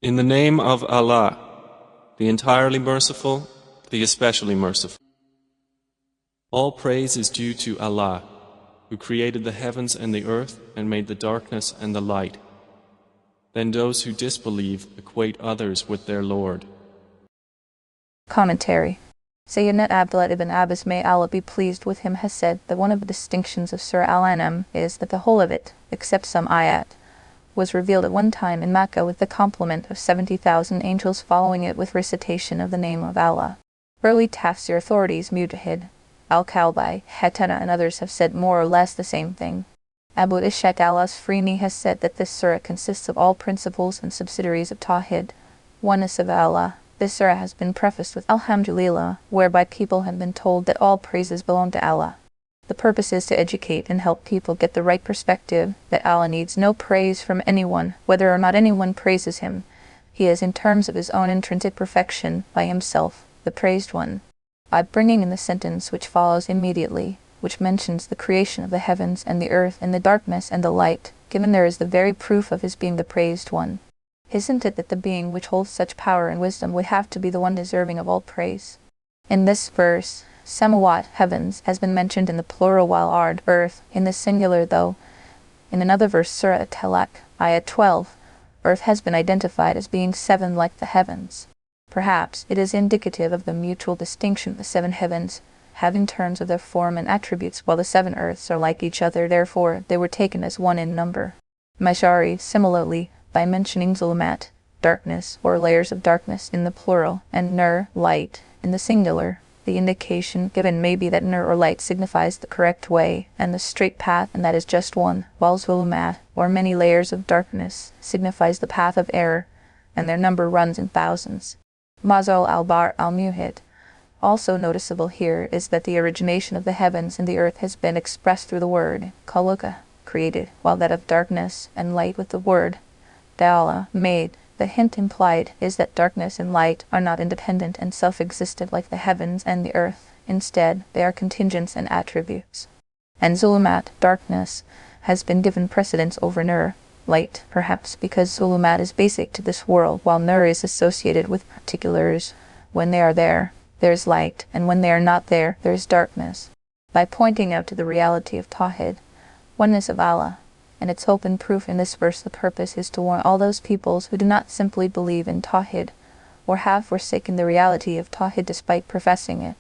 In the name of Allah, the entirely merciful, the especially merciful. All praise is due to Allah, who created the heavens and the earth and made the darkness and the light. Then those who disbelieve equate others with their Lord. Commentary. Sayyidina Abdullah ibn Abbas, may Allah be pleased with him, has said that one of the distinctions of Surah Al-An'am is that the whole of it, except some ayat, was revealed at one time in Mecca with the complement of 70,000 angels following it with recitation of the name of Allah. Early tafsir authorities Mujahid, Al-Kalbi, Hatana and others have said more or less the same thing. Abu Ishaq al-Asfrini has said that this surah consists of all principles and subsidiaries of Tawhid, oneness of Allah. This surah has been prefaced with Alhamdulillah, whereby people have been told that all praises belong to Allah. The purpose is to educate and help people get the right perspective that Allah needs no praise from anyone, whether or not anyone praises Him. He is, in terms of His own intrinsic perfection, by Himself, the praised one. By bringing in the sentence which follows immediately, which mentions the creation of the heavens and the earth and the darkness and the light, given there is the very proof of His being the praised one. Isn't it that the being which holds such power and wisdom would have to be the one deserving of all praise? In this verse, Samawat, heavens, has been mentioned in the plural, while Ard, earth, in the singular, though in another verse, Surah At-Talaq, ayah 12, earth has been identified as being 7 like the heavens. Perhaps it is indicative of the mutual distinction of the 7 heavens, having terms of their form and attributes, while the 7 earths are like each other, therefore they were taken as 1 in number. Mashari, similarly, by mentioning zulumat, darkness, or layers of darkness in the plural, and nur, light, in the singular, the indication given may be that nur or light signifies the correct way and the straight path, and that is just one, while zulumat, or many layers of darkness, signifies the path of error, and their number runs in thousands. Mazal al-Bar al-Muhid. Also noticeable here is that the origination of the heavens and the earth has been expressed through the word khalaqa, created, while that of darkness and light with the word Da'ala, made. The hint implied is that darkness and light are not independent and self-existent like the heavens and the earth. Instead, they are contingents and attributes. And zulumat, darkness, has been given precedence over nur, light, perhaps because zulumat is basic to this world, while nur is associated with particulars. When they are there is light, and when they are not there is darkness. By pointing out to the reality of Tawhid, oneness of Allah, and its open proof in this verse, the purpose is to warn all those peoples who do not simply believe in Tawhid, or have forsaken the reality of Tawhid despite professing it.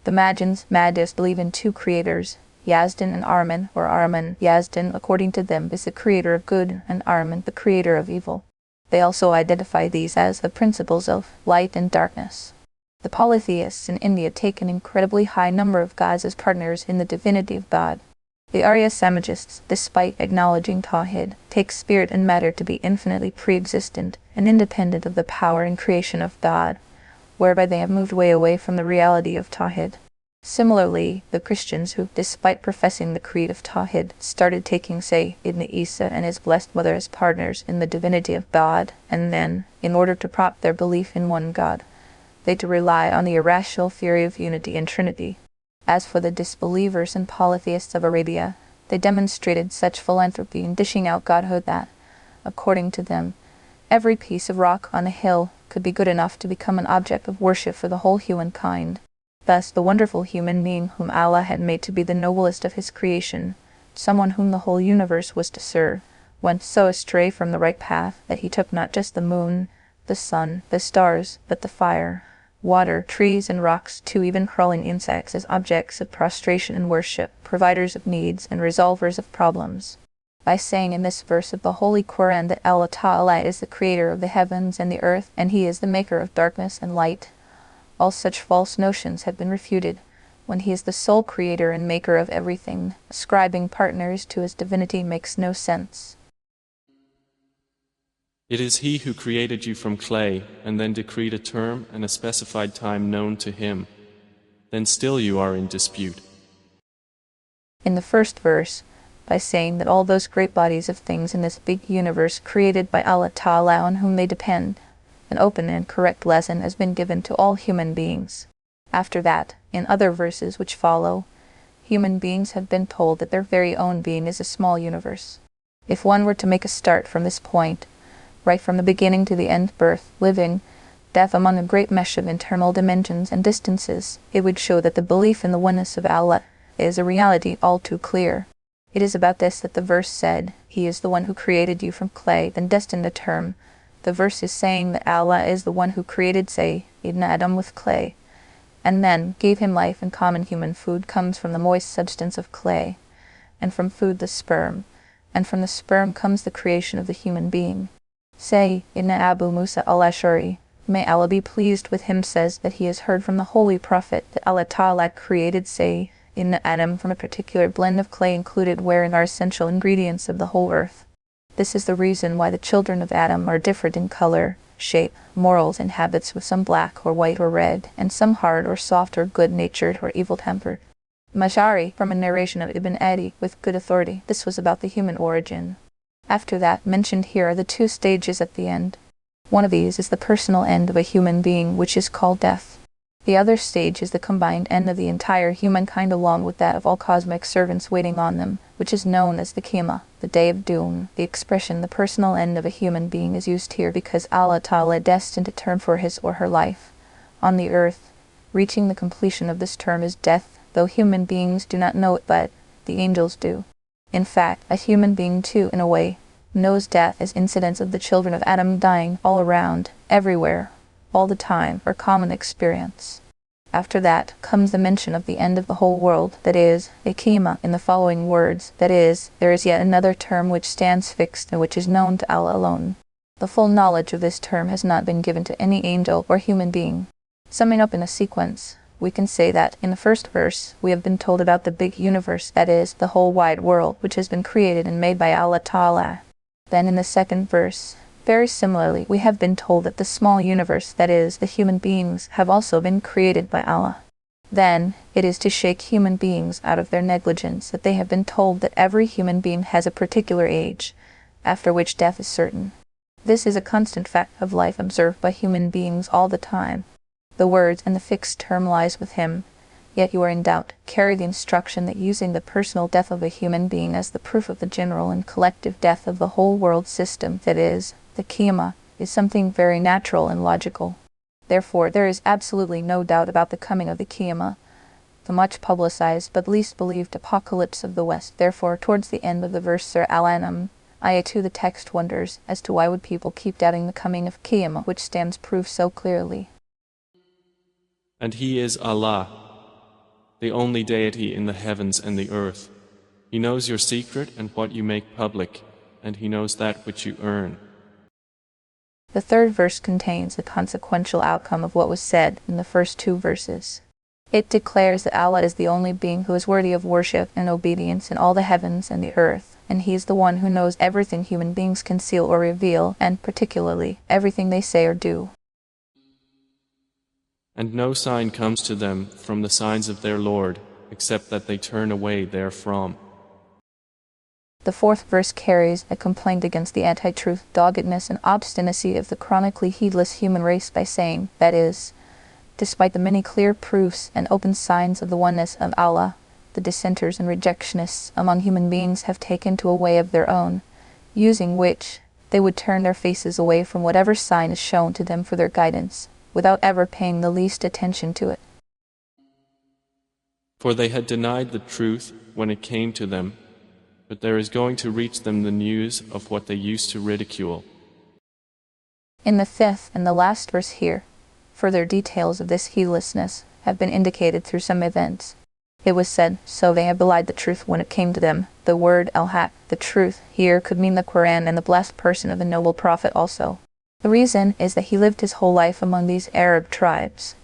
The Madis believe in 2 creators, Yazdan and Arman, or Arman. Yazdan, according to them, is the creator of good, and Arman, the creator of evil. They also identify these as the principles of light and darkness. The polytheists in India take an incredibly high number of gods as partners in the divinity of God. The Arya Samajists, despite acknowledging Tawhid, take spirit and matter to be infinitely pre-existent and independent of the power and creation of God, whereby they have moved way away from the reality of Tawhid. Similarly, the Christians who, despite professing the creed of Tawhid, started taking Ibn Isa and his blessed mother as partners in the divinity of God, and then, in order to prop their belief in one God, they to rely on the irrational theory of unity and Trinity. As for the disbelievers and polytheists of Arabia, they demonstrated such philanthropy in dishing out godhood that, according to them, every piece of rock on a hill could be good enough to become an object of worship for the whole humankind. Thus, the wonderful human being whom Allah had made to be the noblest of His creation, someone whom the whole universe was to serve, went so astray from the right path that he took not just the moon, the sun, the stars, but the fire, water, trees, and rocks, to even crawling insects as objects of prostration and worship, providers of needs and resolvers of problems. By saying in this verse of the Holy Qur'an that Allah Ta'ala is the creator of the heavens and the earth, and He is the maker of darkness and light, all such false notions have been refuted, when He is the sole creator and maker of everything. Ascribing partners to His divinity makes no sense. It is He who created you from clay and then decreed a term and a specified time known to Him. Then still you are in dispute. In the first verse, by saying that all those great bodies of things in this big universe created by Allah Ta'ala on whom they depend, an open and correct lesson has been given to all human beings. After that, in other verses which follow, human beings have been told that their very own being is a small universe. If one were to make a start from this point, right from the beginning to the end, birth, living, death among a great mesh of internal dimensions and distances, it would show that the belief in the oneness of Allah is a reality all too clear. It is about this that the verse said, He is the one who created you from clay, then destined a term. The verse is saying that Allah is the one who created, say, Ibn Adam with clay, and then gave him life, and common human food comes from the moist substance of clay, and from food the sperm, and from the sperm comes the creation of the human being. Say, Ibn Abu Musa al-Ash'ari, may Allah be pleased with him, says that he has heard from the Holy Prophet that Allah Ta'ala created, say, Ibn Adam from a particular blend of clay included wherein are essential ingredients of the whole earth. This is the reason why the children of Adam are different in color, shape, morals, and habits, with some black or white or red, and some hard or soft or good-natured or evil-tempered. Mashari, from a narration of Ibn Adi with good authority, this was about the human origin. After that, mentioned here are the two stages at the end. One of these is the personal end of a human being, which is called death. The other stage is the combined end of the entire humankind along with that of all cosmic servants waiting on them, which is known as the Qiyamah, the Day of Doom. The expression the personal end of a human being is used here because Allah Ta'ala destined a term for his or her life on the earth. Reaching the completion of this term is death, though human beings do not know it, but the angels do. In fact, a human being too, in a way, knows death, as incidents of the children of Adam dying all around, everywhere, all the time, are common experience. After that comes the mention of the end of the whole world, that is, a Qiyamah, in the following words, that is, there is yet another term which stands fixed and which is known to Allah alone. The full knowledge of this term has not been given to any angel or human being. Summing up in a sequence, we can say that in the first verse we have been told about the big universe, that is, the whole wide world, which has been created and made by Allah Ta'ala. Then in the second verse, very similarly, we have been told that the small universe, that is, the human beings, have also been created by Allah. Then, it is to shake human beings out of their negligence that they have been told that every human being has a particular age, after which death is certain. This is a constant fact of life observed by human beings all the time. The words and the fixed term lies with him, yet you are in doubt. Carry the instruction that using the personal death of a human being as the proof of the general and collective death of the whole world system, that is, the Qiyamah, is something very natural and logical. Therefore, there is absolutely no doubt about the coming of the Qiyamah, the much publicized but least believed apocalypse of the West. Therefore, towards the end of the verse Surah Al-An'am, Ayah 2, the text wonders as to why would people keep doubting the coming of Qiyamah, which stands proof so clearly. And He is Allah, the only deity in the heavens and the earth. He knows your secret and what you make public, and He knows that which you earn. The third verse contains the consequential outcome of what was said in the first two verses. It declares that Allah is the only being who is worthy of worship and obedience in all the heavens and the earth, and He is the one who knows everything human beings conceal or reveal, and particularly everything they say or do. And no sign comes to them from the signs of their Lord, except that they turn away therefrom. The fourth verse carries a complaint against the anti-truth, doggedness, and obstinacy of the chronically heedless human race by saying, that is, despite the many clear proofs and open signs of the oneness of Allah, the dissenters and rejectionists among human beings have taken to a way of their own, using which they would turn their faces away from whatever sign is shown to them for their guidance, without ever paying the least attention to it. For they had denied the truth when it came to them, but there is going to reach them the news of what they used to ridicule. In the fifth and the last verse here, further details of this heedlessness have been indicated through some events. It was said, so they have belied the truth when it came to them. The word al-haq, the truth, here could mean the Quran and the blessed person of the noble prophet also. The reason is that he lived his whole life among these Arab tribes.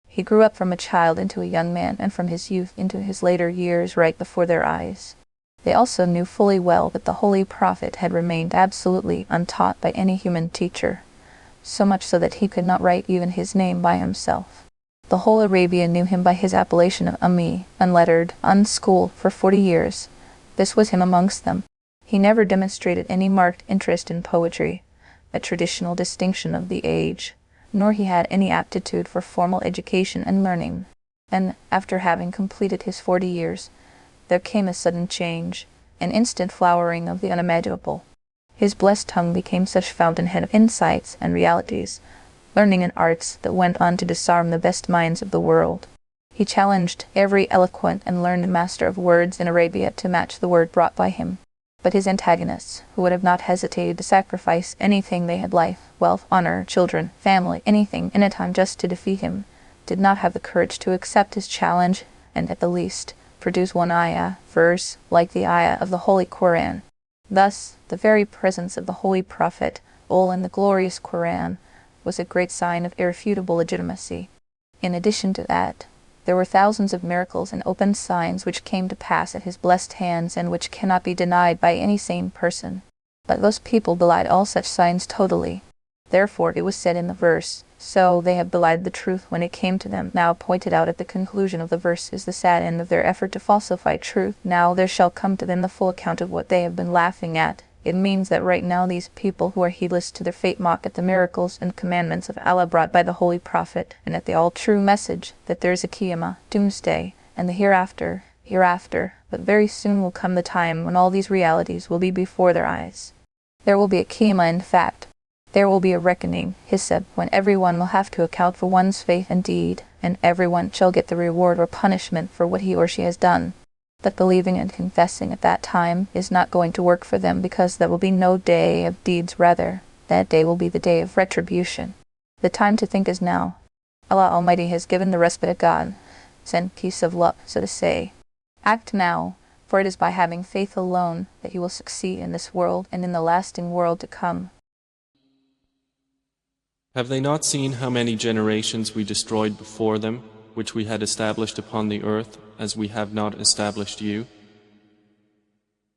He grew up from a child into a young man, and from his youth into his later years right before their eyes. They also knew fully well that the Holy Prophet had remained absolutely untaught by any human teacher, so much so that he could not write even his name by himself. The whole Arabia knew him by his appellation of Ummi, unlettered, unschooled, for 40 years. This was him amongst them. He never demonstrated any marked interest in poetry, a traditional distinction of the age, nor he had any aptitude for formal education and learning. And, after having completed his 40 years, there came a sudden change, an instant flowering of the unimaginable. His blessed tongue became such fountainhead of insights and realities, learning and arts that went on to disarm the best minds of the world. He challenged every eloquent and learned master of words in Arabia to match the word brought by him. But his antagonists, who would have not hesitated to sacrifice anything they had, life, wealth, honor, children, family, anything, in a time just to defeat him, did not have the courage to accept his challenge and, at the least, produce one ayah, verse, like the ayah of the Holy Qur'an. Thus, the very presence of the Holy Prophet, all in the glorious Qur'an, was a great sign of irrefutable legitimacy. In addition to that, there were thousands of miracles and open signs which came to pass at his blessed hands and which cannot be denied by any sane person. But those people belied all such signs totally. Therefore it was said in the verse, "So they have belied the truth when it came to them." Now pointed out at the conclusion of the verse is the sad end of their effort to falsify truth. Now there shall come to them the full account of what they have been laughing at. It means that right now these people who are heedless to their fate mock at the miracles and commandments of Allah brought by the Holy Prophet, and at the all-true message that there is a Qiyamah, doomsday, and the hereafter. But very soon will come the time when all these realities will be before their eyes. There will be a Qiyamah, in fact. There will be a reckoning, Hisab, when everyone will have to account for one's faith and deed, and everyone shall get the reward or punishment for what he or she has done. But believing and confessing at that time is not going to work for them, because there will be no day of deeds. Rather, that day will be the day of retribution. The time to think is now. Allah Almighty has given the respite of God, sent peace of luck, so to say. Act now, for it is by having faith alone that you will succeed in this world and in the lasting world to come. Have they not seen how many generations we destroyed before them, which we had established upon the earth, as we have not established you?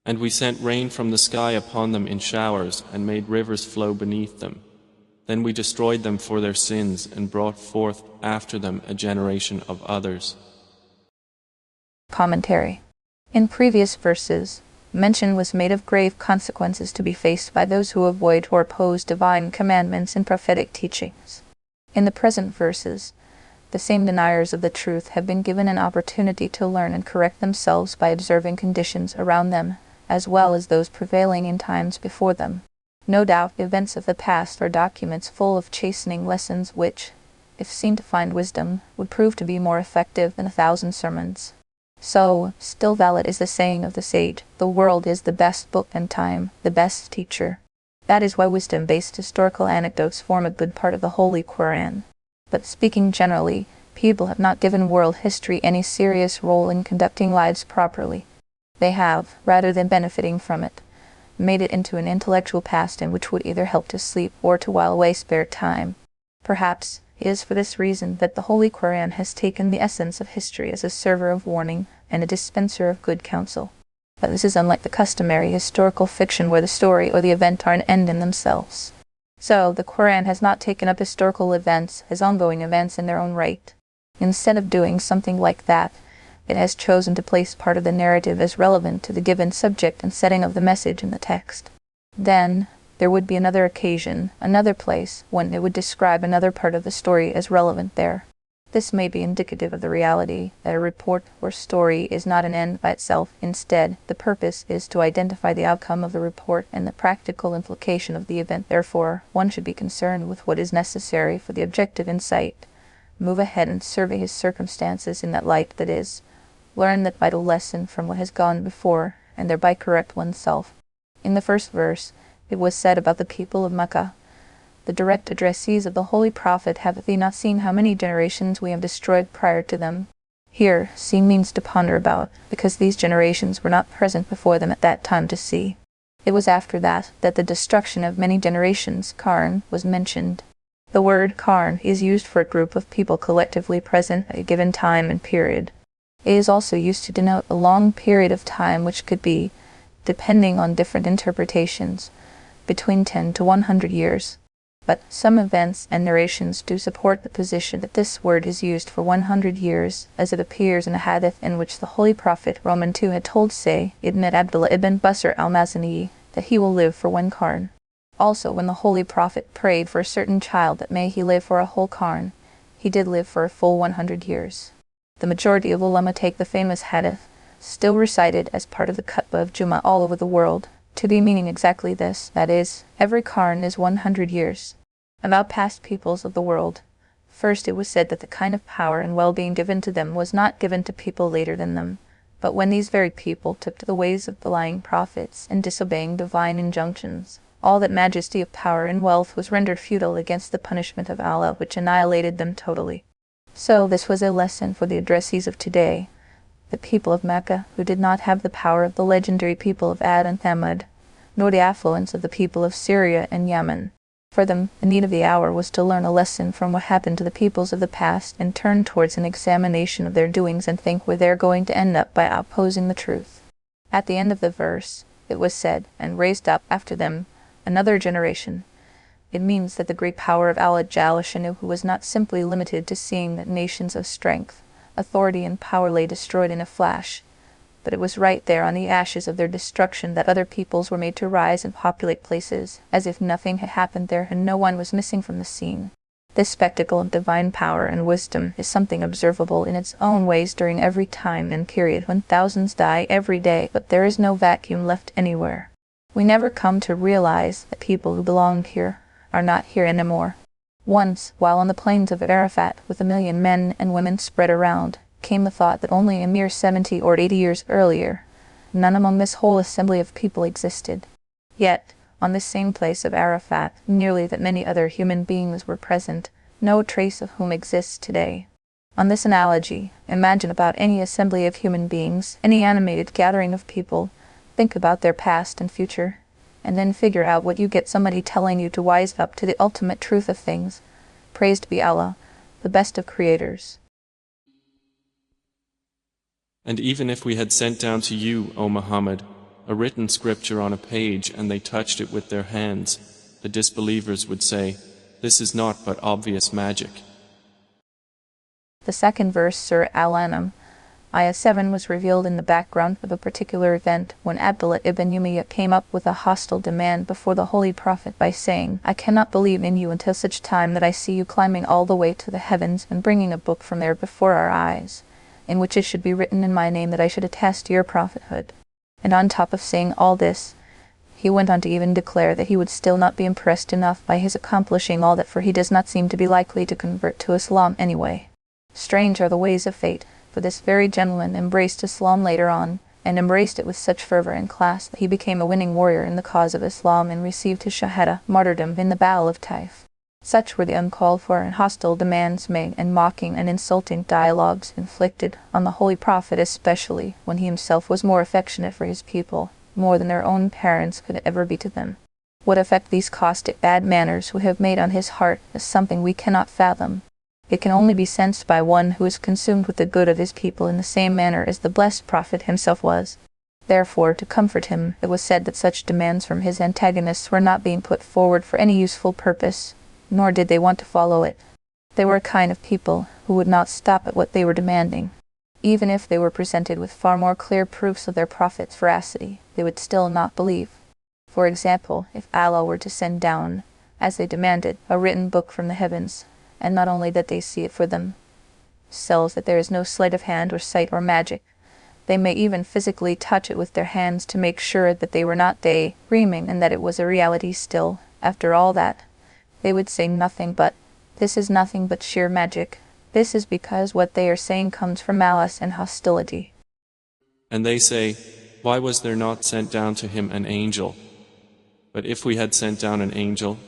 And we sent rain from the sky upon them in showers, and made rivers flow beneath them. Then we destroyed them for their sins, and brought forth after them a generation of others. Commentary. In previous verses, mention was made of grave consequences to be faced by those who avoid or oppose divine commandments and prophetic teachings. In the present verses, the same deniers of the truth have been given an opportunity to learn and correct themselves by observing conditions around them, as well as those prevailing in times before them. No doubt, events of the past are documents full of chastening lessons which, if seen to find wisdom, would prove to be more effective than 1,000 sermons. So, still valid is the saying of the sage, "The world is the best book and time, the best teacher." That is why wisdom-based historical anecdotes form a good part of the Holy Qur'an. But speaking generally, people have not given world history any serious role in conducting lives properly. They have, rather than benefiting from it, made it into an intellectual pastime which would either help to sleep or to while away spare time. Perhaps it is for this reason that the Holy Qur'an has taken the essence of history as a server of warning and a dispenser of good counsel. But this is unlike the customary historical fiction where the story or the event are an end in themselves. So, the Qur'an has not taken up historical events as ongoing events in their own right. Instead of doing something like that, it has chosen to place part of the narrative as relevant to the given subject and setting of the message in the text. Then, there would be another occasion, another place, when it would describe another part of the story as relevant there. This may be indicative of the reality that a report or story is not an end by itself. Instead, the purpose is to identify the outcome of the report and the practical implication of the event. Therefore, one should be concerned with what is necessary for the objective insight, move ahead and survey his circumstances in that light, that is, learn that vital lesson from what has gone before, and thereby correct oneself. In the first verse, it was said about the people of Mecca, "The direct addressees of the Holy Prophet, have they not seen how many generations we have destroyed prior to them?" Here, see means to ponder about, because these generations were not present before them at that time to see. It was after that the destruction of many generations, Qarn, was mentioned. The word Qarn is used for a group of people collectively present at a given time and period. It is also used to denote a long period of time which could be, depending on different interpretations, between 10 to 100 years. But some events and narrations do support the position that this word is used for 100 years, as it appears in a hadith in which the Holy Prophet Roman II had told Say ibn Abdullah ibn Busr al-Mazini that he will live for 1 Qarn. Also, when the Holy Prophet prayed for a certain child that may he live for a whole Qarn, he did live for a full 100 years. The majority of ulama take the famous hadith, still recited as part of the khutbah of Jummah all over the world, to be meaning exactly this, that is, every qarn is 100 years. About past peoples of the world, first it was said that the kind of power and well-being given to them was not given to people later than them. But when these very people took to the ways of the lying prophets and disobeying divine injunctions, all that majesty of power and wealth was rendered futile against the punishment of Allah, which annihilated them totally. So this was a lesson for the addressees of today, the people of Mecca, who did not have the power of the legendary people of Ad and Thamud, nor the affluence of the people of Syria and Yemen. For them, the need of the hour was to learn a lesson from what happened to the peoples of the past and turn towards an examination of their doings and think where they're going to end up by opposing the truth. At the end of the verse, it was said, and raised up after them another generation. It means that the great power of Allah Jalla Sha'nuhu was not simply limited to seeing that nations of strength, authority, and power lay destroyed in a flash, but it was right there on the ashes of their destruction that other peoples were made to rise and populate places, as if nothing had happened there and no one was missing from the scene. This spectacle of divine power and wisdom is something observable in its own ways during every time and period when thousands die every day, but there is no vacuum left anywhere. We never come to realize that people who belonged here are not here anymore. Once, while on the plains of Arafat with 1,000,000 men and women spread around, came the thought that only a mere 70 or 80 years earlier, none among this whole assembly of people existed. Yet, on this same place of Arafat, nearly that many other human beings were present, no trace of whom exists today. On this analogy, imagine about any assembly of human beings, any animated gathering of people, think about their past and future, and then figure out what you get somebody telling you to wise up to the ultimate truth of things. Praised be Allah, the best of creators. And even if we had sent down to you, O Muhammad, a written scripture on a page and they touched it with their hands, the disbelievers would say, "This is not but obvious magic." The second verse, Surah Al-An'am, Ayah 7, was revealed in the background of a particular event when Abdullah ibn Umayyah came up with a hostile demand before the Holy Prophet by saying, "I cannot believe in you until such time that I see you climbing all the way to the heavens and bringing a book from there before our eyes, in which it should be written in my name that I should attest to your prophethood." And on top of saying all this, he went on to even declare that he would still not be impressed enough by his accomplishing all that, for he does not seem to be likely to convert to Islam anyway. Strange are the ways of fate, for this very gentleman embraced Islam later on, and embraced it with such fervor and class that he became a winning warrior in the cause of Islam and received his shahada, martyrdom, in the Battle of Taif. Such were the uncalled for and hostile demands made, and mocking and insulting dialogues inflicted on the Holy Prophet, especially when he himself was more affectionate for his people, more than their own parents could ever be to them. What effect these caustic bad manners would have made on his heart is something we cannot fathom. It can only be sensed by one who is consumed with the good of his people in the same manner as the blessed Prophet himself was. Therefore, to comfort him, it was said that such demands from his antagonists were not being put forward for any useful purpose, nor did they want to follow it. They were a kind of people who would not stop at what they were demanding. Even if they were presented with far more clear proofs of their prophet's veracity, they would still not believe. For example, if Allah were to send down, as they demanded, a written book from the heavens, and not only that they see it for themselves, that there is no sleight of hand or sight or magic, they may even physically touch it with their hands to make sure that they were not dreaming and that it was a reality still. After all that, they would say nothing but, "This is nothing but sheer magic." This is because what they are saying comes from malice and hostility. And they say, "Why was there not sent down to him an angel?" But if we had sent down an angel,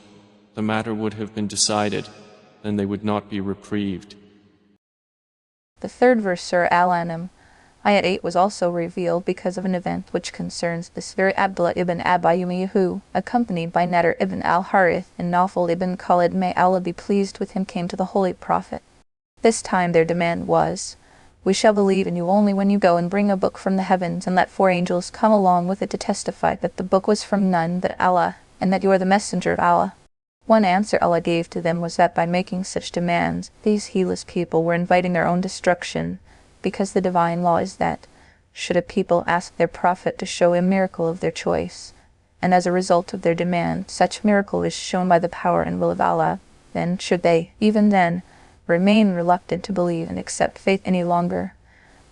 the matter would have been decided, then they would not be reprieved. The third verse, Surah Al-An'am, Ayat 8, was also revealed because of an event which concerns this very Abdullah ibn Abi Umayyah who, accompanied by Nadr ibn al-Harith and Nawfal ibn Khalid, may Allah be pleased with him, came to the Holy Prophet. This time their demand was, "We shall believe in you only when you go and bring a book from the heavens and let 4 angels come along with it to testify that the book was from none but Allah, and that you are the messenger of Allah." One answer Allah gave to them was that by making such demands, these heedless people were inviting their own destruction, because the divine law is that, should a people ask their prophet to show a miracle of their choice, and as a result of their demand such miracle is shown by the power and will of Allah, then should they, even then, remain reluctant to believe and accept faith any longer,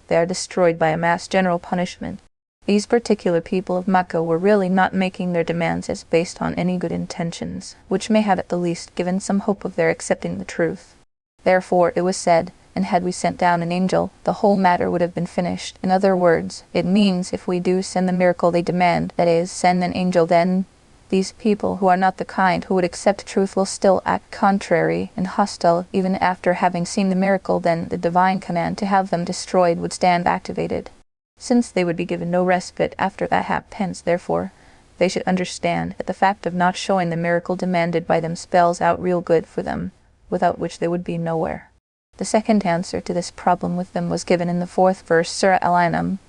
they are destroyed by a mass general punishment. These particular people of Mecca were really not making their demands as based on any good intentions, which may have at the least given some hope of their accepting the truth. Therefore it was said, and had we sent down an angel, the whole matter would have been finished. In other words, it means if we do send the miracle they demand, that is, send an angel, then these people who are not the kind who would accept truth will still act contrary and hostile even after having seen the miracle. Then the divine command to have them destroyed would stand activated, since they would be given no respite after that happens. Therefore, they should understand that the fact of not showing the miracle demanded by them spells out real good for them, without which they would be nowhere. The second answer to this problem with them was given in the 4th verse, Surah Al-An'am,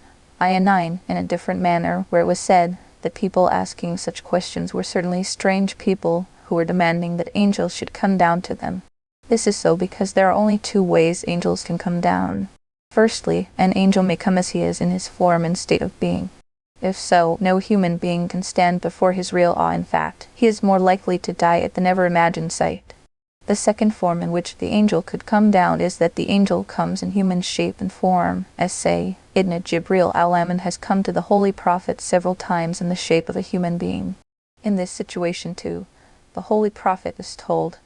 Ayah 9, in a different manner, where it was said that people asking such questions were certainly strange people who were demanding that angels should come down to them. This is so because there are only 2 ways angels can come down. Firstly, an angel may come as he is in his form and state of being. If so, no human being can stand before his real awe. In fact, he is more likely to die at the never-imagined sight. The second form in which the angel could come down is that the angel comes in human shape and form, as say, Idna Jibril al-Amin has come to the Holy Prophet several times in the shape of a human being. In this situation too, the Holy Prophet is told,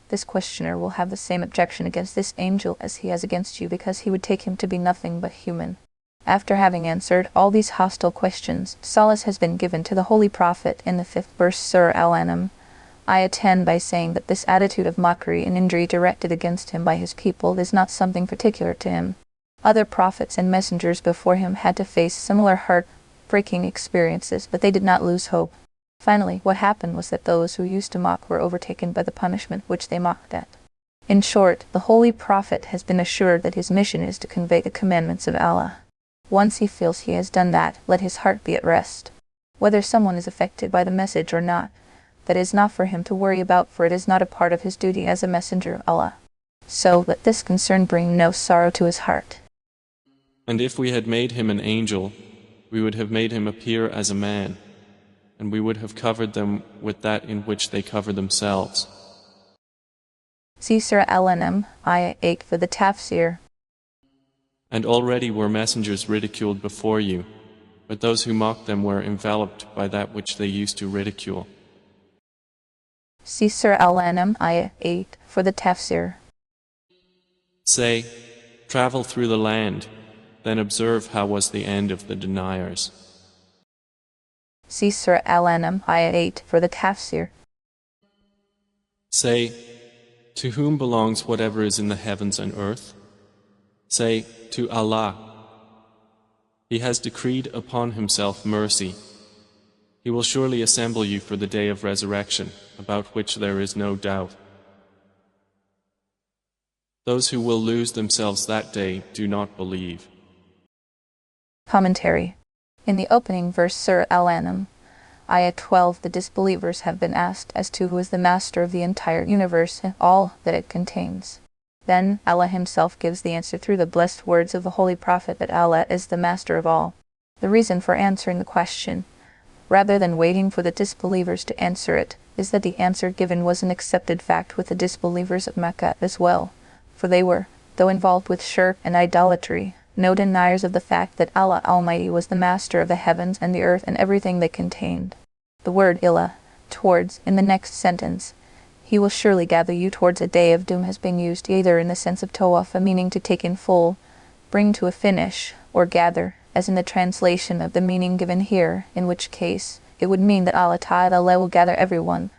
this questioner will have the same objection against this angel as he has against you, because he would take him to be nothing but human. After having answered all these hostile questions, solace has been given to the Holy Prophet in the 5th verse, Surah Al-An'am, Ayah 10, by saying that this attitude of mockery and injury directed against him by his people is not something particular to him. Other prophets and messengers before him had to face similar heart-breaking experiences, but they did not lose hope. Finally, what happened was that those who used to mock were overtaken by the punishment which they mocked at. In short, the Holy Prophet has been assured that his mission is to convey the commandments of Allah. Once he feels he has done that, let his heart be at rest. Whether someone is affected by the message or not, that is not for him to worry about, for it is not a part of his duty as a messenger of Allah. So let this concern bring no sorrow to his heart. And if we had made him an angel, we would have made him appear as a man, and we would have covered them with that in which they cover themselves. See Surah Al-An'am, Ayah 8 for the Tafsir. And already were messengers ridiculed before you, but those who mocked them were enveloped by that which they used to ridicule. See Surah Al-An'am, Ayah 8 for the Tafsir. Say, travel through the land, then observe how was the end of the deniers. See Surah Al-An'am, Ayah 8 for the Tafsir. Say, to whom belongs whatever is in the heavens and earth? Say, to Allah. He has decreed upon himself mercy. He will surely assemble you for the day of resurrection, about which there is no doubt. Those who will lose themselves that day do not believe. Commentary. In the opening verse Surah Al-An'am, Ayah 12, the disbelievers have been asked as to who is the master of the entire universe and all that it contains. Then Allah himself gives the answer through the blessed words of the Holy Prophet that Allah is the master of all. The reason for answering the question, rather than waiting for the disbelievers to answer it, is that the answer given was an accepted fact with the disbelievers of Mecca as well, for they were, though involved with shirk and idolatry, no deniers of the fact that Allah Almighty was the master of the heavens and the earth and everything they contained. The word ila, towards, in the next sentence, He will surely gather you towards a day of doom, has been used either in the sense of tawafa, meaning to take in full, bring to a finish, or gather, as in the translation of the meaning given here, in which case it would mean that Allah Ta'ala will gather everyone,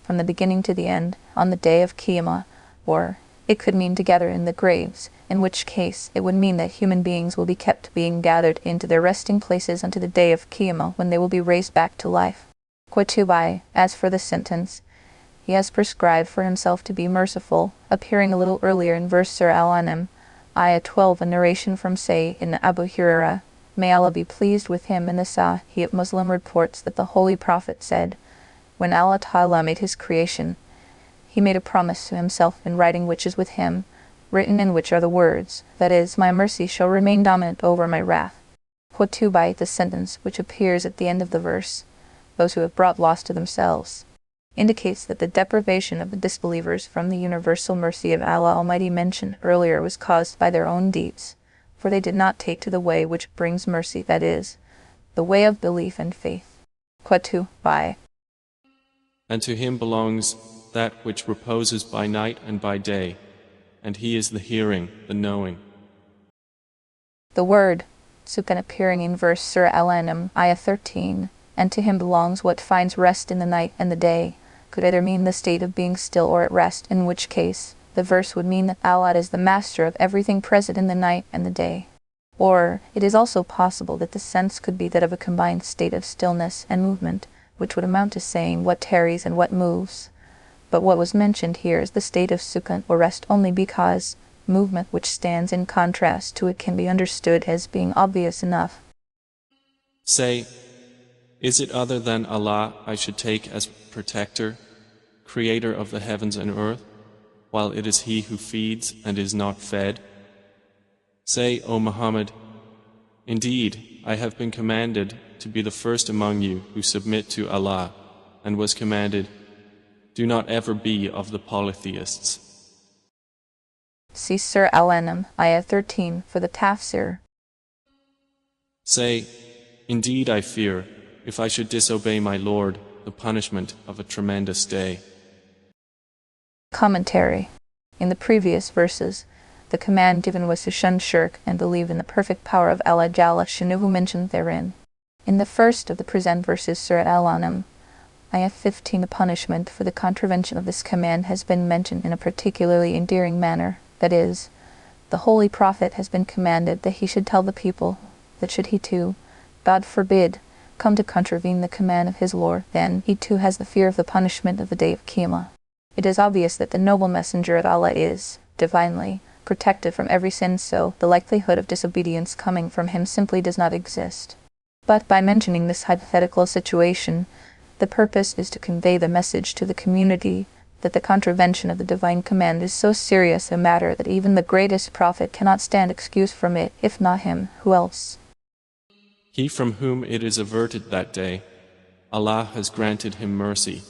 from the beginning to the end, on the day of Qiyamah, or it could mean together in the graves, in which case it would mean that human beings will be kept being gathered into their resting places unto the day of Qiyamah, when they will be raised back to life. Quatubai, as for the sentence, He has prescribed for Himself to be merciful, appearing a little earlier in verse Surah Al-An'am, Ayah 12, a narration from Sayyidina Abu Hurairah, may Allah be pleased with him, in the Sahih Muslim reports that the Holy Prophet said, when Allah Ta'ala made His creation, He made a promise to Himself in writing which is with Him, written in which are the words, that is, my mercy shall remain dominant over my wrath. Quatubai, the sentence which appears at the end of the verse, those who have brought loss to themselves, indicates that the deprivation of the disbelievers from the universal mercy of Allah Almighty mentioned earlier was caused by their own deeds, for they did not take to the way which brings mercy, that is, the way of belief and faith. Qatu by. And to him belongs that which reposes by night and by day, and he is the hearing, the knowing. The word Sukan appearing in verse Surah Al-An'am, Ayah 13, and to him belongs what finds rest in the night and the day, could either mean the state of being still or at rest, in which case the verse would mean that Allah is the master of everything present in the night and the day. Or it is also possible that the sense could be that of a combined state of stillness and movement, which would amount to saying what tarries and what moves. But what was mentioned here is the state of sukan or rest only because movement which stands in contrast to it can be understood as being obvious enough. Say, is it other than Allah I should take as protector, creator of the heavens and earth, while it is He who feeds and is not fed? Say, O Muhammad, indeed, I have been commanded to be the first among you who submit to Allah, and was commanded, do not ever be of the polytheists. See Surah Al-An'am, Ayah 13, for the Tafsir. Say, indeed I fear, if I should disobey my Lord, the punishment of a tremendous day. Commentary. In the previous verses, the command given was to shun shirk and believe in the perfect power of Allah Jalla Shanuhu mentioned therein. In the first of the present verses, Surah Al-An'am, Ayah 15, the punishment for the contravention of this command has been mentioned in a particularly endearing manner. That is, the Holy Prophet has been commanded that he should tell the people that should he too, God forbid, come to contravene the command of his Lord, then he too has the fear of the punishment of the day of Qiyamah. It is obvious that the noble messenger of Allah is, divinely, protected from every sin, so the likelihood of disobedience coming from him simply does not exist. But by mentioning this hypothetical situation, the purpose is to convey the message to the community that the contravention of the divine command is so serious a matter that even the greatest prophet cannot stand excuse from it, if not him, who else? He from whom it is averted that day, Allah has granted him mercy,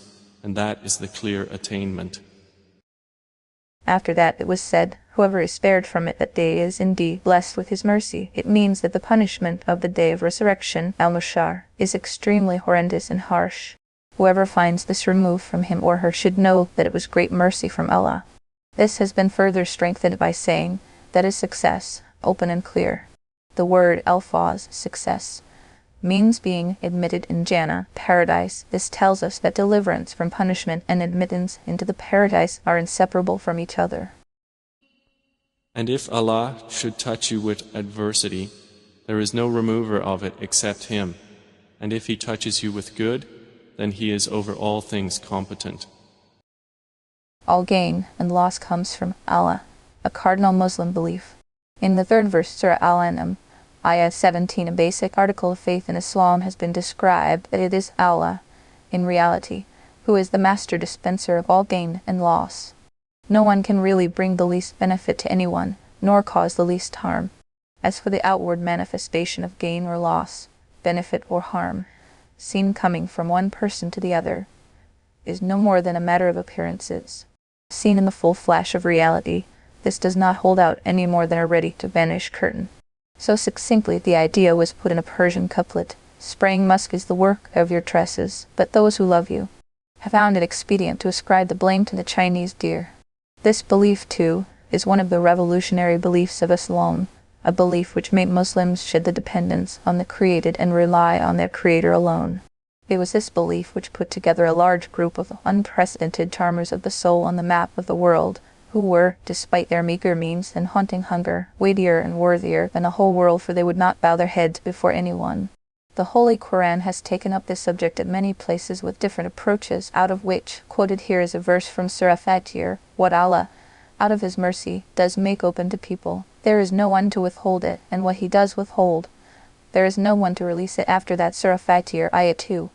and that is the clear attainment. After that it was said, whoever is spared from it that day is indeed blessed with his mercy. It means that the punishment of the day of resurrection, Al-Mukhtasar, is extremely horrendous and harsh. Whoever finds this removed from him or her should know that it was great mercy from Allah. This has been further strengthened by saying, that is success, open and clear. The word Al-Fawz, success, means being admitted in Jannah, paradise. This tells us that deliverance from punishment and admittance into the paradise are inseparable from each other. And if Allah should touch you with adversity, there is no remover of it except Him. And if He touches you with good, then He is over all things competent. All gain and loss comes from Allah, a cardinal Muslim belief. In the third verse, Surah Al-An'am, Ayah 17, a basic article of faith in Islam has been described that it is Allah, in reality, who is the master dispenser of all gain and loss. No one can really bring the least benefit to anyone, nor cause the least harm. As for the outward manifestation of gain or loss, benefit or harm, seen coming from one person to the other, is no more than a matter of appearances. Seen in the full flash of reality, this does not hold out any more than a ready-to-vanish curtain. So succinctly the idea was put in a Persian couplet, spraying musk is the work of your tresses, but those who love you have found it expedient to ascribe the blame to the Chinese deer. This belief, too, is one of the revolutionary beliefs of Islam, a belief which made Muslims shed the dependence on the created and rely on their Creator alone. It was this belief which put together a large group of unprecedented charmers of the soul on the map of the world, who were, despite their meager means and haunting hunger, weightier and worthier than a whole world, for they would not bow their heads before anyone. The Holy Qur'an has taken up this subject at many places with different approaches, out of which, quoted here is a verse from Surah Fatir, what Allah, out of His mercy, does make open to people. There is no one to withhold it, and what He does withhold, there is no one to release it. After that, Surah Fatir, Ayah 2.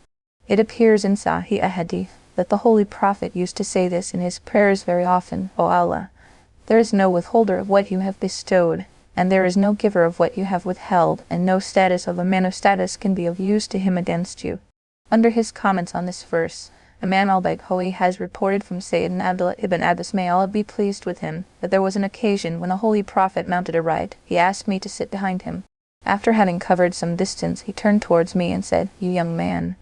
It appears in Sahih Ahadith that the Holy Prophet used to say this in his prayers very often, O Allah, there is no withholder of what you have bestowed, and there is no giver of what you have withheld, and no status of a man of status can be of use to him against you. Under his comments on this verse, Imam al-Baghawi has reported from Sayyidina Abdullah ibn Abbas, may Allah be pleased with him, that there was an occasion when a holy prophet mounted a ride. He asked me to sit behind him. After having covered some distance, he turned towards me and said, "You young man."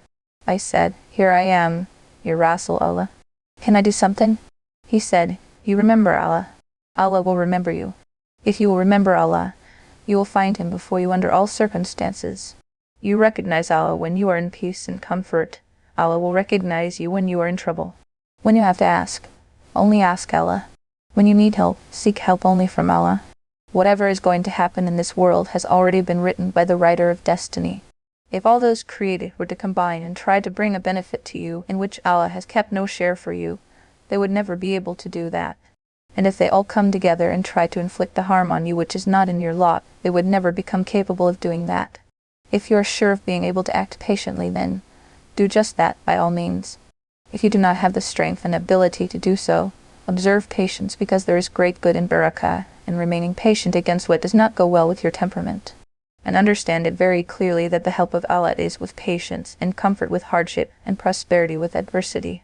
I said, "Here I am, Ya Rasul-Allah. Can I do something?" He said, "You remember Allah. Allah will remember you. If you will remember Allah, you will find Him before you under all circumstances. You recognize Allah when you are in peace and comfort. Allah will recognize you when you are in trouble. When you have to ask, only ask Allah. When you need help, seek help only from Allah. Whatever is going to happen in this world has already been written by the writer of destiny. If all those created were to combine and try to bring a benefit to you in which Allah has kept no share for you, they would never be able to do that. And if they all come together and try to inflict the harm on you which is not in your lot, they would never become capable of doing that. If you are sure of being able to act patiently, then do just that by all means. If you do not have the strength and ability to do so, observe patience, because there is great good in barakah in remaining patient against what does not go well with your temperament. And understand it very clearly that the help of Allah is with patience, and comfort with hardship, and prosperity with adversity.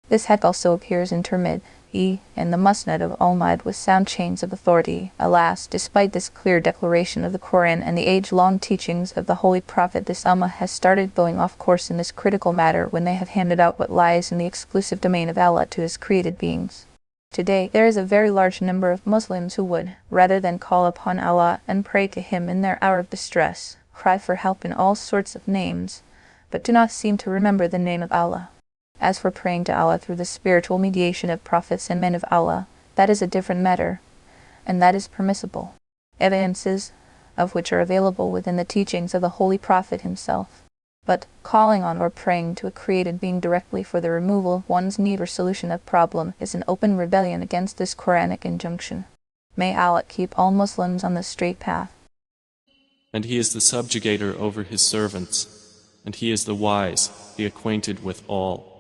This hadith also appears in Tirmidhi and the Musnad of Ahmad with sound chains of authority. Alas, despite this clear declaration of the Quran and the age-long teachings of the Holy Prophet, this Ummah has started going off course in this critical matter when they have handed out what lies in the exclusive domain of Allah to His created beings. Today, there is a very large number of Muslims who would, rather than call upon Allah and pray to Him in their hour of distress, cry for help in all sorts of names, but do not seem to remember the name of Allah. As for praying to Allah through the spiritual mediation of prophets and men of Allah, that is a different matter, and that is permissible, evidences of which are available within the teachings of the Holy Prophet himself. But calling on or praying to a created being directly for the removal of one's need or solution of problem is an open rebellion against this Quranic injunction. May Allah keep all Muslims on the straight path. And He is the subjugator over His servants, and He is the wise, the acquainted with all.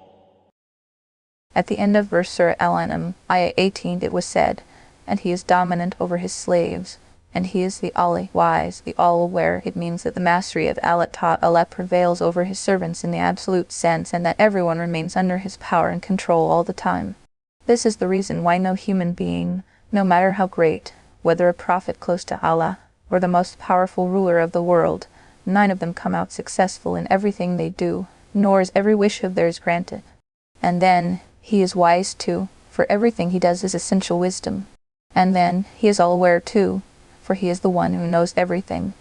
At the end of verse Surah Al-An'am, ayah 18, it was said, "And He is dominant over His slaves, and He is the all-wise, the all-aware." It means that the mastery of Allah Ta'ala prevails over His servants in the absolute sense, and that everyone remains under His power and control all the time. This is the reason why no human being, no matter how great, whether a prophet close to Allah, or the most powerful ruler of the world, none of them come out successful in everything they do, nor is every wish of theirs granted. And then, He is wise too, for everything He does is essential wisdom. And then, He is all-aware too, for He is the one who knows everything.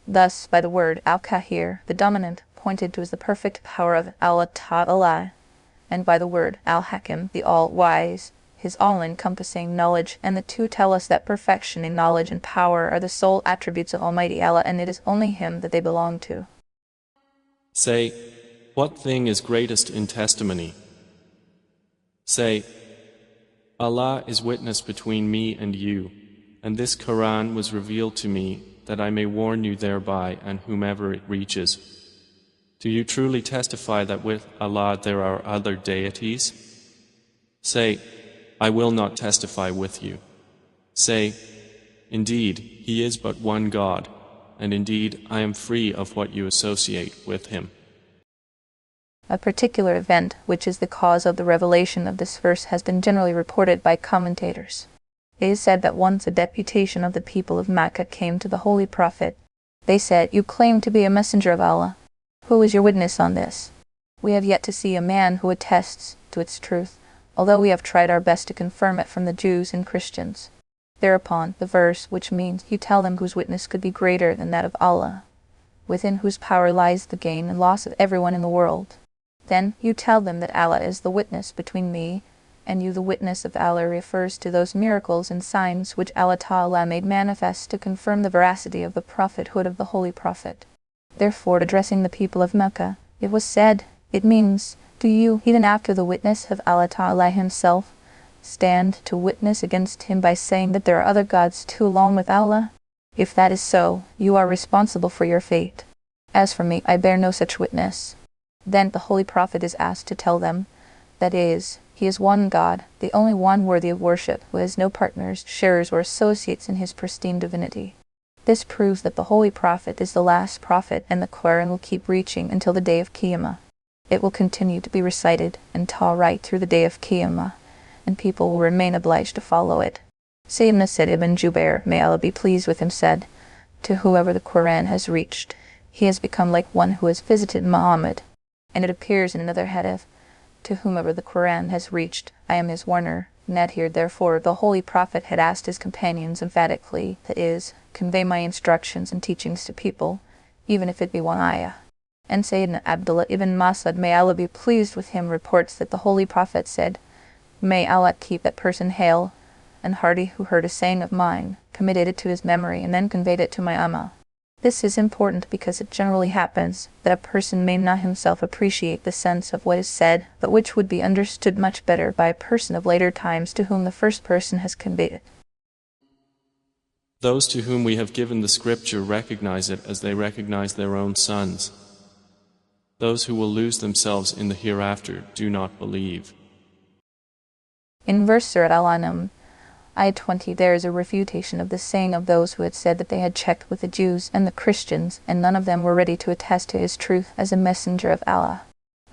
Thus, by the word Al-Kahir, the dominant, pointed to is the perfect power of Allah Ta'ala, and by the word Al-Hakim, the all-wise, His all-encompassing knowledge, and the two tell us that perfection in knowledge and power are the sole attributes of Almighty Allah, and it is only Him that they belong to. Say, what thing is greatest in testimony? Say, Allah is witness between me and you, and this Quran was revealed to me that I may warn you thereby and whomever it reaches. Do you truly testify that with Allah there are other deities? Say, I will not testify with you. Say, indeed, He is but one God, and indeed I am free of what you associate with Him. A particular event, which is the cause of the revelation of this verse, has been generally reported by commentators. It is said that once a deputation of the people of Mecca came to the Holy Prophet. They said, "You claim to be a messenger of Allah. Who is your witness on this? We have yet to see a man who attests to its truth, although we have tried our best to confirm it from the Jews and Christians." Thereupon, the verse, which means, "You tell them whose witness could be greater than that of Allah, within whose power lies the gain and loss of everyone in the world. Then you tell them that Allah is the witness between me and you." The witness of Allah refers to those miracles and signs which Allah Ta'ala made manifest to confirm the veracity of the prophethood of the Holy Prophet. Therefore, addressing the people of Mecca, it was said, it means, "Do you, even after the witness of Allah Ta'ala Himself, stand to witness against Him by saying that there are other gods too along with Allah? If that is so, you are responsible for your fate. As for me, I bear no such witness." Then the Holy Prophet is asked to tell them, that is, He is one God, the only one worthy of worship, who has no partners, sharers, or associates in His pristine divinity. This proves that the Holy Prophet is the last prophet, and the Quran will keep reaching until the day of Qiyamah. It will continue to be recited and taught right through the day of Qiyamah, and people will remain obliged to follow it. Sayyidina Sa'id ibn Jubair, may Allah be pleased with him, said, to whoever the Quran has reached. He has become like one who has visited Muhammad. And it appears in another hadith, to whomever the Quran has reached, I am his warner and adhere. Therefore, the Holy Prophet had asked his companions emphatically, that is, convey my instructions and teachings to people, even if it be one ayah. And Sayyidina Abdullah ibn Mas'ud, may Allah be pleased with him, reports that the Holy Prophet said, may Allah keep that person hale and hearty who heard a saying of mine, committed it to his memory, and then conveyed it to my amal. This is important because it generally happens that a person may not himself appreciate the sense of what is said, but which would be understood much better by a person of later times to whom the first person has conveyed it. Those to whom we have given the scripture recognize it as they recognize their own sons. Those who will lose themselves in the hereafter do not believe. In verse Surah Al-An'am, Ayah 20, there is a refutation of the saying of those who had said that they had checked with the Jews and the Christians, and none of them were ready to attest to his truth as a messenger of Allah.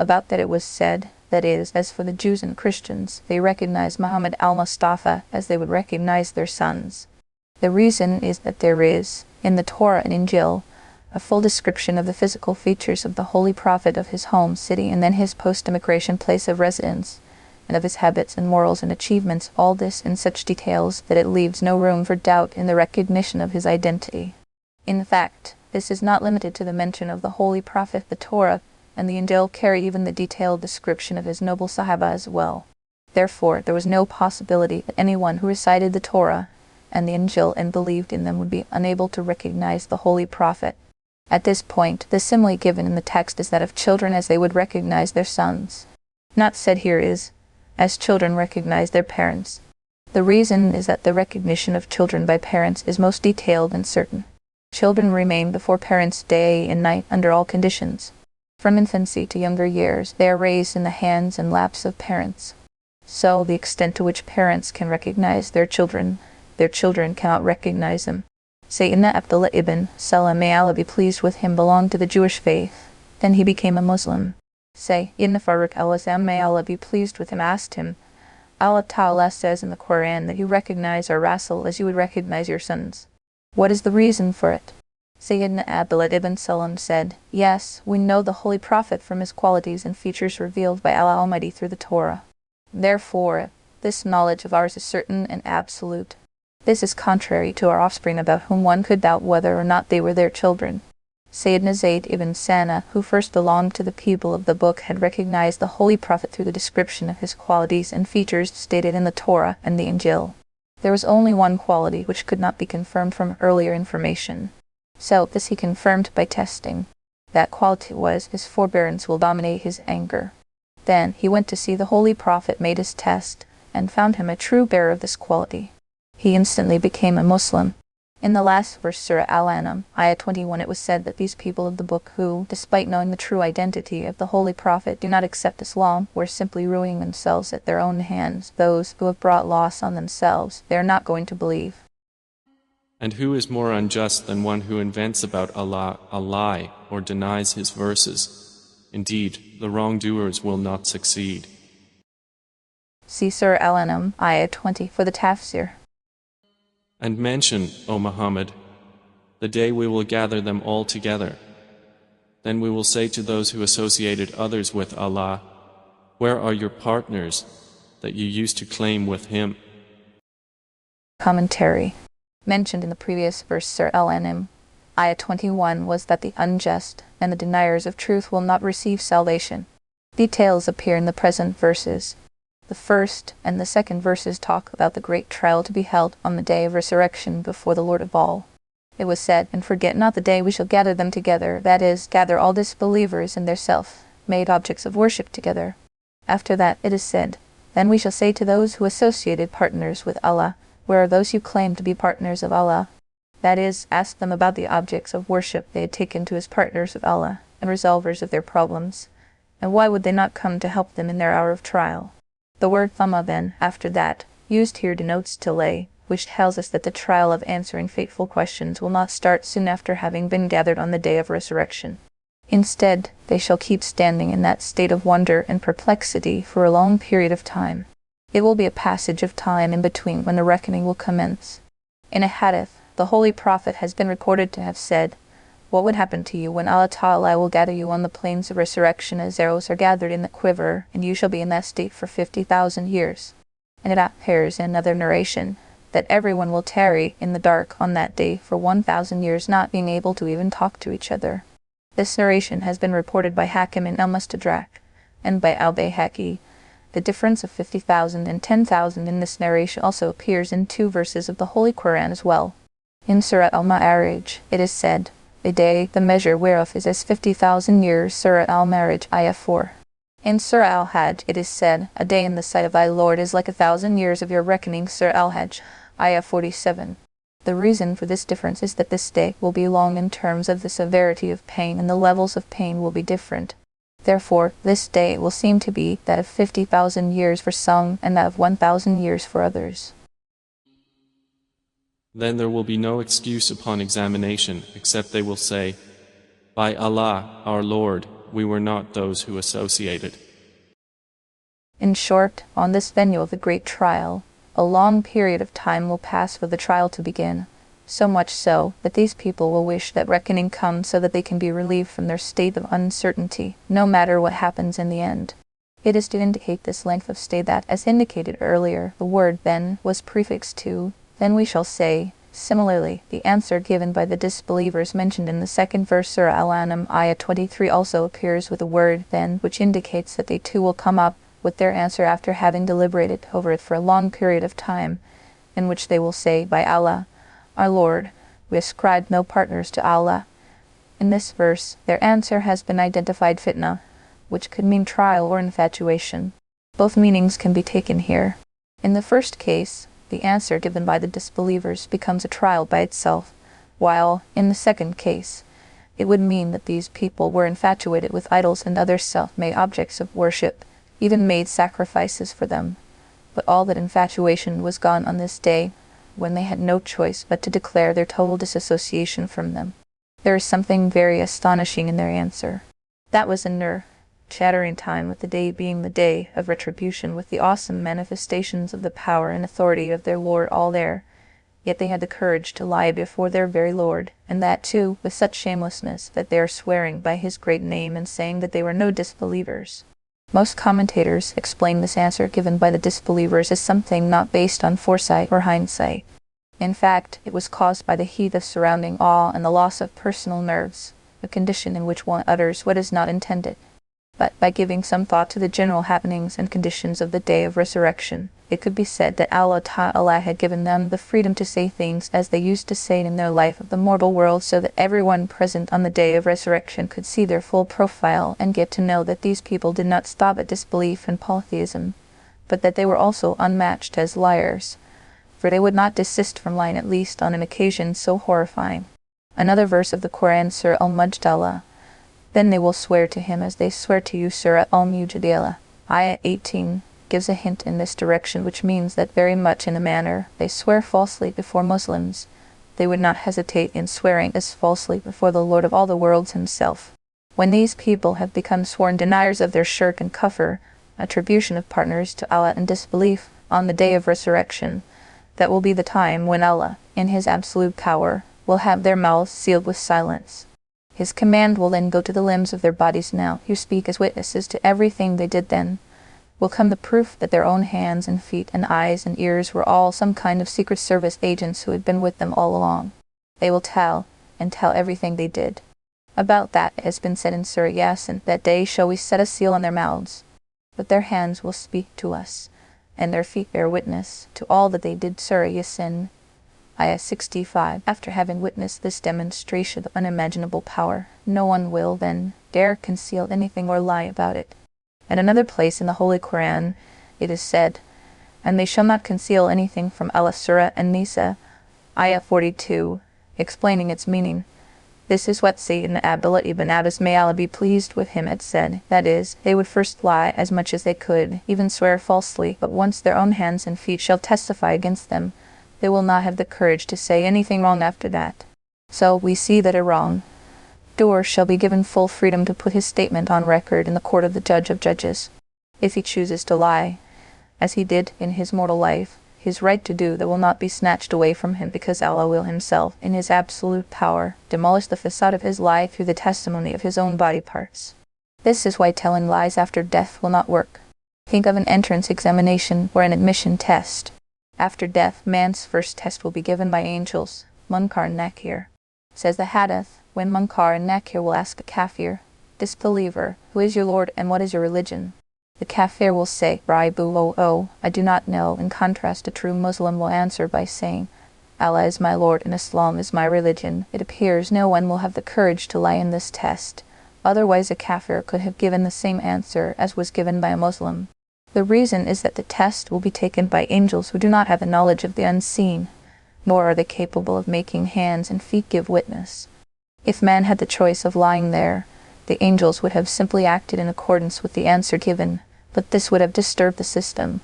About that it was said, that is, as for the Jews and Christians, they recognized Muhammad al-Mustafa as they would recognize their sons. The reason is that there is, in the Torah and Injil, a full description of the physical features of the Holy Prophet, of his home, city, and then his post-immigration place of residence, and of his habits and morals and achievements, all this in such details that it leaves no room for doubt in the recognition of his identity. In fact, this is not limited to the mention of the Holy Prophet. The Torah and the Injil carry even the detailed description of his noble Sahaba as well. Therefore, there was no possibility that anyone who recited the Torah and the Injil and believed in them would be unable to recognize the Holy Prophet. At this point, the simile given in the text is that of children as they would recognize their sons. Not said here is, as children recognize their parents. The reason is that the recognition of children by parents is most detailed and certain. Children remain before parents day and night under all conditions. From infancy to younger years, they are raised in the hands and laps of parents. So, the extent to which parents can recognize their children cannot recognize them. Sayyidina Abdullah ibn Salam, may Allah be pleased with him, belonged to the Jewish faith. Then he became a Muslim. Sayyidina Farooq al-Azam, may Allah be pleased with him, asked him, Allah Ta'ala says in the Quran that you recognize our Rasul as you would recognize your sons. What is the reason for it? Sayyidina Abdullah ibn Salam said, yes, we know the Holy Prophet from his qualities and features revealed by Allah Almighty through the Torah. Therefore, this knowledge of ours is certain and absolute. This is contrary to our offspring, about whom one could doubt whether or not they were their children. Sayyidina Zayd ibn Sana, who first belonged to the people of the book, had recognized the Holy Prophet through the description of his qualities and features stated in the Torah and the Injil. There was only one quality which could not be confirmed from earlier information. So this he confirmed by testing. That quality was, his forbearance will dominate his anger. Then he went to see the Holy Prophet, made his test, and found him a true bearer of this quality. He instantly became a Muslim. In the last verse, Surah Al-An'am, Ayah 21, it was said that these people of the book who, despite knowing the true identity of the Holy Prophet, do not accept Islam, were simply ruining themselves at their own hands. Those who have brought loss on themselves, they are not going to believe. And who is more unjust than one who invents about Allah a lie or denies his verses? Indeed, the wrongdoers will not succeed. See Surah Al-An'am, Ayah 20, for the Tafsir. And mention, O Muhammad, the day we will gather them all together. Then we will say to those who associated others with Allah, where are your partners that you used to claim with Him? Commentary. Mentioned in the previous verse, Surah Al-An'am, Ayah 21, was that the unjust and the deniers of truth will not receive salvation. Details appear in the present verses. The first and the second verses talk about the great trial to be held on the day of resurrection before the Lord of all. It was said, and forget not the day we shall gather them together, that is, gather all disbelievers and their self-made objects of worship together. After that, it is said, then we shall say to those who associated partners with Allah, where are those who claim to be partners of Allah? That is, ask them about the objects of worship they had taken to as partners of Allah, and resolvers of their problems, and why would they not come to help them in their hour of trial? The word thumma then, after that, used here denotes delay, which tells us that the trial of answering fateful questions will not start soon after having been gathered on the day of resurrection. Instead, they shall keep standing in that state of wonder and perplexity for a long period of time. It will be a passage of time in between when the reckoning will commence. In a hadith, the the Holy Prophet has been reported to have said, "What would happen to you when Allah Ta'ala will gather you on the plains of resurrection as arrows are gathered in the quiver, and you shall be in that state for 50,000 years? And it appears in another narration that everyone will tarry in the dark on that day for 1,000 years, not being able to even talk to each other. This narration has been reported by Hakim in Al-Mustadrak and by Al-Bayhaqi. The difference of 50,000 and 10,000 in this narration also appears in 2 verses of the Holy Qur'an as well. In Surah Al-Ma'arij, it is said, "A day, the measure whereof is as 50,000 years." Surah Al-Ma'arij, Ayah 4. In Surah Al-Hajj, it is said, "A day in the sight of thy Lord is like 1,000 years of your reckoning." Surah Al-Hajj, Ayah 47. The reason for this difference is that this day will be long in terms of the severity of pain, and the levels of pain will be different. Therefore, this day will seem to be that of 50,000 years for some, and that of 1,000 years for others. Then there will be no excuse upon examination, except they will say, "By Allah, our Lord, we were not those who associated." In short, on this venue of the great trial, a long period of time will pass for the trial to begin, so much so that these people will wish that reckoning comes so that they can be relieved from their state of uncertainty, no matter what happens in the end. It is to indicate this length of stay that, as indicated earlier, the word "then" was prefixed to "then we shall say." Similarly, the answer given by the disbelievers mentioned in the 2nd verse Surah Al-An'am, Ayah 23 also appears with the word "then," which indicates that they too will come up with their answer after having deliberated over it for a long period of time, in which they will say, "By Allah, our Lord, we ascribe no partners to Allah." In this verse, their answer has been identified fitna, which could mean trial or infatuation. Both meanings can be taken here. In the first case, the answer given by the disbelievers becomes a trial by itself, while, in the second case, it would mean that these people were infatuated with idols and other self-made objects of worship, even made sacrifices for them. But all that infatuation was gone on this day, when they had no choice but to declare their total disassociation from them. There is something very astonishing in their answer. That was in their chattering time, with the day being the day of retribution, with the awesome manifestations of the power and authority of their Lord all there. Yet they had the courage to lie before their very Lord, and that too with such shamelessness that they are swearing by His great name and saying that they were no disbelievers. Most commentators explain this answer given by the disbelievers as something not based on foresight or hindsight. In fact, it was caused by the heat of surrounding awe and the loss of personal nerves, a condition in which one utters what is not intended. But by giving some thought to the general happenings and conditions of the day of resurrection, it could be said that Allah Ta'ala had given them the freedom to say things as they used to say in their life of the mortal world, so that everyone present on the day of resurrection could see their full profile and get to know that these people did not stop at disbelief and polytheism, but that they were also unmatched as liars, for they would not desist from lying, at least on an occasion so horrifying. Another verse of the Quran, Surah Al-Mujdala, "Then they will swear to him as they swear to you." Surah Al-Mujadila, Ayah 18, gives a hint in this direction, which means that very much in a manner they swear falsely before Muslims, they would not hesitate in swearing as falsely before the Lord of all the worlds Himself. When these people have become sworn deniers of their shirk and kufr, attribution of partners to Allah and disbelief, on the day of resurrection, that will be the time when Allah, in His absolute power, will have their mouths sealed with silence. His command will then go to the limbs of their bodies now, who speak as witnesses to everything they did then. Will come the proof that their own hands and feet and eyes and ears were all some kind of Secret Service agents who had been with them all along. They will tell everything they did. About that it has been said in Surah Yasin, "That day shall we set a seal on their mouths, but their hands will speak to us, and their feet bear witness to all that they did." Surah Yasin, Ayah 65. After having witnessed this demonstration of unimaginable power, no one will then dare conceal anything or lie about it. At another place in the Holy Quran, it is said, "And they shall not conceal anything from Allah." Surah An-Nisa, Ayah 42, explaining its meaning. This is what Sayyidina Abdullah ibn Abbas, may Allah be pleased with him, had said, that is, they would first lie as much as they could, even swear falsely, but once their own hands and feet shall testify against them, they will not have the courage to say anything wrong after that. So we see that a wrongdoer shall be given full freedom to put his statement on record in the court of the Judge of Judges. If he chooses to lie, as he did in his mortal life, his right to do that will not be snatched away from him, because Allah will himself, in his absolute power, demolish the facade of his lie through the testimony of his own body parts. This is why telling lies after death will not work. Think of an entrance examination or an admission test. After death, man's first test will be given by angels, Munkar and Nakir. Says the Hadith, when Munkar and Nakir will ask a kafir, disbeliever, who is your Lord and what is your religion? The kafir will say, Raibu, I do not know. In contrast, a true Muslim will answer by saying, Allah is my Lord and Islam is my religion. It appears no one will have the courage to lie in this test. Otherwise a kafir could have given the same answer as was given by a Muslim. The reason is that the test will be taken by angels who do not have the knowledge of the unseen, nor are they capable of making hands and feet give witness. If man had the choice of lying there, the angels would have simply acted in accordance with the answer given, but this would have disturbed the system.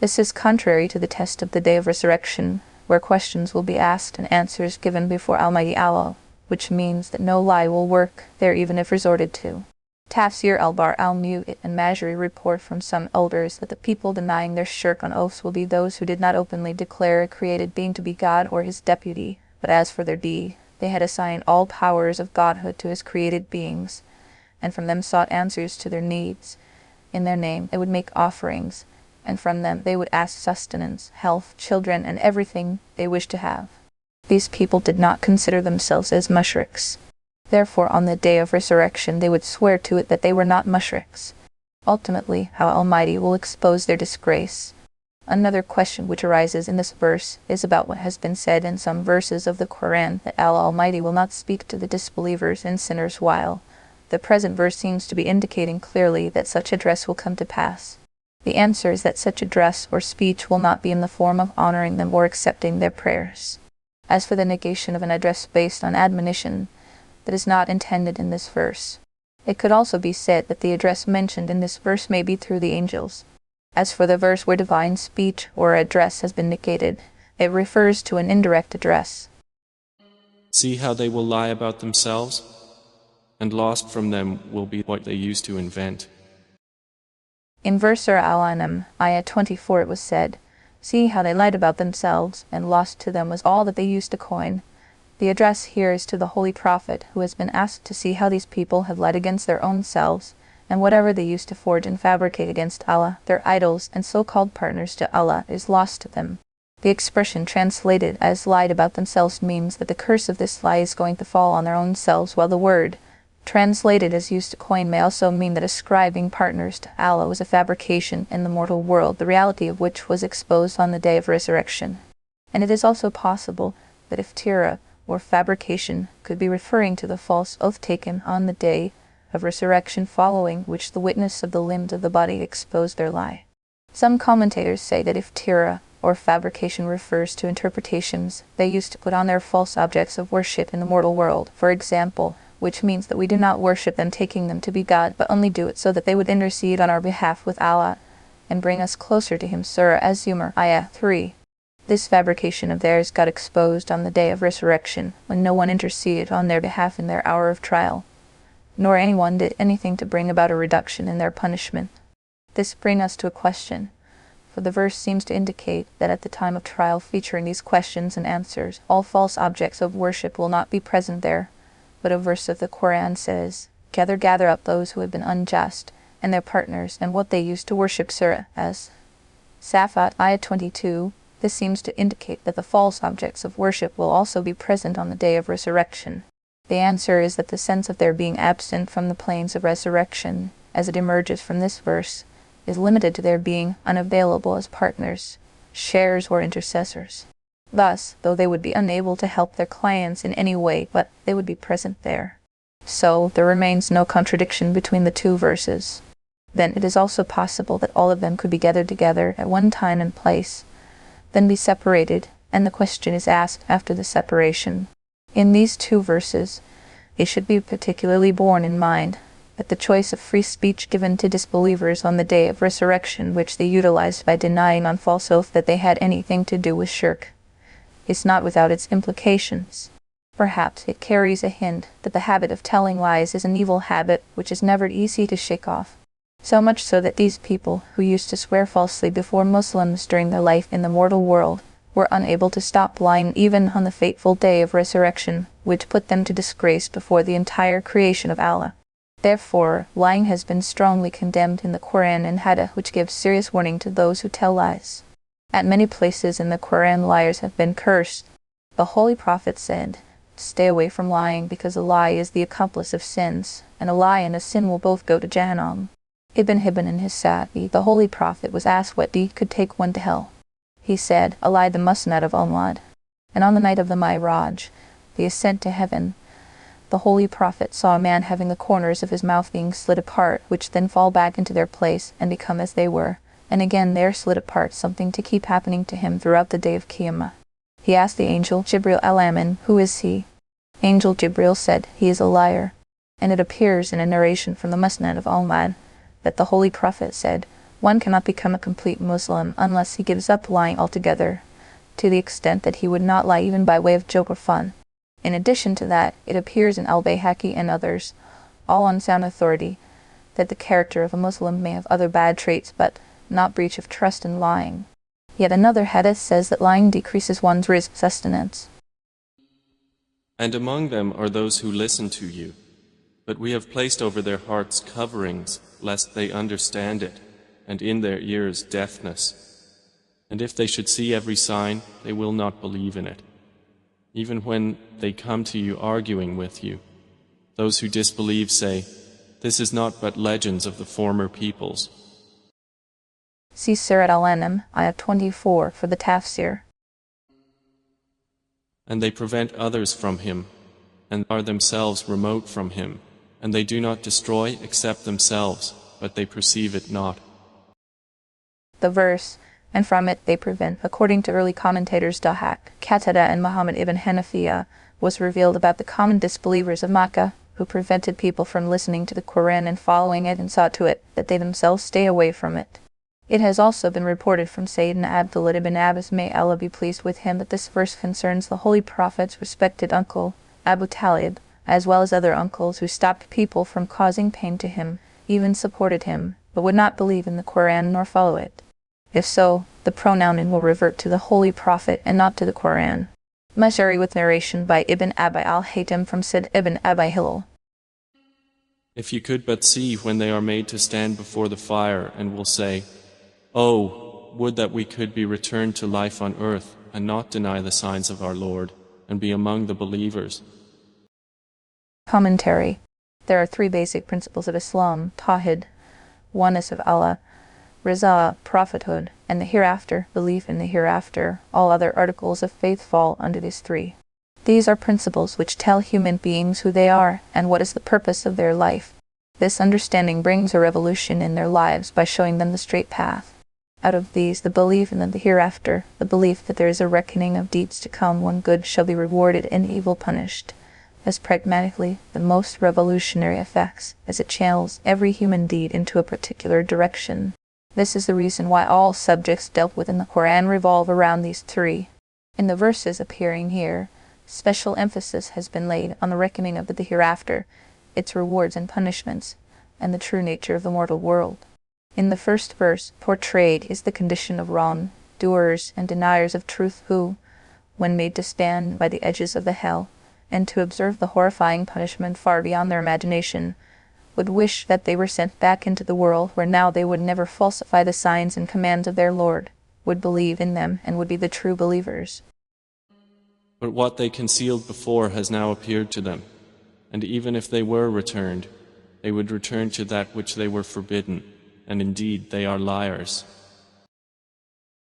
This is contrary to the test of the day of resurrection, where questions will be asked and answers given before Almighty Allah, which means that no lie will work there even if resorted to. Tafsir al-Bar al-Mu'it and Majri report from some elders that the people denying their shirk on oaths will be those who did not openly declare a created being to be God or his deputy, but as for their deed, they had assigned all powers of godhood to his created beings, and from them sought answers to their needs. In their name they would make offerings, and from them they would ask sustenance, health, children, and everything they wished to have. These people did not consider themselves as mushriks. Therefore, on the day of resurrection they would swear to it that they were not mushriks. Ultimately, how Almighty will expose their disgrace. Another question which arises in this verse is about what has been said in some verses of the Qur'an, that Allah Almighty will not speak to the disbelievers and sinners while. The present verse seems to be indicating clearly that such address will come to pass. The answer is that such address or speech will not be in the form of honoring them or accepting their prayers. As for the negation of an address based on admonition, that is not intended in this verse. It could also be said that the address mentioned in this verse may be through the angels. As for the verse where divine speech or address has been negated, it refers to an indirect address. See how they will lie about themselves, and lost from them will be what they used to invent. In verse Surah Al-An'am, ayah 24, it was said, See how they lied about themselves, and lost to them was all that they used to coin. The address here is to the Holy Prophet, who has been asked to see how these people have lied against their own selves, and whatever they used to forge and fabricate against Allah, their idols and so-called partners to Allah, is lost to them. The expression translated as lied about themselves means that the curse of this lie is going to fall on their own selves, while the word translated as used to coin may also mean that ascribing partners to Allah was a fabrication in the mortal world, the reality of which was exposed on the day of resurrection. And it is also possible that iftira, or fabrication, could be referring to the false oath taken on the day of resurrection, following which the witness of the limbs of the body exposed their lie. Some commentators say that iftira, or fabrication, refers to interpretations they used to put on their false objects of worship in the mortal world, for example, which means that we do not worship them taking them to be God, but only do it so that they would intercede on our behalf with Allah and bring us closer to Him. Surah Az-Zumar, ayah 3. This fabrication of theirs got exposed on the day of resurrection, when no one interceded on their behalf in their hour of trial, nor anyone did anything to bring about a reduction in their punishment. This brings us to a question, for the verse seems to indicate that at the time of trial featuring these questions and answers, all false objects of worship will not be present there. But a verse of the Qur'an says, Gather up those who have been unjust, and their partners, and what they used to worship. Surah As-Safat, ayah 22. This seems to indicate that the false objects of worship will also be present on the day of resurrection. The answer is that the sense of their being absent from the plains of resurrection, as it emerges from this verse, is limited to their being unavailable as partners, sharers, or intercessors. Thus, though they would be unable to help their clients in any way, but they would be present there. So, there remains no contradiction between the two verses. Then it is also possible that all of them could be gathered together at one time and place, then be separated, and the question is asked after the separation. In these two verses, it should be particularly borne in mind that the choice of free speech given to disbelievers on the day of resurrection, which they utilized by denying on false oath that they had anything to do with shirk, is not without its implications. Perhaps it carries a hint that the habit of telling lies is an evil habit which is never easy to shake off. So much so that these people, who used to swear falsely before Muslims during their life in the mortal world, were unable to stop lying even on the fateful day of resurrection, which put them to disgrace before the entire creation of Allah. Therefore, lying has been strongly condemned in the Quran and Hadith, which gives serious warning to those who tell lies. At many places in the Quran, liars have been cursed. The Holy Prophet said, "Stay away from lying, because a lie is the accomplice of sins, and a lie and a sin will both go to Jahannam." Ibn Hibban in his Sahih, the Holy Prophet was asked what deed could take one to hell. He said, "A lie, the musnad of Al-Mad." And on the night of the Mi'raj, the ascent to heaven, the Holy Prophet saw a man having the corners of his mouth being slit apart, which then fall back into their place and become as they were, and again they are slit apart, something to keep happening to him throughout the day of Qiyamah. He asked the angel Jibril al-Amin, "Who is he?" Angel Jibril said, "He is a liar." And it appears in a narration from the Musnad of Al-Mad that the Holy Prophet said, "One cannot become a complete Muslim unless he gives up lying altogether, to the extent that he would not lie even by way of joke or fun." In addition to that, it appears in Al-Bayhaqi and others, all on sound authority, that the character of a Muslim may have other bad traits, but not breach of trust and lying. Yet another hadith says that lying decreases one's rizq sustenance. And among them are those who listen to you, but we have placed over their hearts coverings, lest they understand it, and in their ears deafness. And if they should see every sign, they will not believe in it. Even when they come to you arguing with you, those who disbelieve say, "This is not but legends of the former peoples." See Surah Al-An'am, Ayah 24 for the Tafsir. And they prevent others from him, and are themselves remote from him, and they do not destroy except themselves, but they perceive it not. The verse, "and from it they prevent," according to early commentators Dahak, Qatada and Muhammad ibn Hanafiya, was revealed about the common disbelievers of Makkah, who prevented people from listening to the Quran and following it, and saw to it that they themselves stay away from it. It has also been reported from Sayyidina Abdullah ibn Abbas, may Allah be pleased with him, that this verse concerns the Holy Prophet's respected uncle, Abu Talib, as well as other uncles who stopped people from causing pain to him, even supported him, but would not believe in the Quran nor follow it. If so, the pronoun "in" will revert to the Holy Prophet and not to the Quran. Mashari with narration by Ibn Abi al-Haytham from Sid ibn Abi Hilal. If you could but see when they are made to stand before the fire and will say, "Oh, would that we could be returned to life on earth and not deny the signs of our Lord and be among the believers." Commentary. There are three basic principles of Islam: Tawhid, oneness of Allah; Riza, prophethood; and the hereafter, belief in the hereafter. All other articles of faith fall under these three. These are principles which tell human beings who they are and what is the purpose of their life. This understanding brings a revolution in their lives by showing them the straight path. Out of these, the belief in the hereafter, the belief that there is a reckoning of deeds to come when good shall be rewarded and evil punished, has pragmatically the most revolutionary effects, as it channels every human deed into a particular direction. This is the reason why all subjects dealt with in the Quran revolve around these three. In the verses appearing here, special emphasis has been laid on the reckoning of the hereafter, its rewards and punishments, and the true nature of the mortal world. In the first verse, portrayed is the condition of wrong-doers and deniers of truth who, when made to stand by the edges of the hell, and to observe the horrifying punishment far beyond their imagination, would wish that they were sent back into the world where now they would never falsify the signs and commands of their Lord, would believe in them, and would be the true believers. But what they concealed before has now appeared to them, and even if they were returned, they would return to that which they were forbidden, and indeed they are liars.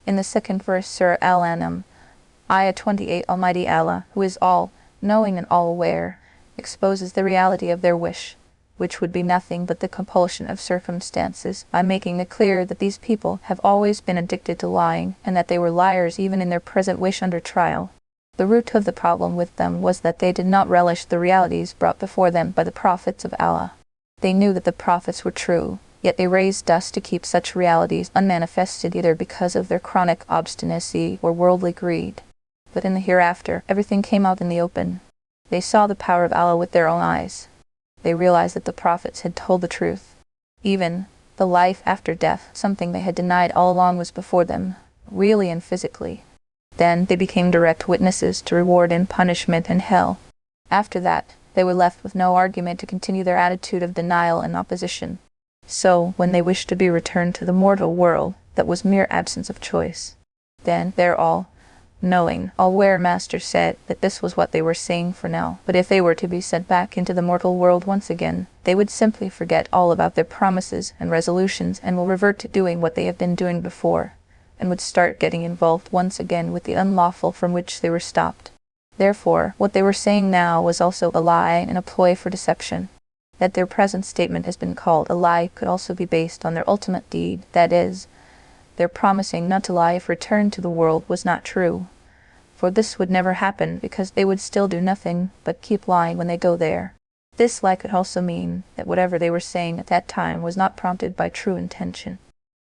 In the second verse, Surah Al-An'am, Ayah 28, Almighty Allah, who is all-knowing and all-aware, exposes the reality of their wish, which would be nothing but the compulsion of circumstances, by making it clear that these people have always been addicted to lying, and that they were liars even in their present wish under trial. The root of the problem with them was that they did not relish the realities brought before them by the prophets of Allah. They knew that the prophets were true, yet they raised dust to keep such realities unmanifested, either because of their chronic obstinacy or worldly greed. But in the hereafter, everything came out in the open. They saw the power of Allah with their own eyes. They realized that the prophets had told the truth. Even The life after death, something they had denied all along, was before them, really and physically. Then they became direct witnesses to reward and punishment and hell. After that, they were left with no argument to continue their attitude of denial and opposition. So, when they wished to be returned to the mortal world, that was mere absence of choice. Then their all-knowing, all-aware Master said that this was what they were saying for now, but if they were to be sent back into the mortal world once again, they would simply forget all about their promises and resolutions and will revert to doing what they have been doing before, and would start getting involved once again with the unlawful from which they were stopped. Therefore, what they were saying now was also a lie and a ploy for deception. That their present statement has been called a lie could also be based on their ultimate deed, that is, their promising not to lie if returned to the world was not true. For this would never happen, because they would still do nothing but keep lying when they go there. This lie could also mean that whatever they were saying at that time was not prompted by true intention.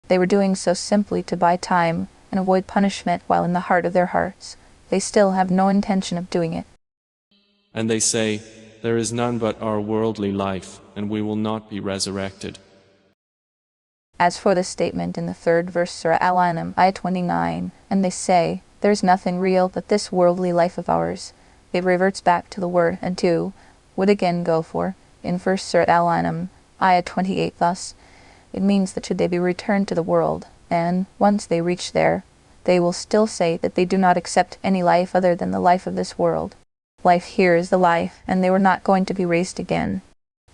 They were doing so simply to buy time and avoid punishment, while in the heart of their hearts they still have no intention of doing it. And they say, there is none but our worldly life, and we will not be resurrected. As for the statement in the 3rd verse Surah Al-An'am, ayah 29, and they say, there is nothing real but this worldly life of ours, it reverts back to the word and to, would again go for, in 1st Surah Al-An'am, ayah 28 thus, it means that should they be returned to the world, and, once they reach there, they will still say that they do not accept any life other than the life of this world. Life here is the life, and they were not going to be raised again.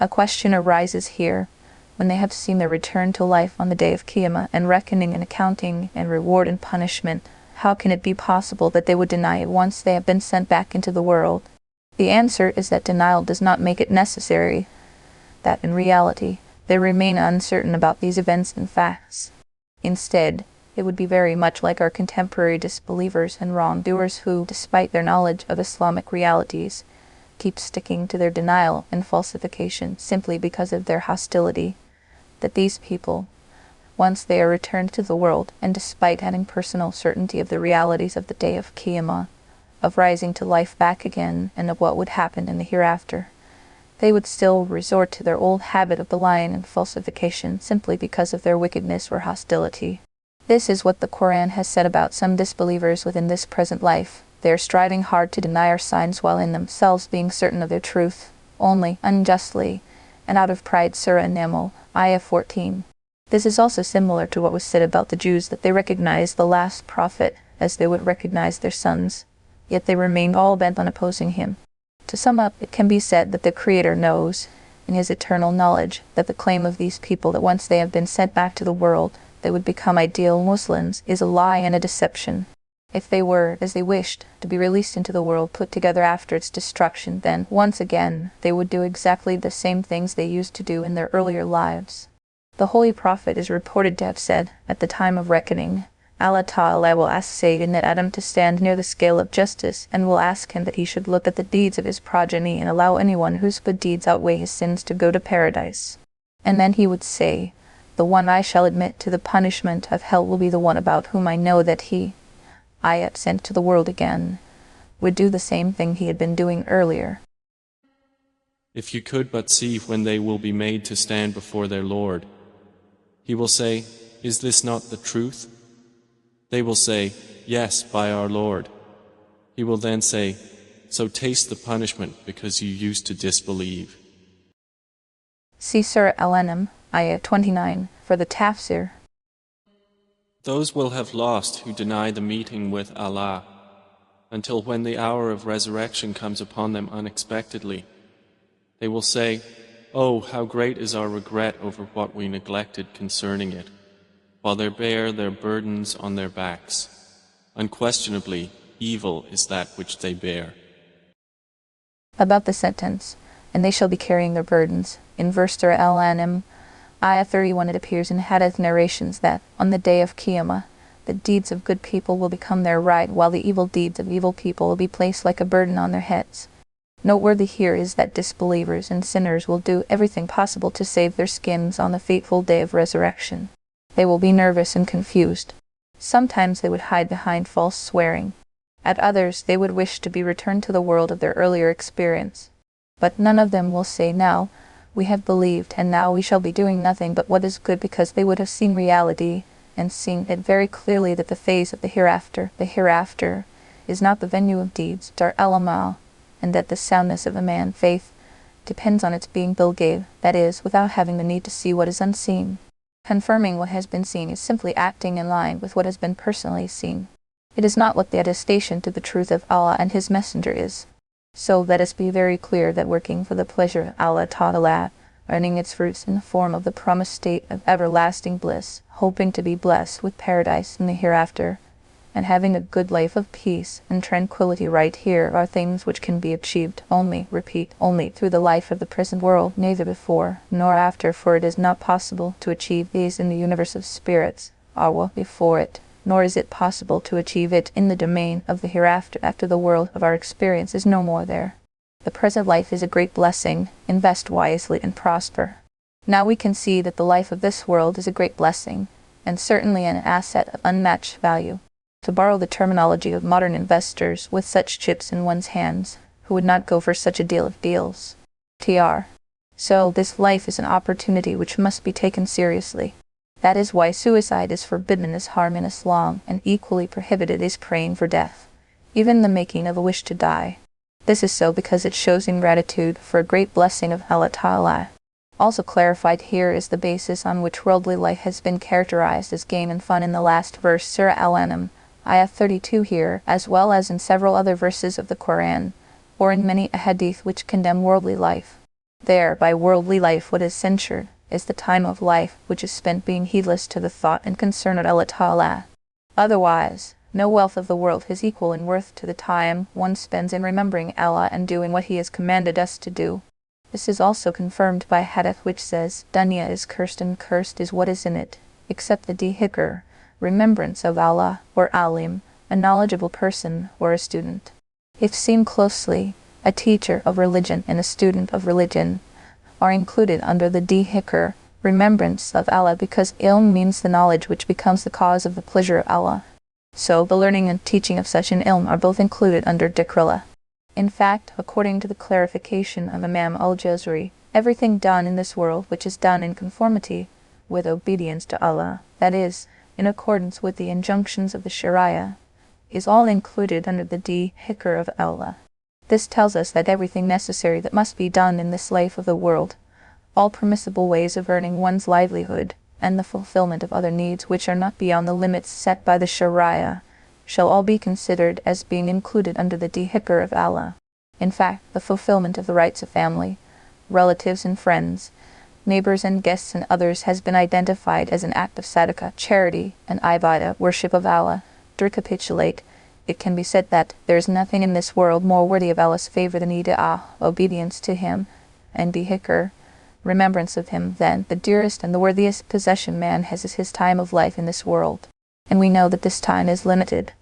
A question arises here, when they have seen their return to life on the day of Qiyamah, and reckoning and accounting and reward and punishment, how can it be possible that they would deny it once they have been sent back into the world? The answer is that denial does not make it necessary, that in reality, they remain uncertain about these events and facts. Instead, it would be very much like our contemporary disbelievers and wrongdoers who, despite their knowledge of Islamic realities, keep sticking to their denial and falsification simply because of their hostility. That these people, once they are returned to the world, and despite having personal certainty of the realities of the day of Qiyamah, of rising to life back again, and of what would happen in the hereafter, they would still resort to their old habit of the lying and falsification simply because of their wickedness or hostility. This is what the Quran has said about some disbelievers within this present life. They are striving hard to deny our signs while in themselves being certain of their truth, only unjustly, and out of pride. Surah An-Naml, ayah 14. This is also similar to what was said about the Jews, that they recognized the last prophet as they would recognize their sons, yet they remained all bent on opposing him. To sum up, it can be said that the Creator knows, in his eternal knowledge, that the claim of these people that once they have been sent back to the world, they would become ideal Muslims, is a lie and a deception. If they were, as they wished, to be released into the world put together after its destruction, then, once again, they would do exactly the same things they used to do in their earlier lives. The Holy Prophet is reported to have said, at the time of reckoning, Allah Ta'ala will ask Sayyidina Adam to stand near the scale of justice, and will ask him that he should look at the deeds of his progeny and allow anyone whose good deeds outweigh his sins to go to paradise. And then he would say, the one I shall admit to the punishment of hell will be the one about whom I know that he, ayat sent to the world again, would do the same thing he had been doing earlier. If you could but see when they will be made to stand before their Lord, he will say, is this not the truth? They will say, yes, by our Lord. He will then say, so taste the punishment because you used to disbelieve. See Surah Al-An'am, ayah 29, for the Tafsir. Those will have lost who deny the meeting with Allah, until when the hour of resurrection comes upon them unexpectedly. They will say, oh, how great is our regret over what we neglected concerning it, while they bear their burdens on their backs. Unquestionably, evil is that which they bear. About the sentence, and they shall be carrying their burdens, in verse Surah Al-An'am, ayah 31, it appears in hadith narrations that, on the day of Qiyamah, the deeds of good people will become their right, while the evil deeds of evil people will be placed like a burden on their heads. Noteworthy here is that disbelievers and sinners will do everything possible to save their skins on the fateful day of resurrection. They will be nervous and confused. Sometimes they would hide behind false swearing. At others, they would wish to be returned to the world of their earlier experience. But none of them will say now, We have believed, and now we shall be doing nothing but what is good, because they would have seen reality, and seen it very clearly that the phase of the hereafter is not the venue of deeds, Dar al-Amal, and that the soundness of a man, faith, depends on its being bilghaib, that is, without having the need to see what is unseen. Confirming what has been seen is simply acting in line with what has been personally seen. It is not what the attestation to the truth of Allah and His Messenger is. So let us be very clear that working for the pleasure of Allah Ta'ala, earning its fruits in the form of the promised state of everlasting bliss, hoping to be blessed with paradise in the hereafter, and having a good life of peace and tranquility right here are things which can be achieved only, repeat, only through the life of the present world, neither before nor after, for it is not possible to achieve these in the universe of spirits, arwah, before it, nor is it possible to achieve it in the domain of the hereafter after the world of our experience is no more there. The present life is a great blessing, invest wisely and prosper. Now we can see that the life of this world is a great blessing, and certainly an asset of unmatched value. To borrow the terminology of modern investors, with such chips in one's hands, who would not go for such a deal of deals? Tr. So this life is an opportunity which must be taken seriously. That is why suicide is forbidden as harm in Islam, and equally prohibited is praying for death, even the making of a wish to die. This is so because it shows ingratitude for a great blessing of Allah Ta'ala. Also clarified here is the basis on which worldly life has been characterized as game and fun in the last verse, Surah Al-An'am, Ayah 32 here, as well as in several other verses of the Quran, or in many ahadith which condemn worldly life. There, by worldly life, what is censured is the time of life which is spent being heedless to the thought and concern of Allah Ta'ala. Otherwise, no wealth of the world is equal in worth to the time one spends in remembering Allah and doing what He has commanded us to do. This is also confirmed by hadith which says, Dunya is cursed and cursed is what is in it, except the dhikr, remembrance of Allah, or alim, a knowledgeable person or a student. If seen closely, a teacher of religion and a student of religion are included under the dhikr, remembrance of Allah, because ilm means the knowledge which becomes the cause of the pleasure of Allah. So the learning and teaching of such an ilm are both included under dhikrullah. In fact, according to the clarification of Imam al-Jazari, everything done in this world which is done in conformity with obedience to Allah, that is, in accordance with the injunctions of the Sharia, is all included under the dhikr of Allah. This tells us that everything necessary that must be done in this life of the world, all permissible ways of earning one's livelihood, and the fulfillment of other needs which are not beyond the limits set by the Sharia, shall all be considered as being included under the dhikr of Allah. In fact, the fulfillment of the rights of family, relatives and friends, neighbors and guests and others has been identified as an act of sadaqah, charity, and ibadah, worship of Allah. To recapitulate, it can be said that there is nothing in this world more worthy of Allah's favor than ida'ah, obedience to Him, and dhikr, remembrance of Him, than the dearest and the worthiest possession man has is his time of life in this world. And we know that this time is limited,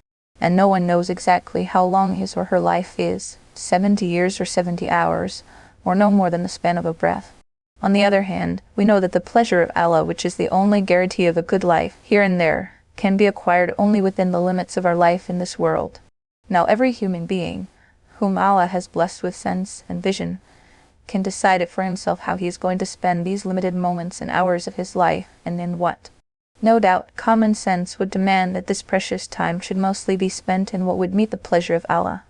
and no one knows exactly how long his or her life is, 70 years or 70 hours, or no more than the span of a breath. On the other hand, we know that the pleasure of Allah, which is the only guarantee of a good life, here and there, can be acquired only within the limits of our life in this world. Now every human being, whom Allah has blessed with sense and vision, can decide it for himself how he is going to spend these limited moments and hours of his life, and in what. No doubt, common sense would demand that this precious time should mostly be spent in what would meet the pleasure of Allah.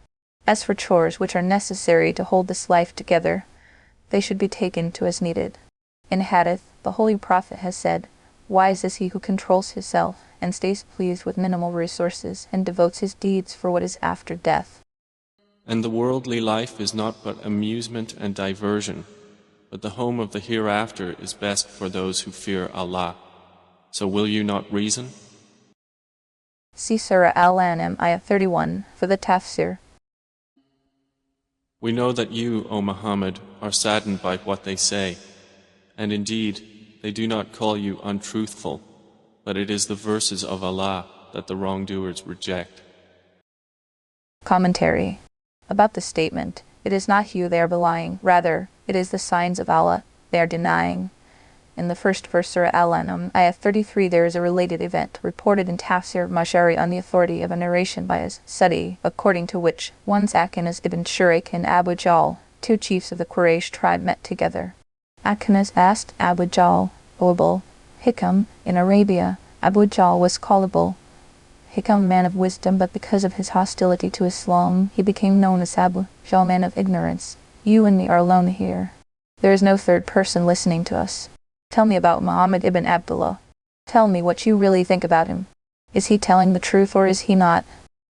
As for chores which are necessary to hold this life together, they should be taken to as needed. In hadith, the Holy Prophet has said, Wise is he who controls himself and stays pleased with minimal resources and devotes his deeds for what is after death. And the worldly life is not but amusement and diversion, but the home of the hereafter is best for those who fear Allah. So will you not reason? See Surah Al-An'am, Ayah 31, for the Tafsir. We know that you, O Muhammad, are saddened by what they say, and indeed, they do not call you untruthful, but it is the verses of Allah that the wrongdoers reject. Commentary. About the statement, it is not you they are belying, rather, it is the signs of Allah they are denying. In the first verse, Surah Al-An'am, Ayah 33, there is a related event, reported in Tafsir of Maarif-ul-Qur'an on the authority of a narration by his Sadi, according to which, once Akinaz ibn Shuraik and Abu Jahl, two chiefs of the Quraysh tribe, met together. Achanas asked Abu Jahl, O Abul Hikam, in Arabia, Abu Jahl was callable Hikam, man of wisdom, but because of his hostility to Islam, he became known as Abu Jahl, man of ignorance. You and me are alone here. There is no third person listening to us. Tell me about Muhammad ibn Abdullah. Tell me what you really think about him. Is he telling the truth or is he not?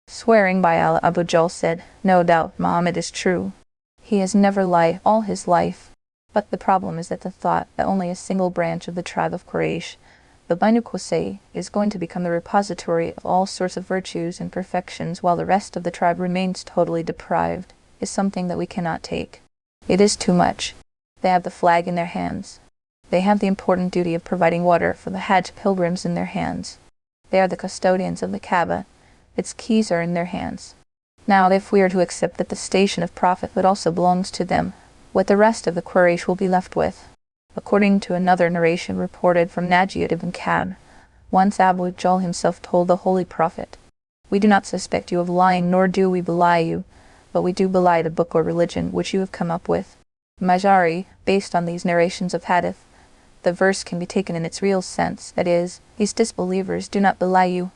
Swearing by Allah, Abu Jahl said, No doubt Muhammad is true. He has never lied all his life. But the problem is that the thought that only a single branch of the tribe of Quraysh, the Banu Qusay, is going to become the repository of all sorts of virtues and perfections while the rest of the tribe remains totally deprived, is something that we cannot take. It is too much. They have the flag in their hands. They have the important duty of providing water for the Hajj pilgrims in their hands. They are the custodians of the Kaaba. Its keys are in their hands. Now, if we are to accept that the station of prophethood also belongs to them, what the rest of the Quraysh will be left with. According to another narration reported from Najiyat ibn Ka'b, once Abu Jahl himself told the Holy Prophet, We do not suspect you of lying, nor do we belie you, but we do belie the book or religion which you have come up with. Majari, based on these narrations of hadith, the verse can be taken in its real sense, that is, these disbelievers do not belie you,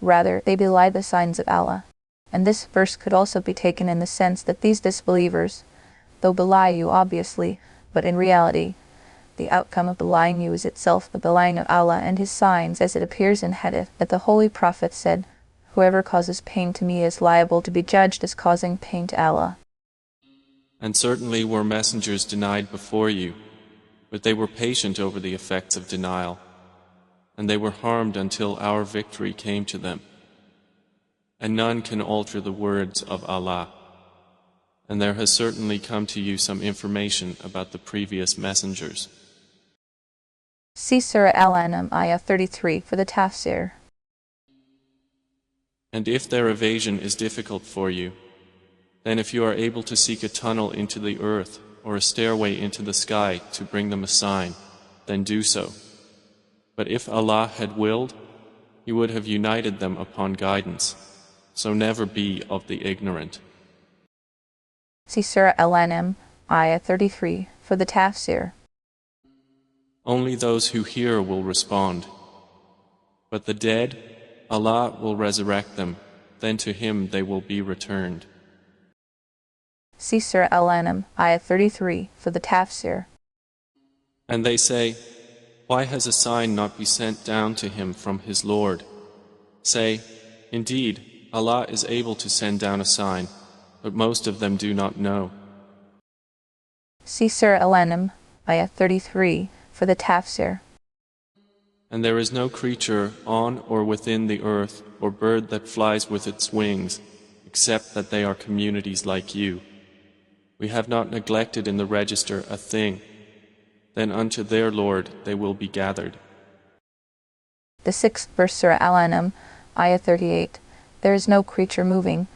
rather they belie the signs of Allah. And this verse could also be taken in the sense that these disbelievers, though belie you obviously, but in reality, the outcome of belying you is itself the belying of Allah and His signs, as it appears in hadith that the Holy Prophet said, Whoever causes pain to me is liable to be judged as causing pain to Allah. And certainly were messengers denied before you, but they were patient over the effects of denial, and they were harmed until our victory came to them. And none can alter the words of Allah. And there has certainly come to you some information about the previous messengers. See Surah Al-An'am, Ayah 33 for the Tafsir. And if their evasion is difficult for you, then if you are able to seek a tunnel into the earth or a stairway into the sky to bring them a sign, then do so. But if Allah had willed, He would have united them upon guidance. So never be of the ignorant. See Surah Al-An'am, Ayah 33 for the Tafsir. Only those who hear will respond. But the dead, Allah will resurrect them, then to Him they will be returned. See Surah Al-An'am, Ayah 33 for the Tafsir. And they say, Why has a sign not been sent down to him from his Lord? Say, Indeed, Allah is able to send down a sign, but most of them do not know. See Surah Al-An'am, Ayah 33 for the Tafsir. And there is no creature on or within the earth or bird that flies with its wings, except that they are communities like you. We have not neglected in the register a thing. Then unto their Lord they will be gathered. The 6th verse, Surah Al-An'am, Ayah 38. There is no creature moving,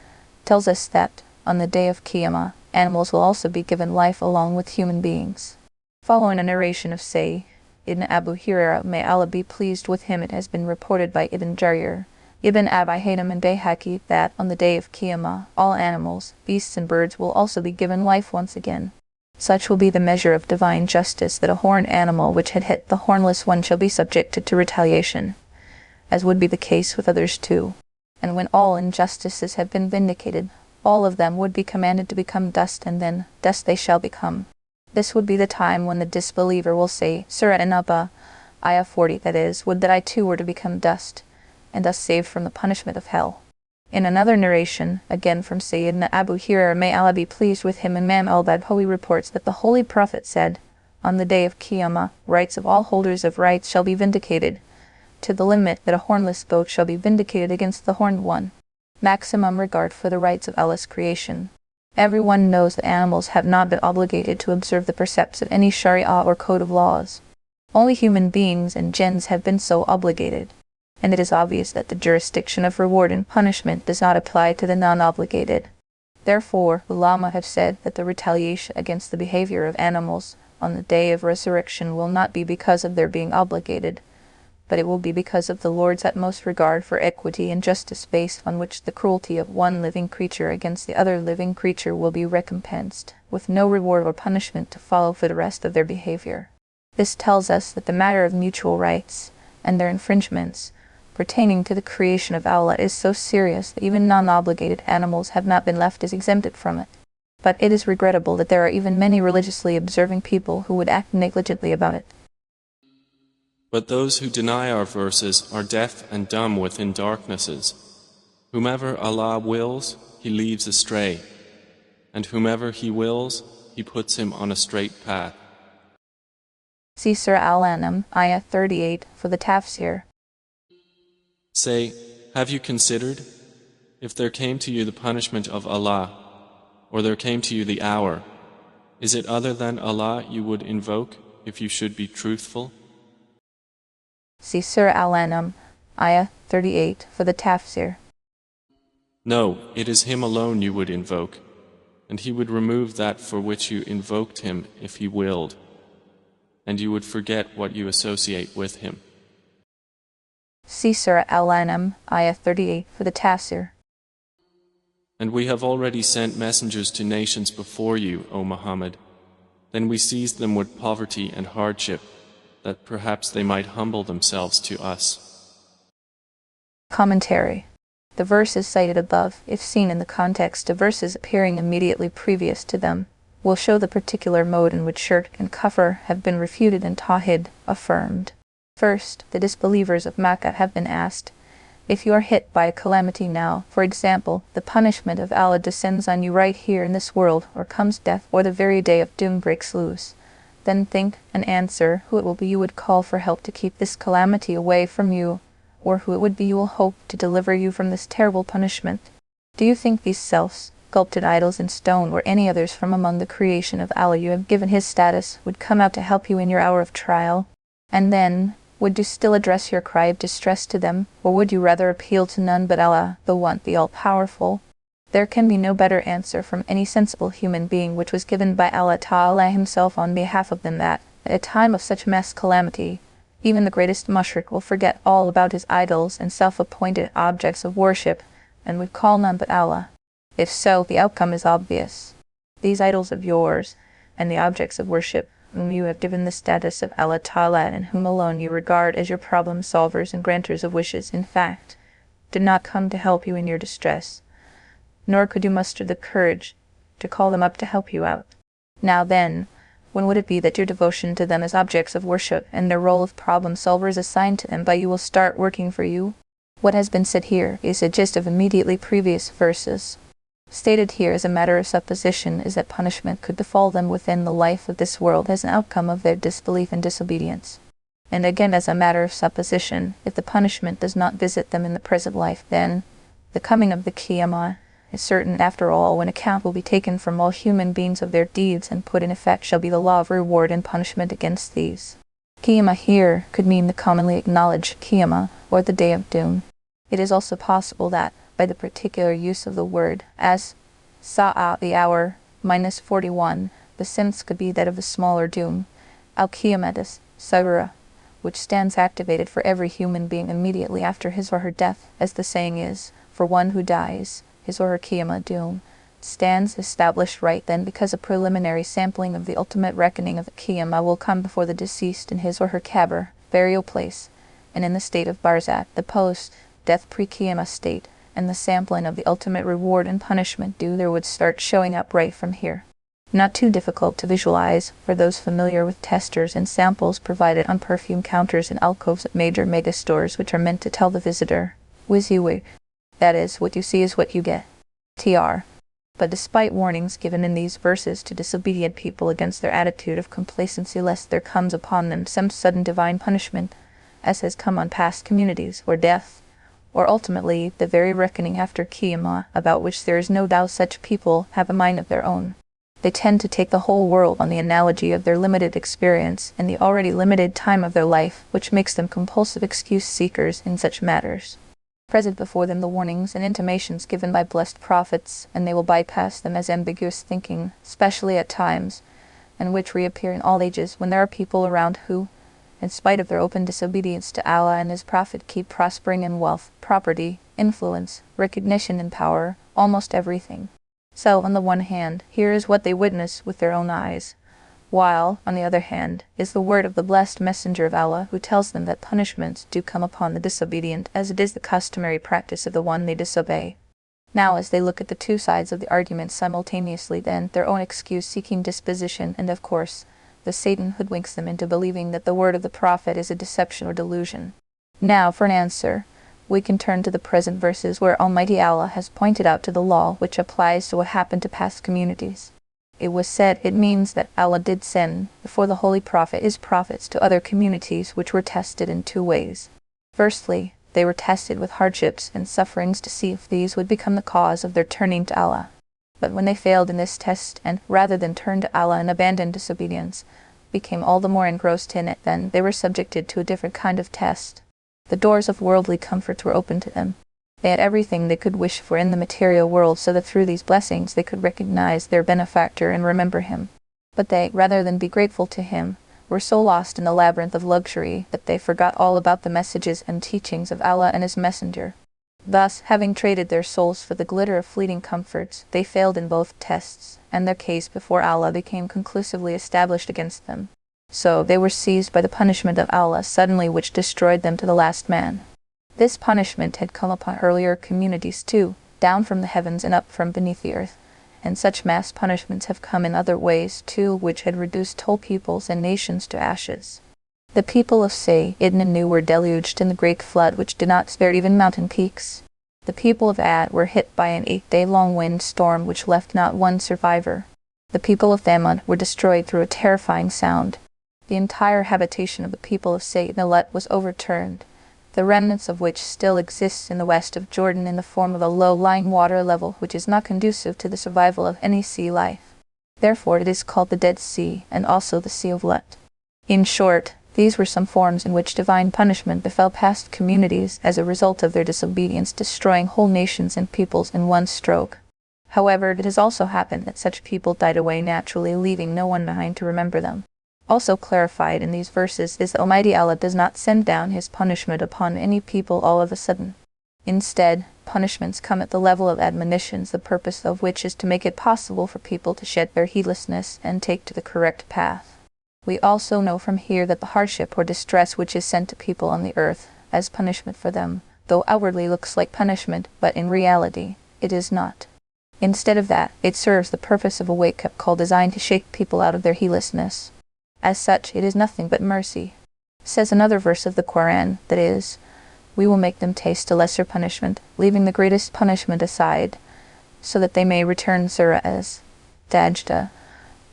tells us that, on the day of Qiyamah, animals will also be given life along with human beings. Following a narration of Say, Ibn Abu Hurairah, may Allah be pleased with him, it has been reported by Ibn Jarir, Ibn Abi Haytham and Bayhaqi that, on the day of Qiyamah, all animals, beasts and birds will also be given life once again. Such will be the measure of divine justice that a horned animal which had hit the hornless one shall be subjected to retaliation, as would be the case with others too. And when all injustices have been vindicated, all of them would be commanded to become dust, and then dust they shall become. This would be the time when the disbeliever will say, Surah An-Naba, Ayah 40, that is, would that I too were to become dust, and thus saved from the punishment of hell. In another narration, again from Sayyidina Abu Hurairah, may Allah be pleased with him, Imam al-Badhawi reports that the Holy Prophet said, On the day of Qiyamah, rights of all holders of rights shall be vindicated, to the limit that a hornless boat shall be vindicated against the horned one. Maximum regard for the rights of Allah's creation. Everyone knows that animals have not been obligated to observe the precepts of any sharia or code of laws. Only human beings and jinns have been so obligated, and it is obvious that the jurisdiction of reward and punishment does not apply to the non-obligated. Therefore, ulama have said that the retaliation against the behavior of animals on the day of resurrection will not be because of their being obligated, but it will be because of the Lord's utmost regard for equity and justice, based on which the cruelty of one living creature against the other living creature will be recompensed. with no reward or punishment to follow for the rest of their behavior. This tells us that the matter of mutual rights and their infringements pertaining to the creation of Allah is so serious that even non-obligated animals have not been left as exempted from it. But it is regrettable that there are even many religiously observing people who would act negligently about it. But those who deny our verses are deaf and dumb within darknesses. Whomever Allah wills, He leaves astray, and whomever He wills, He puts him on a straight path. See Surah Al-An'am, Ayah 38, for the Tafsir. Say, have you considered? If there came to you the punishment of Allah, or there came to you the hour, is it other than Allah you would invoke if you should be truthful? See Surah Al-An'am, Ayah 38, for the Tafsir. No, it is Him alone you would invoke, and He would remove that for which you invoked Him if He willed, and you would forget what you associate with Him. See Surah Al-An'am, Ayah 38, for the Tafsir. And we have already sent messengers to nations before you, O Muhammad. Then we seized them with poverty and hardship, that perhaps they might humble themselves to us. Commentary. The verses cited above, if seen in the context of verses appearing immediately previous to them, will show the particular mode in which shirk and kufr have been refuted and tawhid affirmed. First, the disbelievers of Makkah have been asked, if you are hit by a calamity now, for example, the punishment of Allah descends on you right here in this world, or comes death, or the very day of doom breaks loose, then think and answer who it will be you would call for help to keep this calamity away from you, or who it would be you will hope to deliver you from this terrible punishment. Do you think these self-sculpted idols in stone or any others from among the creation of Allah you have given His status would come out to help you in your hour of trial? And then, would you still address your cry of distress to them, or would you rather appeal to none but Allah, the One, the All-Powerful? There can be no better answer from any sensible human being which was given by Allah Ta'ala Himself on behalf of them that, at a time of such mass calamity, even the greatest mushrik will forget all about his idols and self-appointed objects of worship, and would call none but Allah. If so, the outcome is obvious. These idols of yours, and the objects of worship, whom you have given the status of Allah Ta'ala and whom alone you regard as your problem solvers and granters of wishes, in fact, did not come to help you in your distress, nor could you muster the courage to call them up to help you out. Now then, when would it be that your devotion to them as objects of worship and their role of problem solvers assigned to them by you will start working for you? What has been said here is a gist of immediately previous verses. Stated here as a matter of supposition is that punishment could befall them within the life of this world as an outcome of their disbelief and disobedience. And again as a matter of supposition, if the punishment does not visit them in the present life, then the coming of the Qiyamah is certain after all, when account will be taken from all human beings of their deeds and put in effect shall be the law of reward and punishment against these. Qiyamah here could mean the commonly acknowledged Qiyamah, or the Day of Doom. It is also possible that, by the particular use of the word, as Sa'a, the hour, -41, the sense could be that of a smaller doom, Al-Qiyamatis, Surah, which stands activated for every human being immediately after his or her death, as the saying is, for one who dies, his or her Qiyamah doom, stands established right then because a preliminary sampling of the ultimate reckoning of the Qiyamah will come before the deceased in his or her qabr, burial place, and in the state of Barzakh, the post-death pre-Qiyamah state, and the sampling of the ultimate reward and punishment due there would start showing up right from here. Not too difficult to visualize for those familiar with testers and samples provided on perfume counters and alcoves at major megastores which are meant to tell the visitor, WYSIWYG, that is, what you see is what you get. TR. But despite warnings given in these verses to disobedient people against their attitude of complacency lest there comes upon them some sudden divine punishment, as has come on past communities, or death, or ultimately the very reckoning after Qiyamah, about which there is no doubt such people have a mind of their own, they tend to take the whole world on the analogy of their limited experience and the already limited time of their life, which makes them compulsive excuse seekers in such matters. Present before them the warnings and intimations given by blessed prophets, and they will bypass them as ambiguous thinking, especially at times, and which reappear in all ages when there are people around who, in spite of their open disobedience to Allah and His Prophet, keep prospering in wealth, property, influence, recognition and power, almost everything. So, on the one hand, here is what they witness with their own eyes, while, on the other hand, is the word of the blessed messenger of Allah, who tells them that punishments do come upon the disobedient, as it is the customary practice of the one they disobey. Now, as they look at the two sides of the argument simultaneously, then their own excuse-seeking disposition, and of course, the Satan hoodwinks them into believing that the word of the Prophet is a deception or delusion. Now, for an answer, we can turn to the present verses where Almighty Allah has pointed out to the law which applies to what happened to past communities. It was said it means that Allah did send, before the Holy Prophet, his prophets to other communities which were tested in two ways. Firstly, they were tested with hardships and sufferings to see if these would become the cause of their turning to Allah. But when they failed in this test and, rather than turn to Allah and abandon disobedience, became all the more engrossed in it, then they were subjected to a different kind of test. The doors of worldly comforts were opened to them. They had everything they could wish for in the material world, so that through these blessings they could recognize their benefactor and remember him. But they, rather than be grateful to him, were so lost in the labyrinth of luxury that they forgot all about the messages and teachings of Allah and his messenger. Thus, having traded their souls for the glitter of fleeting comforts, they failed in both tests, and their case before Allah became conclusively established against them. So they were seized by the punishment of Allah suddenly, which destroyed them to the last man. This punishment had come upon earlier communities too, down from the heavens and up from beneath the earth, and such mass punishments have come in other ways too, which had reduced whole peoples and nations to ashes. The people of Say, Idn and Nu were deluged in the great flood which did not spare even mountain peaks. The people of Ad were hit by an 8-day-long wind storm which left not one survivor. The people of Thamud were destroyed through a terrifying sound. The entire habitation of the people of Say Nalet was overturned, the remnants of which still exists in the west of Jordan in the form of a low-lying water level which is not conducive to the survival of any sea life. Therefore it is called the Dead Sea, and also the Sea of Lut. In short, these were some forms in which divine punishment befell past communities as a result of their disobedience, destroying whole nations and peoples in one stroke. However, it has also happened that such people died away naturally, leaving no one behind to remember them. Also clarified in these verses is that Almighty Allah does not send down his punishment upon any people all of a sudden. Instead, punishments come at the level of admonitions, the purpose of which is to make it possible for people to shed their heedlessness and take to the correct path. We also know from here that the hardship or distress which is sent to people on the earth as punishment for them, though outwardly looks like punishment, but in reality, it is not. Instead of that, it serves the purpose of a wake-up call designed to shake people out of their heedlessness. As such, it is nothing but mercy. Says another verse of the Qur'an, that is, we will make them taste a lesser punishment, leaving the greatest punishment aside, so that they may return. Surah As-Sajda,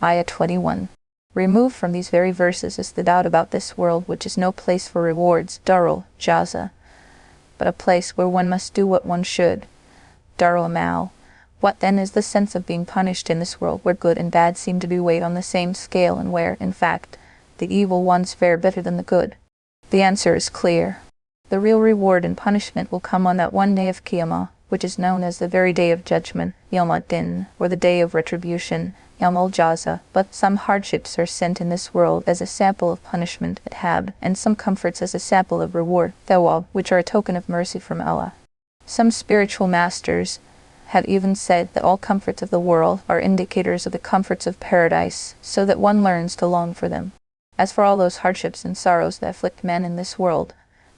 Ayah 21. Removed from these very verses is the doubt about this world, which is no place for rewards, Darul Jaza, but a place where one must do what one should, Darul Amal. What then is the sense of being punished in this world where good and bad seem to be weighed on the same scale, and where, in fact, the evil ones fare better than the good? The answer is clear. The real reward and punishment will come on that one day of Qiyamah, which is known as the very day of judgment, Yawm ad-Din, or the day of retribution, Yawm al-Jaza. But some hardships are sent in this world as a sample of punishment, Adhab, and some comforts as a sample of reward, Thawab, which are a token of mercy from Allah. Some spiritual masters have even said that all comforts of the world are indicators of the comforts of paradise, so that one learns to long for them. As for all those hardships and sorrows that afflict man in this world,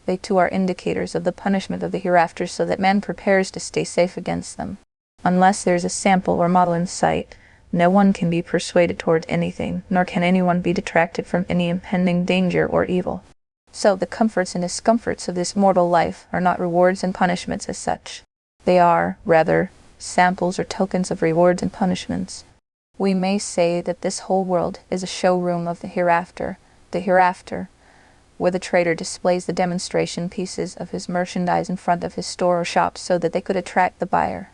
they too are indicators of the punishment of the hereafter, so that man prepares to stay safe against them. Unless there is a sample or model in sight, no one can be persuaded toward anything, nor can anyone be detracted from any impending danger or evil. So the comforts and discomforts of this mortal life are not rewards and punishments as such. They are, rather, samples or tokens of rewards and punishments. We may say that this whole world is a showroom of the hereafter, where the trader displays the demonstration pieces of his merchandise in front of his store or shop so that they could attract the buyer.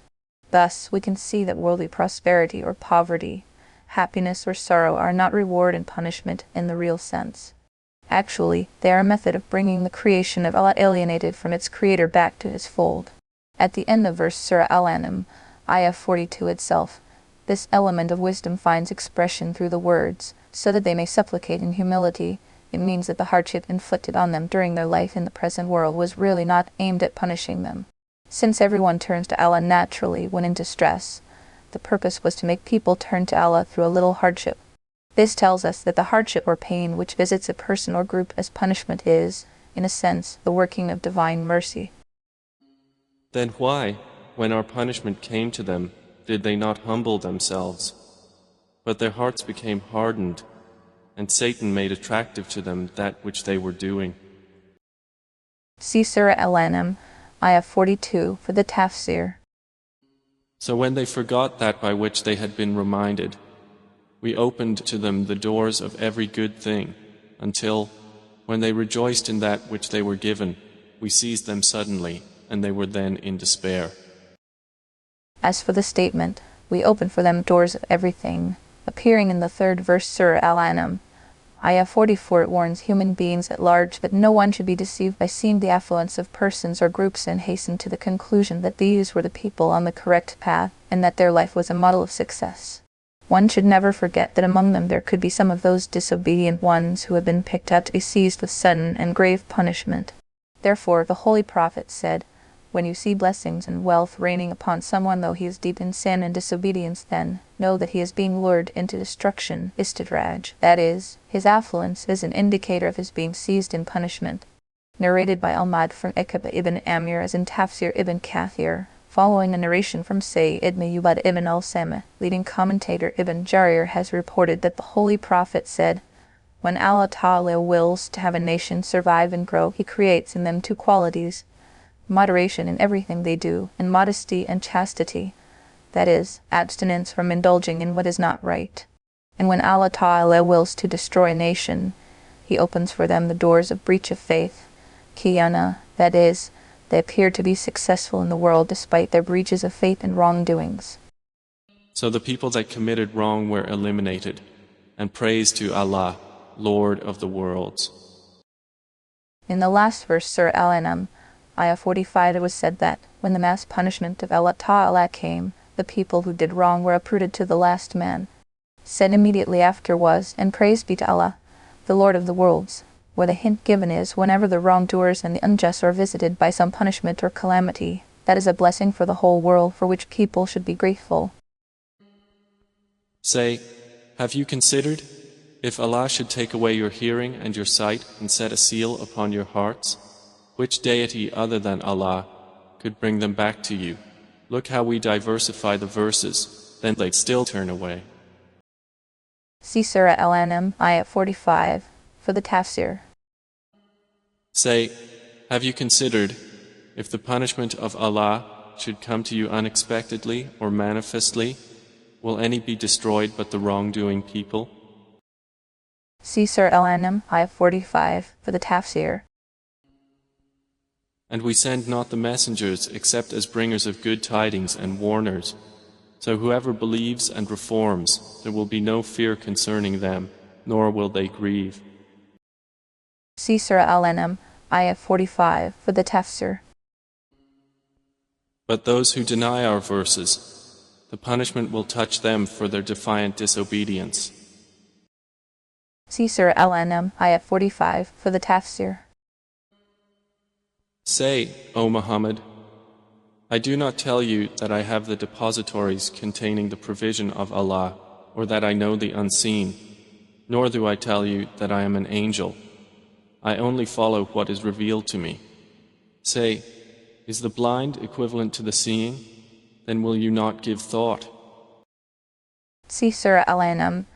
Thus, we can see that worldly prosperity or poverty, happiness or sorrow are not reward and punishment in the real sense. Actually, they are a method of bringing the creation of Allah alienated from its creator back to his fold. At the end of verse Surah Al-An'am, Ayah 42 itself, this element of wisdom finds expression through the words, so that they may supplicate in humility. It means that the hardship inflicted on them during their life in the present world was really not aimed at punishing them. Since everyone turns to Allah naturally when in distress, The purpose was to make people turn to Allah through a little hardship. This tells us that the hardship or pain which visits a person or group as punishment is, in a sense, the working of divine mercy. Then why, when our punishment came to them, did they not humble themselves? But their hearts became hardened, and Satan made attractive to them that which they were doing. See Surah Al-An'am, Ayah 42 for the Tafsir. So when they forgot that by which they had been reminded, we opened to them the doors of every good thing, until, when they rejoiced in that which they were given, we seized them suddenly, and they were then in despair. As for the statement, we open for them doors of everything, appearing in the 3rd verse Surah Al-An'am, Ayah 44, it warns human beings at large that no one should be deceived by seeing the affluence of persons or groups and hasten to the conclusion that these were the people on the correct path, and that their life was a model of success. One should never forget that among them there could be some of those disobedient ones who have been picked out to be seized with sudden and grave punishment. Therefore the Holy Prophet said, "When you see blessings and wealth raining upon someone though he is deep in sin and disobedience, then know that he is being lured into destruction, istidraj, that is, his affluence is an indicator of his being seized in punishment." Narrated by Al-Mad from Ikaba ibn Amir as in Tafsir ibn Kathir, following a narration from Sayyid Muhammad ibn al-Sama, leading commentator Ibn Jarir has reported that the Holy Prophet said, "When Allah Ta'ala wills to have a nation survive and grow, He creates in them 2 qualities, moderation in everything they do, and modesty and chastity, that is, abstinence from indulging in what is not right. And when Allah Ta'ala wills to destroy a nation, He opens for them the doors of breach of faith, khiyana, that is, they appear to be successful in the world despite their breaches of faith and wrongdoings." So the people that committed wrong were eliminated, and praise to Allah, Lord of the worlds. In the last verse, Surah Al-An'am, Ayah 45, it was said that, when the mass punishment of Allah Ta'ala came, the people who did wrong were uprooted to the last man. Said immediately after was, "And praise be to Allah, the Lord of the worlds," where the hint given is, whenever the wrongdoers and the unjust are visited by some punishment or calamity, that is a blessing for the whole world for which people should be grateful. Say, have you considered, if Allah should take away your hearing and your sight and set a seal upon your hearts, which deity other than Allah could bring them back to you? Look how we diversify the verses, then they still turn away. See Surah Al-An'am, Ayah 45, for the Tafsir. Say, have you considered, if the punishment of Allah should come to you unexpectedly or manifestly, will any be destroyed but the wrongdoing people? See Surah Al-An'am, Ayah 45, for the Tafsir. And we send not the messengers except as bringers of good tidings and warners. So whoever believes and reforms, there will be no fear concerning them, nor will they grieve. See Surah Al-An'am, Ayah 45, for the Tafsir. But those who deny our verses, the punishment will touch them for their defiant disobedience. See Surah Al-An'am, Ayah 45, for the Tafsir. Say, O Muhammad, I do not tell you that I have the depositories containing the provision of Allah, or that I know the unseen, nor do I tell you that I am an angel. I only follow what is revealed to me. Say, is the blind equivalent to the seeing? Then will you not give thought? See Surah Al-An'am,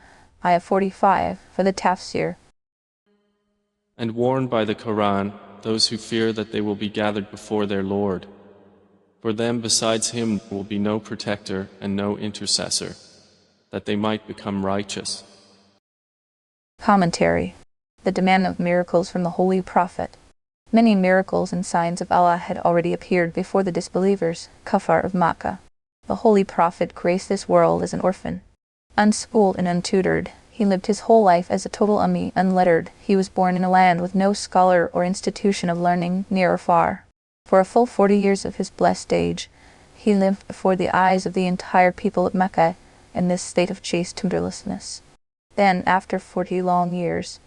Ayah 45, for the Tafsir. And warn by the Quran those who fear that they will be gathered before their Lord. For them besides Him will be no protector and no intercessor, that they might become righteous. Commentary. The demand of miracles from the Holy Prophet. Many miracles and signs of Allah had already appeared before the disbelievers, Kuffar of Makkah. The Holy Prophet graced this world as an orphan. Unschooled and untutored, he lived his whole life as a total ummi, unlettered. He was born in a land with no scholar or institution of learning, near or far. For a full 40 years of his blessed age, he lived before the eyes of the entire people of Mecca in this state of chaste tutorlessness. Then, after 40 long years,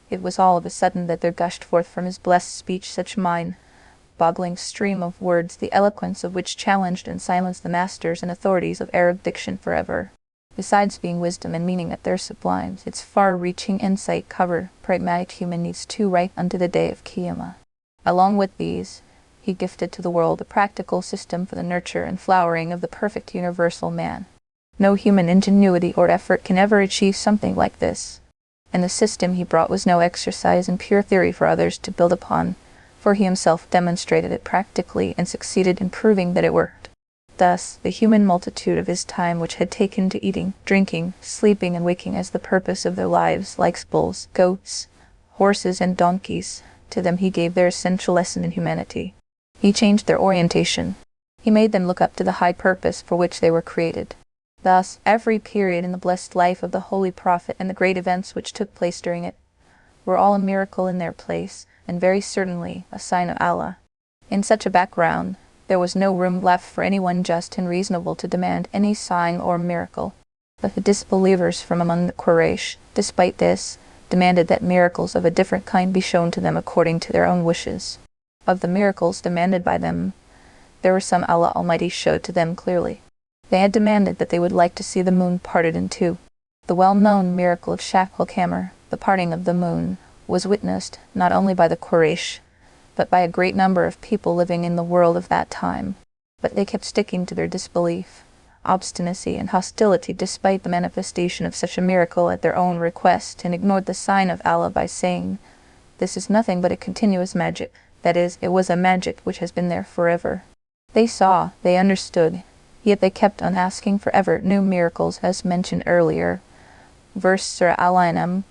it was all of a sudden that there gushed forth from his blessed speech such mine, mind-boggling stream of words, the eloquence of which challenged and silenced the masters and authorities of Arab diction forever. Besides being wisdom and meaning at their sublimes, its far-reaching insight cover pragmatic human needs too right unto the day of Qiyamah. Along with these, he gifted to the world a practical system for the nurture and flowering of the perfect universal man. No human ingenuity or effort can ever achieve something like this. And the system he brought was no exercise in pure theory for others to build upon, for he himself demonstrated it practically and succeeded in proving that it worked. Thus, the human multitude of his time, which had taken to eating, drinking, sleeping, and waking as the purpose of their lives, like bulls, goats, horses, and donkeys, to them he gave their essential lesson in humanity. He changed their orientation. He made them look up to the high purpose for which they were created. Thus, every period in the blessed life of the Holy Prophet and the great events which took place during it were all a miracle in their place, and very certainly a sign of Allah. In such a background, there was no room left for anyone just and reasonable to demand any sign or miracle. But the disbelievers from among the Quraysh, despite this, demanded that miracles of a different kind be shown to them according to their own wishes. Of the miracles demanded by them, there were some Allah Almighty showed to them clearly. They had demanded that they would like to see the moon parted in two. The well-known miracle of Shaq al-Qamar, the parting of the moon, was witnessed not only by the Quraysh, but by a great number of people living in the world of that time. But they kept sticking to their disbelief, obstinacy, and hostility despite the manifestation of such a miracle at their own request, and ignored the sign of Allah by saying, "This is nothing but a continuous magic." That is, it was a magic which has been there forever. They saw, they understood, yet they kept on asking for ever new miracles, as mentioned earlier. Verse Surah Al-An'am,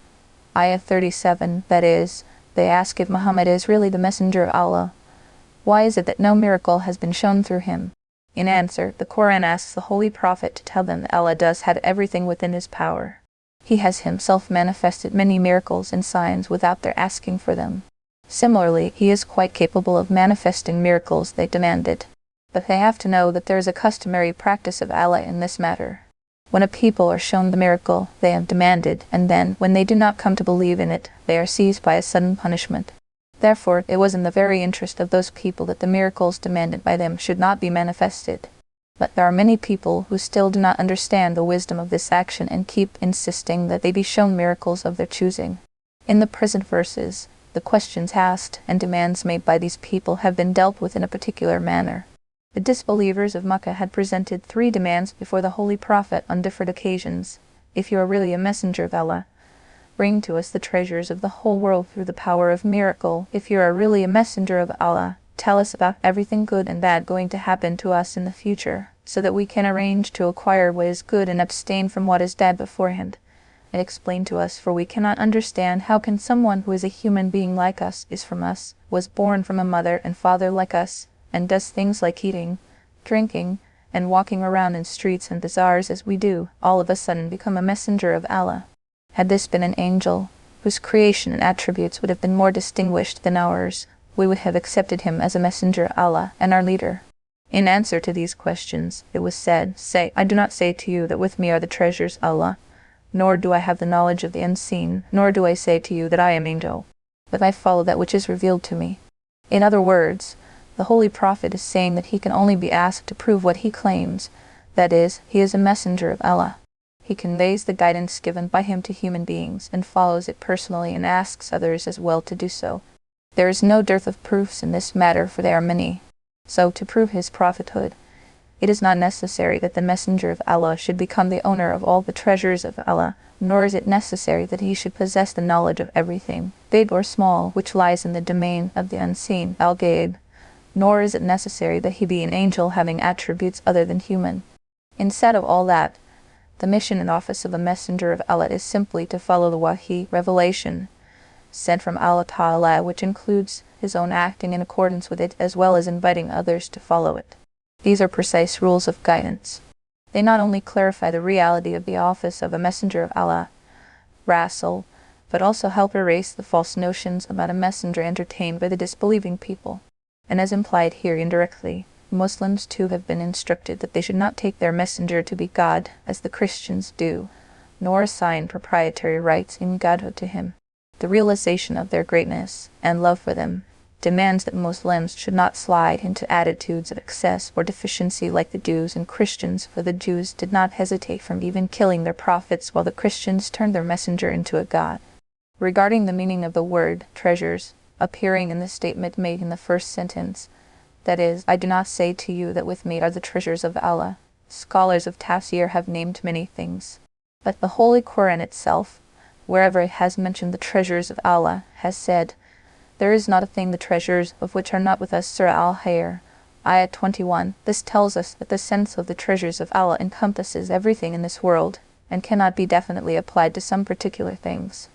Ayah 37, that is, they ask if Muhammad is really the messenger of Allah. Why is it that no miracle has been shown through him? In answer, the Quran asks the Holy Prophet to tell them that Allah does have everything within his power. He has himself manifested many miracles and signs without their asking for them. Similarly, he is quite capable of manifesting miracles they demanded. But they have to know that there is a customary practice of Allah in this matter. When a people are shown the miracle they have demanded, and then, when they do not come to believe in it, they are seized by a sudden punishment. Therefore, it was in the very interest of those people that the miracles demanded by them should not be manifested. But there are many people who still do not understand the wisdom of this action and keep insisting that they be shown miracles of their choosing. In the present verses, the questions asked and demands made by these people have been dealt with in a particular manner. The disbelievers of Makkah had presented 3 demands before the Holy Prophet on different occasions. If you are really a messenger of Allah, bring to us the treasures of the whole world through the power of miracle. If you are really a messenger of Allah, tell us about everything good and bad going to happen to us in the future, so that we can arrange to acquire what is good and abstain from what is bad beforehand. And explain to us, for we cannot understand how can someone who is a human being like us, is from us, was born from a mother and father like us, and does things like eating, drinking, and walking around in streets and bazaars as we do, all of a sudden become a messenger of Allah. Had this been an angel, whose creation and attributes would have been more distinguished than ours, we would have accepted him as a messenger of Allah and our leader. In answer to these questions, it was said, "Say, I do not say to you that with me are the treasures of Allah, nor do I have the knowledge of the unseen, nor do I say to you that I am angel, but I follow that which is revealed to me." In other words, the Holy Prophet is saying that he can only be asked to prove what he claims, that is, he is a messenger of Allah. He conveys the guidance given by him to human beings, and follows it personally and asks others as well to do so. There is no dearth of proofs in this matter, for they are many. So, to prove his prophethood, it is not necessary that the messenger of Allah should become the owner of all the treasures of Allah, nor is it necessary that he should possess the knowledge of everything, big or small, which lies in the domain of the unseen, al-Ghaib, nor is it necessary that he be an angel having attributes other than human. Instead of all that, the mission and office of a messenger of Allah is simply to follow the wahi, revelation, sent from Allah Ta'ala, which includes his own acting in accordance with it, as well as inviting others to follow it. These are precise rules of guidance. They not only clarify the reality of the office of a messenger of Allah, Rasul, but also help erase the false notions about a messenger entertained by the disbelieving people. And as implied here indirectly, Muslims too have been instructed that they should not take their messenger to be God, as the Christians do, nor assign proprietary rights in godhood to him. The realization of their greatness and love for them demands that Muslims should not slide into attitudes of excess or deficiency like the Jews and Christians, for the Jews did not hesitate from even killing their prophets, while the Christians turned their messenger into a god. Regarding the meaning of the word treasures, appearing in the statement made in the first sentence, that is, I do not say to you that with me are the treasures of Allah, scholars of Tafsir have named many things. But the Holy Qur'an itself, wherever it has mentioned the treasures of Allah, has said, there is not a thing the treasures of which are not with us. Surah Al-An'am, Ayah 21. This tells us that the sense of the treasures of Allah encompasses everything in this world, and cannot be definitely applied to some particular things.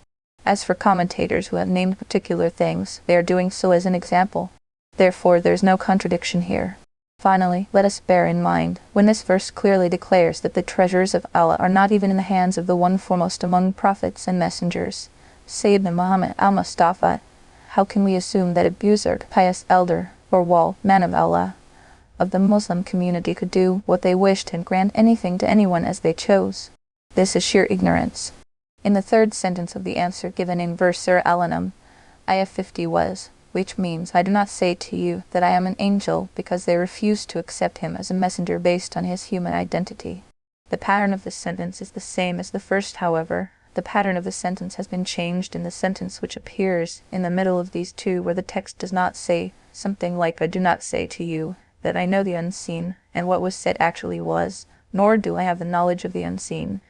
As for commentators who have named particular things, they are doing so as an example. Therefore, there is no contradiction here. Finally, let us bear in mind, when this verse clearly declares that the treasures of Allah are not even in the hands of the one foremost among prophets and messengers, Sayyidina Muhammad al-Mustafa, how can we assume that a Buzurg, pious elder, or wal, man of Allah, of the Muslim community could do what they wished and grant anything to anyone as they chose? This is sheer ignorance. In the third sentence of the answer given in verse Surah Al-An'am, Ayah 50 was, which means, I do not say to you that I am an angel, because they refused to accept him as a messenger based on his human identity. The pattern of this sentence is the same as the first, however. The pattern of the sentence has been changed in the sentence which appears in the middle of these two, where the text does not say something like, I do not say to you that I know the unseen, and what was said actually was, nor do I have the knowledge of the unseen.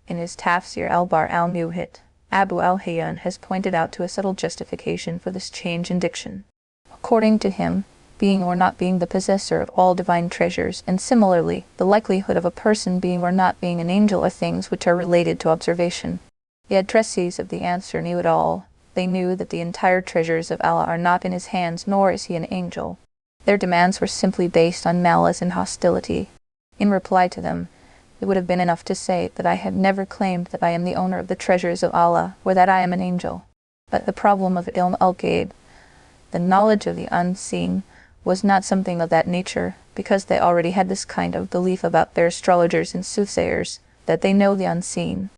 In his Tafsir al-Bar al-Muhit, Abu al-Hayyan has pointed out to a subtle justification for this change in diction. According to him, being or not being the possessor of all divine treasures, and similarly, the likelihood of a person being or not being an angel are things which are related to observation. The addressees of the answer knew it all. They knew that the entire treasures of Allah are not in his hands, nor is he an angel. Their demands were simply based on malice and hostility. In reply to them, it would have been enough to say that I have never claimed that I am the owner of the treasures of Allah, or that I am an angel. But the problem of Ilm al-Ghaib, the knowledge of the unseen, was not something of that nature, because they already had this kind of belief about their astrologers and soothsayers, that they know the unseen.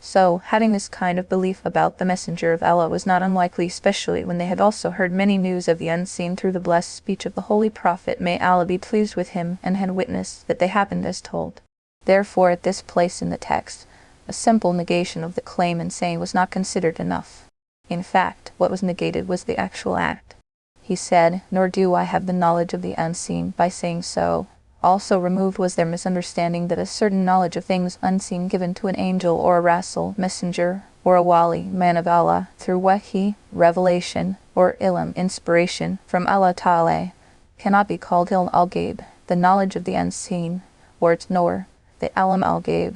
So, having this kind of belief about the messenger of Allah was not unlikely, especially when they had also heard many news of the unseen through the blessed speech of the Holy Prophet, may Allah be pleased with him, and had witnessed that they happened as told. Therefore, at this place in the text, a simple negation of the claim and saying was not considered enough. In fact, what was negated was the actual act. He said, nor do I have the knowledge of the unseen. By saying so, also removed was their misunderstanding that a certain knowledge of things unseen given to an angel or a rasul, messenger, or a wali, man of Allah, through wahi, revelation, or ilm, inspiration, from Allah Ta'ala, cannot be called ilm al-Ghaib, the knowledge of the unseen, or its knower, the alim al-Ghaib,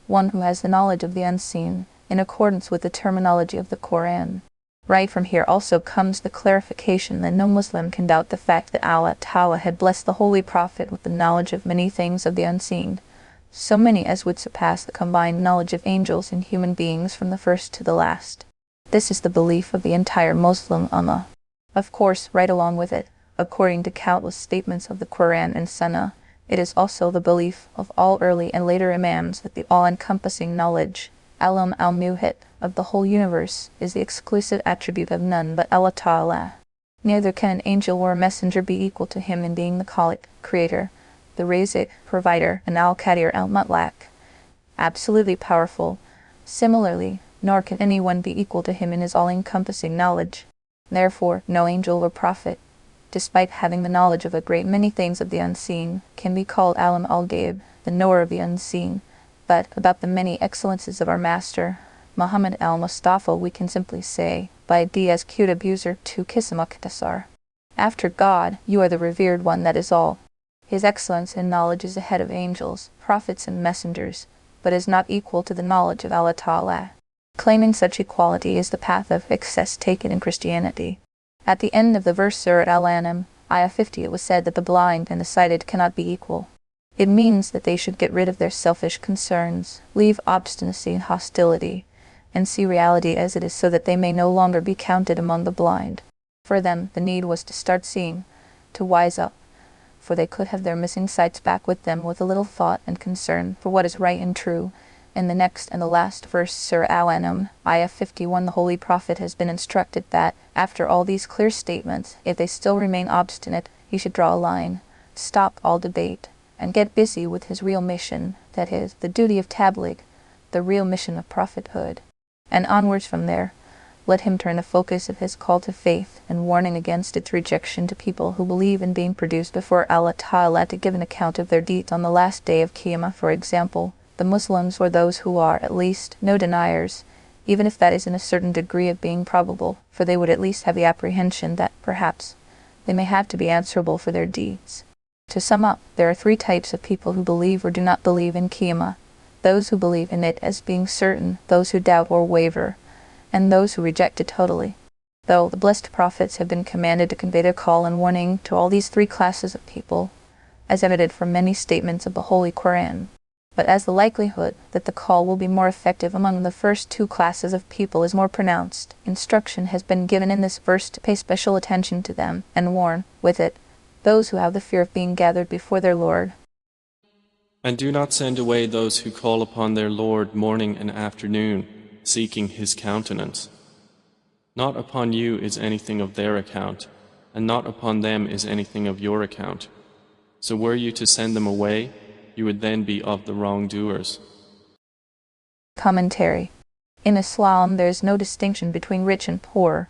one who has the knowledge of the unseen, in accordance with the terminology of the Qur'an. Right from here also comes the clarification that no Muslim can doubt the fact that Allah Ta'ala had blessed the Holy Prophet with the knowledge of many things of the unseen, so many as would surpass the combined knowledge of angels and human beings from the first to the last. This is the belief of the entire Muslim Ummah. Of course, right along with it, according to countless statements of the Qur'an and Sunnah, it is also the belief of all early and later Imams that the all-encompassing knowledge, Alam al-Muhit, of the whole universe is the exclusive attribute of none but Allah Ta'ala. Neither can an angel or a messenger be equal to him in being the Khaliq, creator, the Razik, provider, and Al-Qadir al-Mutlaq, absolutely powerful. Similarly, nor can anyone be equal to him in his all-encompassing knowledge. Therefore, no angel or prophet, despite having the knowledge of a great many things of the unseen, can be called Alam al-Ghaib, the knower of the unseen. But about the many excellences of our master, Muhammad al-Mustafa, we can simply say, by Diaz Qutb Buzurg to Al-Mukhtasar, after God, you are the revered one, that is all. His excellence in knowledge is ahead of angels, prophets, and messengers, but is not equal to the knowledge of Allah Ta'ala. Claiming such equality is the path of excess taken in Christianity. At the end of the verse Surah Al-An'am, Ayah 50, it was said that the blind and the sighted cannot be equal. It means that they should get rid of their selfish concerns, leave obstinacy and hostility, and see reality as it is, so that they may no longer be counted among the blind. For them, the need was to start seeing, to wise up, for they could have their missing sights back with them with a little thought and concern for what is right and true, In the next and the last verse, Surah Al-An'am, Ayah 51, the Holy Prophet has been instructed that, after all these clear statements, if they still remain obstinate, he should draw a line, stop all debate, and get busy with his real mission, that is, the duty of tabligh, the real mission of prophethood. And onwards from there, let him turn the focus of his call to faith and warning against its rejection to people who believe in being produced before Allah Ta'ala to give an account of their deeds on the last day of Qiyamah, for example, the Muslims or those who are, at least, no deniers, even if that is in a certain degree of being probable, for they would at least have the apprehension that, perhaps, they may have to be answerable for their deeds. To sum up, there are three types of people who believe or do not believe in Qiyamah: those who believe in it as being certain, those who doubt or waver, and those who reject it totally. Though the blessed prophets have been commanded to convey their call and warning to all these three classes of people, as evident from many statements of the Holy Qur'an. But as the likelihood that the call will be more effective among the first two classes of people is more pronounced, instruction has been given in this verse to pay special attention to them, and warn, with it, those who have the fear of being gathered before their Lord. And do not send away those who call upon their Lord morning and afternoon, seeking His countenance. Not upon you is anything of their account, and not upon them is anything of your account. So were you to send them away, you would then be of the wrongdoers. Commentary. In Islam, there is no distinction between rich and poor,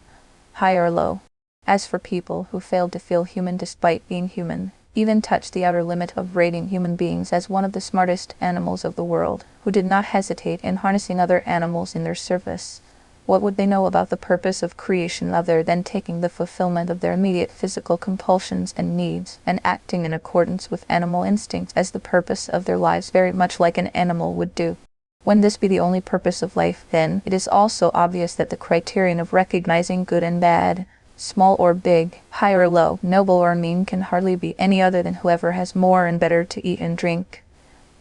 high or low. As for people who failed to feel human despite being human, even touched the outer limit of rating human beings as one of the smartest animals of the world, who did not hesitate in harnessing other animals in their service, what would they know about the purpose of creation other than taking the fulfillment of their immediate physical compulsions and needs, and acting in accordance with animal instincts as the purpose of their lives, very much like an animal would do? When this be the only purpose of life, then it is also obvious that the criterion of recognizing good and bad, small or big, high or low, noble or mean, can hardly be any other than whoever has more and better to eat and drink,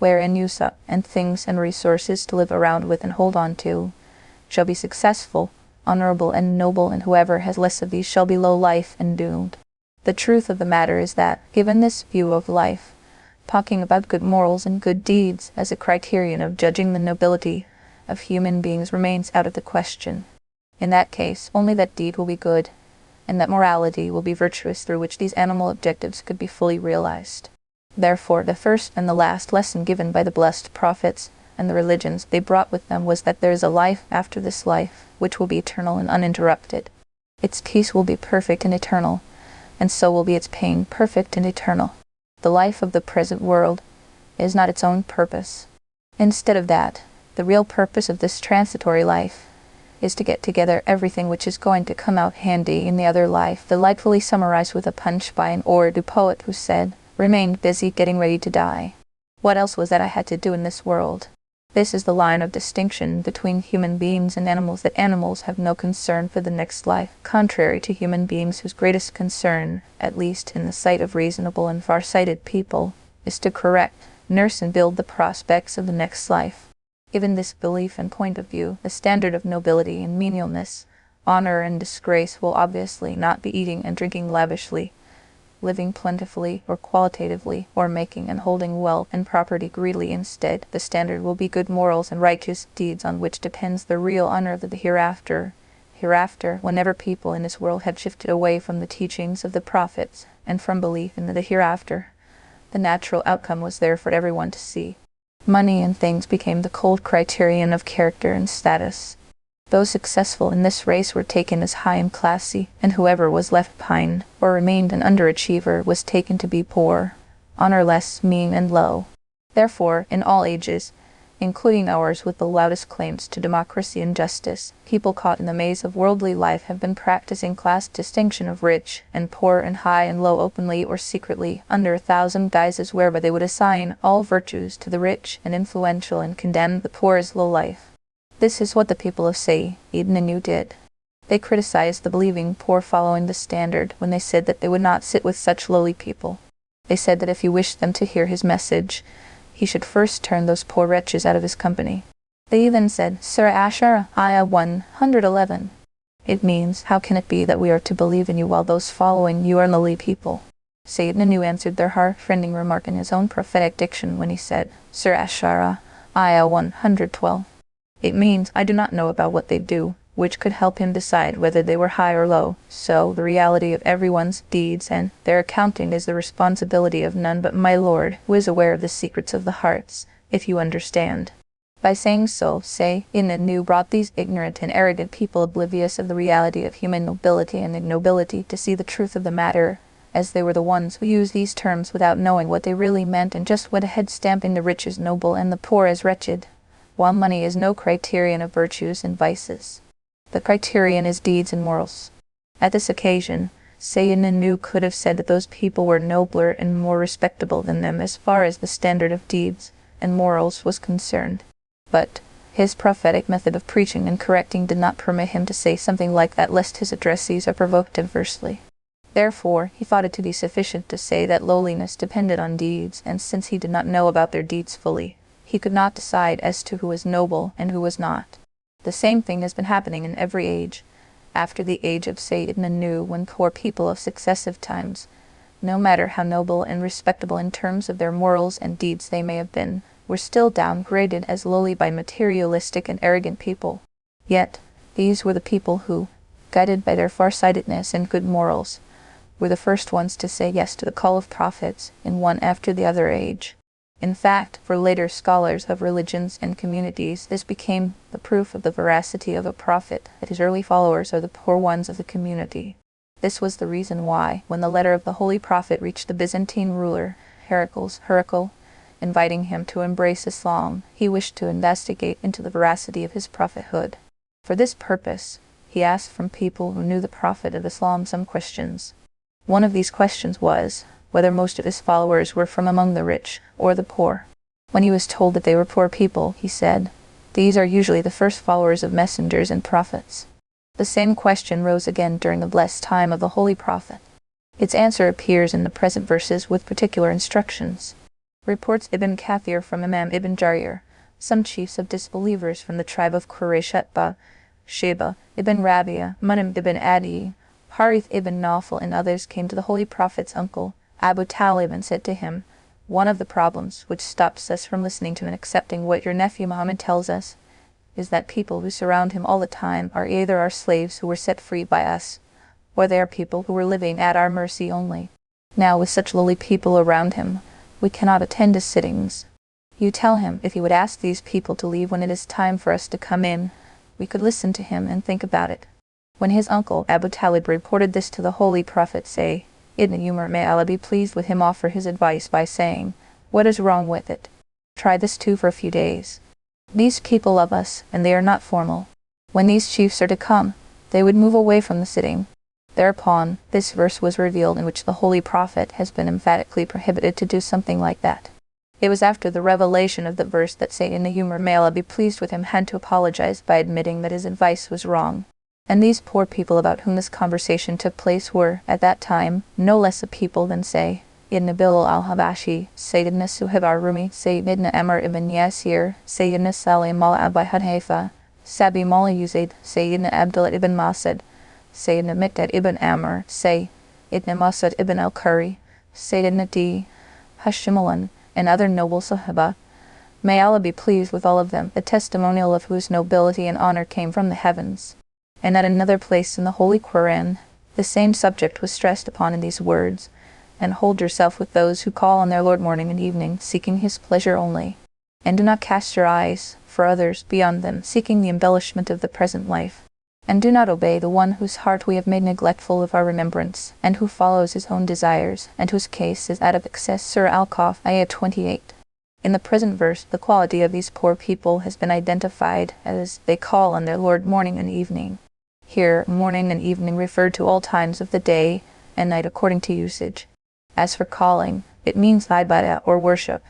wear and use up, and things and resources to live around with and hold on to, shall be successful, honorable, and noble, and whoever has less of these shall be low life and doomed. The truth of the matter is that, given this view of life, talking about good morals and good deeds as a criterion of judging the nobility of human beings remains out of the question. In that case, only that deed will be good, and that morality will be virtuous through which these animal objectives could be fully realized. Therefore, the first and the last lesson given by the blessed prophets and the religions they brought with them was that there is a life after this life, which will be eternal and uninterrupted. Its peace will be perfect and eternal, and so will be its pain perfect and eternal. The life of the present world is not its own purpose. Instead of that, the real purpose of this transitory life is to get together everything which is going to come out handy in the other life, delightfully summarized with a punch by an Urdu poet who said, "Remained busy getting ready to die. What else was that I had to do in this world?" This is the line of distinction between human beings and animals, that animals have no concern for the next life, contrary to human beings whose greatest concern, at least in the sight of reasonable and far-sighted people, is to correct, nurse, and build the prospects of the next life. Given this belief and point of view, the standard of nobility and menialness, honor and disgrace will obviously not be eating and drinking lavishly, living plentifully or qualitatively, or making and holding wealth and property greedily. Instead, the standard will be good morals and righteous deeds, on which depends the real honor of the hereafter. Hereafter, whenever people in this world had shifted away from the teachings of the prophets and from belief in the hereafter, the natural outcome was there for everyone to see. Money and things became the cold criterion of character and status. Those successful in this race were taken as high and classy, and whoever was left behind, or remained an underachiever, was taken to be poor, honorless, mean, and low. Therefore, in all ages, including ours with the loudest claims to democracy and justice, people caught in the maze of worldly life have been practicing class distinction of rich and poor and high and low openly or secretly, under 1,000 guises whereby they would assign all virtues to the rich and influential and condemn the poor as low life. This is what the people of Sayyid Nanu did. They criticized the believing poor following the standard when they said that they would not sit with such lowly people. They said that if he wished them to hear his message, he should first turn those poor wretches out of his company. They even said, Surah Ashara, Ayah 111. It means, how can it be that we are to believe in you while those following you are lowly people? Sayyid Nanu answered their heart-rending remark in his own prophetic diction when he said, Surah Ashara, Ayah 112. It means, I do not know about what they do, which could help him decide whether they were high or low. So, the reality of everyone's deeds and their accounting is the responsibility of none but my Lord, who is aware of the secrets of the hearts, if you understand. By saying so, say, Inna Nu brought these ignorant and arrogant people oblivious of the reality of human nobility and ignobility to see the truth of the matter, as they were the ones who used these terms without knowing what they really meant and just went ahead stamping the rich as noble and the poor as wretched, while money is no criterion of virtues and vices. The criterion is deeds and morals. At this occasion, Sayyidina Nu could have said that those people were nobler and more respectable than them as far as the standard of deeds and morals was concerned. But his prophetic method of preaching and correcting did not permit him to say something like that lest his addressees are provoked adversely. Therefore, he thought it to be sufficient to say that lowliness depended on deeds, and since he did not know about their deeds fully, he could not decide as to who was noble and who was not. The same thing has been happening in every age. After the age of Sayyidina Nu, when poor people of successive times, no matter how noble and respectable in terms of their morals and deeds they may have been, were still downgraded as lowly by materialistic and arrogant people. Yet, these were the people who, guided by their farsightedness and good morals, were the first ones to say yes to the call of prophets in one after the other age. In fact, for later scholars of religions and communities, this became the proof of the veracity of a prophet, that his early followers are the poor ones of the community. This was the reason why, when the letter of the Holy Prophet reached the Byzantine ruler, Heracles, inviting him to embrace Islam, he wished to investigate into the veracity of his prophethood. For this purpose, he asked from people who knew the Prophet of Islam some questions. One of these questions was, whether most of his followers were from among the rich or the poor. When he was told that they were poor people, he said, "These are usually the first followers of messengers and prophets." The same question rose again during the blessed time of the Holy Prophet. Its answer appears in the present verses with particular instructions. Reports Ibn Kathir from Imam Ibn Jarir, some chiefs of disbelievers from the tribe of Quraysh Utbah, Sheba, Ibn Rabi'ah, Munim ibn Adi, Harith ibn Nawfal and others came to the Holy Prophet's uncle, Abu Talib, and said to him, "One of the problems which stops us from listening to and accepting what your nephew Muhammad tells us is that people who surround him all the time are either our slaves who were set free by us, or they are people who were living at our mercy only. Now, with such lowly people around him, we cannot attend his sittings. You tell him if he would ask these people to leave when it is time for us to come in, we could listen to him and think about it." When his uncle Abu Talib reported this to the Holy Prophet, Ibn Umar, may Allah be pleased with him, offer his advice by saying, "What is wrong with it? Try this too for a few days. These people love us, and they are not formal. When these chiefs are to come, they would move away from the sitting." Thereupon, this verse was revealed in which the Holy Prophet has been emphatically prohibited to do something like that. It was after the revelation of the verse that Sayyidina Umar, may Allah be pleased with him, had to apologize by admitting that his advice was wrong. And these poor people about whom this conversation took place were, at that time, no less a people than, say, Ibn Bilal al-Habashi, Sayyidina Suhaib ar-Rumi, Sayyidina Amr ibn Yasir, Sayyidina Salim al-Abi Hudhayfa, Sabi Mawla Uzaid, Sayyidina Abdullah ibn Masad, Sayyidina Miqdad ibn Amr, Sayyidina Masad ibn al-Qari, Sayyidina D. Hashimalan, and other noble Sahaba. May Allah be pleased with all of them, the testimonial of whose nobility and honor came from the heavens. And at another place in the Holy Qur'an, the same subject was stressed upon in these words, "And hold yourself with those who call on their Lord morning and evening, seeking His pleasure only. And do not cast your eyes for others beyond them, seeking the embellishment of the present life. And do not obey the one whose heart we have made neglectful of our remembrance, and who follows his own desires, and whose case is out of excess." Surah Al-Kahf, Ayah 28. In the present verse, the quality of these poor people has been identified as they call on their Lord morning and evening. Here, morning and evening referred to all times of the day and night according to usage. As for calling, it means ibadah or worship.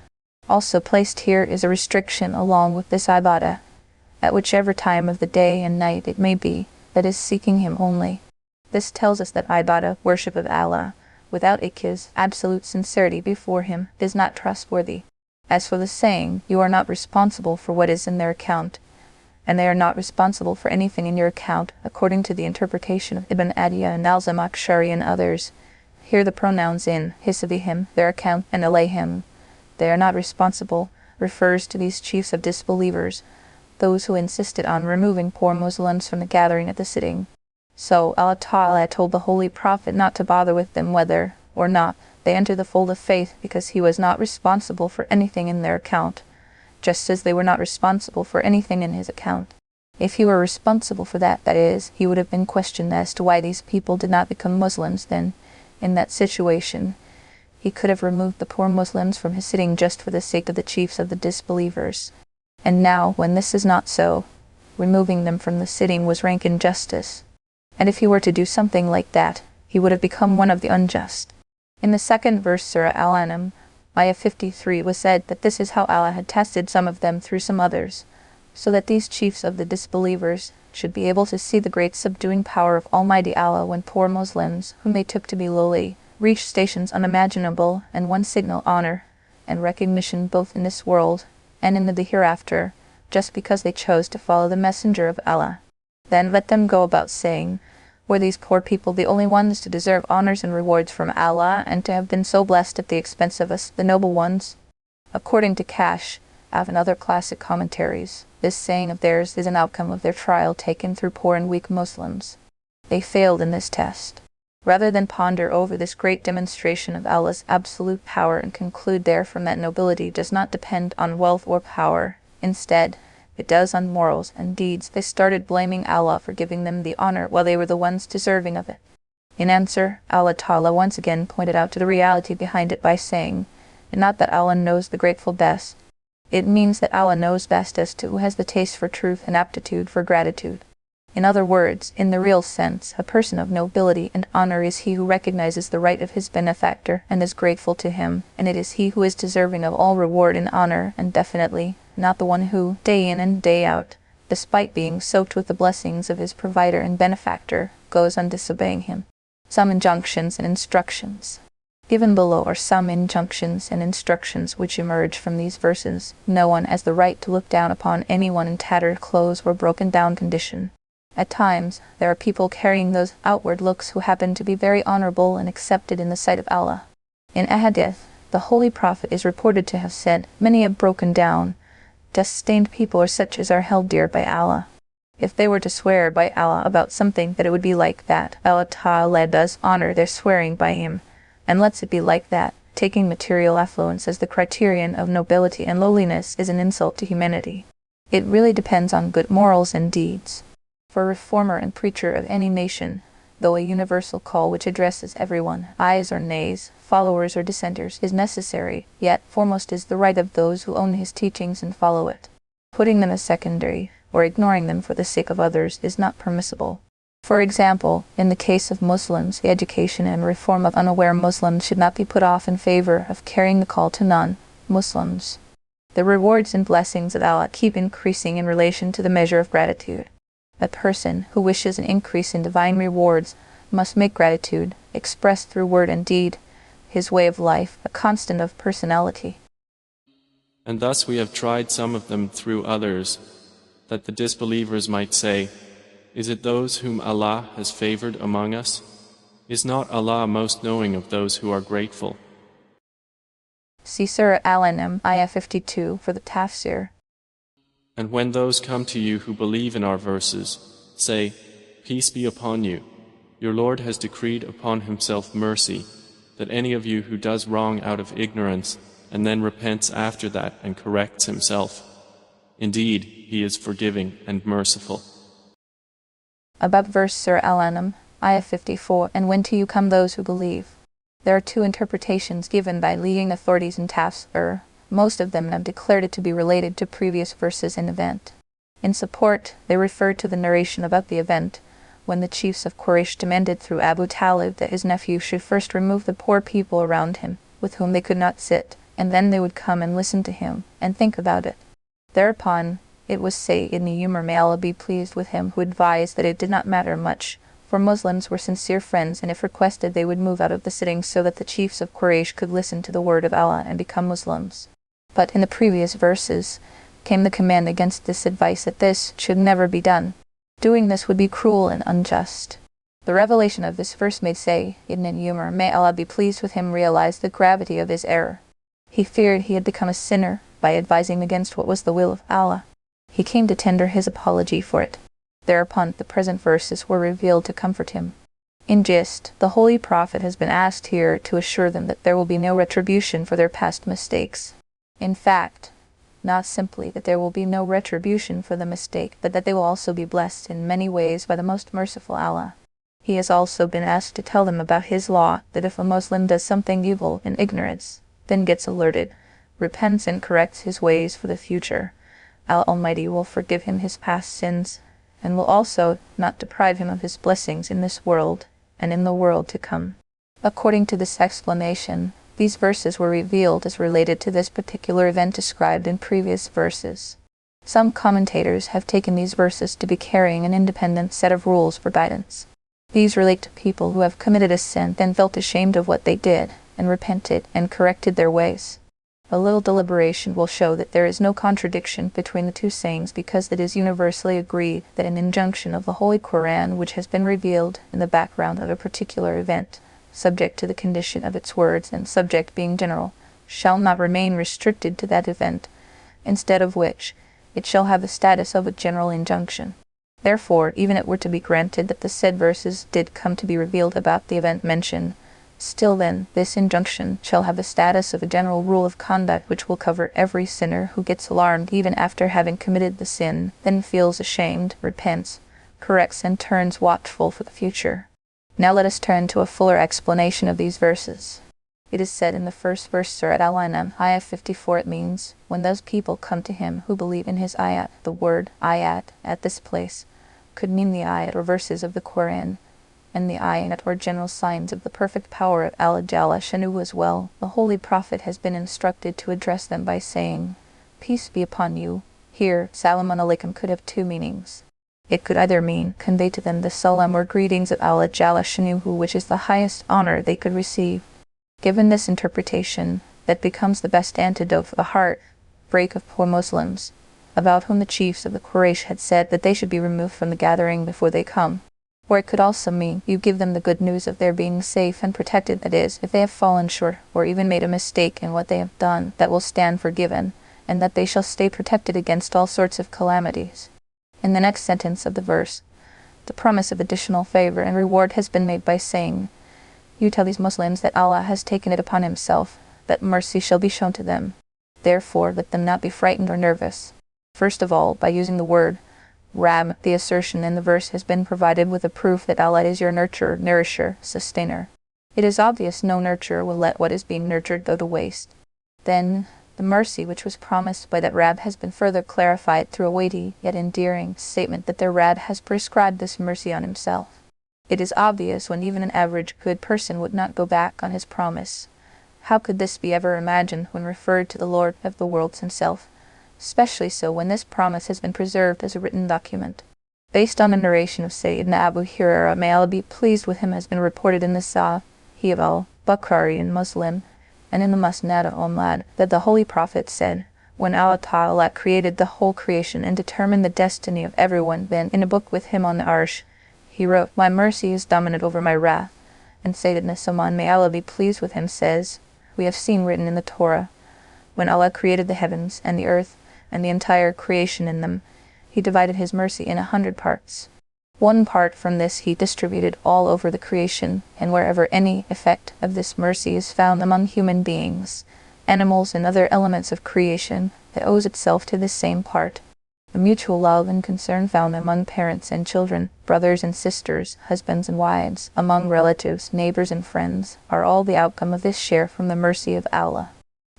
Also placed here is a restriction along with this ibadah, at whichever time of the day and night it may be, that is seeking Him only. This tells us that ibadah, worship of Allah, without ikhlas, absolute sincerity before Him, is not trustworthy. As for the saying, "You are not responsible for what is in their account," and they are not responsible for anything in your account, according to the interpretation of Ibn Adiyah and al-Zamakhshari and others. Here the pronouns in, hisabihim, their account, and alayhim, they are not responsible, refers to these chiefs of disbelievers, those who insisted on removing poor Muslims from the gathering at the sitting. So Allah Ta'ala told the Holy Prophet not to bother with them whether or not they enter the fold of faith, because he was not responsible for anything in their account, just as they were not responsible for anything in his account. If he were responsible for that, that is, he would have been questioned as to why these people did not become Muslims. Then, in that situation, he could have removed the poor Muslims from his sitting just for the sake of the chiefs of the disbelievers. And now, when this is not so, removing them from the sitting was rank injustice. And if he were to do something like that, he would have become one of the unjust. In the second verse, Surah Al-An'am, Ayah 53, was said that this is how Allah had tested some of them through some others, so that these chiefs of the disbelievers should be able to see the great subduing power of Almighty Allah when poor Muslims, whom they took to be lowly, reached stations unimaginable and won signal honor and recognition both in this world and in the hereafter, just because they chose to follow the Messenger of Allah. Then let them go about saying, were these poor people the only ones to deserve honors and rewards from Allah, and to have been so blessed at the expense of us, the noble ones? According to Kash, and other classic commentaries, this saying of theirs is an outcome of their trial taken through poor and weak Muslims. They failed in this test. Rather than ponder over this great demonstration of Allah's absolute power and conclude therefrom that nobility does not depend on wealth or power, instead, it does on morals and deeds, they started blaming Allah for giving them the honor while they were the ones deserving of it. In answer, Allah Ta'ala once again pointed out to the reality behind it by saying, not that Allah knows the grateful best. It means that Allah knows best as to who has the taste for truth and aptitude for gratitude. In other words, in the real sense, a person of nobility and honor is he who recognizes the right of his benefactor and is grateful to him, and it is he who is deserving of all reward and honor, and definitely not the one who, day in and day out, despite being soaked with the blessings of his provider and benefactor, goes on disobeying him. Some injunctions and instructions. Given below are some injunctions and instructions which emerge from these verses. No one has the right to look down upon anyone in tattered clothes or broken down condition. At times, there are people carrying those outward looks who happen to be very honorable and accepted in the sight of Allah. In a hadith, the Holy Prophet is reported to have said, many have broken down, dust-stained people are such as are held dear by Allah. If they were to swear by Allah about something, that it would be like that. Allah Ta'ala does honor their swearing by Him, and lets it be like that. Taking material affluence as the criterion of nobility and lowliness is an insult to humanity. It really depends on good morals and deeds. For a reformer and preacher of any nation, though a universal call which addresses everyone, ayes or nays, followers or dissenters, is necessary, yet foremost is the right of those who own his teachings and follow it. Putting them as secondary, or ignoring them for the sake of others, is not permissible. For example, in the case of Muslims, the education and reform of unaware Muslims should not be put off in favor of carrying the call to non-Muslims. The rewards and blessings of Allah keep increasing in relation to the measure of gratitude. A person who wishes an increase in divine rewards must make gratitude, expressed through word and deed, his way of life, a constant of personality. And thus we have tried some of them through others, that the disbelievers might say, is it those whom Allah has favored among us? Is not Allah most knowing of those who are grateful? See Surah Al-An'am, Ayah 52, for the Tafsir. And when those come to you who believe in our verses, say, peace be upon you. Your Lord has decreed upon Himself mercy, that any of you who does wrong out of ignorance, and then repents after that and corrects himself, indeed, He is forgiving and merciful. Above verse Surah Al-An'am, Ayah 54, and when to you come those who believe. There are two interpretations given by leading authorities in Tafsir. Most of them have declared it to be related to previous verses and event. In support, they refer to the narration about the event, when the chiefs of Quraysh demanded through Abu Talib that his nephew should first remove the poor people around him, with whom they could not sit, and then they would come and listen to him, and think about it. Thereupon, it was Sayyid ibn Umar, may Allah be pleased with him, who advised that it did not matter much, for Muslims were sincere friends, and if requested they would move out of the sitting so that the chiefs of Quraysh could listen to the word of Allah and become Muslims. But in the previous verses came the command against this advice, that this should never be done. Doing this would be cruel and unjust. The revelation of this verse made Sayyid ibn Umar, may Allah be pleased with him, realize the gravity of his error. He feared he had become a sinner, by advising against what was the will of Allah. He came to tender his apology for it. Thereupon the present verses were revealed to comfort him. In gist, the Holy Prophet has been asked here to assure them that there will be no retribution for their past mistakes. In fact, not simply that there will be no retribution for the mistake, but that they will also be blessed in many ways by the most merciful Allah. He has also been asked to tell them about his law, that if a Muslim does something evil in ignorance, then gets alerted, repents and corrects his ways for the future, Allah Almighty will forgive him his past sins, and will also not deprive him of his blessings in this world and in the world to come. According to this explanation, these verses were revealed as related to this particular event described in previous verses. Some commentators have taken these verses to be carrying an independent set of rules for guidance. These relate to people who have committed a sin, then felt ashamed of what they did, and repented and corrected their ways. A little deliberation will show that there is no contradiction between the two sayings, because it is universally agreed that an injunction of the Holy Qur'an which has been revealed in the background of a particular event, subject to the condition of its words and subject being general, shall not remain restricted to that event, instead of which it shall have the status of a general injunction. Therefore, even if it were to be granted that the said verses did come to be revealed about the event mentioned, still then, this injunction shall have the status of a general rule of conduct which will cover every sinner who gets alarmed even after having committed the sin, then feels ashamed, repents, corrects and turns watchful for the future. Now let us turn to a fuller explanation of these verses. It is said in the first verse Surah Al-An'am, ayah 54, it means, when those people come to him who believe in his ayat. The word ayat at this place could mean the ayat or verses of the Quran, and the ayat or general signs of the perfect power of Allah Jalla Shanu as well. The Holy Prophet has been instructed to address them by saying, "Peace be upon you." Here, Salamun Alaikum could have two meanings. It could either mean, convey to them the salam or greetings of Allah Jalla Shanu, which is the highest honor they could receive. Given this interpretation, that becomes the best antidote for the heartbreak of poor Muslims, about whom the chiefs of the Quraysh had said that they should be removed from the gathering before they come. Or it could also mean, you give them the good news of their being safe and protected, that is, if they have fallen short or even made a mistake in what they have done, that will stand forgiven, and that they shall stay protected against all sorts of calamities. In the next sentence of the verse, the promise of additional favor and reward has been made by saying, you tell these Muslims that Allah has taken it upon himself, that mercy shall be shown to them. Therefore, let them not be frightened or nervous. First of all, by using the word Rab, the assertion in the verse has been provided with a proof that Allah is your nurturer, nourisher, sustainer. It is obvious no nurturer will let what is being nurtured go to waste. Then, the mercy which was promised by that Rab has been further clarified through a weighty yet endearing statement that their Rab has prescribed this mercy on himself. It is obvious when even an average good person would not go back on his promise. How could this be ever imagined when referred to the Lord of the worlds himself? Especially so when this promise has been preserved as a written document. Based on the narration of Sayyidina Abu Hurairah, may Allah be pleased with him, has been reported in the Sahih of al-Bukhari in Muslim, and in the Musnad al-Ahmad, that the Holy Prophet said, when Allah Ta'ala created the whole creation and determined the destiny of everyone, then, in a book with him on the Arsh, he wrote, my mercy is dominant over my wrath. And Sayyidina Salman, may Allah be pleased with him, says, we have seen written in the Torah, when Allah created the heavens and the earth, and the entire creation in them, he divided his mercy in 100 parts. One part from this he distributed all over the creation, and wherever any effect of this mercy is found among human beings, animals and other elements of creation, it owes itself to this same part. The mutual love and concern found among parents and children, brothers and sisters, husbands and wives, among relatives, neighbors and friends, are all the outcome of this share from the mercy of Allah.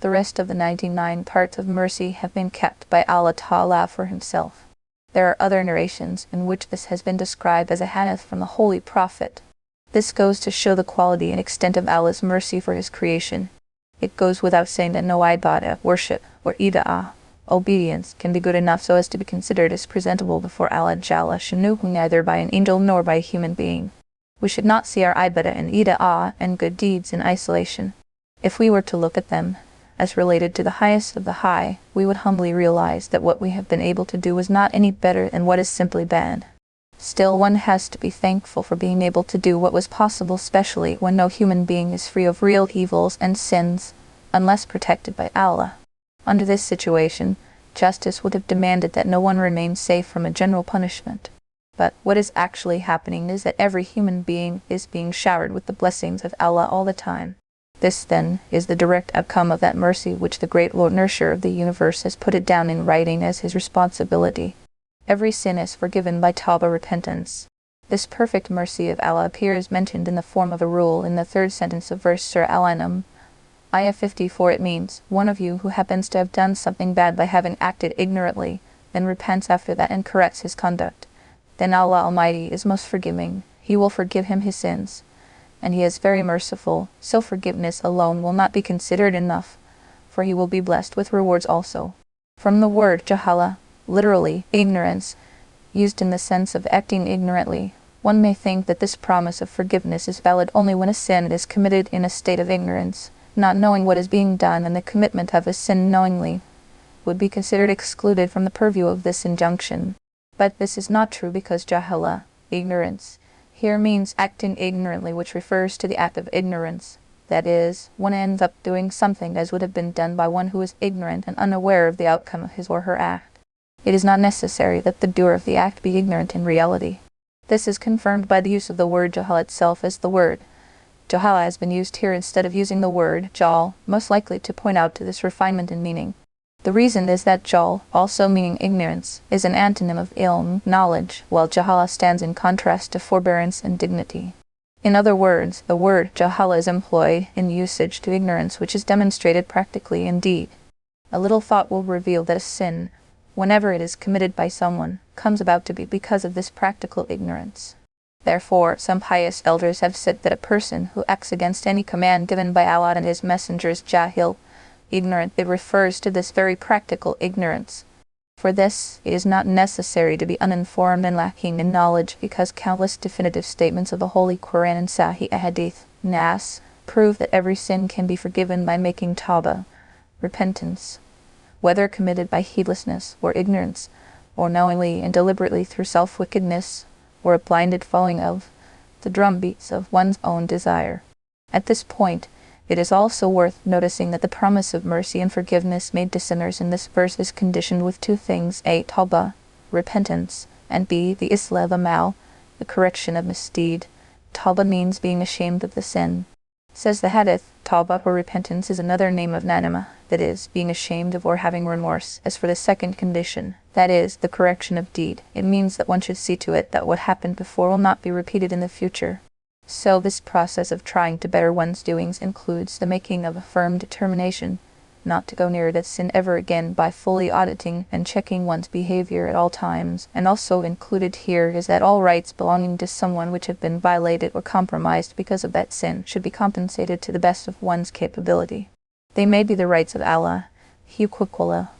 The rest of the 99 parts of mercy have been kept by Allah Ta'ala for himself. There are other narrations in which this has been described as a hadith from the Holy Prophet. This goes to show the quality and extent of Allah's mercy for his creation. It goes without saying that no ibadah, worship, or ida'ah, obedience, can be good enough so as to be considered as presentable before Allah Jalla Shanu, neither by an angel nor by a human being. We should not see our ibadah and ida'ah and good deeds in isolation. If we were to look at them as related to the highest of the high, we would humbly realize that what we have been able to do is not any better than what is simply bad. Still, one has to be thankful for being able to do what was possible, especially when no human being is free of real evils and sins, unless protected by Allah. Under this situation, justice would have demanded that no one remain safe from a general punishment. But what is actually happening is that every human being is being showered with the blessings of Allah all the time. This, then, is the direct outcome of that mercy which the great Lord Nurturer of the universe has put it down in writing as his responsibility. Every sin is forgiven by Tawbah, repentance. This perfect mercy of Allah appears mentioned in the form of a rule in the third sentence of verse Surah Al-An'am. Ayah 54. It means, one of you who happens to have done something bad by having acted ignorantly, then repents after that and corrects his conduct. Then Allah Almighty is most forgiving. He will forgive him his sins. And he is very merciful, so forgiveness alone will not be considered enough, for he will be blessed with rewards also. From the word jahala, literally, ignorance, used in the sense of acting ignorantly, one may think that this promise of forgiveness is valid only when a sin is committed in a state of ignorance. Not knowing what is being done and the commitment of a sin knowingly would be considered excluded from the purview of this injunction. But this is not true because jahala, ignorance, here means acting ignorantly, which refers to the act of ignorance. That is, one ends up doing something as would have been done by one who is ignorant and unaware of the outcome of his or her act. It is not necessary that the doer of the act be ignorant in reality. This is confirmed by the use of the word jahala itself as the word. Jahala has been used here instead of using the word jal, most likely to point out to this refinement in meaning. The reason is that jal, also meaning ignorance, is an antonym of ilm, knowledge, while jahala stands in contrast to forbearance and dignity. In other words, the word jahala is employed in usage to ignorance, which is demonstrated practically in deed. A little thought will reveal that a sin, whenever it is committed by someone, comes about to be because of this practical ignorance. Therefore, some pious elders have said that a person who acts against any command given by Allah and his messengers jahil, ignorant, it refers to this very practical ignorance. For this, it is not necessary to be uninformed and lacking in knowledge, because countless definitive statements of the Holy Quran and Sahih Hadith, Nas, prove that every sin can be forgiven by making tawbah, repentance, whether committed by heedlessness or ignorance, or knowingly and deliberately through self-wickedness, or a blinded following of the drumbeats of one's own desire. At this point, it is also worth noticing that the promise of mercy and forgiveness made to sinners in this verse is conditioned with two things: A. Tawbah, repentance, and B. The Islah al-Amal, the correction of misdeed. Tawbah means being ashamed of the sin. Says the Hadith, Tawbah or repentance is another name of nadama, that is, being ashamed of or having remorse. As for the second condition, that is, the correction of deed, it means that one should see to it that what happened before will not be repeated in the future. So this process of trying to better one's doings includes the making of a firm determination not to go near that sin ever again by fully auditing and checking one's behavior at all times. And also included here is that all rights belonging to someone which have been violated or compromised because of that sin should be compensated to the best of one's capability. They may be the rights of Allah,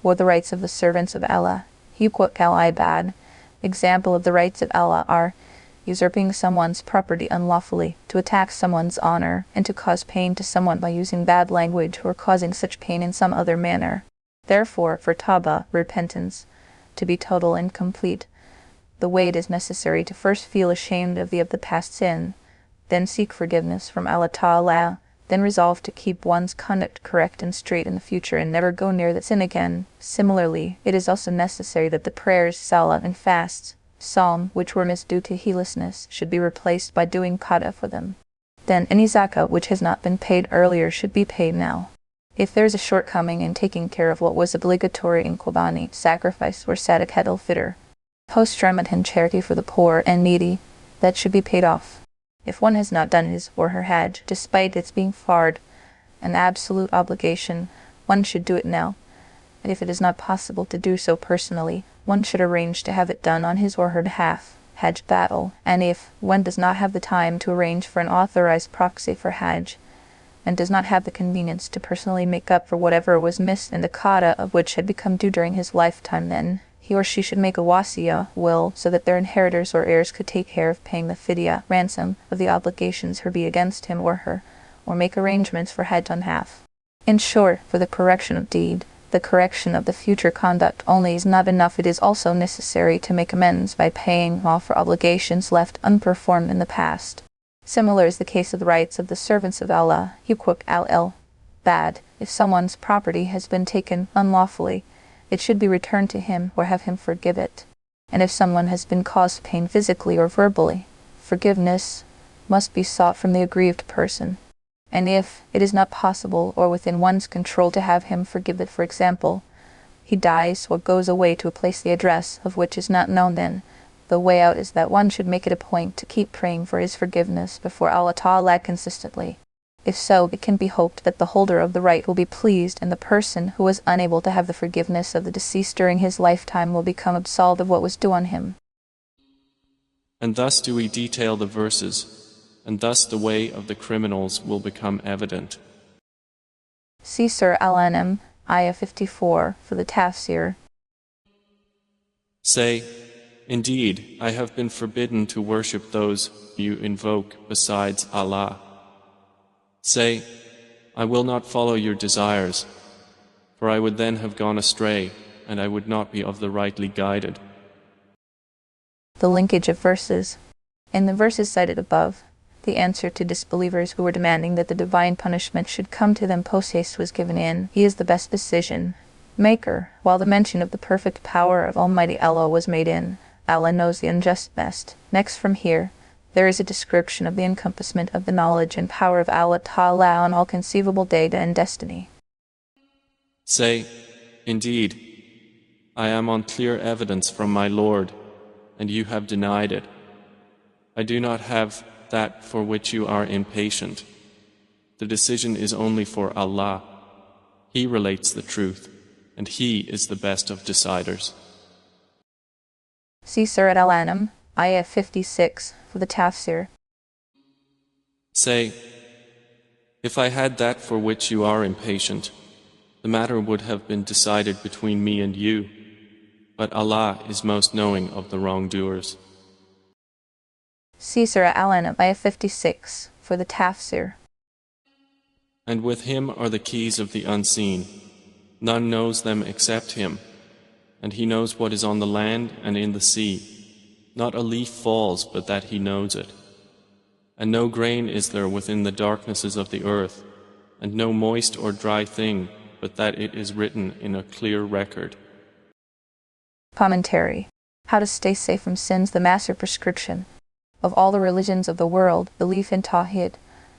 or the rights of the servants of Allah, al-ibad. Example of the rights of Allah are usurping someone's property unlawfully, to attack someone's honor, and to cause pain to someone by using bad language or causing such pain in some other manner. Therefore, for tawbah, repentance, to be total and complete, the way it is necessary to first feel ashamed of the past sin, then seek forgiveness from Allah Ta'ala, then resolve to keep one's conduct correct and straight in the future and never go near that sin again. Similarly, it is also necessary that the prayers, salah, and fasts, psalm, which were missed due to heedlessness, should be replaced by doing qada for them. Then any zakah which has not been paid earlier should be paid now. If there is a shortcoming in taking care of what was obligatory in qurbani, sacrifice, or sadaqat al-fitr, post-Ramadan charity for the poor and needy, that should be paid off. If one has not done his or her hajj, despite its being fard, an absolute obligation, one should do it now. And if it is not possible to do so personally, one should arrange to have it done on his or her behalf, hajj battle. And if one does not have the time to arrange for an authorized proxy for hajj, and does not have the convenience to personally make up for whatever was missed in the qada of which had become due during his lifetime, then he or she should make a wasiyah, will, so that their inheritors or heirs could take care of paying the fidya, ransom, of the obligations be against him or her, or make arrangements for hajj on half. In short, for the correction of deed, the correction of the future conduct only is not enough. It is also necessary to make amends by paying off for obligations left unperformed in the past. Similar is the case of the rights of the servants of Allah, al-bad, if someone's property has been taken unlawfully, it should be returned to him or have him forgive it. And if someone has been caused pain physically or verbally, forgiveness must be sought from the aggrieved person. And if it is not possible or within one's control to have him forgive it, for example, he dies or goes away to a place the address of which is not known, then the way out is that one should make it a point to keep praying for his forgiveness before Allah Ta'ala consistently. If so, it can be hoped that the holder of the right will be pleased, and the person who was unable to have the forgiveness of the deceased during his lifetime will become absolved of what was due on him. And thus do we detail the verses, and thus the way of the criminals will become evident. See Surah Al-An'am, Ayah 54, for the Tafsir. Say, indeed, I have been forbidden to worship those you invoke besides Allah. Say, I will not follow your desires, for I would then have gone astray, and I would not be of the rightly guided. The linkage of verses. In the verses cited above, the answer to disbelievers who were demanding that the divine punishment should come to them post-haste was given in, He is the best decision maker, while the mention of the perfect power of Almighty Allah was made in, Allah knows the unjust best. Next from here, there is a description of the encompassment of the knowledge and power of Allah Ta'ala on all conceivable data and destiny. Say, indeed, I am on clear evidence from my Lord, and you have denied it. I do not have that for which you are impatient. The decision is only for Allah. He relates the truth, and He is the best of deciders. See Surah Al-An'am, Ayah 56, for the Tafsir. Say, if I had that for which you are impatient, the matter would have been decided between me and you, but Allah is most knowing of the wrongdoers. See Surah Al-An'am, Ayah 56, for the Tafsir. And with Him are the keys of the unseen. None knows them except Him, and He knows what is on the land and in the sea. Not a leaf falls but that He knows it. And no grain is there within the darknesses of the earth, and no moist or dry thing but that it is written in a clear record. Commentary. How to stay safe from sins, the master prescription. Of all the religions of the world, belief in Tawhid,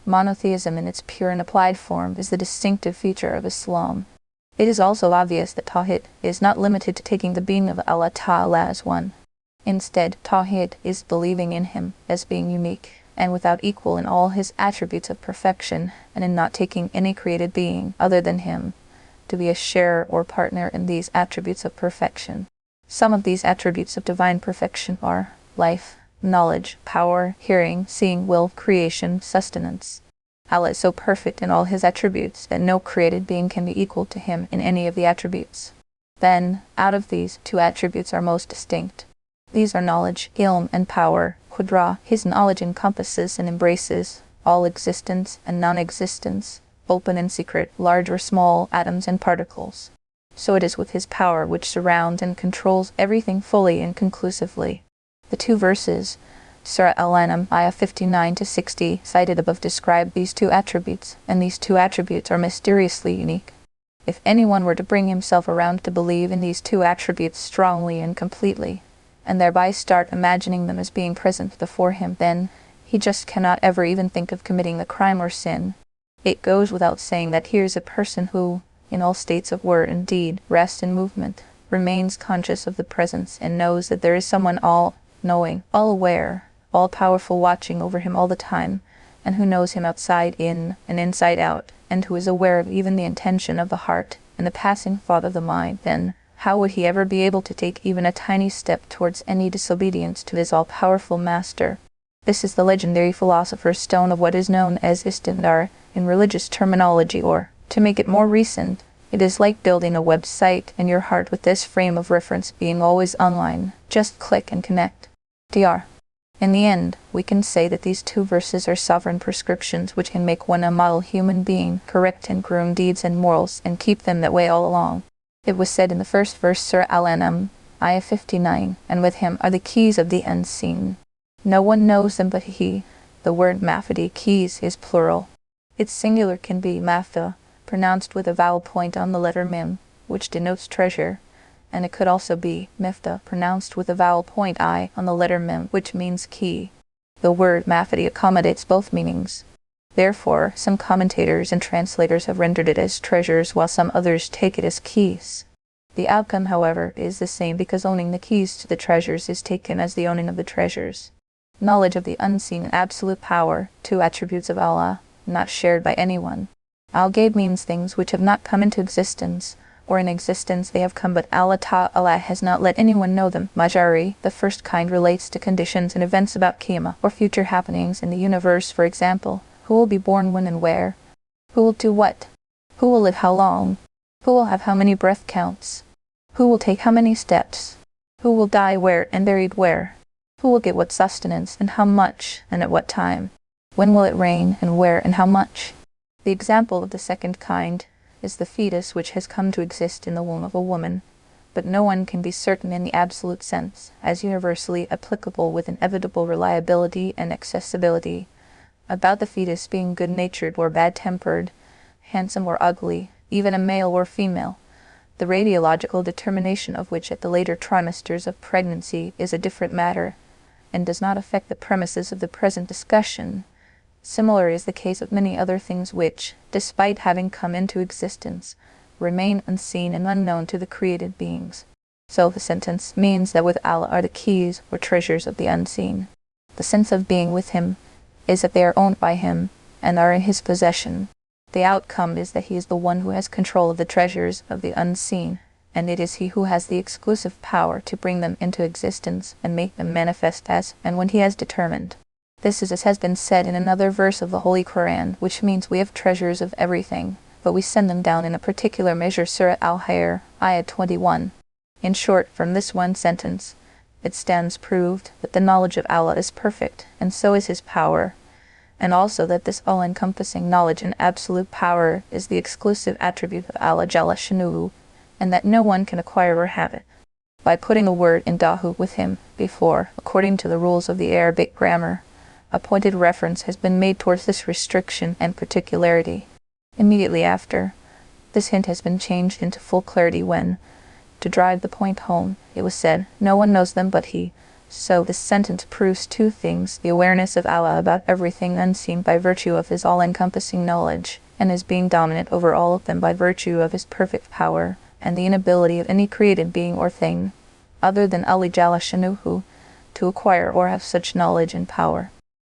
monotheism in its pure and applied form, is the distinctive feature of Islam. It is also obvious that Tawhid is not limited to taking the being of Allah Ta'ala as one. Instead, Tawhid is believing in Him as being unique and without equal in all His attributes of perfection, and in not taking any created being other than Him to be a sharer or partner in these attributes of perfection. Some of these attributes of divine perfection are life, knowledge, power, hearing, seeing, will, creation, sustenance. Allah is so perfect in all His attributes that no created being can be equal to Him in any of the attributes. Then, out of these, two attributes are most distinct. These are knowledge, ilm, and power, qudra. His knowledge encompasses and embraces all existence and non-existence, open and secret, large or small, atoms and particles. So it is with His power, which surrounds and controls everything fully and conclusively. The two verses, Surah Al-An'am, Ayah 59 to 60, cited above, describe these two attributes, and these two attributes are mysteriously unique. If anyone were to bring himself around to believe in these two attributes strongly and completely, and thereby start imagining them as being present before him, then he just cannot ever even think of committing the crime or sin. It goes without saying that here is a person who, in all states of word and deed, rest and movement, remains conscious of the presence and knows that there is someone all-knowing, all-aware, all-powerful watching over him all the time, and who knows him outside in and inside out, and who is aware of even the intention of the heart and the passing thought of the mind. Then how would he ever be able to take even a tiny step towards any disobedience to his all-powerful master? This is the legendary philosopher's stone of what is known as istindar in religious terminology, or, to make it more recent, it is like building a website in your heart with this frame of reference being always online. Just click and connect. Dr. In the end, we can say that these two verses are sovereign prescriptions which can make one a model human being, correct and groom deeds and morals, and keep them that way all along. It was said in the first verse, Surah Al-An'am, Ayah 59, and with Him are the keys of the unseen. No one knows them but He. The word mafadi, keys, is plural. Its singular can be mafta, pronounced with a vowel point on the letter mim, which denotes treasure, and it could also be mifta, pronounced with a vowel point I on the letter mim, which means key. The word mafati accommodates both meanings. Therefore, some commentators and translators have rendered it as treasures, while some others take it as keys. The outcome, however, is the same, because owning the keys to the treasures is taken as the owning of the treasures. Knowledge of the unseen and absolute power, two attributes of Allah, not shared by anyone. Al-Ghaib means things which have not come into existence, or in existence they have come, but Allah Ta'ala has not let anyone know them. Majari, the first kind, relates to conditions and events about Qiyamah, or future happenings in the universe. For example, who will be born when and where? Who will do what? Who will live how long? Who will have how many breath counts? Who will take how many steps? Who will die where and buried where? Who will get what sustenance and how much and at what time? When will it rain and where and how much? The example of the second kind is the fetus which has come to exist in the womb of a woman, but no one can be certain in the absolute sense, as universally applicable with inevitable reliability and accessibility, about the fetus being good-natured or bad-tempered, handsome or ugly, even a male or female, the radiological determination of which at the later trimesters of pregnancy is a different matter, and does not affect the premises of the present discussion. Similar is the case of many other things which, despite having come into existence, remain unseen and unknown to the created beings. So the sentence means that with Allah are the keys or treasures of the unseen. The sense of being with Him is that they are owned by Him and are in His possession. The outcome is that He is the one who has control of the treasures of the unseen, and it is He who has the exclusive power to bring them into existence and make them manifest as and when He has determined. This is as has been said in another verse of the Holy Qur'an, which means we have treasures of everything, but we send them down in a particular measure. Surah Al-Hayr, Ayah 21. In short, from this one sentence, it stands proved that the knowledge of Allah is perfect, and so is His power, and also that this all-encompassing knowledge and absolute power is the exclusive attribute of Allah Jalla Shanuhu, and that no one can acquire or have it. By putting the word indahu with Him before, according to the rules of the Arabic grammar, a pointed reference has been made towards this restriction and particularity. Immediately after, this hint has been changed into full clarity when, to drive the point home, it was said, no one knows them but He. So this sentence proves two things: the awareness of Allah about everything unseen by virtue of His all-encompassing knowledge, and His being dominant over all of them by virtue of His perfect power, and the inability of any created being or thing, other than Ali Jalla Shanuhu, to acquire or have such knowledge and power.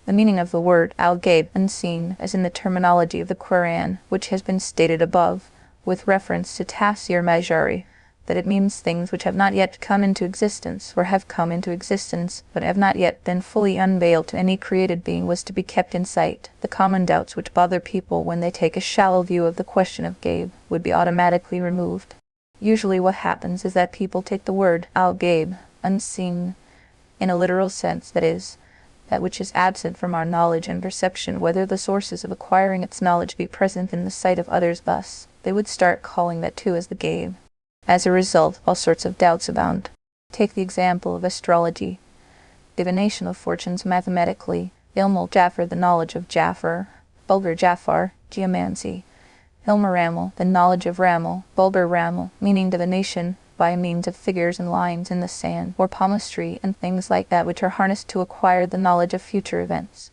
The meaning of the word al-Ghaib, unseen, as in the terminology of the Qur'an, which has been stated above, with reference to Tafsir Majari, that it means things which have not yet come into existence, or have come into existence, but have not yet been fully unveiled to any created being, was to be kept in sight. The common doubts which bother people when they take a shallow view of the question of Ghaib would be automatically removed. Usually what happens is that people take the word al-Ghaib, unseen, in a literal sense, that is, that which is absent from our knowledge and perception, whether the sources of acquiring its knowledge be present in the sight of others. Thus, they would start calling that too as the Ghaib. As a result, all sorts of doubts abound. Take the example of astrology, divination of fortunes mathematically, Ilmul Jafar, the knowledge of Jafar, Bulgur Jafar, geomancy, Ilmur Ramal, the knowledge of Ramal, Bulgur Ramal, meaning divination by means of figures and lines in the sand, or palmistry and things like that which are harnessed to acquire the knowledge of future events.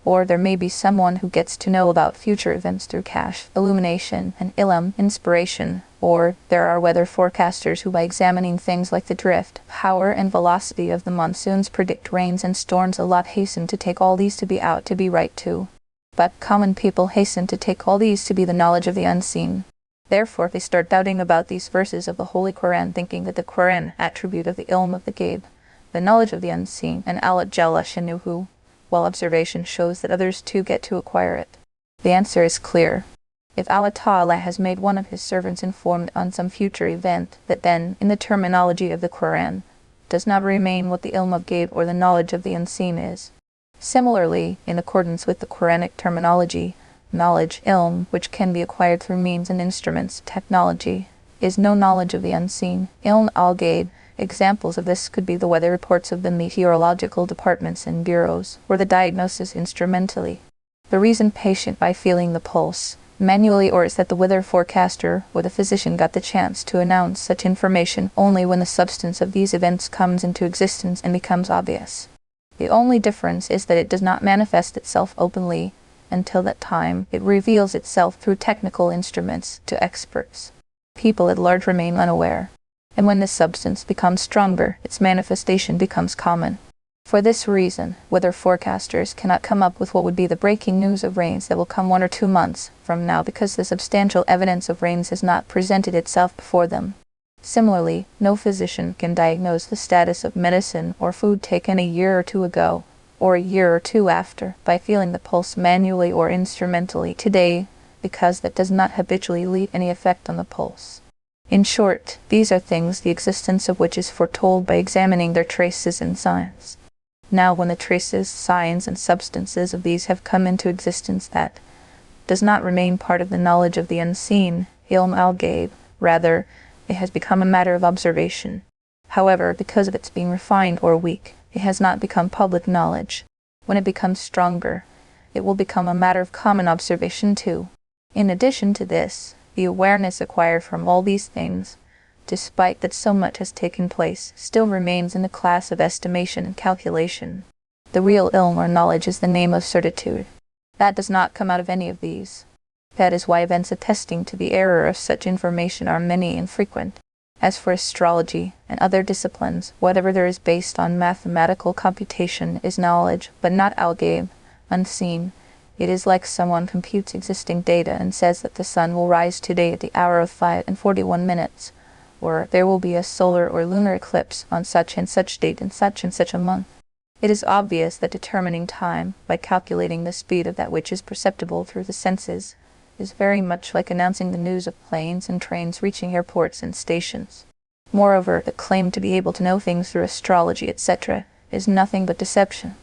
Or there may be someone who gets to know about future events through kashf, illumination, and ilm, inspiration. Or there are weather forecasters who, by examining things like the drift, power, and velocity of the monsoons, predict rains and storms. A lot hasten to take all these to be out to be right too. But common people hasten to take all these to be the knowledge of the unseen. Therefore, they start doubting about these verses of the Holy Qur'an, thinking that the Qur'an attribute of the ilm of the Ghaib, the knowledge of the unseen, and Allah Jalla Shanuhu, while observation shows that others too get to acquire it. The answer is clear. If Allah Ta'ala has made one of His servants informed on some future event, that then, in the terminology of the Qur'an, does not remain what the ilm of Ghaib or the knowledge of the unseen is. Similarly, in accordance with the Quranic terminology, knowledge, ilm, which can be acquired through means and instruments, technology, is no knowledge of the unseen. Ilm al-Ghaib. Examples of this could be the weather reports of the meteorological departments and bureaus, or the diagnosis instrumentally. The reasoned patient by feeling the pulse, Manually, or is that the weather forecaster or the physician got the chance to announce such information only when the substance of these events comes into existence and becomes obvious. The only difference is that it does not manifest itself openly. Until that time, it reveals itself through technical instruments to experts. People at large remain unaware. And when this substance becomes stronger, its manifestation becomes common. For this reason, weather forecasters cannot come up with what would be the breaking news of rains that will come 1 or 2 months from now, because the substantial evidence of rains has not presented itself before them. Similarly, no physician can diagnose the status of medicine or food taken a year or 2 ago, or a year or 2 after, by feeling the pulse manually or instrumentally today, because that does not habitually leave any effect on the pulse. In short, these are things the existence of which is foretold by examining their traces and signs. Now, when the traces, signs, and substances of these have come into existence, that does not remain part of the knowledge of the unseen, ilm al-ghaib, rather, it has become a matter of observation. However, because of its being refined or weak, it has not become public knowledge. When it becomes stronger, it will become a matter of common observation too. In addition to this, the awareness acquired from all these things, despite that so much has taken place, still remains in the class of estimation and calculation. The real ilm or knowledge is the name of certitude. That does not come out of any of these. That is why events attesting to the error of such information are many and frequent. As for astrology and other disciplines, whatever there is based on mathematical computation is knowledge, but not al-ghaib, unseen. It is like someone computes existing data and says that the sun will rise today at the hour of 5:41, or there will be a solar or lunar eclipse on such and such date in such and such a month. It is obvious that determining time by calculating the speed of that which is perceptible through the senses is very much like announcing the news of planes and trains reaching airports and stations. Moreover, the claim to be able to know things through astrology, etc., is nothing but deception.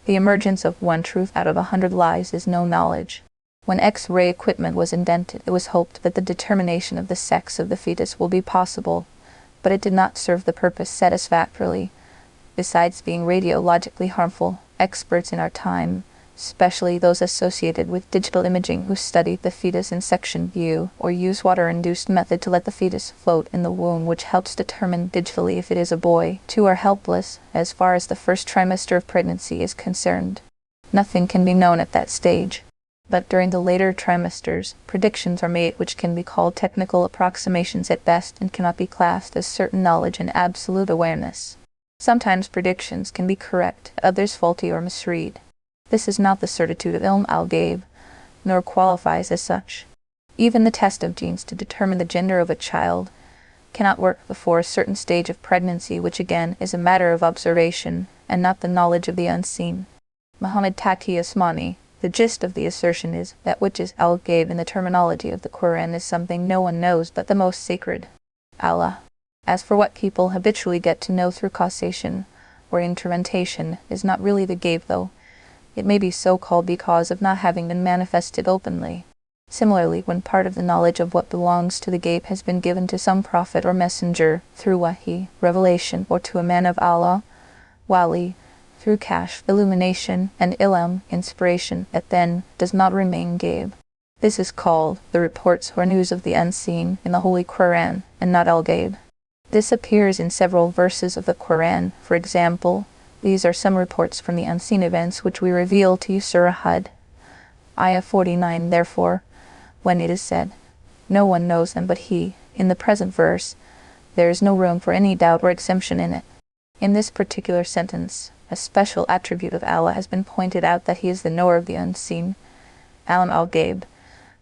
The emergence of one truth out of 100 lies is no knowledge. When X-ray equipment was invented, it was hoped that the determination of the sex of the fetus will be possible, but it did not serve the purpose satisfactorily. Besides being radiologically harmful, experts in our time, especially those associated with digital imaging who study the fetus in section view or use water-induced method to let the fetus float in the womb, which helps determine digitally if it is a boy, too, are helpless as far as the first trimester of pregnancy is concerned. Nothing can be known at that stage. But during the later trimesters, predictions are made which can be called technical approximations at best and cannot be classed as certain knowledge and absolute awareness. Sometimes predictions can be correct, others faulty or misread. This is not the certitude of ilm al-ghaib, nor qualifies as such. Even the test of genes to determine the gender of a child cannot work before a certain stage of pregnancy, which again is a matter of observation and not the knowledge of the unseen. Muhammad Taqi Usmani. The gist of the assertion is that which is al-ghaib in the terminology of the Qur'an is something no one knows but the most sacred, Allah. As for what people habitually get to know through causation or instrumentation is not really the ghaib, though it may be so called because of not having been manifested openly. Similarly, when part of the knowledge of what belongs to the ghaib has been given to some prophet or messenger through wahi, revelation, or to a man of Allah, wali, through kashf, illumination, and ilm, inspiration, it then does not remain ghaib. This is called the reports or news of the unseen in the Holy Qur'an, and not al-ghaib. This appears in several verses of the Qur'an. For example, these are some reports from the unseen events which we reveal to you. Surah Hud, Ayah 49. Therefore, when it is said, no one knows them but He, in the present verse, there is no room for any doubt or exemption in it. In this particular sentence, a special attribute of Allah has been pointed out, that He is the knower of the unseen, alim al-ghaib.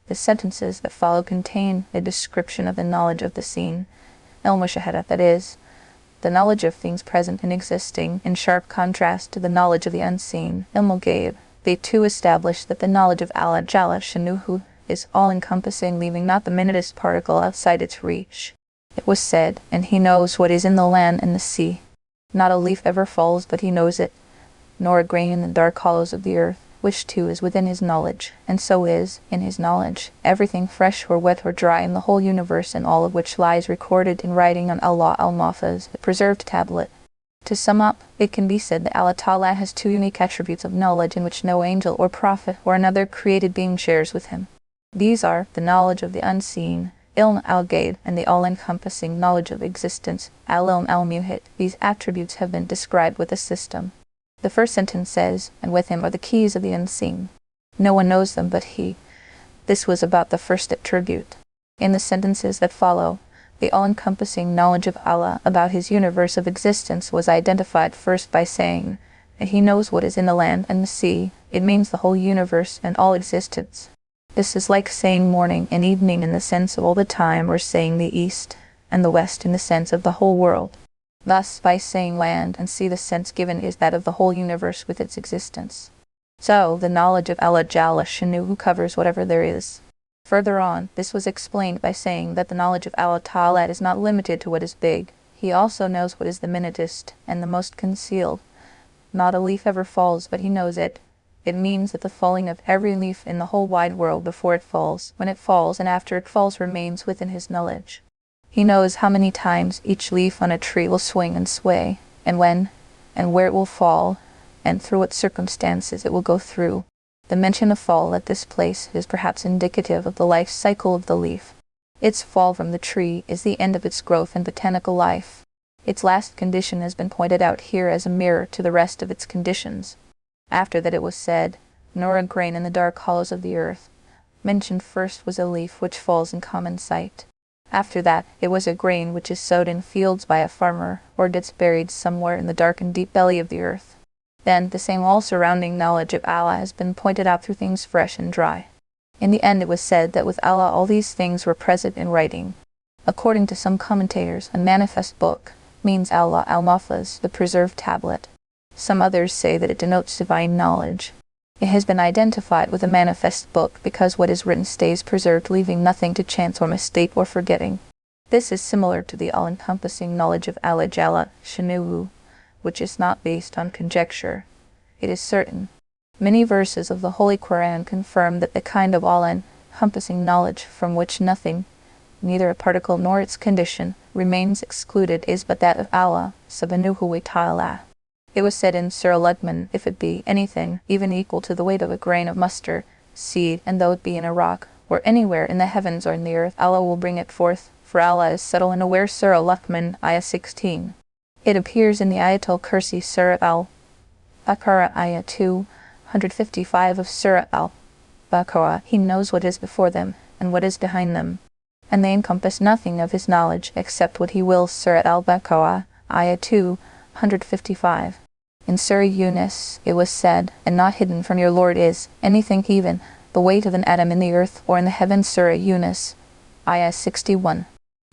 The sentences that follow contain a description of the knowledge of the seen, al-mushahada, that is, the knowledge of things present and existing, in sharp contrast to the knowledge of the unseen, ilm al-ghaib. They too establish that the knowledge of Allah Jalla Shanuhu is all-encompassing, leaving not the minutest particle outside its reach. It was said, and He knows what is in the land and the sea. Not a leaf ever falls but He knows it, nor a grain in the dark hollows of the earth, which too is within His knowledge, and so is, in His knowledge, everything fresh or wet or dry in the whole universe, and all of which lies recorded in writing on Allah al-Mahfuz, the preserved tablet. To sum up, it can be said that Allah Ta'ala has two unique attributes of knowledge in which no angel or prophet or another created being shares with Him. These are the knowledge of the unseen, Ilm al-Ghaib, and the all-encompassing knowledge of existence, Al-Ilm al-Muhit. These attributes have been described with a system. The first sentence says, and with him are the keys of the unseen. No one knows them but he. This was about the first attribute. In the sentences that follow, the all-encompassing knowledge of Allah about his universe of existence was identified first by saying that he knows what is in the land and the sea. It means the whole universe and all existence. This is like saying morning and evening in the sense of all the time, or saying the east and the west in the sense of the whole world. Thus, by saying land and sea, the sense given is that of the whole universe with its existence. So, the knowledge of Allah Jalla Shanu covers whatever there is. Further on, this was explained by saying that the knowledge of Allah Ta'ala is not limited to what is big. He also knows what is the minutest and the most concealed. Not a leaf ever falls, but he knows it. It means that the falling of every leaf in the whole wide world before it falls, when it falls, and after it falls remains within his knowledge. He knows how many times each leaf on a tree will swing and sway, and when and where it will fall, and through what circumstances it will go through. The mention of fall at this place is perhaps indicative of the life cycle of the leaf. Its fall from the tree is the end of its growth and botanical life. Its last condition has been pointed out here as a mirror to the rest of its conditions. After that it was said, nor a grain in the dark hollows of the earth. Mentioned first was a leaf which falls in common sight. After that it was a grain which is sowed in fields by a farmer, or gets buried somewhere in the dark and deep belly of the earth. Then the same all-surrounding knowledge of Allah has been pointed out through things fresh and dry. In the end it was said that with Allah all these things were present in writing. According to some commentators, a manifest book means Allah al-Mahfuz, the preserved tablet. Some others say that it denotes divine knowledge. It has been identified with a manifest book because what is written stays preserved, leaving nothing to chance or mistake or forgetting. This is similar to the all-encompassing knowledge of Allah Jalla Shanuhu, which is not based on conjecture. It is certain. Many verses of the Holy Qur'an confirm that the kind of all-encompassing knowledge from which nothing, neither a particle nor its condition, remains excluded is but that of Allah subhanahu wa ta'ala. It was said in Surah Al-An'am, if it be anything, even equal to the weight of a grain of mustard seed, and though it be in a rock, or anywhere in the heavens or in the earth, Allah will bring it forth, for Allah is subtle and aware. Surah Al-An'am, Ayah 16. It appears in the Ayatul Kursi, Surah Al-Baqarah, Ayah 255 of Surah Al-Baqarah. He knows what is before them, and what is behind them, and they encompass nothing of his knowledge except what he wills. Surah Al-Baqarah, Ayah 255. In Surah Yunus, it was said, and not hidden from your Lord is anything even the weight of an atom in the earth or in the heavens. Surah Yunus, Ayah 61.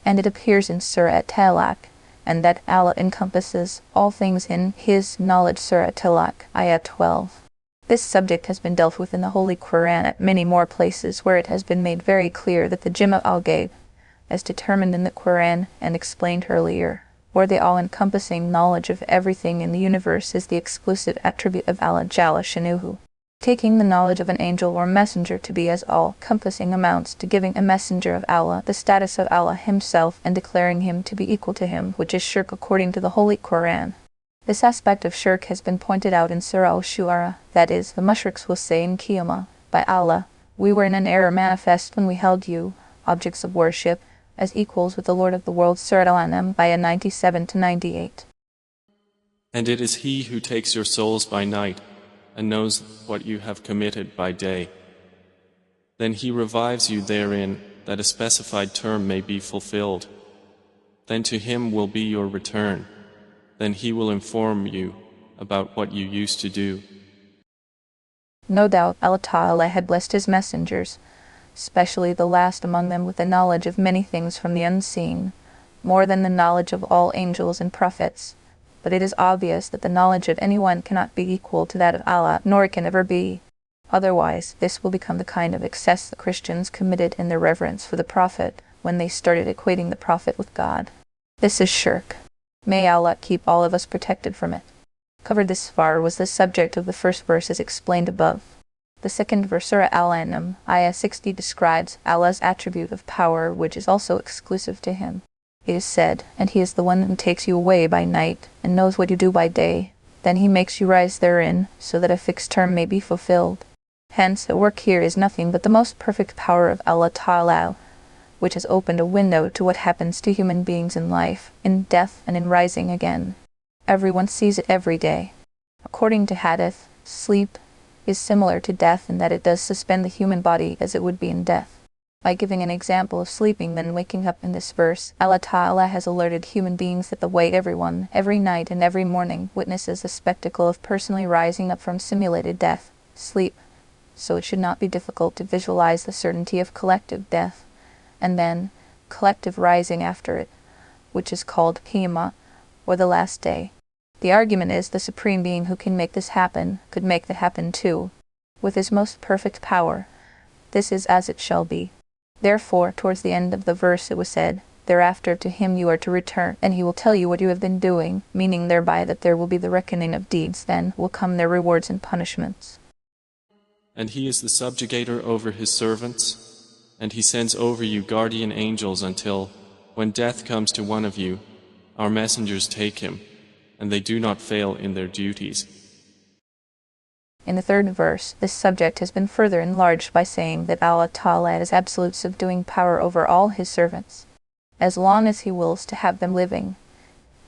And it appears in Surah At-Talaq, and that Allah encompasses all things in his knowledge. Surah Talaq, Ayah 12. This subject has been dealt with in the Holy Qur'an at many more places, where it has been made very clear that the Jimma al-Ghaib, as determined in the Qur'an and explained earlier, or the all-encompassing knowledge of everything in the universe, is the exclusive attribute of Allah Jalla Shanuhu. Taking the knowledge of an angel or messenger to be as all-encompassing amounts to giving a messenger of Allah the status of Allah himself and declaring him to be equal to him, which is shirk according to the Holy Qur'an. This aspect of shirk has been pointed out in Surah Al-Shu'ara, that is, the mushriks will say in Qiyamah, by Allah, we were in an error manifest when we held you, objects of worship, as equals with the Lord of the world. Surah Al-An'am, Ayah 97-98. And it is He who takes your souls by night, and knows what you have committed by day. Then He revives you therein, that a specified term may be fulfilled. Then to Him will be your return. Then He will inform you about what you used to do. No doubt Allah Ta'ala had blessed His messengers, especially the last among them, with the knowledge of many things from the unseen, more than the knowledge of all angels and prophets. But it is obvious that the knowledge of anyone cannot be equal to that of Allah, nor can ever be. Otherwise, this will become the kind of excess the Christians committed in their reverence for the Prophet when they started equating the Prophet with God. This is shirk. May Allah keep all of us protected from it. Covered this far was the subject of the first verse as explained above. The second verse, Surah Al-An'am, Ayah 60, describes Allah's attribute of power, which is also exclusive to Him. It is said, and He is the one who takes you away by night, and knows what you do by day. Then He makes you rise therein, so that a fixed term may be fulfilled. Hence, the work here is nothing but the most perfect power of Allah Ta'ala, which has opened a window to what happens to human beings in life, in death, and in rising again. Everyone sees it every day. According to Hadith, sleep is similar to death in that it does suspend the human body as it would be in death. By giving an example of sleeping then waking up in this verse, Allah Ta'ala has alerted human beings that the way everyone, every night and every morning, witnesses the spectacle of personally rising up from simulated death, sleep, so it should not be difficult to visualize the certainty of collective death, and then collective rising after it, which is called Qiyamah, or the last day. The argument is the Supreme Being who can make this happen could make that happen too, with his most perfect power. This is as it shall be. Therefore, towards the end of the verse it was said, "Thereafter to him you are to return, and he will tell you what you have been doing," meaning thereby that there will be the reckoning of deeds, then will come their rewards and punishments. And he is the subjugator over his servants, and he sends over you guardian angels until, when death comes to one of you, our messengers take him, and they do not fail in their duties. In the third verse, this subject has been further enlarged by saying that Allah Ta'ala has absolute subduing power over all his servants. As long as he wills to have them living,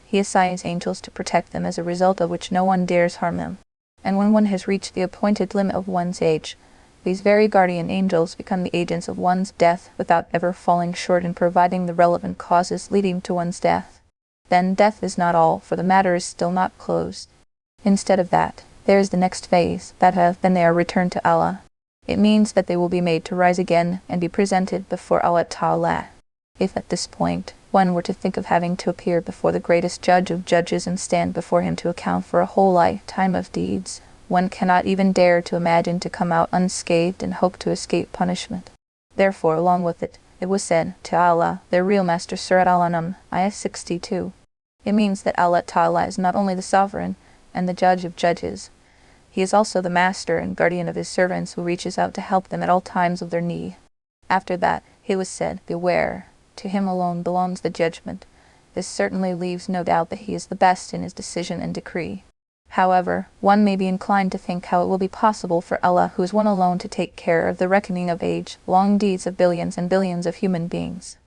he assigns angels to protect them, as a result of which no one dares harm them. And when one has reached the appointed limit of one's age, these very guardian angels become the agents of one's death without ever falling short in providing the relevant causes leading to one's death. Then death is not all, for the matter is still not closed. Instead of that, there is the next phase, then they are returned to Allah. It means that they will be made to rise again and be presented before Allah Ta'ala. If at this point one were to think of having to appear before the greatest judge of judges and stand before him to account for a whole lifetime of deeds, one cannot even dare to imagine to come out unscathed and hope to escape punishment. Therefore, along with it, it was said to Allah, their real master, Surah Al-An'am, ayah 62. It means that Allah Ta'ala is not only the sovereign and the judge of judges, he is also the master and guardian of his servants who reaches out to help them at all times of their need. After that, it was said, "Beware, to him alone belongs the judgment." This certainly leaves no doubt that he is the best in his decision and decree. However, one may be inclined to think how it will be possible for Allah, who is one alone, to take care of the reckoning of age-long deeds of billions and billions of human beings.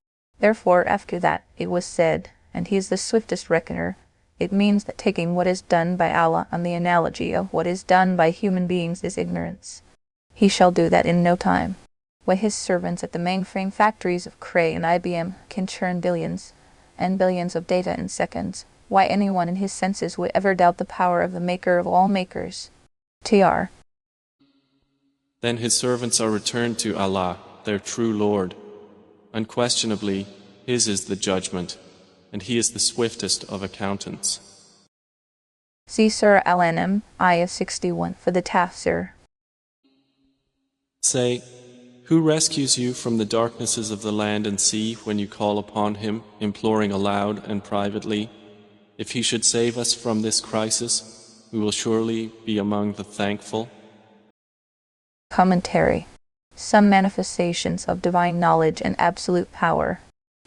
Therefore, after that, it was said, "And he is the swiftest reckoner." It means that taking what is done by Allah on the analogy of what is done by human beings is ignorance. He shall do that in no time. Why his servants at the mainframe factories of Cray and IBM can churn billions and billions of data in seconds, why anyone in his senses would ever doubt the power of the maker of all makers. Tr. Then his servants are returned to Allah, their true Lord. Unquestionably, his is the judgment, and he is the swiftest of accountants. See Surah Al-An'am, ayah 61 for the Tafsir. Say, who rescues you from the darknesses of the land and sea when you call upon him, imploring aloud and privately? If he should save us from this crisis, we will surely be among the thankful. Commentary. Some manifestations of divine knowledge and absolute power.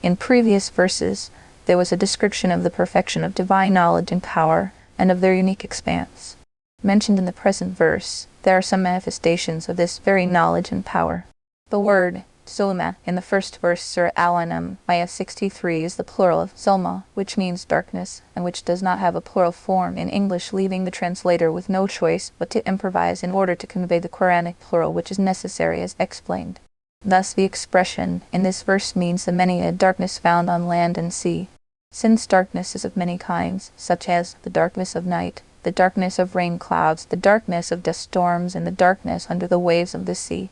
In previous verses, there was a description of the perfection of divine knowledge and power, and of their unique expanse. Mentioned in the present verse, there are some manifestations of this very knowledge and power. The word Zulma in the first verse, Surah Al-An'am, ayah 63, is the plural of Zulma, which means darkness, and which does not have a plural form in English, leaving the translator with no choice but to improvise in order to convey the Quranic plural, which is necessary as explained. Thus the expression in this verse means the many darkness found on land and sea. Since darkness is of many kinds, such as the darkness of night, the darkness of rain clouds, the darkness of dust storms, and the darkness under the waves of the sea,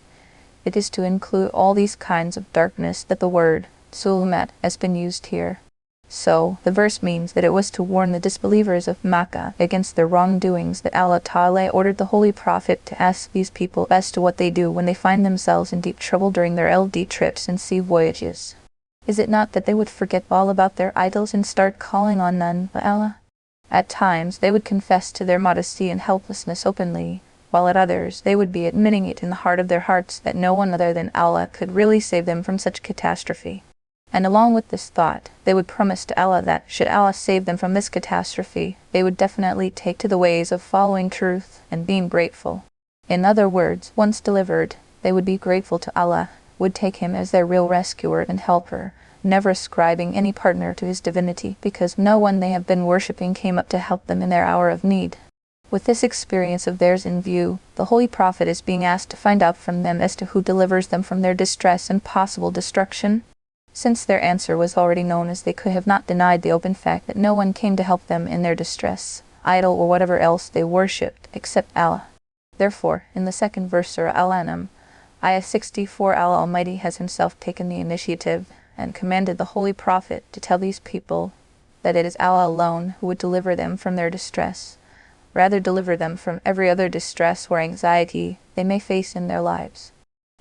it is to include all these kinds of darkness that the word Sulumat has been used here. So, the verse means that it was to warn the disbelievers of Makkah against their wrongdoings that Allah Ta'ala ordered the Holy Prophet to ask these people as to what they do when they find themselves in deep trouble during their LD trips and sea voyages. Is it not that they would forget all about their idols and start calling on none but Allah? At times, they would confess to their modesty and helplessness openly, while at others, they would be admitting it in the heart of their hearts that no one other than Allah could really save them from such catastrophe. And along with this thought, they would promise to Allah that, should Allah save them from this catastrophe, they would definitely take to the ways of following truth and being grateful. In other words, once delivered, they would be grateful to Allah, would take him as their real rescuer and helper, never ascribing any partner to his divinity, because no one they have been worshipping came up to help them in their hour of need. With this experience of theirs in view, the Holy Prophet is being asked to find out from them as to who delivers them from their distress and possible destruction. Since their answer was already known, as they could have not denied the open fact that no one came to help them in their distress, idol or whatever else they worshipped, except Allah. Therefore, in the second verse Surah Al-An'am, Ayah 64, Allah Almighty has himself taken the initiative and commanded the Holy Prophet to tell these people that it is Allah alone who would deliver them from their distress, rather deliver them from every other distress or anxiety they may face in their lives.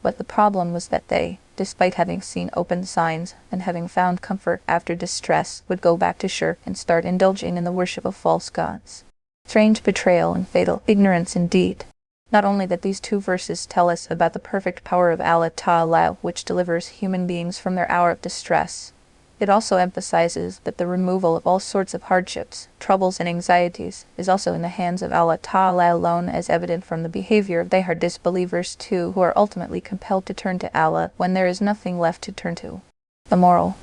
But the problem was that they, despite having seen open signs and having found comfort after distress, would go back to shirk and start indulging in the worship of false gods. Strange betrayal and fatal ignorance indeed. Not only that these two verses tell us about the perfect power of Allah Ta'ala, which delivers human beings from their hour of distress, it also emphasizes that the removal of all sorts of hardships, troubles, and anxieties is also in the hands of Allah Ta'ala alone, as evident from the behavior of they are disbelievers too, who are ultimately compelled to turn to Allah when there is nothing left to turn to. The moral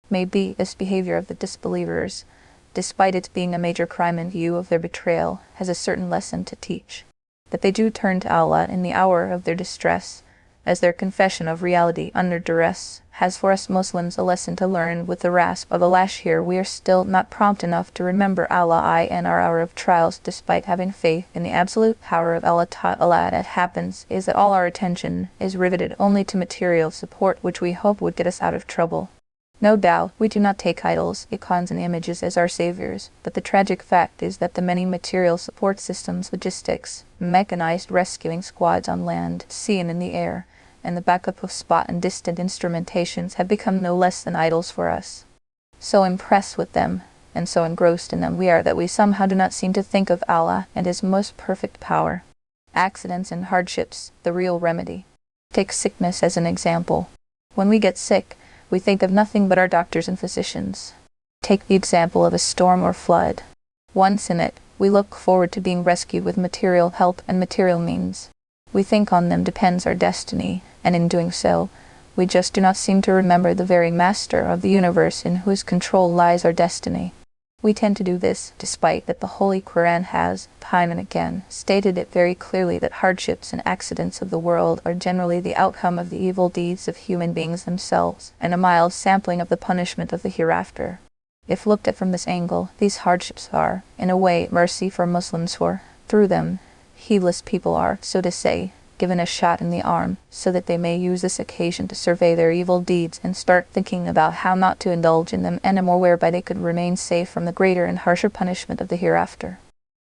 may be this behavior of the disbelievers, despite its being a major crime in view of their betrayal, has a certain lesson to teach. That they do turn to Allah in the hour of their distress, as their confession of reality under duress, has for us Muslims a lesson to learn. With the rasp of the lash here, we are still not prompt enough to remember Allah in our hour of trials, despite having faith in the absolute power of Allah Ta'ala. That happens is that all our attention is riveted only to material support, which we hope would get us out of trouble. No doubt, we do not take idols, icons, and images as our saviors, but the tragic fact is that the many material support systems, logistics, mechanized rescuing squads on land, sea, and in the air, and the backup of spot and distant instrumentations have become no less than idols for us. So impressed with them, and so engrossed in them we are that we somehow do not seem to think of Allah and His most perfect power. Accidents and hardships, the real remedy. Take sickness as an example. When we get sick, we think of nothing but our doctors and physicians. Take the example of a storm or flood. Once in it, we look forward to being rescued with material help and material means. We think on them depends our destiny, and in doing so, we just do not seem to remember the very Master of the universe in whose control lies our destiny. We tend to do this, despite that the Holy Qur'an has, time and again, stated it very clearly that hardships and accidents of the world are generally the outcome of the evil deeds of human beings themselves, and a mild sampling of the punishment of the hereafter. If looked at from this angle, these hardships are, in a way, mercy for Muslims, for, through them, heedless people are, so to say, given a shot in the arm, so that they may use this occasion to survey their evil deeds and start thinking about how not to indulge in them any more, whereby they could remain safe from the greater and harsher punishment of the hereafter.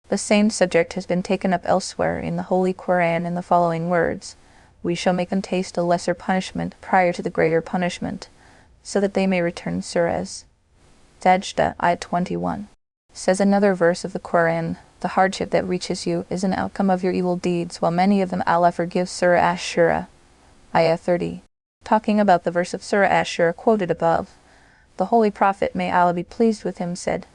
The same subject has been taken up elsewhere in the Holy Qur'an in the following words: "We shall make them taste a lesser punishment prior to the greater punishment, so that they may return." Surahs. Sajda, Ayah 21. Says another verse of the Qur'an, "The hardship that reaches you is an outcome of your evil deeds, while many of them Allah forgives." Surah Ash-Shura, Ayah 30. Talking about the verse of Surah Ash-Shura quoted above, the Holy Prophet, may Allah be pleased with him, said,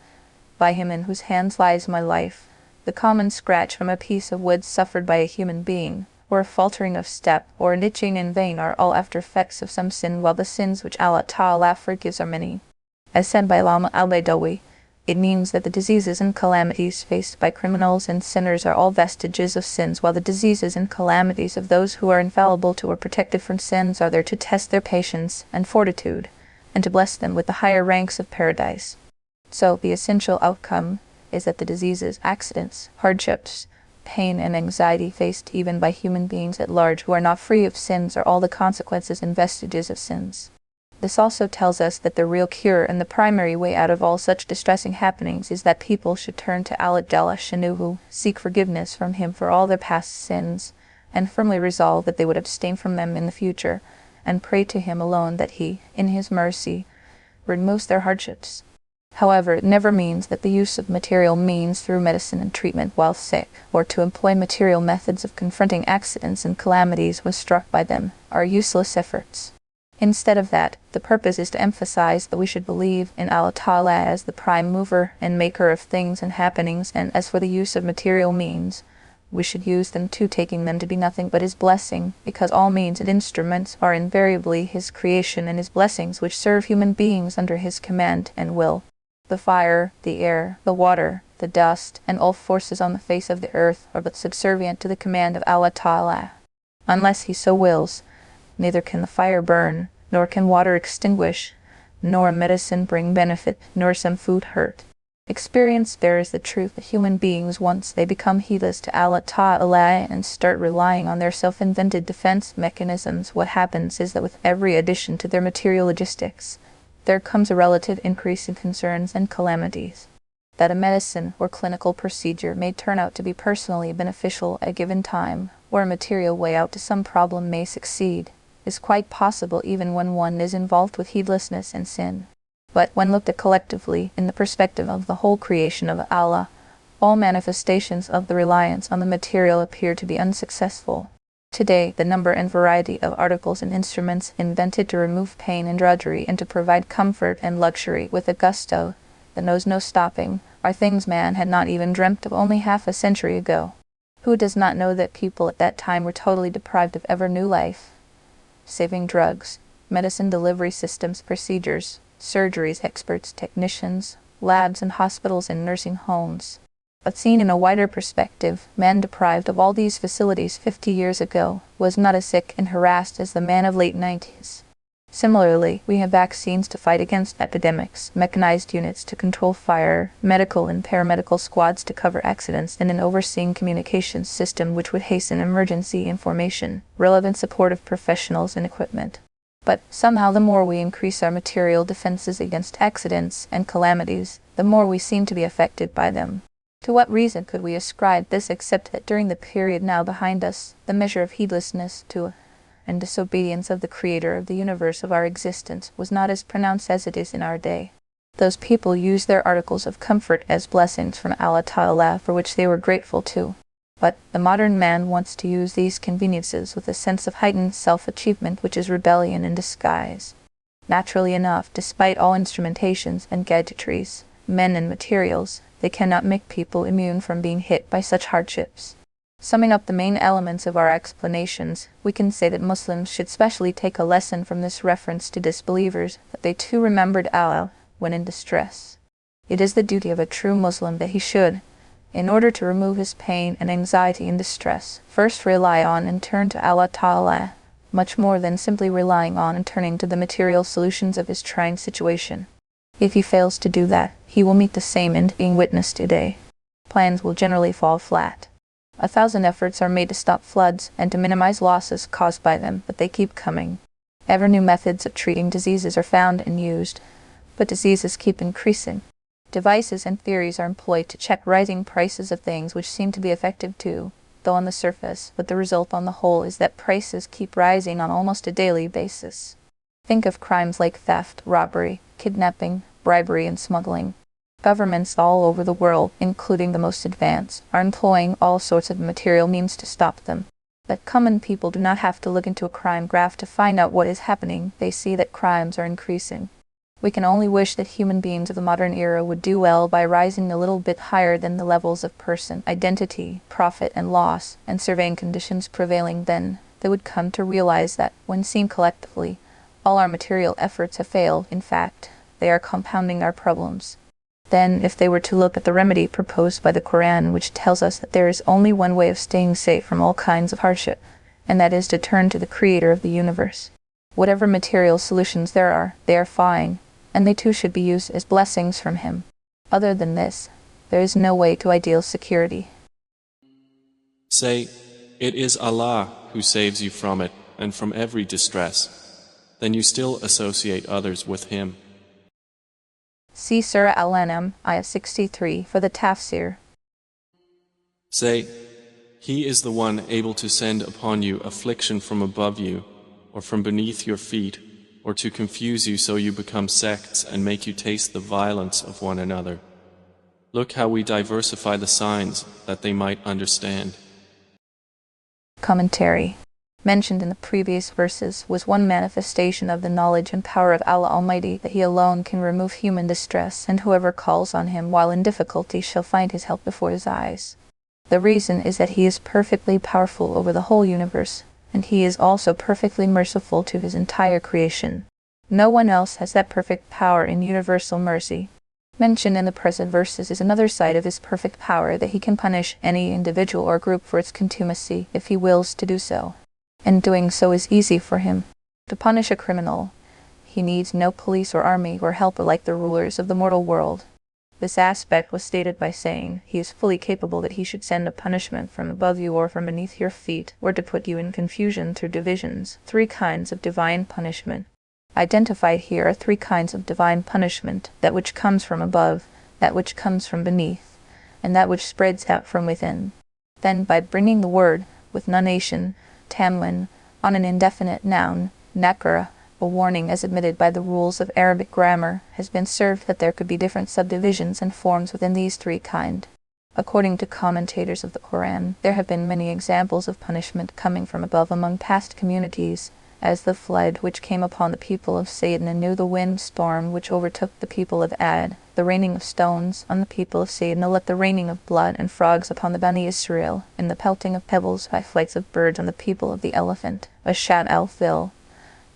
"By him in whose hands lies my life, the common scratch from a piece of wood suffered by a human being, or a faltering of step, or an itching in vain are all after effects of some sin, while the sins which Allah Ta'ala forgives are many." As said by Lama al-Baydawi, it means that the diseases and calamities faced by criminals and sinners are all vestiges of sins, while the diseases and calamities of those who are infallible to or protected from sins are there to test their patience and fortitude, and to bless them with the higher ranks of paradise. So the essential outcome is that the diseases, accidents, hardships, pain, and anxiety faced even by human beings at large who are not free of sins are all the consequences and vestiges of sins. This also tells us that the real cure and the primary way out of all such distressing happenings is that people should turn to Allah Jalla Shanuhu, seek forgiveness from Him for all their past sins, and firmly resolve that they would abstain from them in the future, and pray to Him alone that He, in His mercy, removes their hardships. However, it never means that the use of material means through medicine and treatment while sick, or to employ material methods of confronting accidents and calamities when struck by them, are useless efforts. Instead of that, the purpose is to emphasize that we should believe in Allah Ta'ala as the prime mover and maker of things and happenings, and as for the use of material means, we should use them too, taking them to be nothing but his blessing, because all means and instruments are invariably his creation and his blessings which serve human beings under his command and will. The fire, the air, the water, the dust, and all forces on the face of the earth are but subservient to the command of Allah Ta'ala. Unless he so wills, neither can the fire burn, nor can water extinguish, nor a medicine bring benefit, nor some food hurt. Experience bears the truth that human beings, once they become heedless to Allah Ta'ala and start relying on their self-invented defense mechanisms, what happens is that with every addition to their material logistics, there comes a relative increase in concerns and calamities. That a medicine or clinical procedure may turn out to be personally beneficial at a given time, or a material way out to some problem may succeed, is quite possible even when one is involved with heedlessness and sin. But when looked at collectively in the perspective of the whole creation of Allah, all manifestations of the reliance on the material appear to be unsuccessful. Today, the number and variety of articles and instruments invented to remove pain and drudgery and to provide comfort and luxury with a gusto that knows no stopping are things man had not even dreamt of only half a century ago. Who does not know that people at that time were totally deprived of ever new life? Saving drugs, medicine delivery systems, procedures, surgeries, experts, technicians, labs and hospitals and nursing homes. But seen in a wider perspective, man deprived of all these facilities 50 years ago was not as sick and harassed as the man of late 90s. Similarly, we have vaccines to fight against epidemics, mechanized units to control fire, medical and paramedical squads to cover accidents, and an overseeing communications system which would hasten emergency information, relevant supportive professionals and equipment. But somehow the more we increase our material defenses against accidents and calamities, the more we seem to be affected by them. To what reason could we ascribe this except that during the period now behind us, the measure of heedlessness to and disobedience of the Creator of the universe of our existence was not as pronounced as it is in our day. Those people used their articles of comfort as blessings from Allah Ta'ala for which they were grateful too. But the modern man wants to use these conveniences with a sense of heightened self-achievement which is rebellion in disguise. Naturally enough, despite all instrumentations and gadgetries, men and materials, they cannot make people immune from being hit by such hardships. Summing up the main elements of our explanations, we can say that Muslims should specially take a lesson from this reference to disbelievers, that they too remembered Allah when in distress. It is the duty of a true Muslim that he should, in order to remove his pain and anxiety and distress, first rely on and turn to Allah Ta'ala, much more than simply relying on and turning to the material solutions of his trying situation. If he fails to do that, he will meet the same end being witnessed today. Plans will generally fall flat. 1,000 efforts are made to stop floods and to minimize losses caused by them, but they keep coming. Ever new methods of treating diseases are found and used, but diseases keep increasing. Devices and theories are employed to check rising prices of things which seem to be effective too, though on the surface, but the result on the whole is that prices keep rising on almost a daily basis. Think of crimes like theft, robbery, kidnapping, bribery, and smuggling. Governments all over the world, including the most advanced, are employing all sorts of material means to stop them. But common people do not have to look into a crime graph to find out what is happening. They see that crimes are increasing. We can only wish that human beings of the modern era would do well by rising a little bit higher than the levels of person, identity, profit and loss, and surveying conditions prevailing then. They would come to realize that, when seen collectively, all our material efforts have failed. In fact, they are compounding our problems. Then, if they were to look at the remedy proposed by the Quran, which tells us that there is only one way of staying safe from all kinds of hardship, and that is to turn to the Creator of the universe. Whatever material solutions there are, they are fine, and they too should be used as blessings from Him. Other than this, there is no way to ideal security. Say, it is Allah who saves you from it and from every distress. Then you still associate others with Him. See Surah Al-An'am, Ayah 63 for the Tafsir. Say, He is the one able to send upon you affliction from above you, or from beneath your feet, or to confuse you so you become sects and make you taste the violence of one another. Look how we diversify the signs that they might understand. Commentary. Mentioned in the previous verses was one manifestation of the knowledge and power of Allah Almighty, that He alone can remove human distress, and whoever calls on Him while in difficulty shall find His help before his eyes. The reason is that he is perfectly powerful over the whole universe, and he is also perfectly merciful to his entire creation. No one else has that perfect power in universal mercy. Mentioned in the present verses is another side of his perfect power, that he can punish any individual or group for its contumacy if he wills to do so. And doing so is easy for him. To punish a criminal, he needs no police or army or helper like the rulers of the mortal world. This aspect was stated by saying, he is fully capable that he should send a punishment from above you or from beneath your feet, or to put you in confusion through divisions. 3 kinds of divine punishment. Identified here are 3 kinds of divine punishment: that which comes from above, that which comes from beneath, and that which spreads out from within. Then, by bringing the word, with nunation, tamwin, on an indefinite noun, nakara, a warning as admitted by the rules of Arabic grammar, has been served that there could be different subdivisions and forms within these 3 kinds. According to commentators of the Qur'an, there have been many examples of punishment coming from above among past communities, as the flood which came upon the people of Sayyidina Nuh, the windstorm which overtook the people of Ad, the raining of stones on the people of Sayyidina Lut, the raining of blood and frogs upon the Bani Israel, and the pelting of pebbles by flights of birds on the people of the elephant, Ashad al-Fil,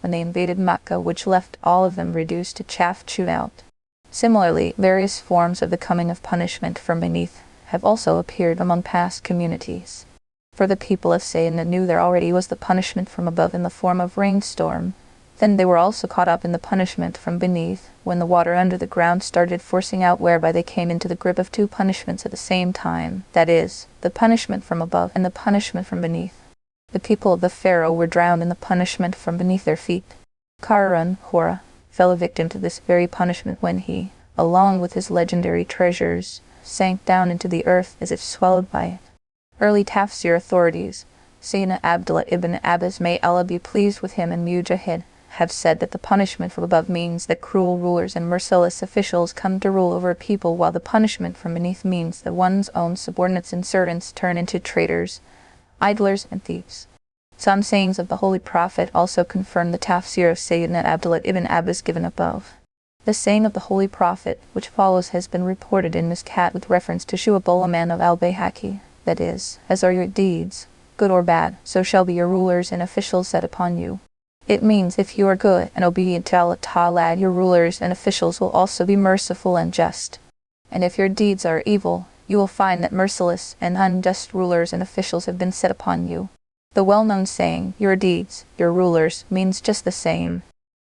when they invaded Makkah, which left all of them reduced to chaff chewed out. Similarly, various forms of the coming of punishment from beneath have also appeared among past communities. For the people of Sayyidina Nuh there already was the punishment from above in the form of rainstorm. Then they were also caught up in the punishment from beneath, when the water under the ground started forcing out, whereby they came into the grip of 2 punishments at the same time, that is, the punishment from above and the punishment from beneath. The people of the Pharaoh were drowned in the punishment from beneath their feet. Qarun, Hora, fell a victim to this very punishment when he, along with his legendary treasures, sank down into the earth as if swallowed by it. Early Tafsir authorities, Sayyidina Abdullah ibn Abbas, may Allah be pleased with him, and Mujahid, have said that the punishment from above means that cruel rulers and merciless officials come to rule over a people, while the punishment from beneath means that one's own subordinates and servants turn into traitors, idlers, and thieves. Some sayings of the Holy Prophet also confirm the tafsir of Sayyidina Abdullah ibn Abbas given above. The saying of the Holy Prophet, which follows, has been reported in Miskat with reference to Shu'ab al-Aman of al-Bayhaqi, that is, as are your deeds, good or bad, so shall be your rulers and officials set upon you. It means if you are good and obedient to Allah Ta'ala, your rulers and officials will also be merciful and just. And if your deeds are evil, you will find that merciless and unjust rulers and officials have been set upon you. The well-known saying, your deeds, your rulers, means just the same.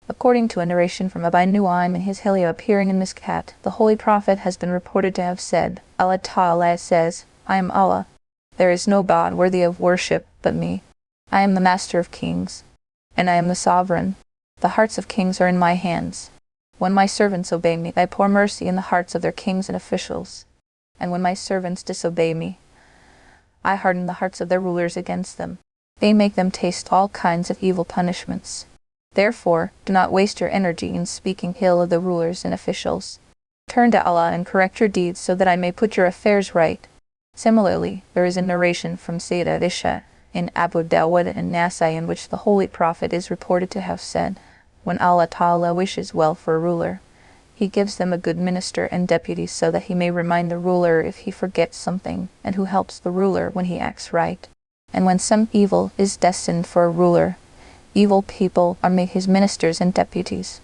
According to a narration from Abu Nu'aym in his Hilya appearing in Miskat, the Holy Prophet has been reported to have said, Allah Ta'ala says, I am Allah. There is no God worthy of worship but me. I am the Master of Kings, and I am the Sovereign. The hearts of kings are in my hands. When my servants obey me, I pour mercy in the hearts of their kings and officials. And when my servants disobey me, I harden the hearts of their rulers against them. They make them taste all kinds of evil punishments. Therefore, do not waste your energy in speaking ill of the rulers and officials. Turn to Allah and correct your deeds so that I may put your affairs right. Similarly, there is a narration from Sayyidah Aisha in Abu Dawud and Nasai in which the Holy Prophet is reported to have said, when Allah Ta'ala wishes well for a ruler, He gives them a good minister and deputy so that he may remind the ruler if he forgets something, and who helps the ruler when he acts right. And when some evil is destined for a ruler, evil people are made his ministers and deputies.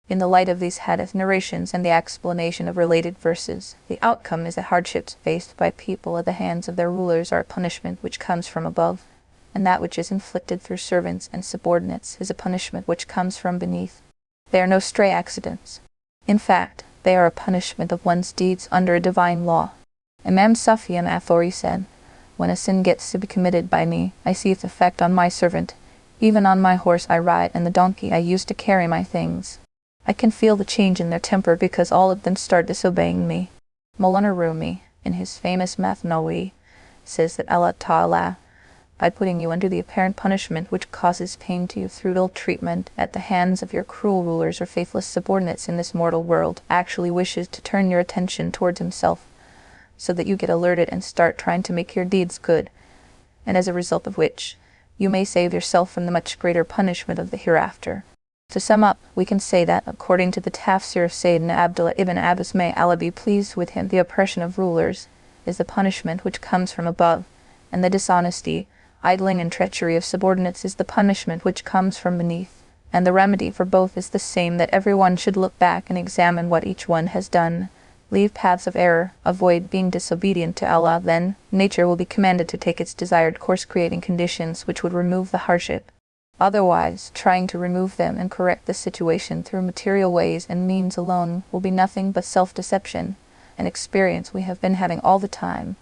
In the light of these hadith narrations and the explanation of related verses, the outcome is that hardships faced by people at the hands of their rulers are a punishment which comes from above, and that which is inflicted through servants and subordinates is a punishment which comes from beneath. They are no stray accidents. In fact, they are a punishment of one's deeds under a divine law. Imam Sufyan Athori said, when a sin gets to be committed by me, I see its effect on my servant. Even on my horse I ride and the donkey I use to carry my things. I can feel the change in their temper because all of them start disobeying me. Maulana Rumi, in his famous Mathnawi, says that Allah Ta'ala, by putting you under the apparent punishment which causes pain to you through ill treatment at the hands of your cruel rulers or faithless subordinates in this mortal world, actually wishes to turn your attention towards Himself, so that you get alerted and start trying to make your deeds good, and as a result of which, you may save yourself from the much greater punishment of the hereafter. To sum up, we can say that, according to the tafsir of Sayyidina Abdullah ibn Abbas, may Allah be pleased with him, the oppression of rulers is the punishment which comes from above, and the dishonesty, idling and treachery of subordinates is the punishment which comes from beneath, and the remedy for both is the same, that everyone should look back and examine what each one has done. Leave paths of error, avoid being disobedient to Allah, then nature will be commanded to take its desired course, creating conditions which would remove the hardship. Otherwise, trying to remove them and correct the situation through material ways and means alone will be nothing but self-deception, an experience we have been having all the time.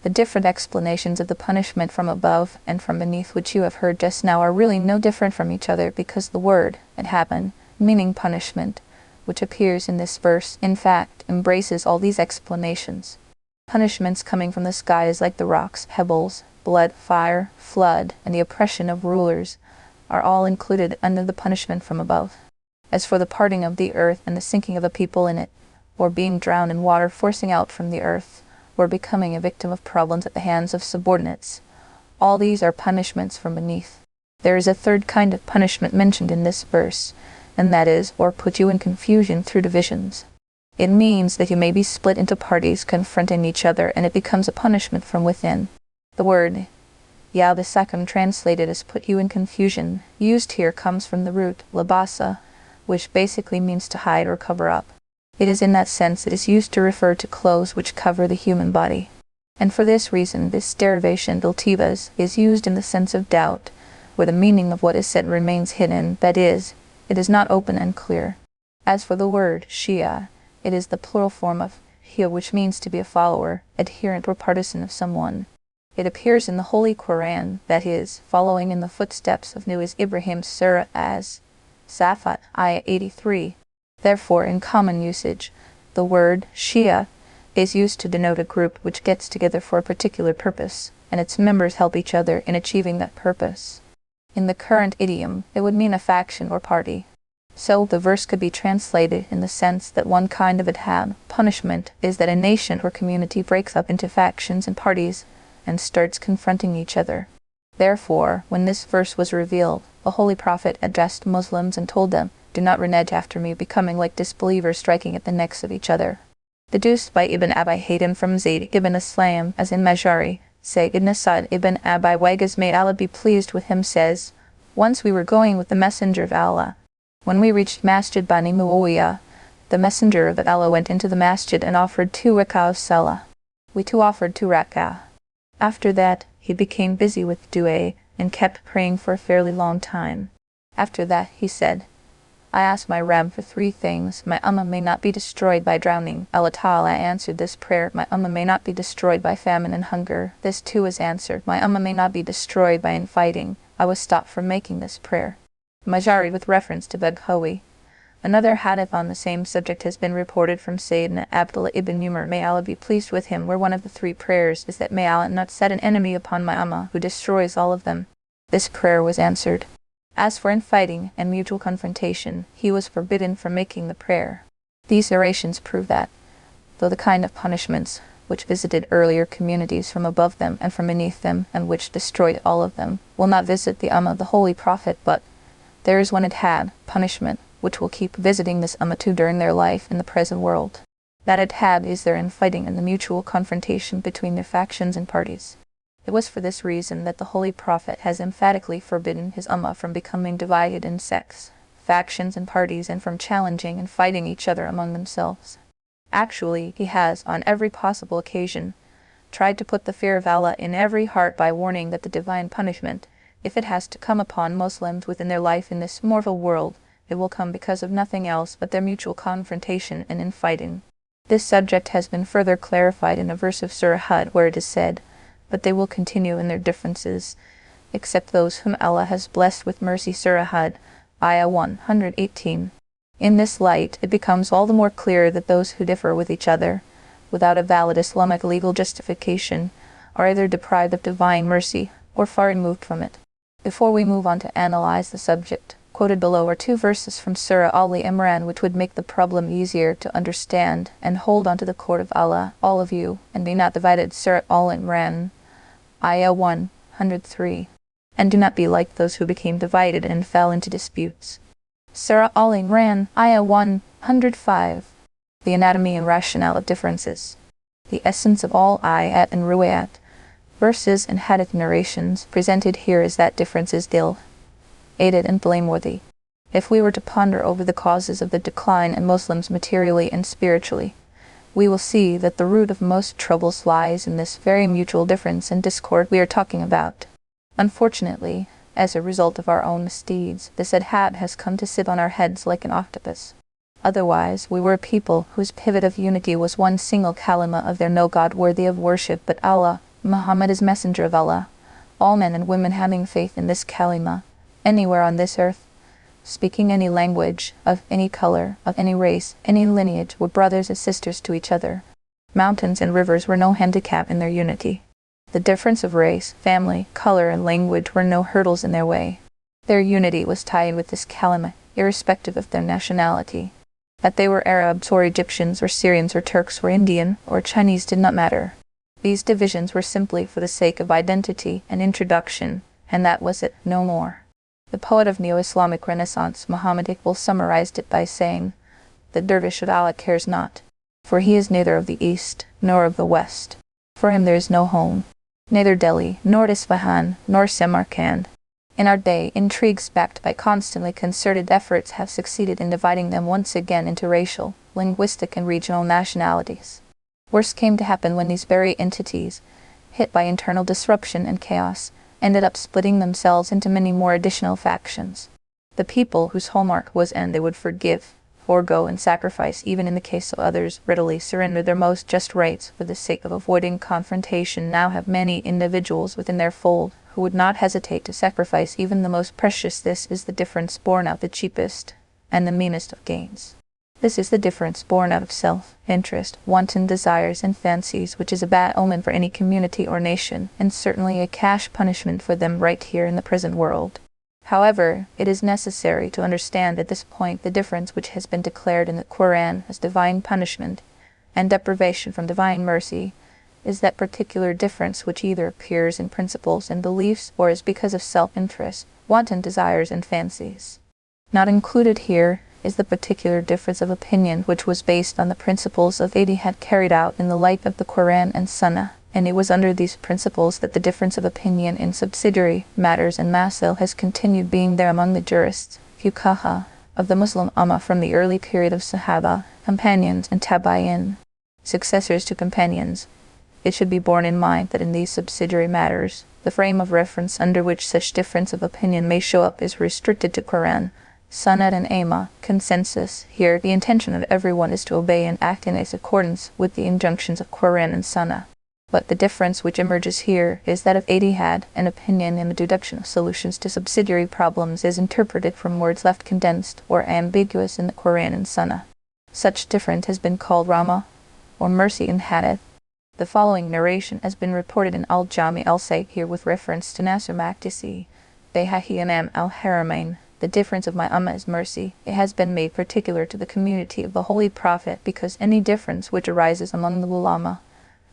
The different explanations of the punishment from above and from beneath which you have heard just now are really no different from each other, because the word, it happened, meaning punishment, which appears in this verse, in fact, embraces all these explanations. Punishments coming from the sky is like the rocks, pebbles, blood, fire, flood, and the oppression of rulers, are all included under the punishment from above. As for the parting of the earth and the sinking of the people in it, or being drowned in water forcing out from the earth, or becoming a victim of problems at the hands of subordinates, all these are punishments from beneath. There is a third kind of punishment mentioned in this verse, and that is, or put you in confusion through divisions. It means that you may be split into parties confronting each other, and it becomes a punishment from within. The word the second translated as put you in confusion, used here comes from the root labasa, which basically means to hide or cover up. It is in that sense it is used to refer to clothes which cover the human body. And for this reason this derivation iltibas is used in the sense of doubt, where the meaning of what is said remains hidden, that is, it is not open and clear. As for the word Shia, it is the plural form of Hia, which means to be a follower, adherent, or partisan of someone. It appears in the Holy Qur'an, that is, following in the footsteps of Nuh Ibrahim's Surah as Safat, ayah 83. Therefore, in common usage, the word Shia is used to denote a group which gets together for a particular purpose, and its members help each other in achieving that purpose. In the current idiom, it would mean a faction or party. So the verse could be translated in the sense that one kind of punishment is that a nation or community breaks up into factions and parties and starts confronting each other. Therefore, when this verse was revealed, the Holy Prophet addressed Muslims and told them, "Do not renege after me, becoming like disbelievers striking at the necks of each other." Deduced by Ibn Abi Haytham from Zayd ibn Aslam, as in Majari, Sayyidina Sa'd ibn Abi Waqqas, may Allah be pleased with him, says, "Once we were going with the Messenger of Allah. When we reached Masjid Bani Muawiyah, the Messenger of Allah went into the masjid and offered 2 rak'ah of salah. We too offered 2 rak'ah. After that, he became busy with dua and kept praying for a fairly long time. After that, he said, I asked my Rabb for 3 things. My ummah may not be destroyed by drowning. Allah Ta'ala answered this prayer. My ummah may not be destroyed by famine and hunger. This too was answered. My ummah may not be destroyed by infighting. I was stopped from making this prayer." Majari with reference to Baghawi. Another hadith on the same subject has been reported from Sayyidina Abdullah ibn Umar, may Allah be pleased with him, where one of the 3 prayers is that may Allah not set an enemy upon my ummah who destroys all of them. This prayer was answered. As for infighting and mutual confrontation, he was forbidden from making the prayer. These narrations prove that, though the kind of punishments which visited earlier communities from above them and from beneath them, and which destroyed all of them, will not visit the ummah of the Holy Prophet, but there is one punishment, which will keep visiting this ummah too during their life in the present world. That is their infighting and the mutual confrontation between their factions and parties. It was for this reason that the Holy Prophet has emphatically forbidden his ummah from becoming divided in sects, factions and parties, and from challenging and fighting each other among themselves. Actually, he has, on every possible occasion, tried to put the fear of Allah in every heart by warning that the divine punishment, if it has to come upon Muslims within their life in this mortal world, it will come because of nothing else but their mutual confrontation and infighting. This subject has been further clarified in a verse of Surah Hud, where it is said, "But they will continue in their differences, except those whom Allah has blessed with mercy." Surah Hud, ayah 118. In this light, it becomes all the more clear that those who differ with each other, without a valid Islamic legal justification, are either deprived of divine mercy, or far removed from it. Before we move on to analyze the subject, quoted below are 2 verses from Surah Al-Imran which would make the problem easier to understand, and hold on to the court of Allah, all of you, and be not divided. Surah Al-Imran, ayah 103. And do not be like those who became divided and fell into disputes. Surah Al-Imran, ayah 105. The anatomy and rationale of differences. The essence of all ayat and ruwayat, verses and hadith narrations presented here is that difference is ill-aided and blameworthy. If we were to ponder over the causes of the decline in Muslims materially and spiritually, we will see that the root of most troubles lies in this very mutual difference and discord we are talking about. Unfortunately, as a result of our own misdeeds, this adhat has come to sit on our heads like an octopus. Otherwise, we were a people whose pivot of unity was one single kalima of there no God worthy of worship but Allah, Muhammad is messenger of Allah, all men and women having faith in this kalima, anywhere on this earth, speaking any language, of any color, of any race, any lineage, were brothers and sisters to each other. Mountains and rivers were no handicap in their unity. The difference of race, family, color, and language were no hurdles in their way. Their unity was tied with this kalima, irrespective of their nationality. That they were Arabs or Egyptians or Syrians or Turks or Indian or Chinese did not matter. These divisions were simply for the sake of identity and introduction, and that was it, no more. The poet of Neo-Islamic Renaissance, Muhammad Iqbal, summarized it by saying, "The dervish of Allah cares not, for he is neither of the east nor of the west. For him there is no home, neither Delhi, nor Isfahan, nor Samarkand." In our day, intrigues backed by constantly concerted efforts have succeeded in dividing them once again into racial, linguistic, and regional nationalities. Worse came to happen when these very entities, hit by internal disruption and chaos, ended up splitting themselves into many more additional factions. The people whose hallmark was and they would forgive, forego, and sacrifice, even in the case of others, readily surrender their most just rights for the sake of avoiding confrontation, now have many individuals within their fold who would not hesitate to sacrifice even the most precious. This is the difference born out of the cheapest and the meanest of gains. This is the difference born out of self-interest, wanton desires, and fancies, which is a bad omen for any community or nation, and certainly a cash punishment for them right here in the present world. However, it is necessary to understand at this point the difference which has been declared in the Qur'an as divine punishment and deprivation from divine mercy is that particular difference which either appears in principles and beliefs or is because of self-interest, wanton desires, and fancies. Not included here is the particular difference of opinion which was based on the principles of ijtihad carried out in the light of the Qur'an and Sunnah, and it was under these principles that the difference of opinion in subsidiary matters and masail has continued being there among the jurists, fuqaha, of the Muslim Ummah from the early period of Sahaba, companions, and tabi'in, successors to companions. It should be borne in mind that in these subsidiary matters, the frame of reference under which such difference of opinion may show up is restricted to Qur'an, Sunnah, and Ijma, consensus. Here, the intention of everyone is to obey and act in accordance with the injunctions of Qur'an and Sunnah. But the difference which emerges here is that of ijtihad, an opinion in the deduction of solutions to subsidiary problems is interpreted from words left condensed or ambiguous in the Qur'an and Sunnah. Such difference has been called Rahmah, or mercy in hadith. The following narration has been reported in Al-Jami al-Sahih with reference to Nasr Maqdisi, Bayhaqi, Imam al-Haramain. The difference of my Ummah is mercy. It has been made particular to the community of the Holy Prophet because any difference which arises among the ulama,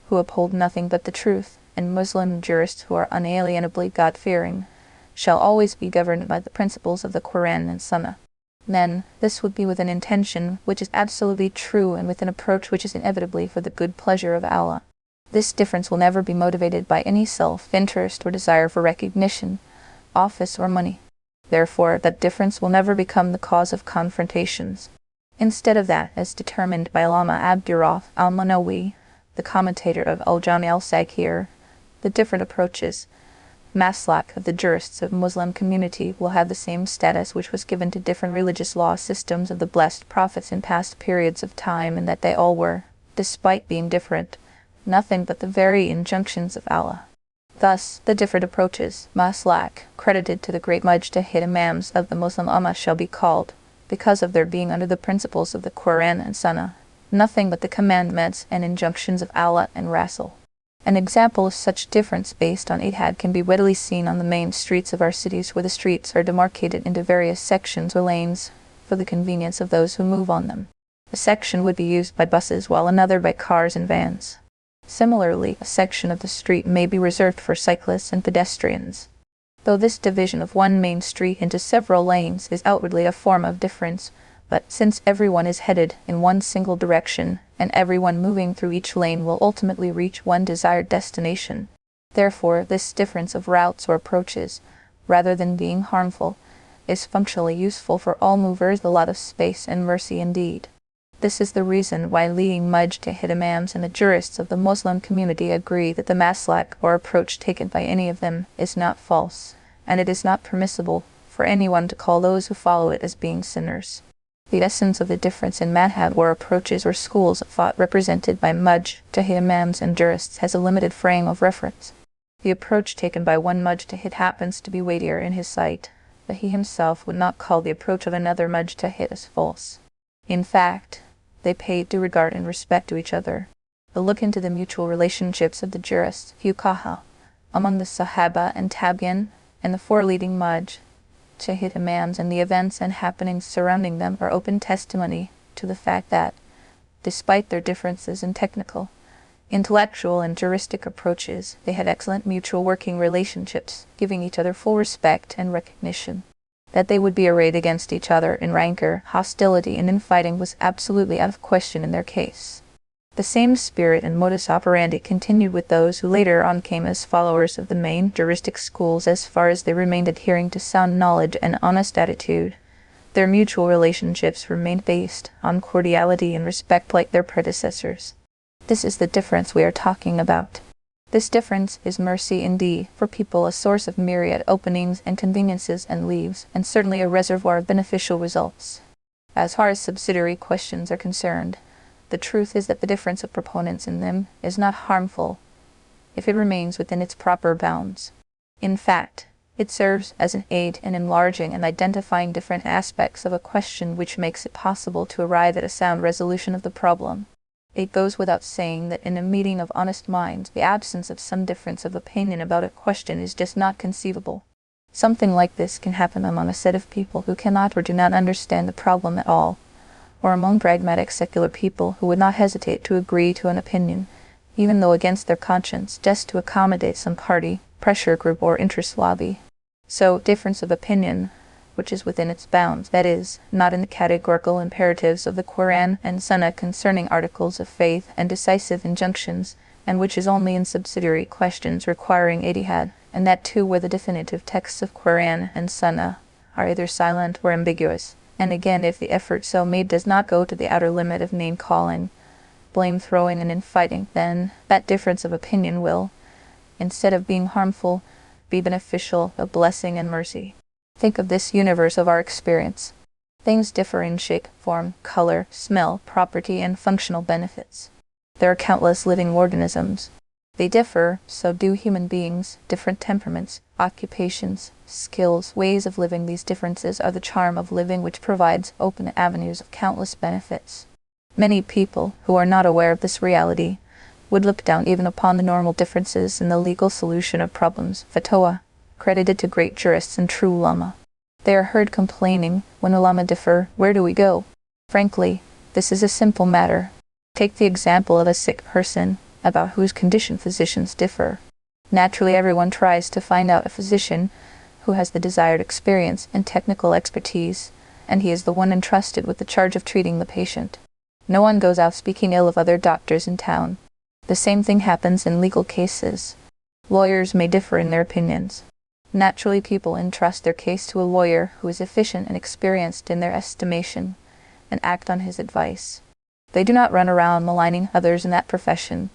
who uphold nothing but the truth, and Muslim jurists who are unalienably God-fearing, shall always be governed by the principles of the Qur'an and Sunnah. Then, this would be with an intention which is absolutely true and with an approach which is inevitably for the good pleasure of Allah. This difference will never be motivated by any self-interest or desire for recognition, office, or money. Therefore, that difference will never become the cause of confrontations. Instead of that, as determined by Allama Abdurrahman al-Manawi, the commentator of Al-Jami al-Sahih, the different approaches, maslak of the jurists of Muslim community will have the same status which was given to different religious law systems of the blessed prophets in past periods of time, and that they all were, despite being different, nothing but the very injunctions of Allah. Thus, the different approaches, maslak, credited to the great mujtahid imams of the Muslim Ummah shall be called, because of their being under the principles of the Qur'an and Sunnah, nothing but the commandments and injunctions of Allah and Rasul. An example of such difference based on ijtihad can be readily seen on the main streets of our cities, where the streets are demarcated into various sections or lanes for the convenience of those who move on them. A section would be used by buses while another by cars and vans. Similarly, a section of the street may be reserved for cyclists and pedestrians. Though this division of one main street into several lanes is outwardly a form of difference, But since everyone is headed in one single direction, and everyone moving through each lane will ultimately reach one desired destination, therefore this difference of routes or approaches, rather than being harmful, is functionally useful for all movers, a lot of space and mercy indeed. This is the reason why leading mujtahid imams and the jurists of the Muslim community agree that the maslak or approach taken by any of them is not false, and it is not permissible for anyone to call those who follow it as being sinners. The essence of the difference in madhab or approaches or schools of thought represented by mujtahid imams and jurists has a limited frame of reference. The approach taken by one mujtahid happens to be weightier in his sight, but he himself would not call the approach of another mujtahid as false. In fact, they pay due regard and respect to each other. A look into the mutual relationships of the jurists, fuqaha, among the Sahaba and Tabi'in, and the four leading mujtahid imams and the events and happenings surrounding them are open testimony to the fact that, despite their differences in technical, intellectual and juristic approaches, they had excellent mutual working relationships, giving each other full respect and recognition. That they would be arrayed against each other in rancor, hostility, and infighting was absolutely out of question in their case. The same spirit and modus operandi continued with those who later on came as followers of the main juristic schools as far as they remained adhering to sound knowledge and honest attitude. Their mutual relationships remained based on cordiality and respect like their predecessors. This is the difference we are talking about. This difference is mercy indeed, for people a source of myriad openings and conveniences and leaves, and certainly a reservoir of beneficial results. As far as subsidiary questions are concerned, the truth is that the difference of proponents in them is not harmful, if it remains within its proper bounds. In fact, it serves as an aid in enlarging and identifying different aspects of a question, which makes it possible to arrive at a sound resolution of the problem. It goes without saying that in a meeting of honest minds, the absence of some difference of opinion about a question is just not conceivable. Something like this can happen among a set of people who cannot or do not understand the problem at all, or among pragmatic secular people who would not hesitate to agree to an opinion, even though against their conscience, just to accommodate some party, pressure group, or interest lobby. So, difference of opinion, which is within its bounds, that is, not in the categorical imperatives of the Quran and Sunnah concerning articles of faith and decisive injunctions, and which is only in subsidiary questions requiring ijtihad, and that too where the definitive texts of Quran and Sunnah are either silent or ambiguous. And again, if the effort so made does not go to the outer limit of name-calling, blame-throwing, and infighting, then that difference of opinion will, instead of being harmful, be beneficial, a blessing and mercy. Think of this universe of our experience. Things differ in shape, form, color, smell, property, and functional benefits. There are countless living organisms. They differ, so do human beings, different temperaments, occupations, skills, ways of living. These differences are the charm of living, which provides open avenues of countless benefits. Many people, who are not aware of this reality, would look down even upon the normal differences in the legal solution of problems, fatwa, credited to great jurists and true ulama. They are heard complaining, when ulama differ, where do we go? Frankly, this is a simple matter. Take the example of a sick person, about whose condition physicians differ. Naturally, everyone tries to find out a physician who has the desired experience and technical expertise, and he is the one entrusted with the charge of treating the patient. No one goes out speaking ill of other doctors in town. The same thing happens in legal cases. Lawyers may differ in their opinions. Naturally, people entrust their case to a lawyer who is efficient and experienced in their estimation, and act on his advice. They do not run around maligning others in that profession.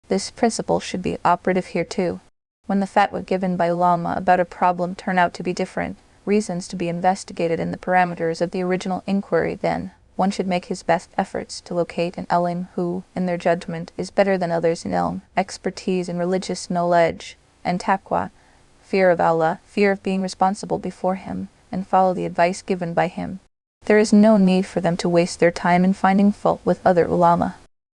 This principle should be operative here too. When the fatwa given by ulama about a problem turn out to be different, reasons to be investigated in the parameters of the original inquiry, then one should make his best efforts to locate an alim who, in their judgment, is better than others in ilm, expertise in religious knowledge, and taqwa, fear of Allah, fear of being responsible before Him, and follow the advice given by Him. There is no need for them to waste their time in finding fault with other ulama.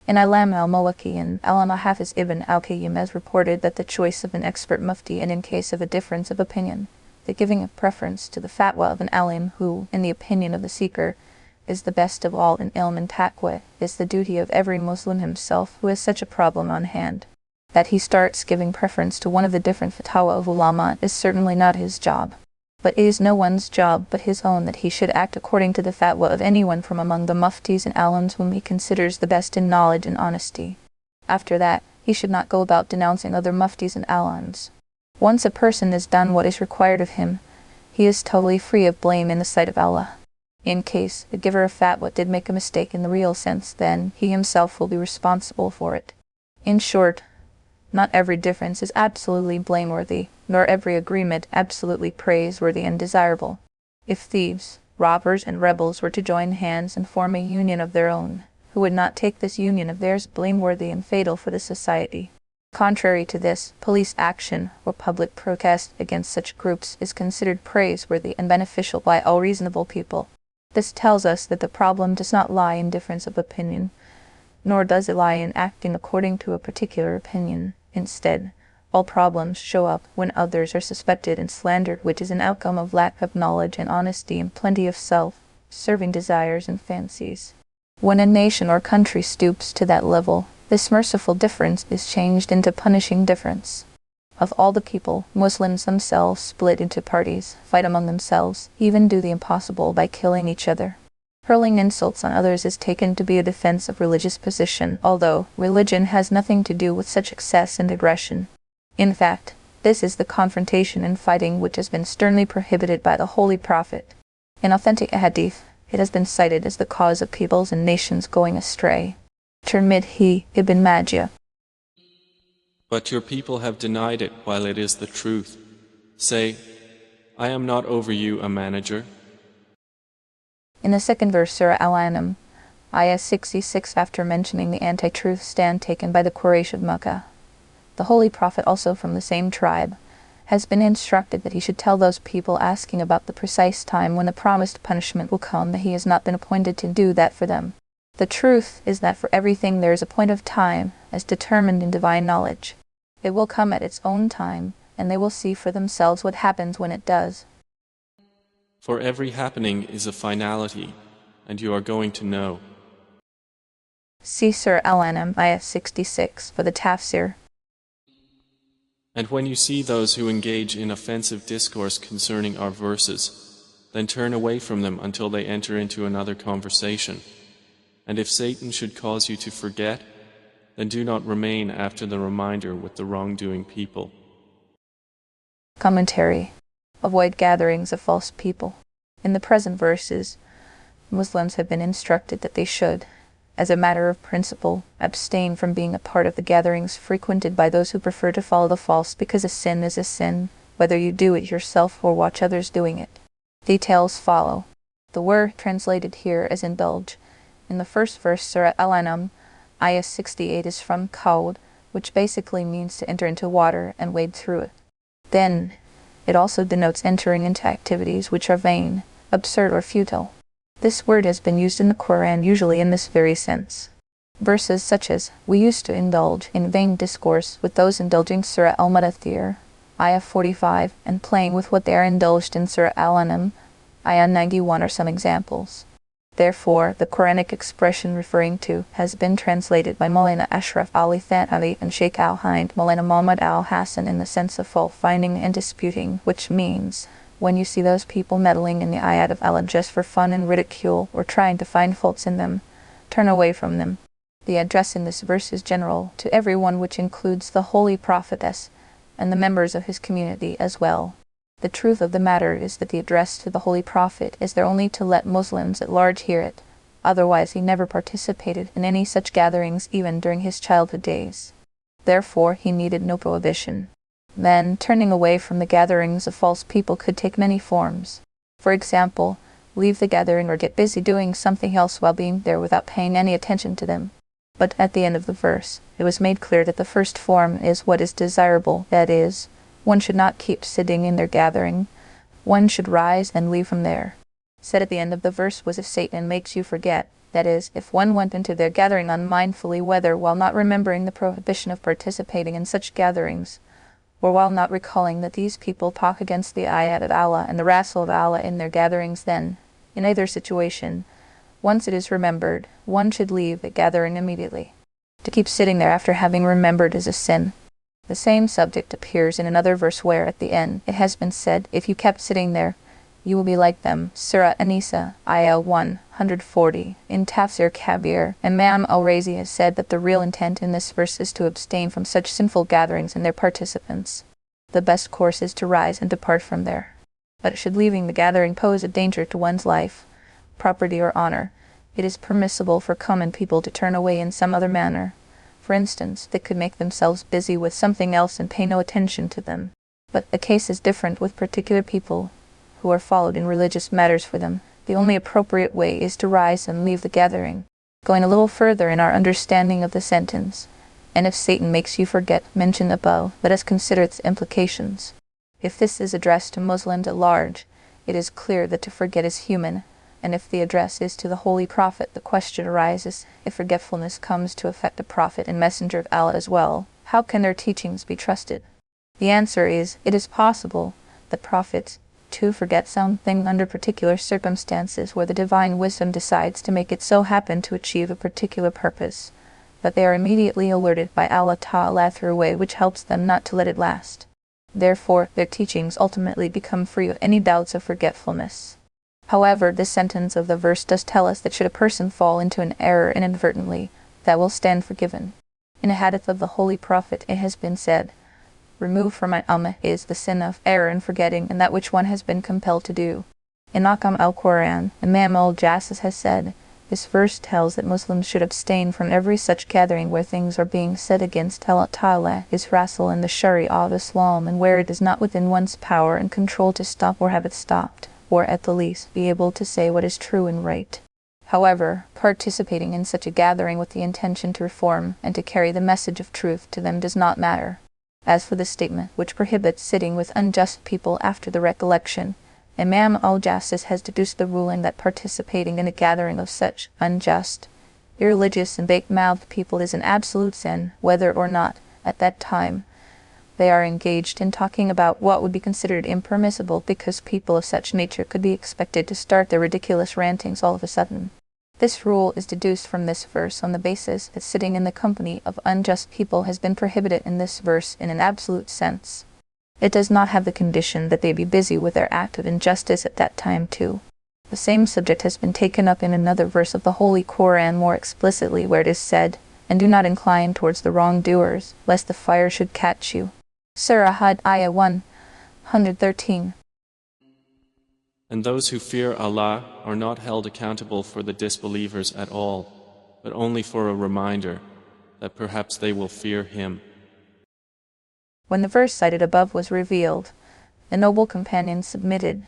In Alam al-Mawaki and Allama Hafiz ibn al-Qayyim has reported that the choice of an expert mufti, and in case of a difference of opinion, the giving of preference to the fatwa of an alim who, in the opinion of the seeker, is the best of all in ilm and taqwa, is the duty of every Muslim himself who has such a problem on hand. That he starts giving preference to one of the different fatwa of ulama is certainly not his job. But it is no one's job but his own that he should act according to the fatwa of anyone from among the muftis and alams whom he considers the best in knowledge and honesty. After that, he should not go about denouncing other muftis and alams. Once a person has done what is required of him, he is totally free of blame in the sight of Allah. In case the giver of fatwa did make a mistake in the real sense, then he himself will be responsible for it. In short, not every difference is absolutely blameworthy, nor every agreement absolutely praiseworthy and desirable. If thieves, robbers, and rebels were to join hands and form a union of their own, who would not take this union of theirs blameworthy and fatal for the society? Contrary to this, police action or public protest against such groups is considered praiseworthy and beneficial by all reasonable people. This tells us that the problem does not lie in difference of opinion, nor does it lie in acting according to a particular opinion. Instead, all problems show up when others are suspected and slandered, which is an outcome of lack of knowledge and honesty and plenty of self-serving desires and fancies. When a nation or country stoops to that level, this merciful difference is changed into punishing difference. Of all the people, Muslims themselves split into parties, fight among themselves, even do the impossible by killing each other. Hurling insults on others is taken to be a defense of religious position, although religion has nothing to do with such excess and aggression. In fact, this is the confrontation and fighting which has been sternly prohibited by the Holy Prophet. In authentic hadith, it has been cited as the cause of peoples and nations going astray. Tirmidhi ibn Majah. But your people have denied it while it is the truth. Say, I am not over you a manager. In the second verse, Surah Al-An'am, Ayah 66, after mentioning the anti-truth stand taken by the Quraysh of Makkah, the Holy Prophet, also from the same tribe, has been instructed that he should tell those people asking about the precise time when the promised punishment will come that he has not been appointed to do that for them. The truth is that for everything there is a point of time as determined in divine knowledge. It will come at its own time, and they will see for themselves what happens when it does. For every happening is a finality, and you are going to know. See Surah Al-An'am, Ayah 66, for the Tafsir. And when you see those who engage in offensive discourse concerning our verses, then turn away from them until they enter into another conversation. And if Satan should cause you to forget, then do not remain after the reminder with the wrongdoing people. Commentary. Avoid gatherings of false people. In the present verses, Muslims have been instructed that they should, as a matter of principle, abstain from being a part of the gatherings frequented by those who prefer to follow the false, because a sin is a sin, whether you do it yourself or watch others doing it. Details follow. The word translated here as indulge in the first verse, Surah Al-An'am, Ayah 68, is from khawd, which basically means to enter into water and wade through it. Then, it also denotes entering into activities which are vain, absurd, or futile. This word has been used in the Quran usually in this very sense. Verses such as, we used to indulge in vain discourse with those indulging Surah Al-Mukhtasar, Ayah 45, and playing with what they are indulged in Surah Al-An'am, Ayah 91 are some examples. Therefore, the Quranic expression referring to has been translated by Maulana Ashraf Ali Thanali and Sheikh Al-Hind Maulana Muhammad Al-Hassan in the sense of fault-finding and disputing, which means, when you see those people meddling in the ayat of Allah just for fun and ridicule, or trying to find faults in them, turn away from them. The address in this verse is general to everyone, which includes the Holy Prophetess and the members of his community as well. The truth of the matter is that the address to the Holy Prophet is there only to let Muslims at large hear it. Otherwise he never participated in any such gatherings even during his childhood days. Therefore he needed no prohibition. Then, turning away from the gatherings of false people could take many forms. For example, leave the gathering or get busy doing something else while being there without paying any attention to them. But at the end of the verse, it was made clear that the first form is what is desirable, that is, one should not keep sitting in their gathering. One should rise and leave from there. Said at the end of the verse was, if Satan makes you forget, that is, if one went into their gathering unmindfully, whether while not remembering the prohibition of participating in such gatherings, or while not recalling that these people talk against the ayat of Allah and the Rasul of Allah in their gatherings, then, in either situation, once it is remembered, one should leave the gathering immediately. To keep sitting there after having remembered is a sin. The same subject appears in another verse where, at the end, it has been said, if you kept sitting there, you will be like them. Surah An-Nisa, Ayah 140. In Tafsir Kabir, Imam al-Razi has said that the real intent in this verse is to abstain from such sinful gatherings and their participants. The best course is to rise and depart from there. But should leaving the gathering pose a danger to one's life, property or honor, it is permissible for common people to turn away in some other manner. For instance, they could make themselves busy with something else and pay no attention to them. But the case is different with particular people who are followed in religious matters for them. The only appropriate way is to rise and leave the gathering. Going a little further in our understanding of the sentence, and if Satan makes you forget mentioned above, let us consider its implications. If this is addressed to Muslims at large, it is clear that to forget is human, and if the address is to the Holy Prophet, the question arises, if forgetfulness comes to affect the Prophet and Messenger of Allah as well, how can their teachings be trusted? The answer is, it is possible that prophets to forget something under particular circumstances where the divine wisdom decides to make it so happen to achieve a particular purpose, but they are immediately alerted by Allah Ta'ala through a way which helps them not to let it last. Therefore, their teachings ultimately become free of any doubts of forgetfulness. However, this sentence of the verse does tell us that should a person fall into an error inadvertently, that will stand forgiven. In a hadith of the Holy Prophet it has been said, "Remove from my ummah is the sin of error and forgetting, and that which one has been compelled to do." In Ahkam al-Qur'an, Imam al-Jassas has said, this verse tells that Muslims should abstain from every such gathering where things are being said against Allah Ta'ala, His Rasul, and the Sharia of Islam, and where it is not within one's power and control to stop or have it stopped, or at the least be able to say what is true and right. However, participating in such a gathering with the intention to reform and to carry the message of truth to them does not matter. As for the statement which prohibits sitting with unjust people after the recollection, Imam al-Jassas has deduced the ruling that participating in a gathering of such unjust, irreligious and bake-mouthed people is an absolute sin, whether or not, at that time, they are engaged in talking about what would be considered impermissible, because people of such nature could be expected to start their ridiculous rantings all of a sudden. This rule is deduced from this verse on the basis that sitting in the company of unjust people has been prohibited in this verse in an absolute sense. It does not have the condition that they be busy with their act of injustice at that time too. The same subject has been taken up in another verse of the Holy Qur'an more explicitly, where it is said, "And do not incline towards the wrongdoers, lest the fire should catch you." Surah Hud, Ayah 113. And those who fear Allah are not held accountable for the disbelievers at all, but only for a reminder that perhaps they will fear Him. When the verse cited above was revealed, the noble companion submitted,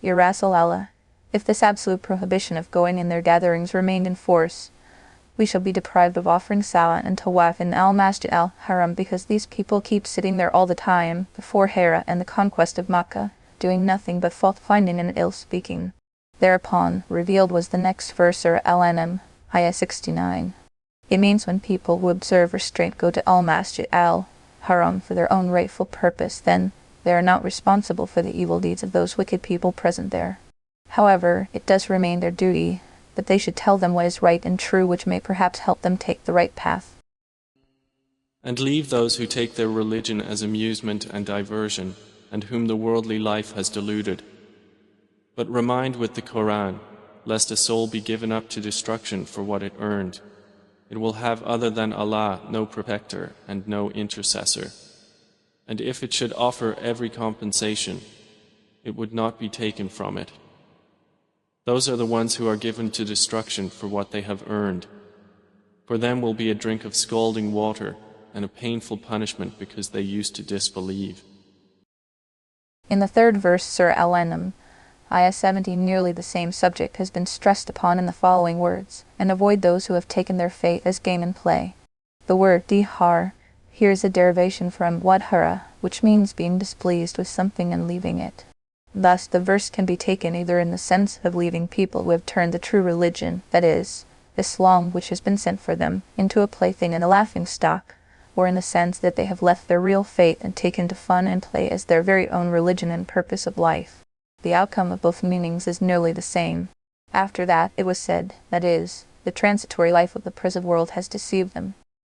"Ya Rasulallah, if this absolute prohibition of going in their gatherings remained in force, we shall be deprived of offering salah and tawaf in al-Masjid al-Haram, because these people keep sitting there all the time before Hira and the conquest of Makkah, doing nothing but fault-finding and ill-speaking." Thereupon, revealed was the next verse, Surah Al-An'am, Ayah 69. It means when people who observe restraint go to al-Masjid al-Haram for their own rightful purpose, then they are not responsible for the evil deeds of those wicked people present there. However, it does remain their duty that they should tell them what is right and true, which may perhaps help them take the right path. And leave those who take their religion as amusement and diversion, and whom the worldly life has deluded. But remind with the Quran, lest a soul be given up to destruction for what it earned. It will have other than Allah no protector and no intercessor. And if it should offer every compensation, it would not be taken from it. Those are the ones who are given to destruction for what they have earned. For them will be a drink of scalding water and a painful punishment because they used to disbelieve. In the third verse, Surah Al-An'am, Ayah 70, nearly the same subject has been stressed upon in the following words, "And avoid those who have taken their faith as game and play." The word dihar here is a derivation from wadhara, which means being displeased with something and leaving it. Thus, the verse can be taken either in the sense of leaving people who have turned the true religion, that is, Islam, which has been sent for them, into a plaything and a laughing-stock, or in the sense that they have left their real faith and taken to fun and play as their very own religion and purpose of life. The outcome of both meanings is nearly the same. After that, it was said, that is, the transitory life of the present world has deceived them.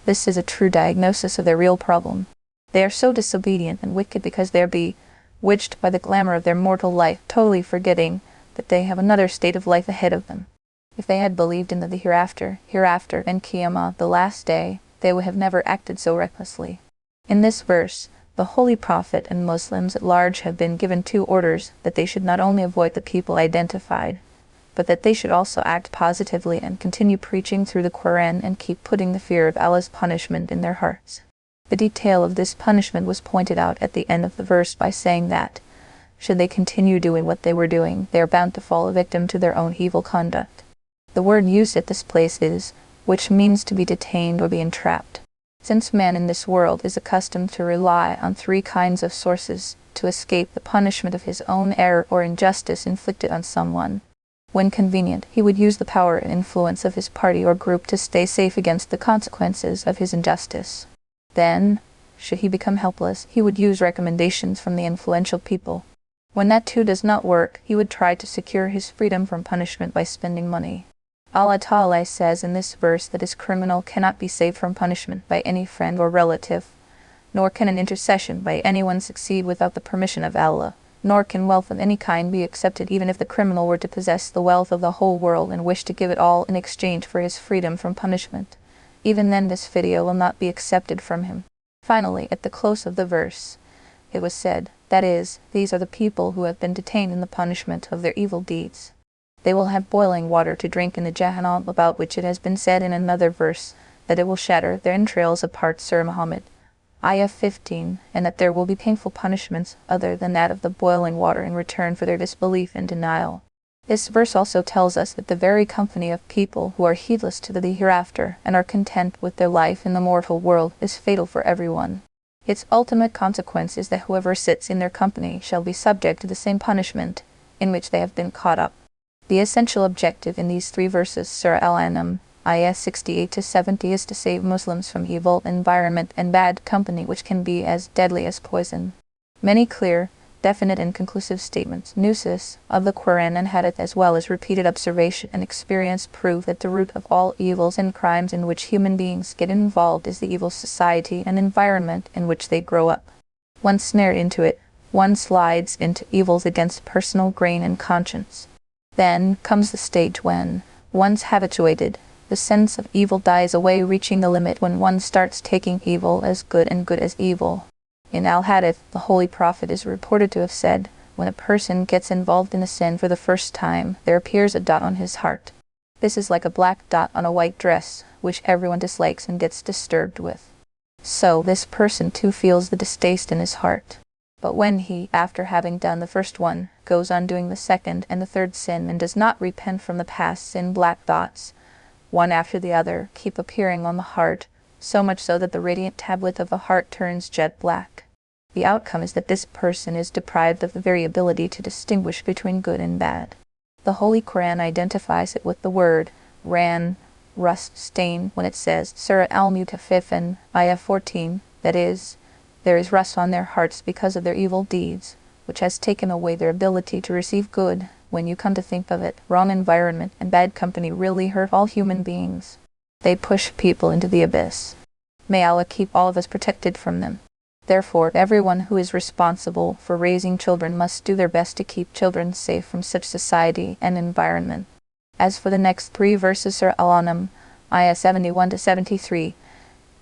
This is a true diagnosis of their real problem. They are so disobedient and wicked because they are bewitched by the glamour of their mortal life, totally forgetting that they have another state of life ahead of them. If they had believed in the hereafter, and Qiyamah, the last day, they would have never acted so recklessly. In this verse, the Holy Prophet and Muslims at large have been given two orders: that they should not only avoid the people identified, but that they should also act positively and continue preaching through the Quran and keep putting the fear of Allah's punishment in their hearts. The detail of this punishment was pointed out at the end of the verse by saying that, should they continue doing what they were doing, they are bound to fall a victim to their own evil conduct. The word used at this place is, which means to be detained or be entrapped. Since man in this world is accustomed to rely on three kinds of sources to escape the punishment of his own error or injustice inflicted on someone, when convenient, he would use the power and influence of his party or group to stay safe against the consequences of his injustice. Then, should he become helpless, he would use recommendations from the influential people. When that too does not work, he would try to secure his freedom from punishment by spending money. Allah Ta'ala says in this verse that his criminal cannot be saved from punishment by any friend or relative, nor can an intercession by anyone succeed without the permission of Allah, nor can wealth of any kind be accepted even if the criminal were to possess the wealth of the whole world and wish to give it all in exchange for his freedom from punishment. Even then this fidya will not be accepted from him. Finally, at the close of the verse, it was said, that is, these are the people who have been detained in the punishment of their evil deeds. They will have boiling water to drink in the Jahannam, about which it has been said in another verse, that it will shatter their entrails apart. Surah Muhammad, Ayah 15, and that there will be painful punishments other than that of the boiling water in return for their disbelief and denial. This verse also tells us that the very company of people who are heedless to the hereafter and are content with their life in the mortal world is fatal for everyone. Its ultimate consequence is that whoever sits in their company shall be subject to the same punishment in which they have been caught up. The essential objective in these three verses, Surah Al-An'am, Ayah 68-70, is to save Muslims from evil environment and bad company, which can be as deadly as poison. Many clear, definite and conclusive statements, nusus, of the Quran and Hadith, as well as repeated observation and experience, prove that the root of all evils and crimes in which human beings get involved is the evil society and environment in which they grow up. Once snared into it, one slides into evils against personal grain and conscience. Then comes the stage when, once habituated, the sense of evil dies away, reaching the limit when one starts taking evil as good and good as evil. In Al-Hadith, the Holy Prophet is reported to have said, when a person gets involved in a sin for the first time, there appears a dot on his heart. This is like a black dot on a white dress, which everyone dislikes and gets disturbed with. So this person too feels the distaste in his heart. But when he, after having done the first one, goes on doing the second and the third sin and does not repent from the past sin, black dots, one after the other, keep appearing on the heart, so much so that the radiant tablet of the heart turns jet black. The outcome is that this person is deprived of the very ability to distinguish between good and bad. The Holy Quran identifies it with the word ran, rust, stain, when it says, Surah Al-Mukhtasar, Ayah 14, that is, there is rust on their hearts because of their evil deeds, which has taken away their ability to receive good. When you come to think of it, wrong environment and bad company really hurt all human beings. They push people into the abyss. May Allah keep all of us protected from them. Therefore, everyone who is responsible for raising children must do their best to keep children safe from such society and environment. As for the next three verses, Surah Al-An'am, Ayah 71-73,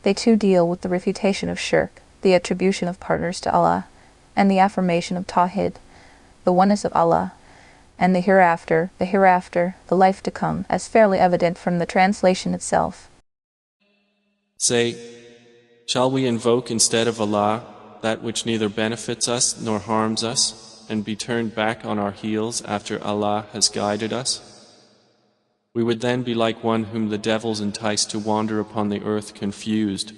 they too deal with the refutation of shirk, the attribution of partners to Allah, and the affirmation of Tawhid, the oneness of Allah, and the hereafter, the life to come, as fairly evident from the translation itself. Say, shall we invoke instead of Allah that which neither benefits us nor harms us, and be turned back on our heels after Allah has guided us? We would then be like one whom the devils entice to wander upon the earth confused,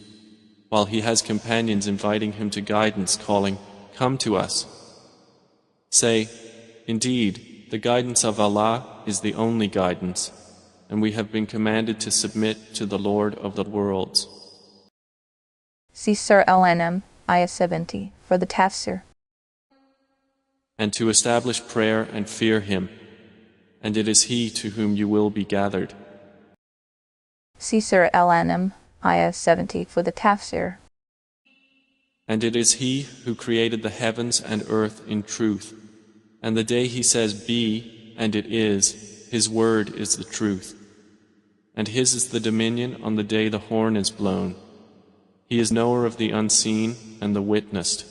while he has companions inviting him to guidance, calling, "Come to us." Say, indeed, the guidance of Allah is the only guidance, and we have been commanded to submit to the Lord of the worlds. See Surah Al-An'am, Ayah 70, for the Tafsir. And to establish prayer and fear Him, and it is He to whom you will be gathered. See Surah Al-An'am, Ayah 70, for the Tafsir. And it is He who created the heavens and earth in truth. And the day He says, Be, and it is, His word is the truth. And His is the dominion on the day the horn is blown. He is knower of the unseen and the witnessed.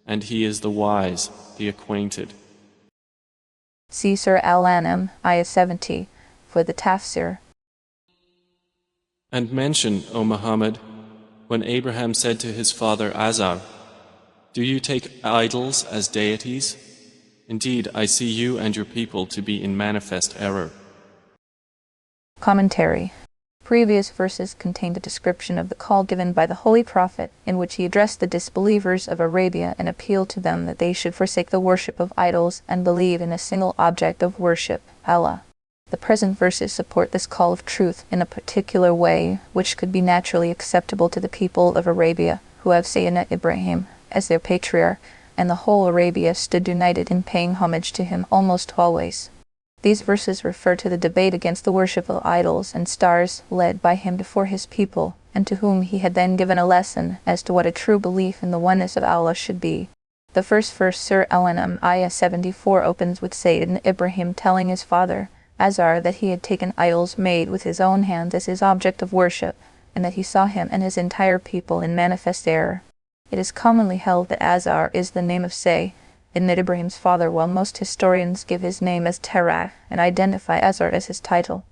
And He is the wise, the acquainted. See Surah Al-An'am, Ayah 70, for the Tafsir. And mention, O Muhammad, when Abraham said to his father Azar, Do you take idols as deities? Indeed, I see you and your people to be in manifest error. Commentary. Previous verses contained a description of the call given by the Holy Prophet, in which he addressed the disbelievers of Arabia and appealed to them that they should forsake the worship of idols and believe in a single object of worship, Allah. The present verses support this call of truth in a particular way, which could be naturally acceptable to the people of Arabia, who have Sayyidina Ibrahim as their patriarch, and the whole Arabia stood united in paying homage to him almost always. These verses refer to the debate against the worship of idols and stars led by him before his people, and to whom he had then given a lesson as to what a true belief in the oneness of Allah should be. The first verse, Surah Al-An'am, Ayah 74, opens with Sayyidina Ibrahim telling his father, Azar, that he had taken idols made with his own hands as his object of worship, and that he saw him and his entire people in manifest error. It is commonly held that Azar is the name of Sayyidina Ibrahim's father, while most historians give his name as Terah and identify Azar as his title.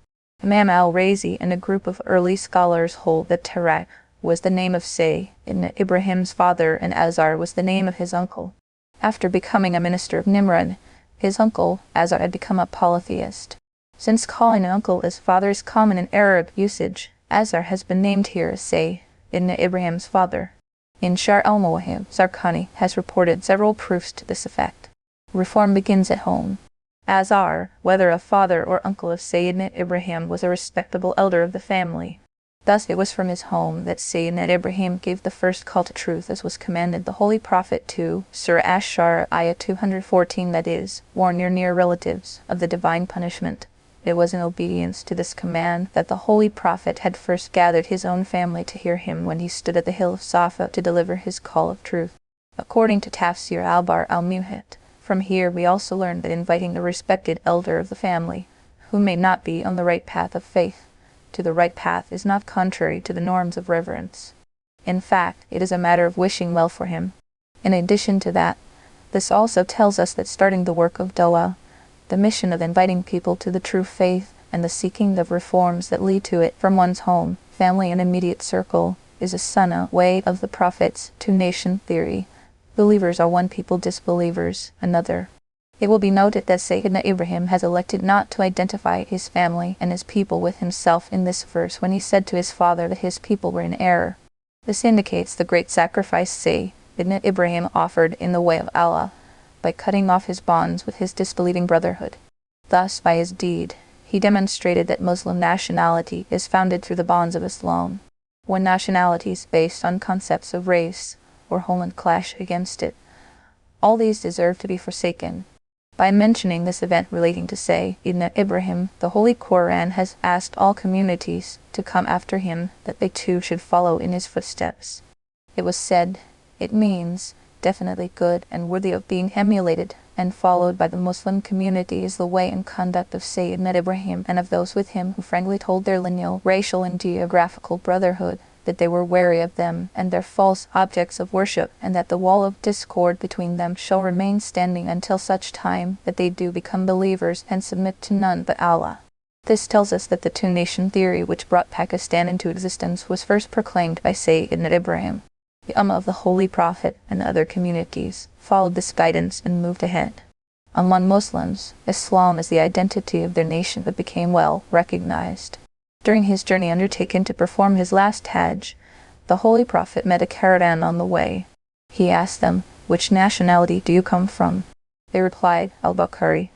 Imam al-Razi and a group of early scholars hold that Terah was the name of Sayyidina Ibrahim's father and Azar was the name of his uncle. After becoming a minister of Nimrod, his uncle Azar had become a polytheist. Since calling an uncle as father is common in Arab usage, Azar has been named here as Sayyidina Ibrahim's father. In Shar al-Muwahhib, Zarqani has reported several proofs to this effect. Reform begins at home. Azar, whether a father or uncle of Sayyidina Ibrahim, was a respectable elder of the family. Thus it was from his home that Sayyidina Ibrahim gave the first call to truth, as was commanded the Holy Prophet to Surah Ash-Shar, Ayah 214, that is, warn your near relatives of the divine punishment. It was in obedience to this command that the Holy Prophet had first gathered his own family to hear him when he stood at the hill of Safa to deliver his call of truth. According to Tafsir al-Bar al-Muhit, from here we also learn that inviting the respected elder of the family, who may not be on the right path of faith, to the right path is not contrary to the norms of reverence. In fact, it is a matter of wishing well for him. In addition to that, this also tells us that starting the work of Dawah, the mission of inviting people to the true faith and the seeking of reforms that lead to it from one's home, family and immediate circle, is a sunnah way of the Prophet's two-nation theory. Believers are one people, disbelievers another. It will be noted that Sayyidina Ibrahim has elected not to identify his family and his people with himself in this verse when he said to his father that his people were in error. This indicates the great sacrifice Sayyidina Ibrahim offered in the way of Allah, by cutting off his bonds with his disbelieving brotherhood. Thus, by his deed, he demonstrated that Muslim nationality is founded through the bonds of Islam. When nationalities based on concepts of race or homeland clash against it, all these deserve to be forsaken. By mentioning this event relating to Sayyidina Ibrahim, the Holy Qur'an has asked all communities to come after him, that they too should follow in his footsteps. It was said, it means, definitely good and worthy of being emulated and followed by the Muslim community is the way and conduct of Sayyidina Ibrahim and of those with him who frankly told their lineal, racial and geographical brotherhood that they were wary of them and their false objects of worship, and that the wall of discord between them shall remain standing until such time that they do become believers and submit to none but Allah. This tells us that the two-nation theory which brought Pakistan into existence was first proclaimed by Sayyidina Ibrahim. The Ummah of the Holy Prophet and other communities followed this guidance and moved ahead. Among Muslims, Islam as the identity of their nation became well recognized. During his journey undertaken to perform his last Hajj, the Holy Prophet met a caravan on the way. He asked them, "Which nationality do you come from?" They replied, "Al-Bukhari.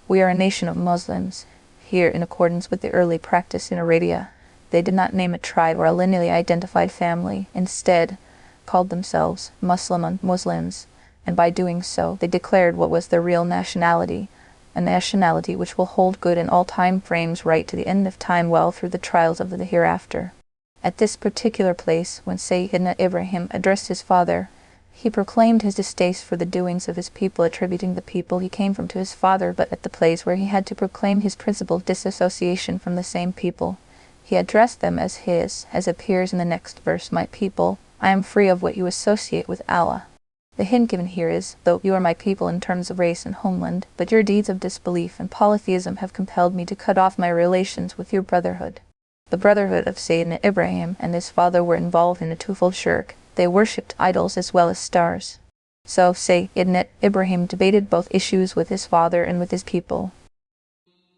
We are a nation of Muslims." Here, in accordance with the early practice in Arabia, they did not name a tribe or a lineally identified family. Instead, called themselves Muslims, and by doing so, they declared what was their real nationality, a nationality which will hold good in all time frames right to the end of time, well through the trials of the hereafter. At this particular place, when Sayyidina Ibrahim addressed his father, He proclaimed his distaste for the doings of his people, attributing the people he came from to his father, but at the place where he had to proclaim his principal disassociation from the same people, he addressed them as his, as appears in the next verse, "My people, I am free of what you associate with Allah." The hint given here is, though you are my people in terms of race and homeland, but your deeds of disbelief and polytheism have compelled me to cut off my relations with your brotherhood. The brotherhood of Sayyidina Ibrahim and his father were involved in a twofold shirk. They worshipped idols as well as stars. So Sayyidina Ibrahim debated both issues with his father and with his people.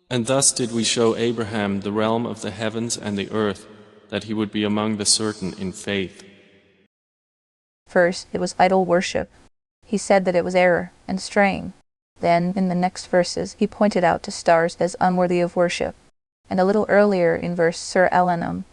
And thus did we show Abraham the realm of the heavens and the earth, that he would be among the certain in faith. First, it was idol worship. He said that it was error and straying. Then, in the next verses, he pointed out to stars as unworthy of worship. And a little earlier in verse Surah Al-An'am,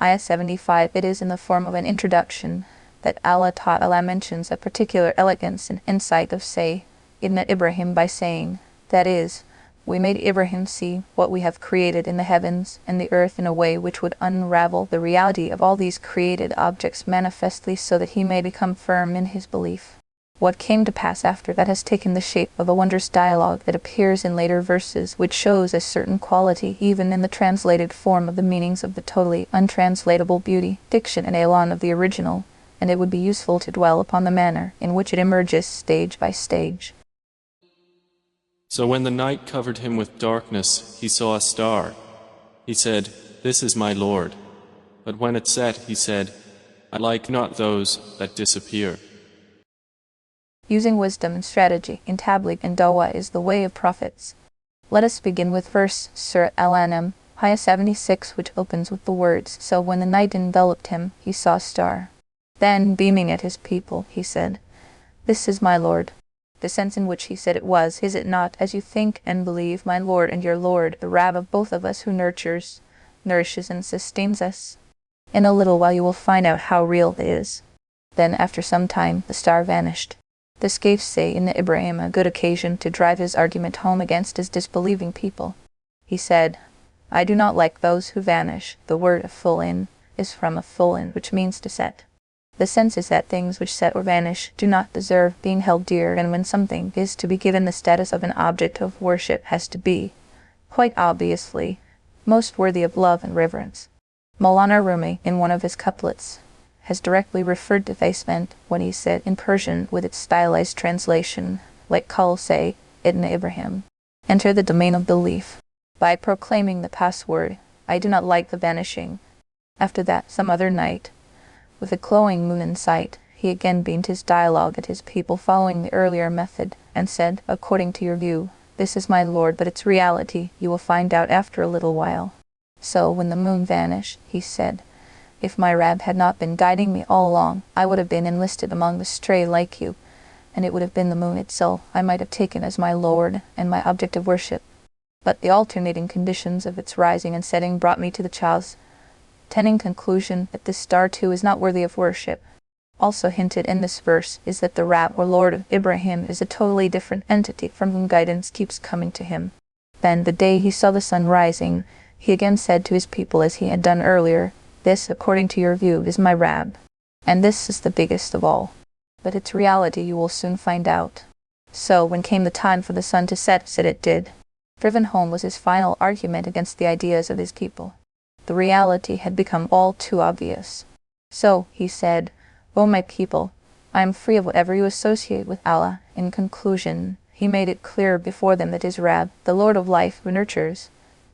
Ayah 75, it is in the form of an introduction that Allah Ta'ala mentions a particular elegance and insight of Sayyidina Ibrahim by saying, that is, we made Ibrahim see what we have created in the heavens and the earth in a way which would unravel the reality of all these created objects manifestly, so that he may become firm in his belief. What came to pass after that has taken the shape of a wondrous dialogue that appears in later verses, which shows a certain quality even in the translated form of the meanings of the totally untranslatable beauty, diction and elan of the original, and it would be useful to dwell upon the manner in which it emerges stage by stage. So when the night covered him with darkness, he saw a star. He said, "This is my Lord." But when it set, he said, "I like not those that disappear." Using wisdom and strategy in tabligh and dawah is the way of prophets. Let us begin with verse Surah Al-An'am, Ayah 76, which opens with the words, "So when the night enveloped him, he saw a star. Then, beaming at his people, he said, 'This is my Lord.' The sense in which he said it was, is it not, as you think and believe, my Lord and your Lord, the Rabb of both of us, who nurtures, nourishes and sustains us? In a little while you will find out how real it is." Then, after some time, the star vanished. This gave Sayyidina Ibrahim a good occasion to drive his argument home against his disbelieving people. He said, "I do not like those who vanish." The word "fulin" is from a fulin, which means to set. The sense is that things which set or vanish do not deserve being held dear, and when something is to be given the status of an object of worship has to be, quite obviously, most worthy of love and reverence. Maulana Rumi, in one of his couplets, has directly referred to this meant when he said in Persian with its stylized translation, like Kal Sayyidina Ibrahim, "Enter the domain of belief by proclaiming the password, I do not like the vanishing." After that, some other night, with a glowing moon in sight, he again beamed his dialogue at his people following the earlier method, and said, "According to your view, this is my Lord, but its reality you will find out after a little while." So when the moon vanished, he said, "If my Rabb had not been guiding me all along, I would have been enlisted among the stray like you, and it would have been the moon itself I might have taken as my Lord and my object of worship. But the alternating conditions of its rising and setting brought me to the child's tending conclusion that this star too is not worthy of worship." Also hinted in this verse is that the Rabb or Lord of Ibrahim is a totally different entity from whom guidance keeps coming to him. Then, the day he saw the sun rising, he again said to his people as he had done earlier, "This, according to your view, is my Rabb, and this is the biggest of all. But its reality you will soon find out." So, when came the time for the sun to set, said it did. Driven home was his final argument against the ideas of his people. The reality had become all too obvious. So, he said, "O my people, I am free of whatever you associate with Allah." In conclusion, he made it clear before them that his Rabb, the Lord of life who nurtures,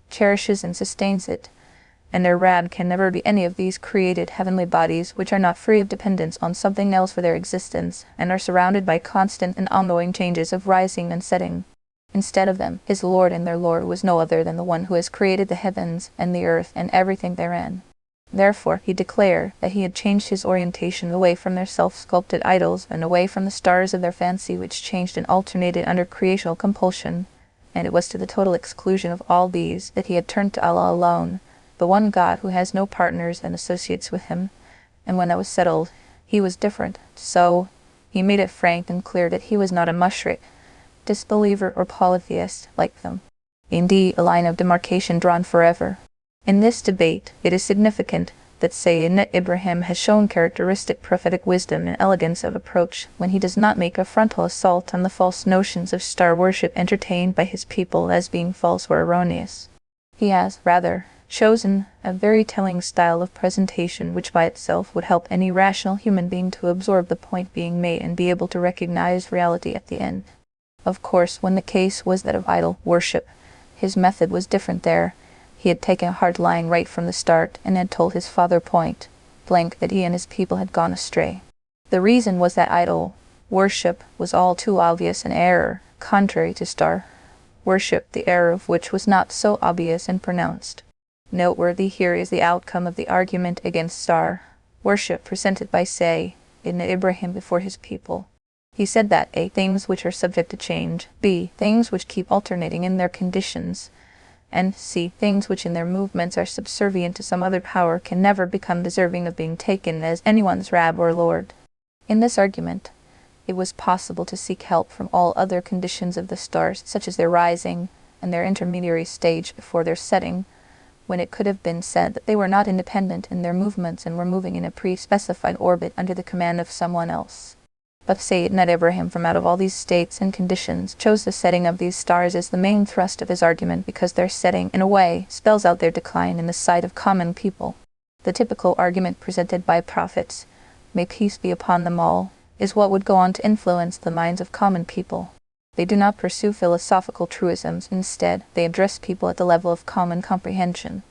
cherishes and sustains it, and their Rabb can never be any of these created heavenly bodies which are not free of dependence on something else for their existence, and are surrounded by constant and ongoing changes of rising and setting. Instead of them, his Lord and their Lord was no other than the one who has created the heavens and the earth and everything therein. Therefore, he declared that he had changed his orientation away from their self-sculpted idols and away from the stars of their fancy which changed and alternated under creational compulsion, and it was to the total exclusion of all these that he had turned to Allah alone, the one God who has no partners and associates with him. And when that was settled, he was different. So, he made it frank and clear that he was not a mushrik, disbeliever or polytheist like them. Indeed, a line of demarcation drawn forever. In this debate, it is significant that Sayyidina Ibrahim has shown characteristic prophetic wisdom and elegance of approach when he does not make a frontal assault on the false notions of star worship entertained by his people as being false or erroneous. He has, rather, chosen a very telling style of presentation which by itself would help any rational human being to absorb the point being made and be able to recognize reality at the end. Of course, when the case was that of idol worship, his method was different there. He had taken a hard line right from the start and had told his father point blank that he and his people had gone astray. The reason was that idol worship was all too obvious an error, contrary to star worship, the error of which was not so obvious and pronounced. Noteworthy here is the outcome of the argument against star worship presented by Sayyidina Ibrahim before his people. He said that a. Things which are subject to change, b. Things which keep alternating in their conditions, and c. Things which in their movements are subservient to some other power can never become deserving of being taken as anyone's Rab or Lord. In this argument, it was possible to seek help from all other conditions of the stars, such as their rising and their intermediary stage before their setting, when it could have been said that they were not independent in their movements and were moving in a pre-specified orbit under the command of someone else. But Sayyidina Ibrahim, from out of all these states and conditions, chose the setting of these stars as the main thrust of his argument because their setting, in a way, spells out their decline in the sight of common people. The typical argument presented by prophets, may peace be upon them all, is what would go on to influence the minds of common people. They do not pursue philosophical truisms. Instead, they address people at the level of common comprehension.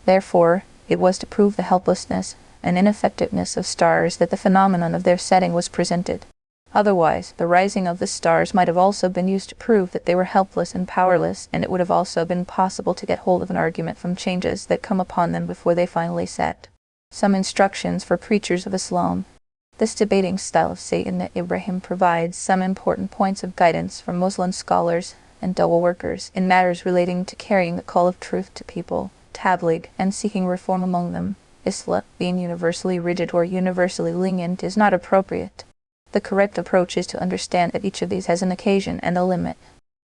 Therefore, it was to prove the helplessness and ineffectiveness of stars that the phenomenon of their setting was presented. Otherwise, the rising of the stars might have also been used to prove that they were helpless and powerless, and it would have also been possible to get hold of an argument from changes that come upon them before they finally set. Some instructions for preachers of Islam. This debating style of Sayyidina Ibrahim provides some important points of guidance for Muslim scholars and dawah workers in matters relating to carrying the call of truth to people, tabligh, and seeking reform among them. Islam, being universally rigid or universally lenient, is not appropriate. The correct approach is to understand that each of these has an occasion and a limit.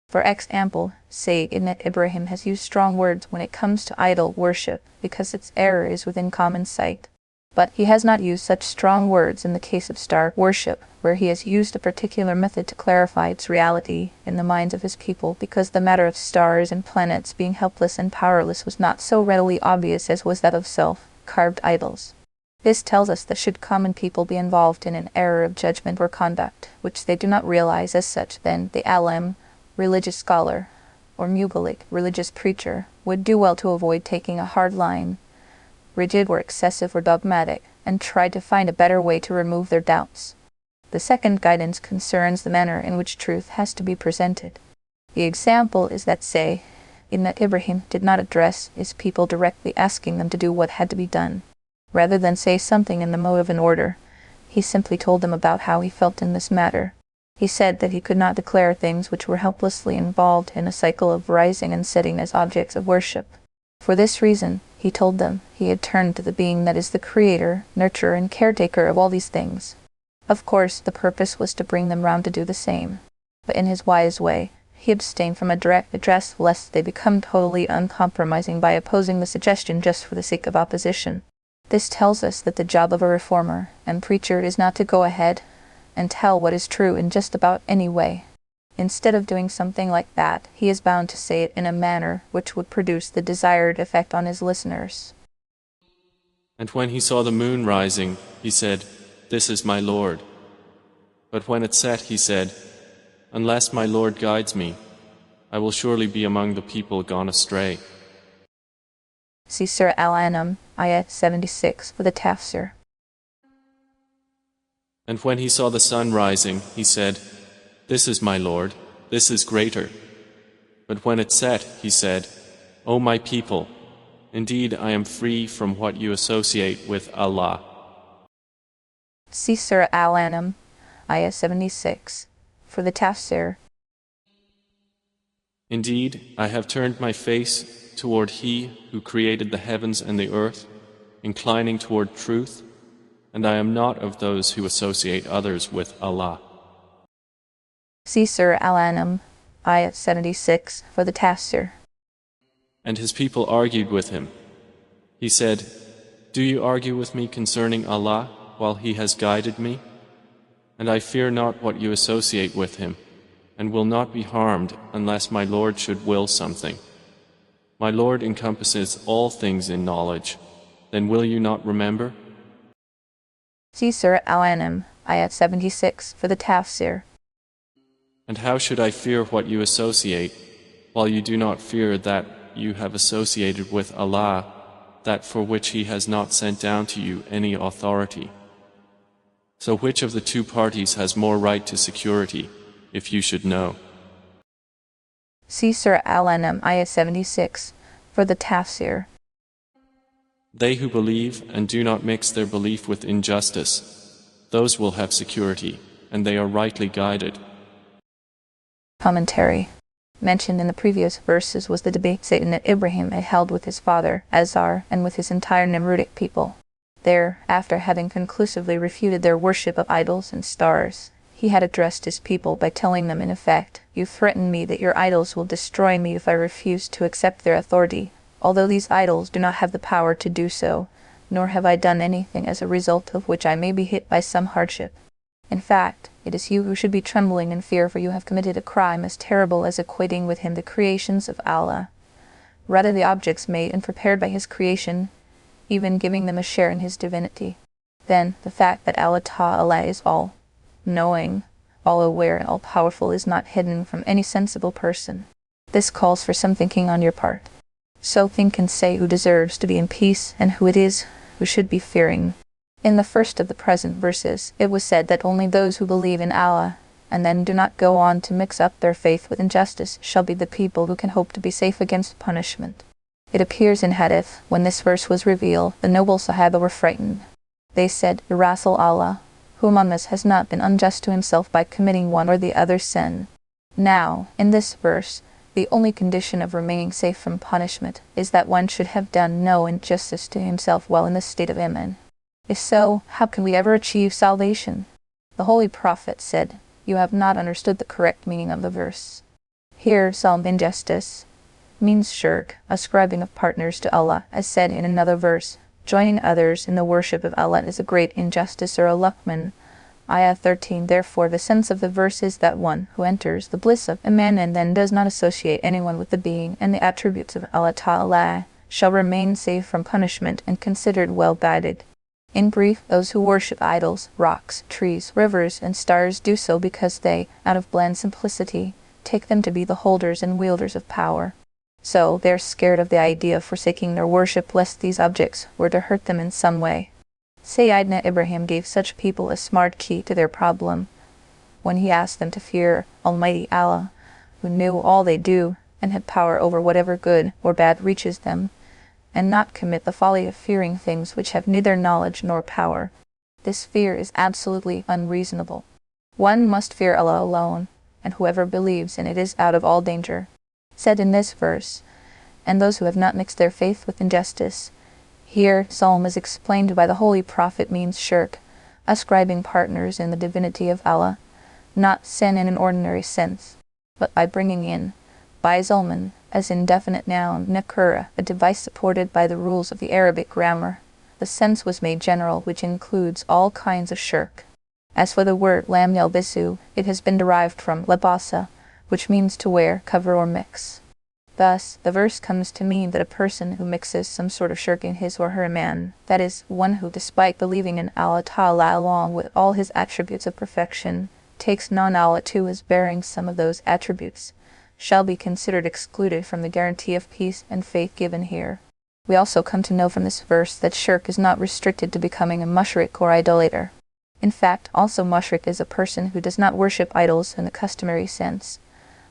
For example, Sayyidina Ibrahim has used strong words when it comes to idol worship because its error is within common sight. But he has not used such strong words in the case of star worship, where he has used a particular method to clarify its reality in the minds of his people, because the matter of stars and planets being helpless and powerless was not so readily obvious as was that of self-carved idols. This tells us that should common people be involved in an error of judgment or conduct, which they do not realize as such, then the alim, religious scholar, or mubalik, religious preacher, would do well to avoid taking a hard line, rigid or excessive or dogmatic, and try to find a better way to remove their doubts. The second guidance concerns the manner in which truth has to be presented. The example is that Sayyidina Ibrahim did not address his people directly asking them to do what had to be done. Rather than say something in the mode of an order, he simply told them about how he felt in this matter. He said that he could not declare things which were helplessly involved in a cycle of rising and setting as objects of worship. For this reason, he told them, he had turned to the being that is the creator, nurturer, and caretaker of all these things. Of course, the purpose was to bring them round to do the same. But in his wise way, he abstained from a direct address lest they become totally uncompromising by opposing the suggestion just for the sake of opposition. This tells us that the job of a reformer and preacher is not to go ahead and tell what is true in just about any way. Instead of doing something like that, he is bound to say it in a manner which would produce the desired effect on his listeners. And when he saw the moon rising, he said, "This is my Lord." But when it set, he said, "Unless my Lord guides me, I will surely be among the people gone astray." See Surah Al-An'am, ayat 76 for the Tafsir. And when he saw the sun rising, he said, "This is my Lord, this is greater." But when it set, he said, "O my people, indeed I am free from what you associate with Allah." See Surah Al-An'am, ayat 76 for the Tafsir. Indeed, I have turned my face toward He who created the heavens and the earth, inclining toward truth, and I am not of those who associate others with Allah. See Surah Al-An'am, ayat 76 for the Tafsir. And his people argued with him. He said, Do you argue with me concerning Allah while He has guided me? And I fear not what you associate with Him, and will not be harmed unless my Lord should will something. My Lord encompasses all things in knowledge. Then will you not remember? See Surah Al-An'am, Ayat 76, for the Tafsir. And how should I fear what you associate, while you do not fear that you have associated with Allah, that for which He has not sent down to you any authority? So which of the two parties has more right to security, if you should know? See Surah Al-An'am, Ayat 76, for the Tafsir. They who believe and do not mix their belief with injustice, those will have security, and they are rightly guided. Commentary. Mentioned in the previous verses was the debate Satan that Ibrahim had held with his father, Azar, and with his entire Nimrudic people. There, after having conclusively refuted their worship of idols and stars, he had addressed his people by telling them in effect, "You threaten me that your idols will destroy me if I refuse to accept their authority, although these idols do not have the power to do so, nor have I done anything as a result of which I may be hit by some hardship. In fact, it is you who should be trembling in fear, for you have committed a crime as terrible as equating with Him the creations of Allah, rather the objects made and prepared by His creation, even giving them a share in His divinity. Then, the fact that Allah Ta'ala is all-knowing, all-aware, and all-powerful is not hidden from any sensible person. This calls for some thinking on your part. So think and say who deserves to be in peace and who it is who should be fearing." In the first of the present verses, it was said that only those who believe in Allah, and then do not go on to mix up their faith with injustice, shall be the people who can hope to be safe against punishment. It appears in Hadith, when this verse was revealed, the noble Sahaba were frightened. They said, "Ya Rasul Allah, who among us has not been unjust to himself by committing one or the other sin?" Now, in this verse, the only condition of remaining safe from punishment is that one should have done no injustice to himself while in the state of Iman. If so, how can we ever achieve salvation? The Holy Prophet said, "You have not understood the correct meaning of the verse." Here, some injustice means shirk, ascribing of partners to Allah, as said in another verse, "Joining others in the worship of Allah is a great injustice," or a Luqman. Ayah 13. Therefore, the sense of the verse is that one who enters the bliss of Iman and then does not associate anyone with the being and the attributes of Allah Ta'ala shall remain safe from punishment and considered well guided. In brief, those who worship idols, rocks, trees, rivers, and stars do so because they, out of bland simplicity, take them to be the holders and wielders of power. So they are scared of the idea of forsaking their worship lest these objects were to hurt them in some way. Sayyidina Ibrahim gave such people a smart key to their problem when he asked them to fear Almighty Allah, who knew all they do and had power over whatever good or bad reaches them, and not commit the folly of fearing things which have neither knowledge nor power. This fear is absolutely unreasonable. One must fear Allah alone, and whoever believes in it is out of all danger. Said in this verse, "And those who have not mixed their faith with injustice." Here, Psalm is explained by the Holy Prophet means shirk, ascribing partners in the divinity of Allah, not sin in an ordinary sense, but by bringing in, by Zulman, as indefinite noun, nakura, a device supported by the rules of the Arabic grammar. The sense was made general, which includes all kinds of shirk. As for the word lam yalbisu, it has been derived from labasa, which means to wear, cover, or mix. Thus, the verse comes to mean that a person who mixes some sort of shirk in his or her iman, that is, one who, despite believing in Allah Ta'ala along with all His attributes of perfection, takes non-Allah too as bearing some of those attributes, shall be considered excluded from the guarantee of peace and faith given here. We also come to know from this verse that shirk is not restricted to becoming a mushrik or idolater. In fact, also mushrik is a person who does not worship idols in the customary sense,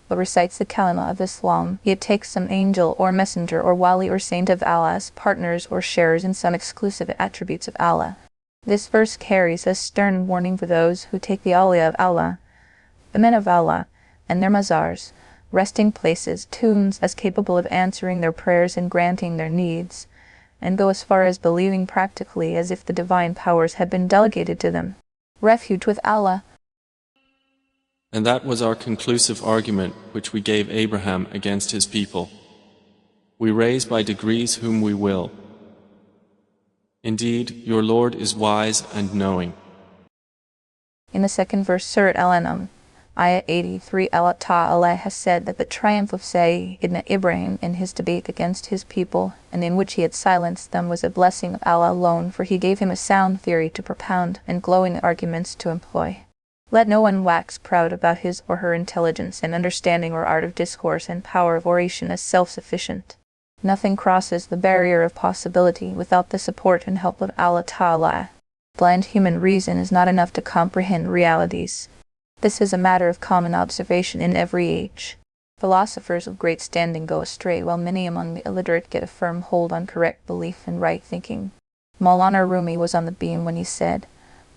but recites the kalima of Islam, yet takes some angel or messenger or wali or saint of Allah as partners or sharers in some exclusive attributes of Allah. This verse carries a stern warning for those who take the awliya of Allah, the men of Allah, and their mazars, resting places, tombs as capable of answering their prayers and granting their needs, and go as far as believing practically as if the divine powers had been delegated to them. Refuge with Allah. And that was our conclusive argument which we gave Abraham against his people. We raise by degrees whom we will. Indeed, your Lord is wise and knowing. In the second verse, Surah Al-An'am, Ayah 83, Allah Ta'ala has said that the triumph of Sayyidina Ibrahim in his debate against his people, and in which he had silenced them, was a blessing of Allah alone, for he gave him a sound theory to propound and glowing arguments to employ. Let no one wax proud about his or her intelligence and understanding or art of discourse and power of oration as self-sufficient. Nothing crosses the barrier of possibility without the support and help of Allah Ta'ala. Blind human reason is not enough to comprehend realities. This is a matter of common observation in every age. Philosophers of great standing go astray, while many among the illiterate get a firm hold on correct belief and right thinking. Maulana Rumi was on the beam when he said,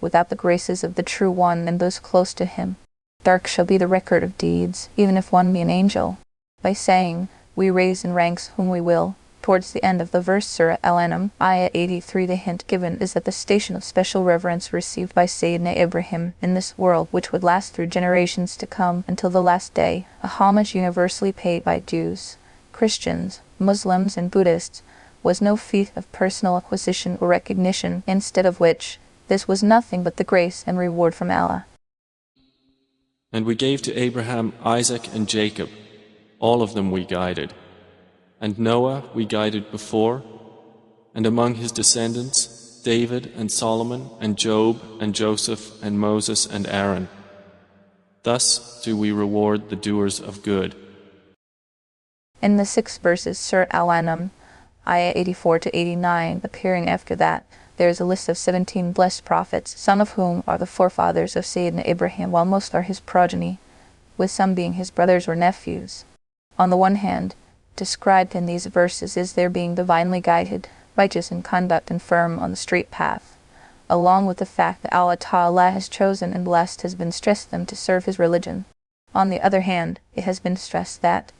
"Without the graces of the True One and those close to him, dark shall be the record of deeds, even if one be an angel." By saying, "We raise in ranks whom we will," towards the end of the verse Surah Al-An'am, Ayah 83, the hint given is that the station of special reverence received by Sayyidina Ibrahim in this world, which would last through generations to come until the last day, a homage universally paid by Jews, Christians, Muslims, and Buddhists, was no feat of personal acquisition or recognition, instead of which, this was nothing but the grace and reward from Allah. And we gave to Abraham, Isaac, and Jacob, all of them we guided. And Noah we guided before, and among his descendants, David and Solomon and Job and Joseph and Moses and Aaron. Thus do we reward the doers of good. In the 6 verses, Surah Al-An'am, Ayah 84 to 89, appearing after that, there is a list of 17 blessed prophets, some of whom are the forefathers of Sayyidina Ibrahim, while most are his progeny, with some being his brothers or nephews. On the one hand, described in these verses is their being divinely guided, righteous in conduct and firm on the straight path, along with the fact that Allah Ta'ala has chosen and blessed has been stressed them to serve his religion. On the other hand, it has been stressed that,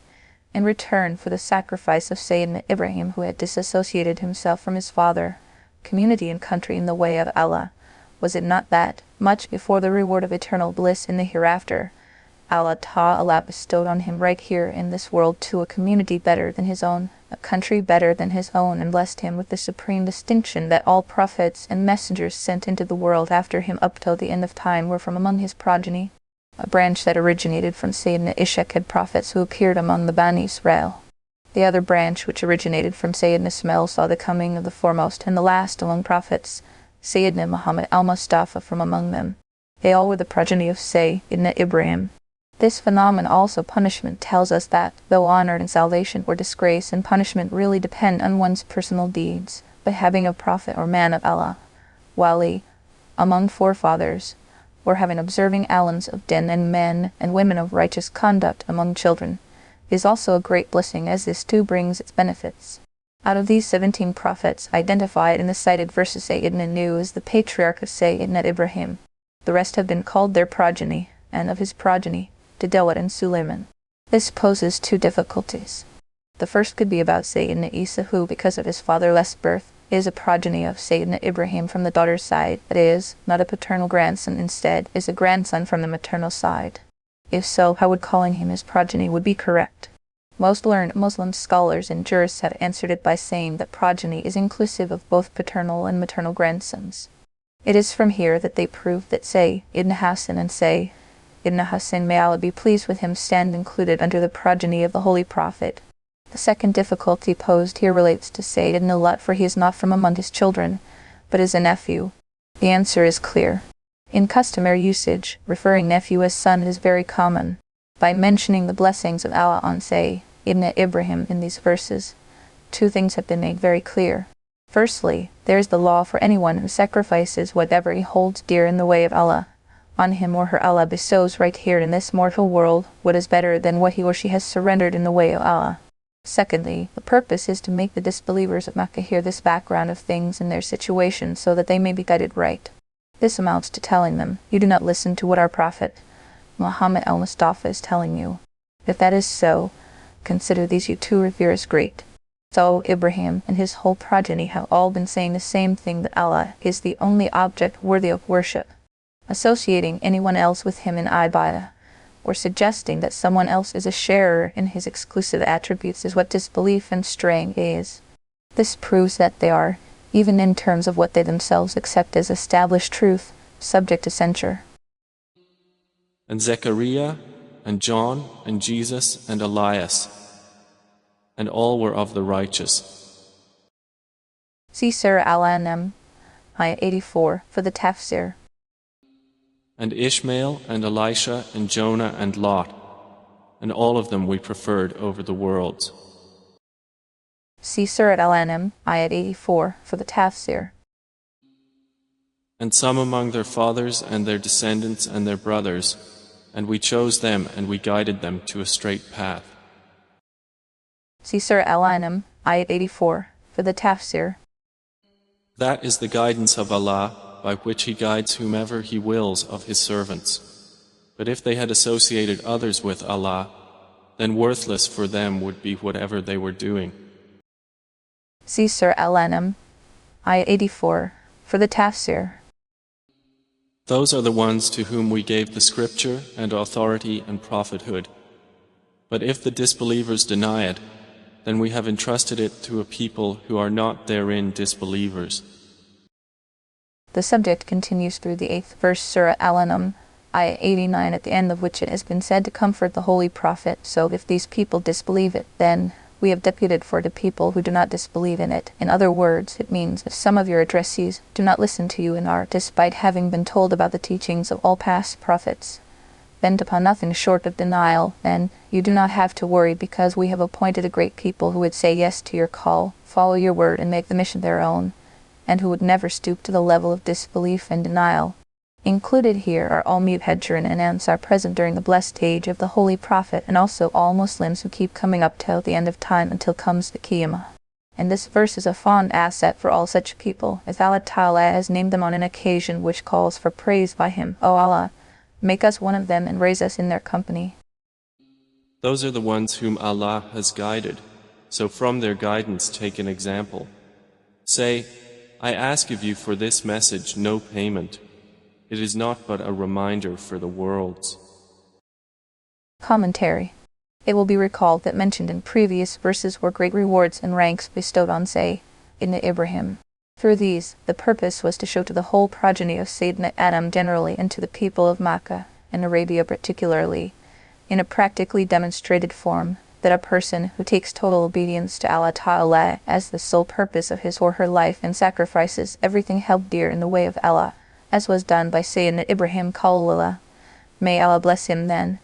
in return for the sacrifice of Sayyidina Ibrahim, who had disassociated himself from his father, community and country in the way of Allah, was it not that, much before the reward of eternal bliss in the hereafter, Allah Ta'ala bestowed on him right here in this world too a community better than his own, a country better than his own, and blessed him with the supreme distinction that all prophets and messengers sent into the world after him up till the end of time were from among his progeny, a branch that originated from Sayyidina Ishaq had prophets who appeared among the Bani Israel. The other branch, which originated from Sayyidina Ismail, saw the coming of the foremost and the last among prophets, Sayyidina Muhammad al-Mustafa from among them. They all were the progeny of Sayyidina Ibrahim. This phenomenon, also punishment, tells us that, though honor and salvation or disgrace and punishment really depend on one's personal deeds, by having a prophet or man of Allah, wali, among forefathers, or having observing alans of din and men and women of righteous conduct among children, is also a great blessing, as this too brings its benefits. Out of these 17 prophets identified in the cited verses, Sayyidina Nuh is the patriarch of Sayyidina Ibrahim. The rest have been called their progeny, and of his progeny, Dawud and Sulaiman. This poses 2 difficulties. The first could be about Sayyidina Isa, who, because of his fatherless birth, is a progeny of Sayyidina Ibrahim from the daughter's side, that is, not a paternal grandson, instead, is a grandson from the maternal side. If so, how would calling him his progeny would be correct? Most learned Muslim scholars and jurists have answered it by saying that progeny is inclusive of both paternal and maternal grandsons. It is from here that they prove that Sayyidina Hassan and Sayyidina Hussein, may Allah be pleased with him, stand included under the progeny of the Holy Prophet. The second difficulty posed here relates to Sayyidina Lut, for he is not from among his children, but is a nephew. The answer is clear. In customary usage, referring nephew as son is very common. By mentioning the blessings of Allah on Sayyidina Ibrahim in these verses, 2 things have been made very clear. Firstly, there is the law for anyone who sacrifices whatever he holds dear in the way of Allah. On him or her Allah bestows right here in this mortal world what is better than what he or she has surrendered in the way of Allah. Secondly, the purpose is to make the disbelievers of Mecca hear this background of things in their situation so that they may be guided right. This amounts to telling them, you do not listen to what our Prophet, Muhammad al-Mustafa, is telling you. If that is so, consider these you too revere as great. So Ibrahim and his whole progeny have all been saying the same thing, that Allah is the only object worthy of worship. Associating anyone else with him in ibadah, or suggesting that someone else is a sharer in his exclusive attributes, is what disbelief and straying is. This proves that they are even in terms of what they themselves accept as established truth, subject to censure. And Zechariah, and John, and Jesus, and Elias, and all were of the righteous. See Surah Al-An'am, Ayah 84, for the Tafsir. And Ishmael, and Elisha, and Jonah, and Lot, and all of them we preferred over the worlds. See Surah Al-An'am, Ayah 84, for the Tafsir. And some among their fathers and their descendants and their brothers, and we chose them and we guided them to a straight path. See Surah Al-An'am, Ayah 84, for the Tafsir. That is the guidance of Allah, by which He guides whomever He wills of His servants. But if they had associated others with Allah, then worthless for them would be whatever they were doing. See Surah Al-An'am, Ayah 84, for the Tafsir. Those are the ones to whom we gave the scripture and authority and prophethood. But if the disbelievers deny it, then we have entrusted it to a people who are not therein disbelievers. The subject continues through the 8th verse Surah Al-An'am, Ayah 89, at the end of which it has been said to comfort the Holy Prophet. So if these people disbelieve it, then we have deputed for the people who do not disbelieve in it. In other words, it means if some of your addressees do not listen to you and are, despite having been told about the teachings of all past prophets, bent upon nothing short of denial, then you do not have to worry, because we have appointed a great people who would say yes to your call, follow your word, and make the mission their own, and who would never stoop to the level of disbelief and denial. Included here are all Muhajirun and Ansar present during the blessed age of the Holy Prophet, and also all Muslims who keep coming up till the end of time until comes the Qiyamah. And this verse is a fond asset for all such people, as Allah Ta'ala has named them on an occasion which calls for praise by Him. O Allah, make us one of them and raise us in their company. Those are the ones whom Allah has guided, so from their guidance take an example. Say, I ask of you for this message no payment. It is not but a reminder for the worlds. Commentary. It will be recalled that mentioned in previous verses were great rewards and ranks bestowed on Sayyidina Ibrahim. Through these, the purpose was to show to the whole progeny of Sayyidina Adam generally, and to the people of Makkah and Arabia particularly, in a practically demonstrated form, that a person who takes total obedience to Allah Ta'ala as the sole purpose of his or her life and sacrifices everything held dear in the way of Allah, as was done by Sayyidina Ibrahim Khalilullah, may Allah bless him, then,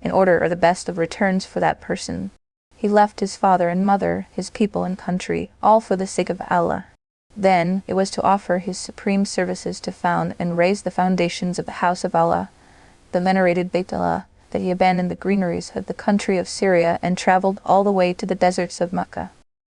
in order or the best of returns for that person, he left his father and mother, his people and country, all for the sake of Allah. Then it was to offer his supreme services to found and raise the foundations of the house of Allah, the venerated Bayt Allah, that he abandoned the greeneries of the country of Syria and traveled all the way to the deserts of Mecca.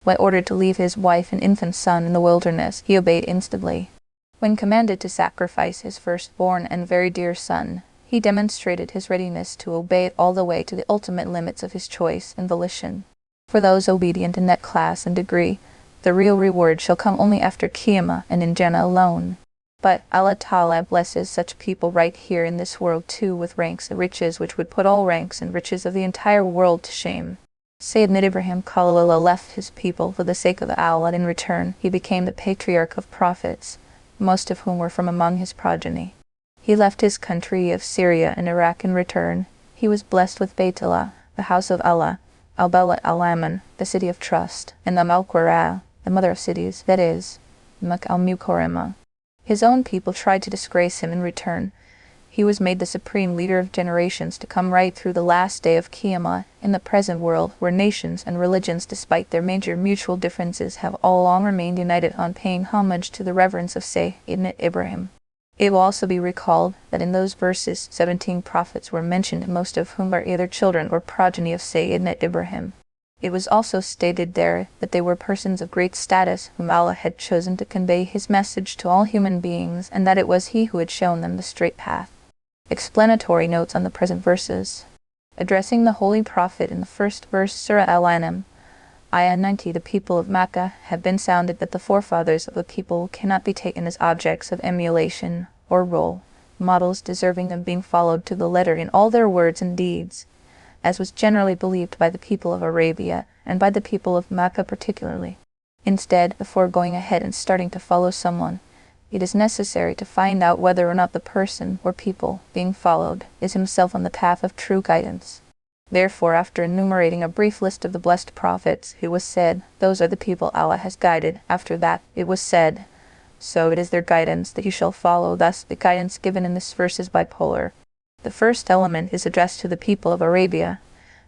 When ordered to leave his wife and infant son in the wilderness, he obeyed instantly. When commanded to sacrifice his firstborn and very dear son, he demonstrated his readiness to obey it all the way to the ultimate limits of his choice and volition. For those obedient in that class and degree, the real reward shall come only after Qiyamah and in Jannah alone. But Allah Ta'ala blesses such people right here in this world too with ranks and riches which would put all ranks and riches of the entire world to shame. Sayyidina Ibrahim Khalilullah left his people for the sake of Allah, and in return he became the patriarch of prophets, most of whom were from among his progeny. He left his country of Syria and Iraq in return. He was blessed with Bayt Allah, the house of Allah, Al-Balat al-Aman, the city of trust, and Al-Qura, the mother of cities, that is, Makkah al-Mukarramah. His own people tried to disgrace him in return. He was made the supreme leader of generations to come right through the last day of Qiyamah in the present world, where nations and religions, despite their major mutual differences, have all long remained united on paying homage to the reverence of Sayyidina Ibrahim. It will also be recalled that in those verses 17 prophets were mentioned, most of whom are either children or progeny of Sayyidina Ibrahim. It was also stated there that they were persons of great status whom Allah had chosen to convey His message to all human beings, and that it was He who had shown them the straight path. Explanatory notes on the present verses. Addressing the Holy Prophet in the first verse Surah Al-An'am, Ayah 90, the people of Makkah have been sounded that the forefathers of the people cannot be taken as objects of emulation or role models deserving of being followed to the letter in all their words and deeds, as was generally believed by the people of Arabia and by the people of Makkah particularly. Instead, before going ahead and starting to follow someone, it is necessary to find out whether or not the person or people being followed is himself on the path of true guidance. Therefore, after enumerating a brief list of the blessed prophets, it was said, "Those are the people Allah has guided." After that, it was said, "So it is their guidance that you shall follow." Thus, the guidance given in this verse is bipolar. The first element is addressed to the people of Arabia,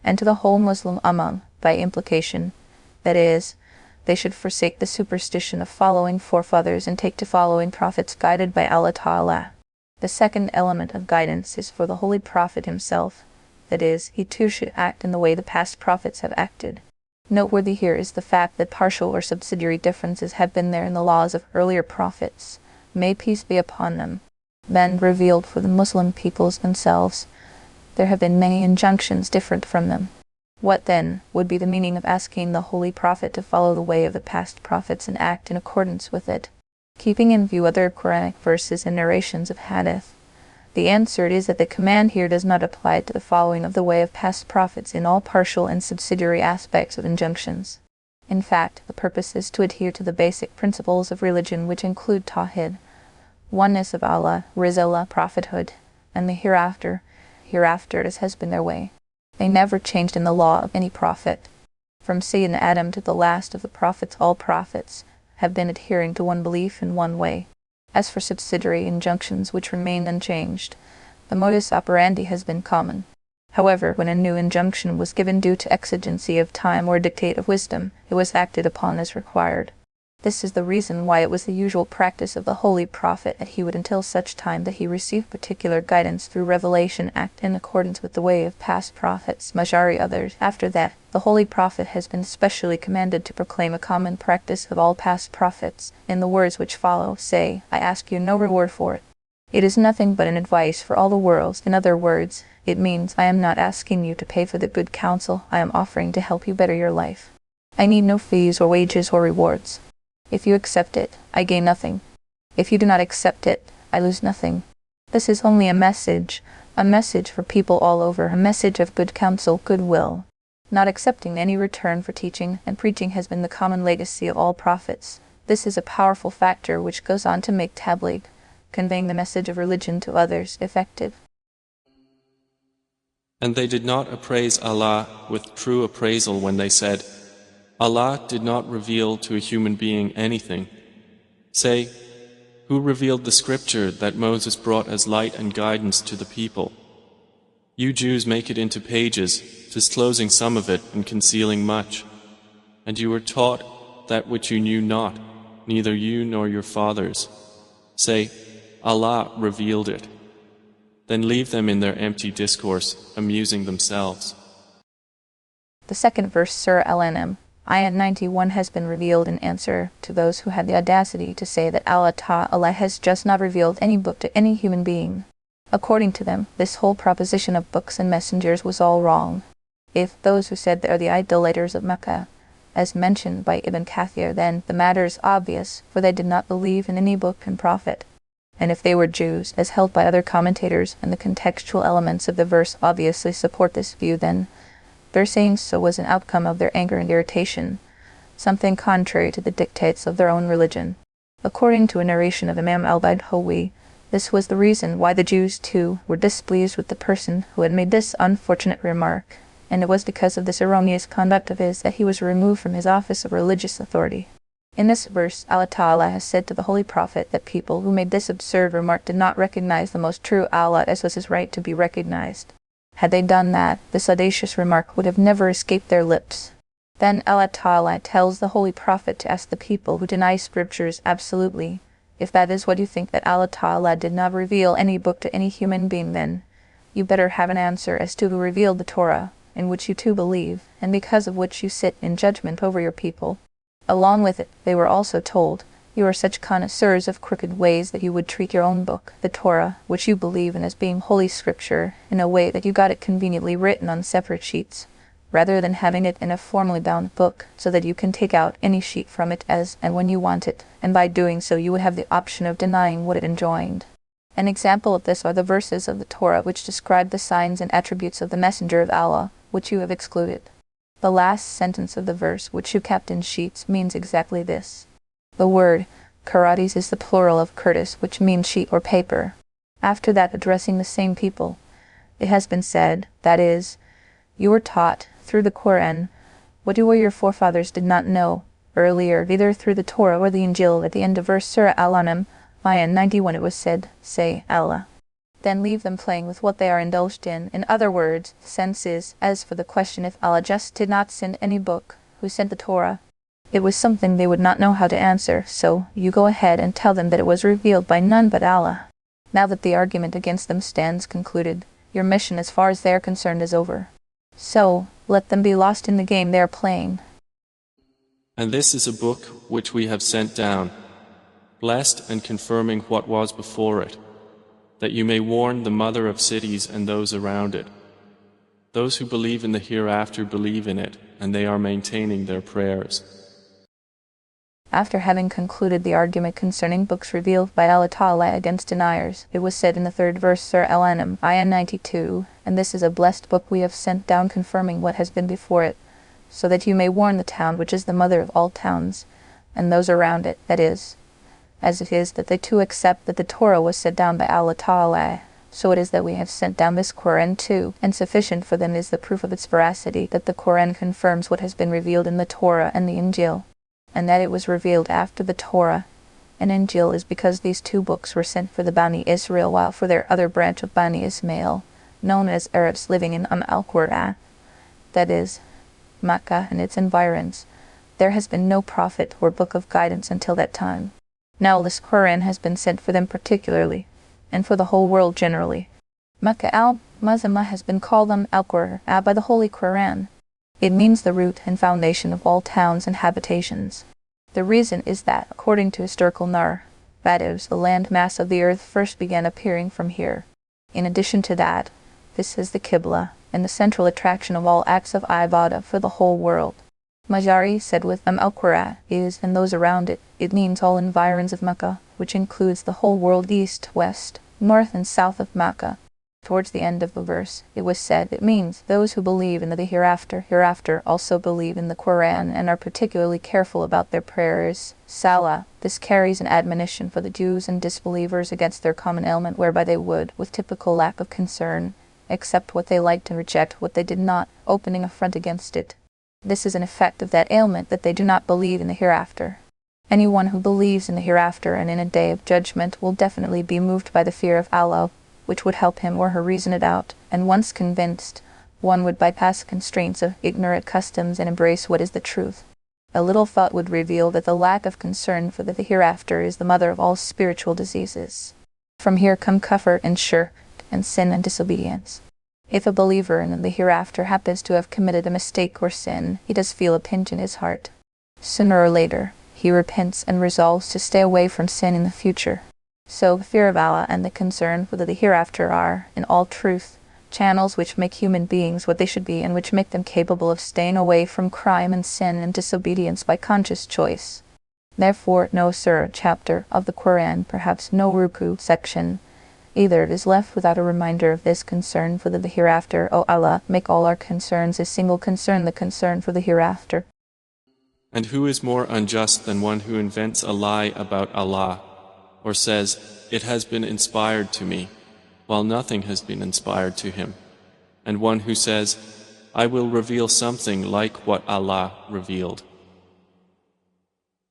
and to the whole Muslim Ummah by implication. That is, they should forsake the superstition of following forefathers and take to following prophets guided by Allah Ta'ala. The second element of guidance is for the Holy Prophet himself. That is, he too should act in the way the past prophets have acted. Noteworthy here is the fact that partial or subsidiary differences have been there in the laws of earlier prophets, may peace be upon them, been revealed for the Muslim peoples themselves. There have been many injunctions different from them. What then would be the meaning of asking the Holy Prophet to follow the way of the past prophets and act in accordance with it, keeping in view other Quranic verses and narrations of hadith? The answer is that the command here does not apply to the following of the way of past prophets in all partial and subsidiary aspects of injunctions. In fact, the purpose is to adhere to the basic principles of religion, which include Tawhid, oneness of Allah, Risalah, prophethood, and the hereafter as has been their way. They never changed in the law of any prophet. From Sayyidina Adam to the last of the prophets, all prophets have been adhering to one belief in one way. As for subsidiary injunctions which remained unchanged, the modus operandi has been common. However, when a new injunction was given due to exigency of time or dictate of wisdom, it was acted upon as required. This is the reason why it was the usual practice of the Holy Prophet that he would, until such time that he received particular guidance through revelation, act in accordance with the way of past prophets, majari others. After that, the Holy Prophet has been specially commanded to proclaim a common practice of all past prophets, in the words which follow, say, "I ask you no reward for it. It is nothing but an advice for all the worlds." In other words, it means, I am not asking you to pay for the good counsel I am offering to help you better your life. I need no fees or wages or rewards. If you accept it, I gain nothing. If you do not accept it, I lose nothing. This is only a message for people all over, a message of good counsel, goodwill. Not accepting any return for teaching and preaching has been the common legacy of all prophets. This is a powerful factor which goes on to make tabligh, conveying the message of religion to others, effective. And they did not appraise Allah with true appraisal when they said, "Allah did not reveal to a human being anything." Say, who revealed the scripture that Moses brought as light and guidance to the people? You Jews make it into pages, disclosing some of it and concealing much. And you were taught that which you knew not, neither you nor your fathers. Say, Allah revealed it. Then leave them in their empty discourse, amusing themselves. The second verse, Surah Al-An'am, Ayat 91, has been revealed in answer to those who had the audacity to say that Allah Ta'ala has just not revealed any book to any human being. According to them, this whole proposition of books and messengers was all wrong. If those who said they are the idolaters of Mecca, as mentioned by Ibn Kathir, then the matter is obvious, for they did not believe in any book and prophet. And if they were Jews, as held by other commentators, and the contextual elements of the verse obviously support this view, then their saying so was an outcome of their anger and irritation, something contrary to the dictates of their own religion. According to a narration of Imam al-Baydawi, this was the reason why the Jews too were displeased with the person who had made this unfortunate remark, and it was because of this erroneous conduct of his that he was removed from his office of religious authority. In this verse, Allah Ta'ala has said to the Holy Prophet that people who made this absurd remark did not recognize the most true Allah as was his right to be recognized. Had they done that, this audacious remark would have never escaped their lips. Then Allah Ta'ala tells the Holy Prophet to ask the people who deny scriptures absolutely, if that is what you think, that Allah Ta'ala did not reveal any book to any human being, then you better have an answer as to who revealed the Torah, in which you too believe, and because of which you sit in judgment over your people. Along with it, they were also told, you are such connoisseurs of crooked ways that you would treat your own book, the Torah, which you believe in as being holy scripture, in a way that you got it conveniently written on separate sheets, rather than having it in a formally bound book, so that you can take out any sheet from it as and when you want it, and by doing so you would have the option of denying what it enjoined. An example of this are the verses of the Torah which describe the signs and attributes of the Messenger of Allah, which you have excluded. The last sentence of the verse, which you kept in sheets, means exactly this. The word karates is the plural of kurtis, which means sheet or paper. After that, addressing the same people, it has been said, that is, you were taught, through the Qur'an, what you or your forefathers did not know earlier, either through the Torah or the Injil. At the end of verse Surah Al-An'am, ayah 91, it was said, say, Allah. Then leave them playing with what they are indulged in. In other words, the sense is, as for the question if Allah just did not send any book, who sent the Torah, it was something they would not know how to answer, so you go ahead and tell them that it was revealed by none but Allah. Now that the argument against them stands concluded, your mission as far as they are concerned is over. So, let them be lost in the game they are playing. And this is a book which we have sent down, blessed and confirming what was before it, that you may warn the mother of cities and those around it. Those who believe in the hereafter believe in it, and they are maintaining their prayers. After having concluded the argument concerning books revealed by Allah Ta'ala against deniers, it was said in the third verse Surah Al-An'am, ayah 92, and this is a blessed book we have sent down confirming what has been before it, so that you may warn the town which is the mother of all towns, and those around it, that is, as it is that they too accept that the Torah was sent down by Allah Ta'ala, so it is that we have sent down this Qur'an too, and sufficient for them is the proof of its veracity that the Qur'an confirms what has been revealed in the Torah and the Injil, and that it was revealed after the Torah and Injil is because these two books were sent for the Bani Israel, while for their other branch of Bani Ismail, known as Arabs living in Al-Qur'an, that is, Makkah and its environs, there has been no prophet or book of guidance until that time. Now this Qur'an has been sent for them particularly, and for the whole world generally. Makkah al-Muzammah has been called Al-Qur'an by the Holy Qur'an. It means the root and foundation of all towns and habitations. The reason is that, according to historical that is, the land mass of the earth first began appearing from here. In addition to that, this is the Qibla, and the central attraction of all acts of ibadah for the whole world. Majari said with Al-Qur'an is, and those around it, it means all environs of Mecca, which includes the whole world east, west, north and south of Mecca. Towards the end of the verse, it was said, it means those who believe in the hereafter also believe in the Qur'an and are particularly careful about their prayers. Salah, this carries an admonition for the Jews and disbelievers against their common ailment whereby they would, with typical lack of concern, accept what they liked and reject what they did not, opening a front against it. This is an effect of that ailment that they do not believe in the hereafter. Anyone who believes in the hereafter and in a day of judgment will definitely be moved by the fear of Allah, which would help him or her reason it out, and once convinced, one would bypass constraints of ignorant customs and embrace what is the truth. A little thought would reveal that the lack of concern for the hereafter is the mother of all spiritual diseases. From here come kufr and shirk, and sin and disobedience. If a believer in the hereafter happens to have committed a mistake or sin, he does feel a pinch in his heart. Sooner or later, he repents and resolves to stay away from sin in the future. So, the fear of Allah and the concern for the hereafter are, in all truth, channels which make human beings what they should be and which make them capable of staying away from crime and sin and disobedience by conscious choice. Therefore, no surah chapter of the Qur'an, perhaps no ruku section, either is left without a reminder of this concern for the hereafter. O Allah, make all our concerns a single concern, the concern for the hereafter. And who is more unjust than one who invents a lie about Allah, or says, it has been inspired to me, while nothing has been inspired to him, and one who says, I will reveal something like what Allah revealed.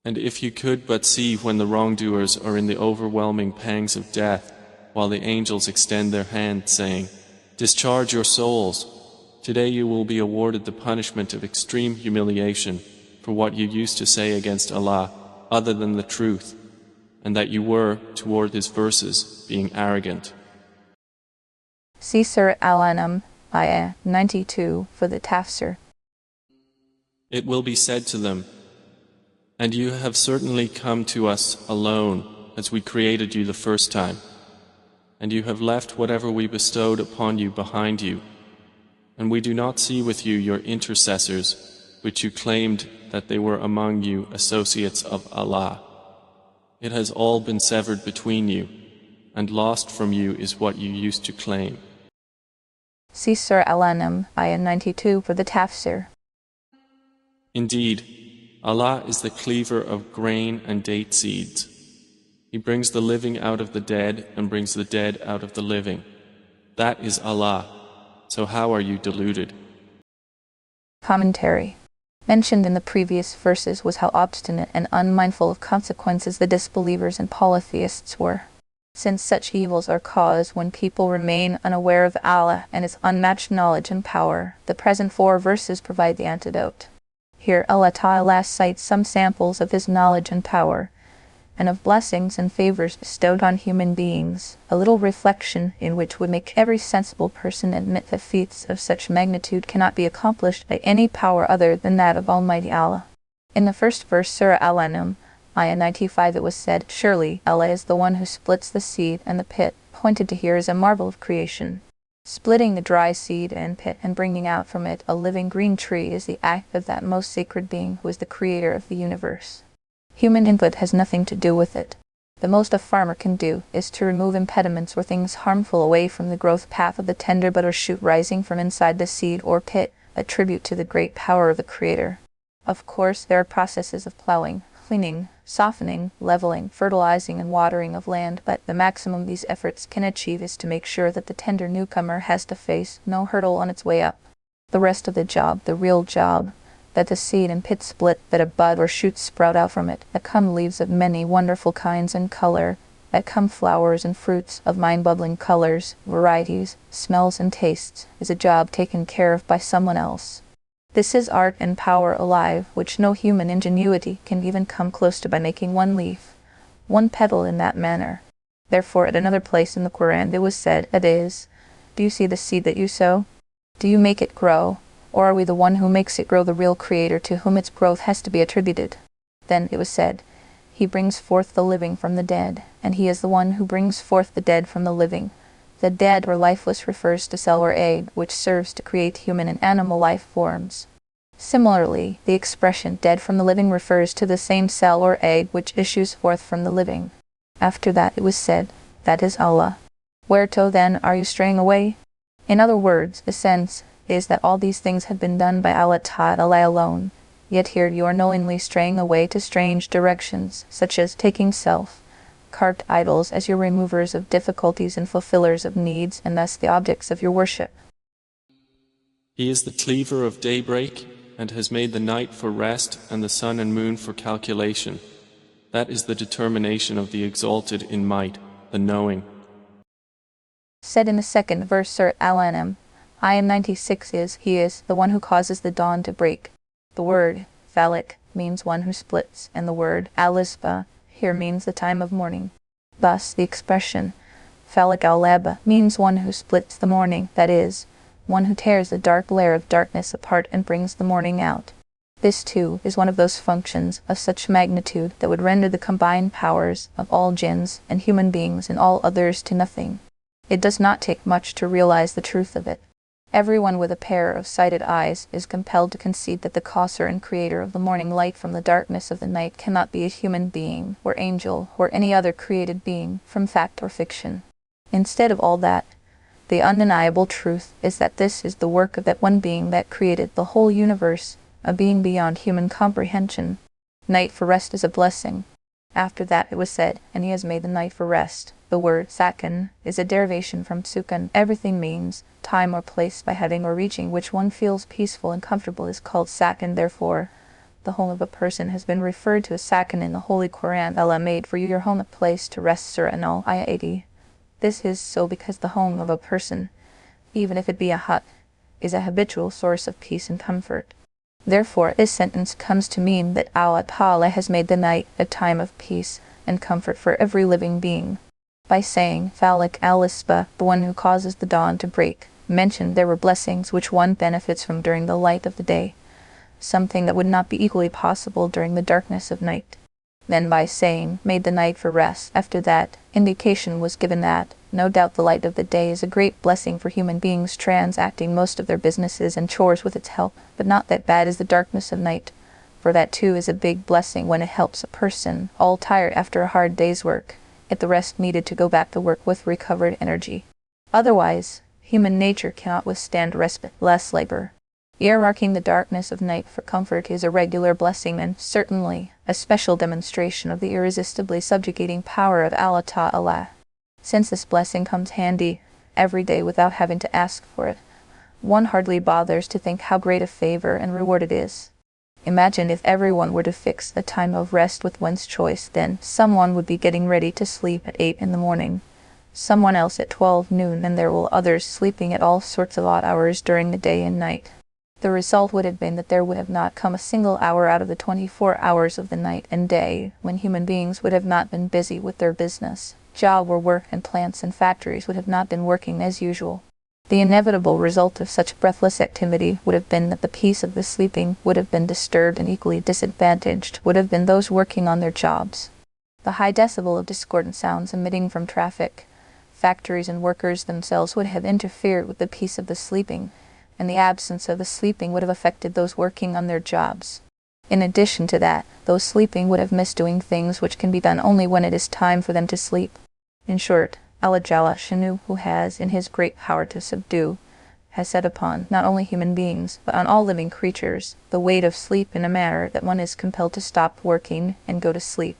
And if you could but see when the wrongdoers are in the overwhelming pangs of death, while the angels extend their hand, saying, discharge your souls. Today you will be awarded the punishment of extreme humiliation for what you used to say against Allah other than the truth, and that you were, toward His verses, being arrogant. See Surah Al-An'am, ayah 92, for the Tafsir. It will be said to them, and you have certainly come to us alone as we created you the first time, and you have left whatever we bestowed upon you behind you, and we do not see with you your intercessors, which you claimed that they were among you associates of Allah. It has all been severed between you, and lost from you is what you used to claim. See Surah Al-An'am, ayah 92 for the Tafsir. Indeed, Allah is the cleaver of grain and date seeds. He brings the living out of the dead and brings the dead out of the living. That is Allah. So how are you deluded? Commentary. Mentioned in the previous verses was how obstinate and unmindful of consequences the disbelievers and polytheists were. Since such evils are caused when people remain unaware of Allah and His unmatched knowledge and power, the present 4 verses provide the antidote. Here Allah Ta'ala cites some samples of His knowledge and power, and of blessings and favors bestowed on human beings, a little reflection in which would make every sensible person admit that feats of such magnitude cannot be accomplished by any power other than that of Almighty Allah. In the first verse, Surah Al-An'am, Ayah 95, it was said, "Surely Allah is the one who splits the seed and the pit," pointed to here as a marvel of creation. Splitting the dry seed and pit and bringing out from it a living green tree is the act of that most sacred being who is the creator of the universe. Human input has nothing to do with it. The most a farmer can do is to remove impediments or things harmful away from the growth path of the tender bud or shoot rising from inside the seed or pit, a tribute to the great power of the Creator. Of course, there are processes of plowing, cleaning, softening, leveling, fertilizing, and watering of land, but the maximum these efforts can achieve is to make sure that the tender newcomer has to face no hurdle on its way up. The rest of the job, the real job, that the seed and pit split, that a bud or shoot sprout out from it, that come leaves of many wonderful kinds and color, that come flowers and fruits of mind-bubbling colors, varieties, smells and tastes, is a job taken care of by someone else. This is art and power alive, which no human ingenuity can even come close to by making one leaf, one petal in that manner. Therefore, at another place in the Quran it was said, that is, do you see the seed that you sow? Do you make it grow? Or are we the one who makes it grow, the real Creator to whom its growth has to be attributed? Then it was said, He brings forth the living from the dead, and He is the one who brings forth the dead from the living. The dead or lifeless refers to cell or egg, which serves to create human and animal life forms. Similarly, the expression dead from the living refers to the same cell or egg which issues forth from the living. After that it was said, that is Allah. Whereto then are you straying away? In other words, the sense is that all these things have been done by Allah Ta'ala alone, yet here you are knowingly straying away to strange directions, such as taking carved idols as your removers of difficulties and fulfillers of needs, and thus the objects of your worship. He is the cleaver of daybreak, and has made the night for rest and the sun and moon for calculation. That is the determination of the exalted in might, the knowing. Said in the second verse, Surah Al-An'am, Ayah 96 is, He is the one who causes the dawn to break. The word Falik means one who splits, and the word Al-Isba here means the time of morning. Thus, the expression Falik al-Laba means one who splits the morning, that is, one who tears the dark layer of darkness apart and brings the morning out. This, too, is one of those functions of such magnitude that would render the combined powers of all jinns and human beings and all others to nothing. It does not take much to realize the truth of it. Everyone with a pair of sighted eyes is compelled to concede that the causer and creator of the morning light from the darkness of the night cannot be a human being, or angel, or any other created being, from fact or fiction. Instead of all that, the undeniable truth is that this is the work of that one being that created the whole universe, a being beyond human comprehension. Night for rest is a blessing. After that it was said, and He has made the night for rest. The word sakan is a derivation from sukan. Everything means time or place by having or reaching which one feels peaceful and comfortable is called sakan. Therefore, the home of a person has been referred to as sakan in the Holy Quran. Allah made for you your home a place to rest. Surah Al-An'am, Ayah 80. This is so because the home of a person, even if it be a hut, is a habitual source of peace and comfort. Therefore, this sentence comes to mean that Allah Ta'ala has made the night a time of peace and comfort for every living being. By saying, Falik al-Isba, the one who causes the dawn to break, mentioned there were blessings which one benefits from during the light of the day, something that would not be equally possible during the darkness of night. Then by saying, made the night for rest, after that, indication was given that, no doubt the light of the day is a great blessing for human beings transacting most of their businesses and chores with its help, but not that bad as the darkness of night, for that too is a big blessing when it helps a person, all tired after a hard day's work, get the rest needed to go back to work with recovered energy. Otherwise, human nature cannot withstand respite, less labor. Earmarking the darkness of night for comfort is a regular blessing and certainly a special demonstration of the irresistibly subjugating power of Allah Ta'ala. Since this blessing comes handy every day without having to ask for it, one hardly bothers to think how great a favor and reward it is. Imagine if everyone were to fix a time of rest with one's choice, then someone would be getting ready to sleep at 8 in the morning, someone else at 12 noon, and there will others sleeping at all sorts of odd hours during the day and night. The result would have been that there would have not come a single hour out of the 24 hours of the night and day when human beings would have not been busy with their business, job or work, and plants and factories would have not been working as usual. The inevitable result of such breathless activity would have been that the peace of the sleeping would have been disturbed, and equally disadvantaged would have been those working on their jobs. The high decibel of discordant sounds emitting from traffic, factories, and workers themselves would have interfered with the peace of the sleeping, and the absence of the sleeping would have affected those working on their jobs. In addition to that, those sleeping would have missed doing things which can be done only when it is time for them to sleep. In short, Allah Jalla Shanu, who has, in his great power to subdue, has set upon not only human beings, but on all living creatures, the weight of sleep in a manner that one is compelled to stop working and go to sleep.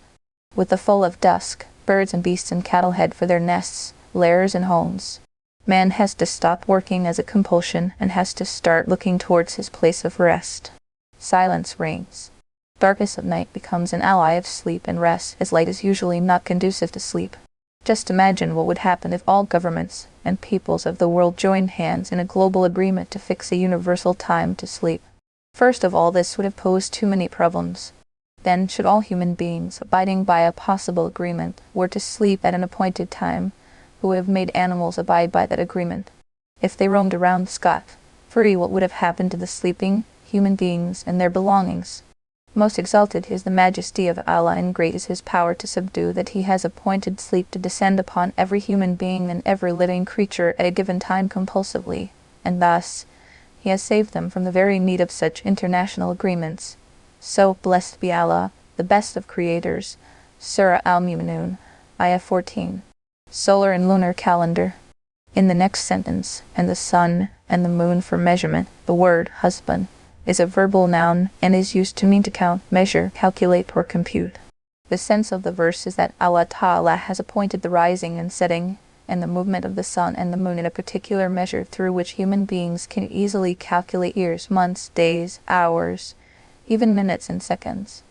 With the fall of dusk, birds and beasts and cattle head for their nests, lairs, and homes. Man has to stop working as a compulsion and has to start looking towards his place of rest. Silence reigns. Darkness of night becomes an ally of sleep and rest, as light is usually not conducive to sleep. Just imagine what would happen if all governments and peoples of the world joined hands in a global agreement to fix a universal time to sleep. First of all, this would have posed too many problems. Then, should all human beings, abiding by a possible agreement, were to sleep at an appointed time, who would have made animals abide by that agreement? If they roamed around scot-free, what would have happened to the sleeping human beings and their belongings? Most exalted is the majesty of Allah, and great is his power to subdue, that he has appointed sleep to descend upon every human being and every living creature at a given time compulsively, and thus he has saved them from the very need of such international agreements. So, blessed be Allah, the best of creators. Surah Al-Mu'minun, Ayah 14. Solar and lunar calendar. In the next sentence, and the sun and the moon for measurement, the word husband is a verbal noun and is used to mean to count, measure, calculate, or compute. The sense of the verse is that Allah Ta'ala has appointed the rising and setting and the movement of the sun and the moon in a particular measure through which human beings can easily calculate years, months, days, hours, even minutes and seconds.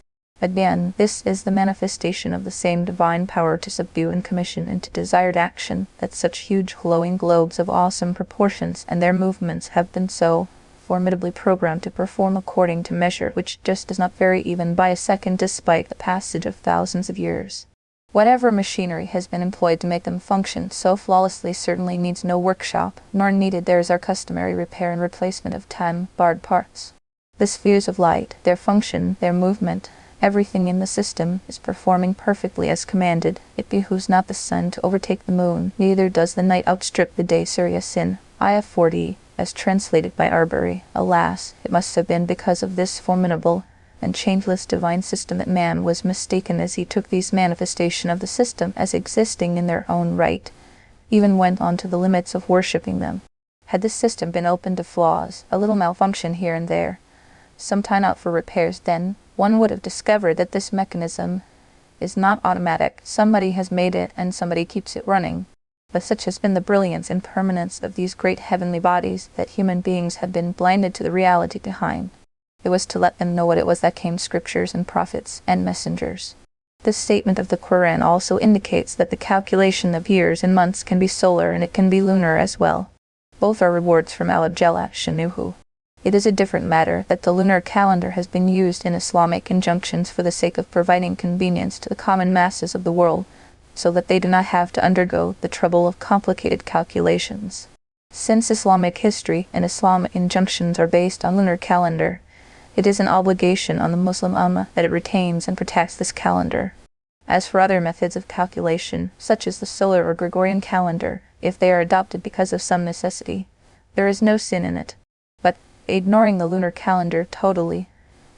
Again, this is the manifestation of the same divine power to subdue and commission into desired action that such huge glowing globes of awesome proportions and their movements have been so formidably programmed to perform according to measure, which just does not vary even by a second despite the passage of thousands of years. Whatever machinery has been employed to make them function so flawlessly certainly needs no workshop, nor needed there is our customary repair and replacement of time-barred parts. The spheres of light, their function, their movement, everything in the system is performing perfectly as commanded. It behooves not the sun to overtake the moon, neither does the night outstrip the day. Surah Yasin, Ayah 40, as translated by Arbery. Alas, it must have been because of this formidable and changeless divine system that man was mistaken as he took these manifestations of the system as existing in their own right, even went on to the limits of worshipping them. Had this system been open to flaws, a little malfunction here and there, some time out for repairs, then one would have discovered that this mechanism is not automatic. Somebody has made it and somebody keeps it running. But such has been the brilliance and permanence of these great heavenly bodies that human beings have been blinded to the reality behind. It was to let them know what it was that came scriptures and prophets and messengers. This statement of the Quran also indicates that the calculation of years and months can be solar and it can be lunar as well. Both are rewards from Allah Jalla Shanuhu. It is a different matter that the lunar calendar has been used in Islamic injunctions for the sake of providing convenience to the common masses of the world, so that they do not have to undergo the trouble of complicated calculations. Since Islamic history and Islamic injunctions are based on lunar calendar, it is an obligation on the Muslim Ummah that it retains and protects this calendar. As for other methods of calculation, such as the solar or Gregorian calendar, if they are adopted because of some necessity, there is no sin in it. But ignoring the lunar calendar totally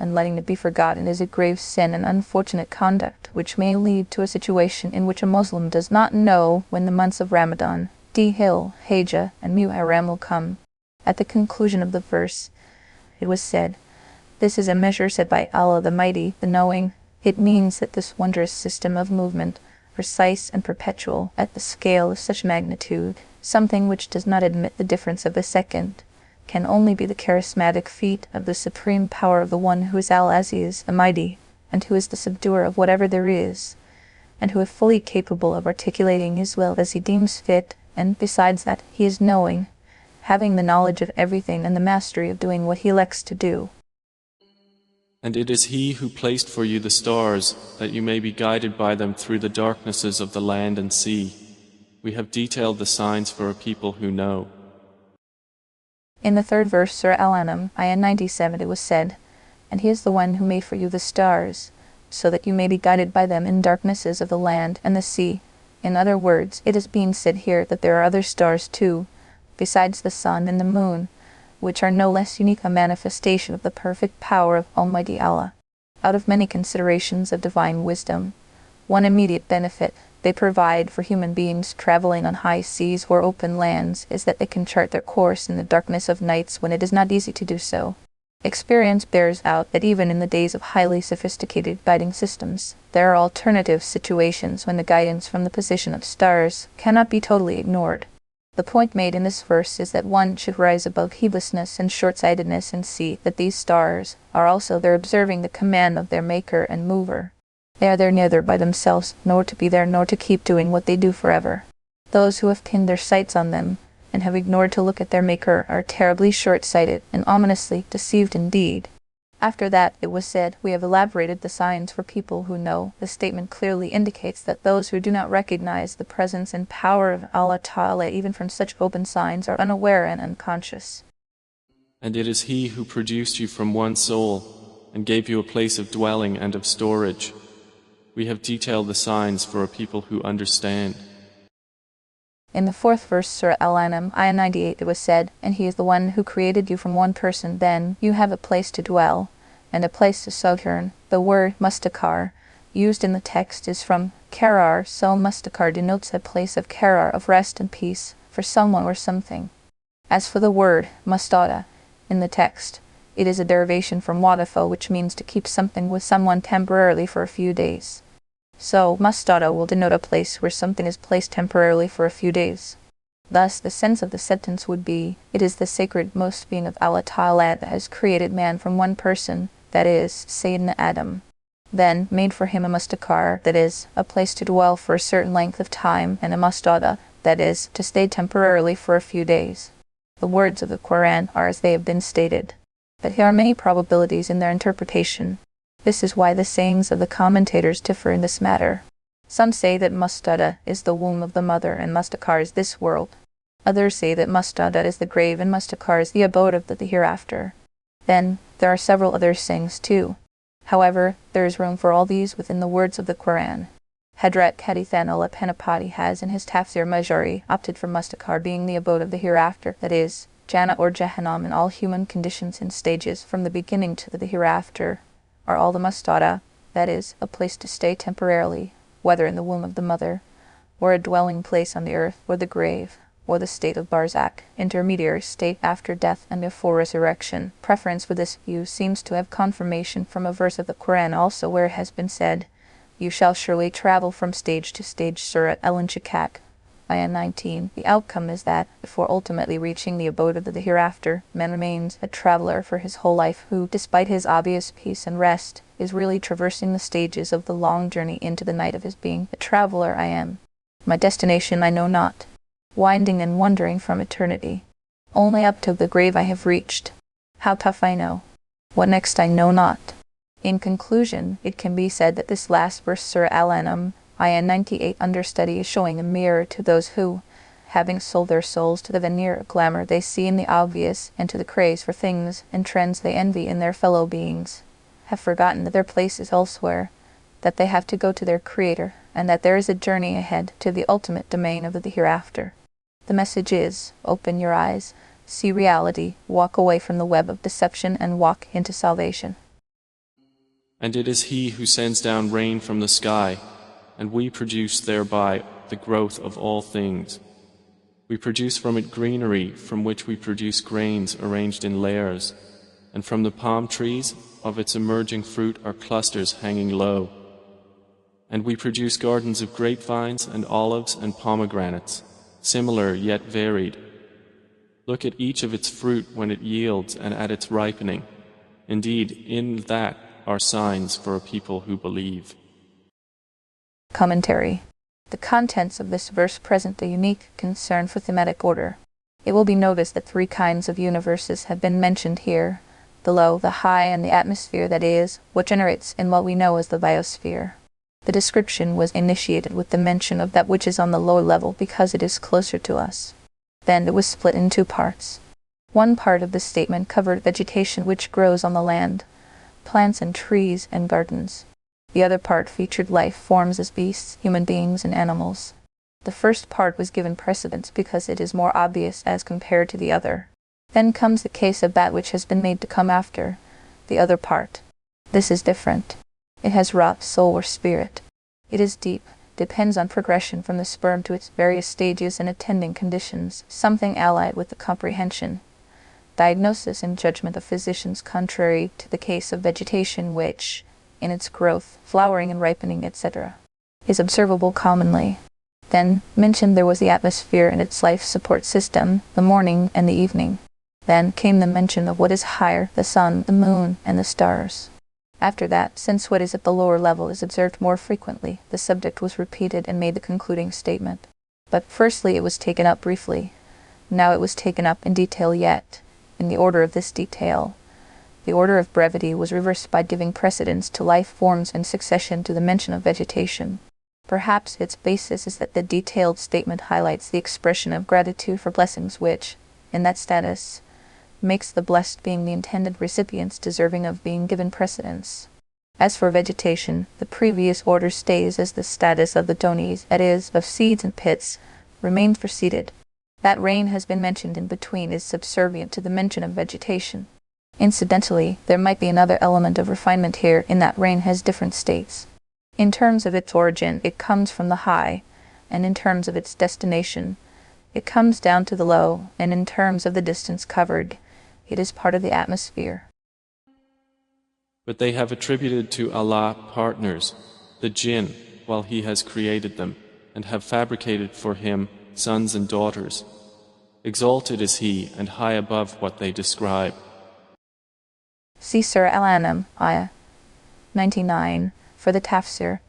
and letting it be forgotten is a grave sin and unfortunate conduct which may lead to a situation in which a Muslim does not know when the months of Ramadan, Dhul Hijjah, and Muharram will come. At the conclusion of the verse, it was said, "This is a measure set by Allah the Mighty, the Knowing." It means that this wondrous system of movement, precise and perpetual, at the scale of such magnitude, something which does not admit the difference of a second, can only be the charismatic feat of the supreme power of the one who is Al-Aziz, the Mighty, and who is the subduer of whatever there is, and who is fully capable of articulating his will as he deems fit, and besides that, he is knowing, having the knowledge of everything and the mastery of doing what he elects to do. And it is He who placed for you the stars, that you may be guided by them through the darknesses of the land and sea. We have detailed the signs for a people who know. In the third verse, Surah Al-An'am, ayah 97, it was said, "And He is the one who made for you the stars, so that you may be guided by them in darknesses of the land and the sea." In other words, it is being said here that there are other stars too, besides the sun and the moon, which are no less unique a manifestation of the perfect power of Almighty Allah. Out of many considerations of divine wisdom, one immediate benefit they provide for human beings traveling on high seas or open lands is that they can chart their course in the darkness of nights when it is not easy to do so. Experience bears out that even in the days of highly sophisticated guiding systems, there are alternative situations when the guidance from the position of stars cannot be totally ignored. The point made in this verse is that one should rise above heedlessness and short-sightedness and see that these stars are also there observing the command of their Maker and Mover. They are there neither by themselves, nor to be there, nor to keep doing what they do forever. Those who have pinned their sights on them, and have ignored to look at their Maker, are terribly short-sighted and ominously deceived indeed. After that, it was said, "We have elaborated the signs for people who know." The statement clearly indicates that those who do not recognize the presence and power of Allah Ta'ala even from such open signs are unaware and unconscious. And it is He who produced you from one soul, and gave you a place of dwelling and of storage. We have detailed the signs for a people who understand. In the fourth verse, Surah Al-An'am, ayah 98, it was said, "And He is the one who created you from one person, then you have a place to dwell, and a place to sojourn." The word mustakar, used in the text, is from karar, so mustakar denotes a place of karar, of rest and peace, for someone or something. As for the word mustada, in the text, it is a derivation from wadafa, which means to keep something with someone temporarily for a few days. So, mustada will denote a place where something is placed temporarily for a few days. Thus, the sense of the sentence would be, it is the sacred most being of Allah Ta'ala that has created man from one person, that is, Sayyidina Adam. Then, made for him a mustakar, that is, a place to dwell for a certain length of time, and a mustada, that is, to stay temporarily for a few days. The words of the Qur'an are as they have been stated, but there are many probabilities in their interpretation. This is why the sayings of the commentators differ in this matter. Some say that mustada is the womb of the mother and mustakar is this world. Others say that mustada is the grave and mustakar is the abode of the hereafter. Then, there are several other sayings too. However, there is room for all these within the words of the Qur'an. Hadrat Kadithan al-Penapati has in his Tafsir Majari opted for mustakar being the abode of the hereafter, that is, Jannah or Jahannam in all human conditions and stages from the beginning to the hereafter, are all the mustada, that is, a place to stay temporarily, whether in the womb of the mother, or a dwelling place on the earth, or the grave, or the state of barzakh, intermediary state after death and before resurrection. Preference for this view seems to have confirmation from a verse of the Qur'an also where it has been said, "You shall surely travel from stage to stage." Surah Al-An'am, ayah 19. The outcome is that, before ultimately reaching the abode of the hereafter, man remains a traveler for his whole life who, despite his obvious peace and rest, is really traversing the stages of the long journey into the night of his being. The traveler I am. My destination I know not. Winding and wandering from eternity. Only up to the grave I have reached. How tough I know. What next I know not. In conclusion, it can be said that this last verse, Surah Al-An'am, ayah 98 understudy, is showing a mirror to those who, having sold their souls to the veneer of glamour they see in the obvious and to the craze for things and trends they envy in their fellow beings, have forgotten that their place is elsewhere, that they have to go to their Creator, and that there is a journey ahead to the ultimate domain of the hereafter. The message is, open your eyes, see reality, walk away from the web of deception and walk into salvation. And it is He who sends down rain from the sky, and we produce thereby the growth of all things. We produce from it greenery, from which we produce grains arranged in layers. and from the palm trees of its emerging fruit are clusters hanging low. And we produce gardens of grapevines and olives and pomegranates, similar yet varied. Look at each of its fruit when it yields and at its ripening. Indeed, in that are signs for a people who believe. Commentary. The contents of this verse present a unique concern for thematic order. It will be noticed that three kinds of universes have been mentioned here: the low, the high, and the atmosphere, that is, what generates in what we know as the biosphere. The description was initiated with the mention of that which is on the lower level because it is closer to us. Then it was split in two parts. One part of the statement covered vegetation which grows on the land, plants and trees and gardens. The other part featured life forms as beasts, human beings, and animals. The first part was given precedence because it is more obvious as compared to the other. Then comes the case of that which has been made to come after, the other part. This is different. It has wrought soul or spirit. It is deep, depends on progression from the sperm to its various stages and attending conditions, something allied with the comprehension, diagnosis, and judgment of physicians, contrary to the case of vegetation which, in its growth, flowering and ripening, etc., is observable commonly. Then mentioned there was the atmosphere and its life support system, the morning and the evening. Then came the mention of what is higher, the sun, the moon, and the stars. After that, since what is at the lower level is observed more frequently, the subject was repeated and made the concluding statement. But firstly it was taken up briefly. Now it was taken up in detail, yet in the order of this detail. The order of brevity was reversed by giving precedence to life forms in succession to the mention of vegetation. Perhaps its basis is that the detailed statement highlights the expression of gratitude for blessings which, in that status, makes the blessed being the intended recipients deserving of being given precedence. As for vegetation, the previous order stays as the status of the donis, that is, of seeds and pits, remains preceded. That rain has been mentioned in between is subservient to the mention of vegetation. Incidentally, there might be another element of refinement here in that rain has different states. In terms of its origin, it comes from the high, and in terms of its destination, it comes down to the low, and in terms of the distance covered, it is part of the atmosphere. But they have attributed to Allah partners, the jinn, while He has created them, and have fabricated for Him sons and daughters. Exalted is He and high above what they describe. See Surah Al-An'am, Ayah 99, for the Tafsir.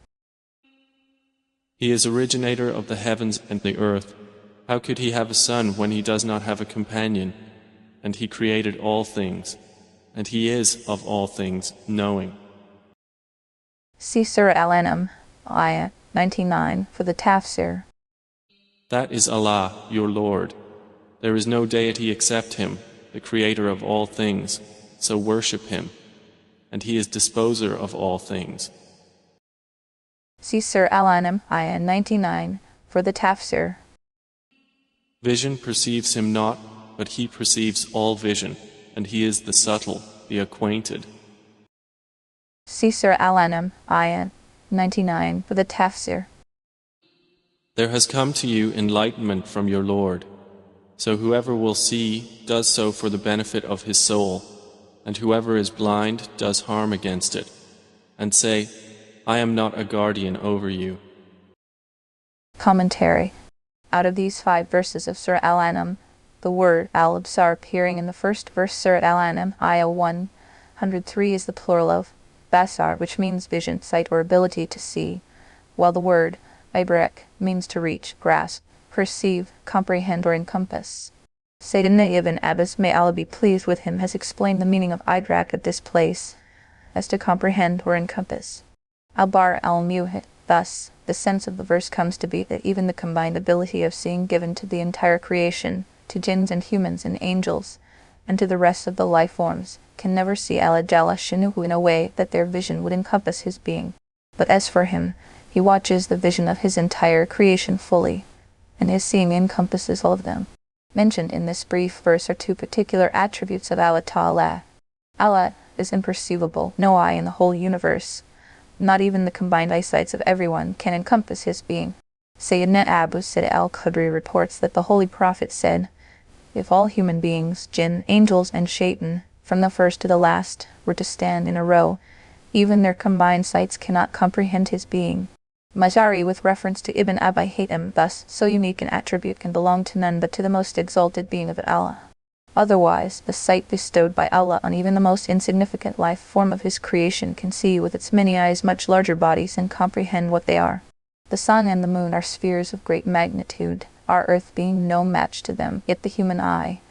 He is originator of the heavens and the earth. How could He have a son when He does not have a companion? And He created all things, and He is of all things knowing. See Surah Al-An'am, Ayah 99, for the Tafsir. That is Allah, your Lord. There is no deity except Him, the Creator of all things, so worship Him, and He is disposer of all things. See Surah Al-An'am, Ayah 99, for the Tafsir. Vision perceives Him not, but He perceives all vision, and He is the subtle, the acquainted. See Surah Al-An'am, Ayah 99, for the Tafsir. There has come to you enlightenment from your Lord, so whoever will see does so for the benefit of his soul, and whoever is blind does harm against it. And say, I am not a guardian over you. Commentary. Out of these 5 verses of Surah Al-An'am, the word al-Absar appearing in the first verse Surah Al-An'am, Ayah 103 is the plural of basar, which means vision, sight, or ability to see, while the word ibrek means to reach, grasp, perceive, comprehend, or encompass. Sayyidina Ibn Abbas, may Allah be pleased with him, has explained the meaning of idrak at this place as to comprehend or encompass. Al-Bar al-Muhit. Thus, the sense of the verse comes to be that even the combined ability of seeing given to the entire creation, to jinns and humans and angels, and to the rest of the life forms, can never see Allah Jalla Shanuhu in a way that their vision would encompass His being. But as for Him, He watches the vision of His entire creation fully, and His seeing encompasses all of them. Mentioned in this brief verse are 2 particular attributes of Allah Ta'ala. Allah is imperceivable. No eye in the whole universe, not even the combined eyesights of everyone, can encompass His being. Sayyidina Abu Sa'id al-Khudri reports that the Holy Prophet said, if all human beings, jinn, angels, and shaitan, from the first to the last, were to stand in a row, even their combined sights cannot comprehend his being. Majari with reference to Ibn Abi Haytham, thus, so unique an attribute can belong to none but to the most exalted being of Allah. Otherwise, the sight bestowed by Allah on even the most insignificant life form of His creation can see with its many eyes much larger bodies and comprehend what they are. The sun and the moon are spheres of great magnitude, our earth being no match to them, yet the human eye,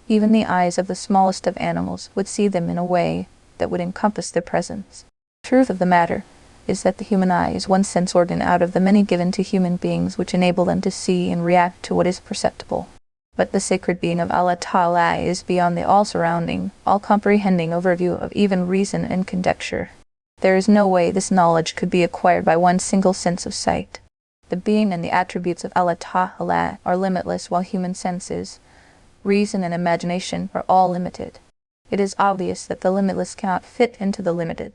even the eyes of the smallest of animals, would see them in a way that would encompass their presence. Truth of the matter is that the human eye is one sense organ out of the many given to human beings which enable them to see and react to what is perceptible. But the sacred being of Allah Ta'ala is beyond the all-surrounding, all-comprehending overview of even reason and conjecture. There is no way this knowledge could be acquired by one single sense of sight. The being and the attributes of Allah Ta'ala are limitless, while human senses, reason and imagination are all limited. It is obvious that the limitless cannot fit into the limited.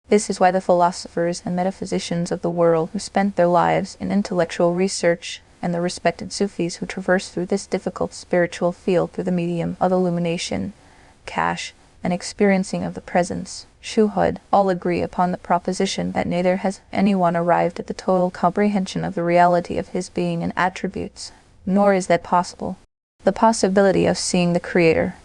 This is why the philosophers and metaphysicians of the world who spent their lives in intellectual research and the respected Sufis who traverse through this difficult spiritual field through the medium of illumination, kashf, and experiencing of the presence, shuhud, all agree upon the proposition that neither has anyone arrived at the total comprehension of the reality of his being and attributes, nor is that possible. The possibility of seeing the Creator.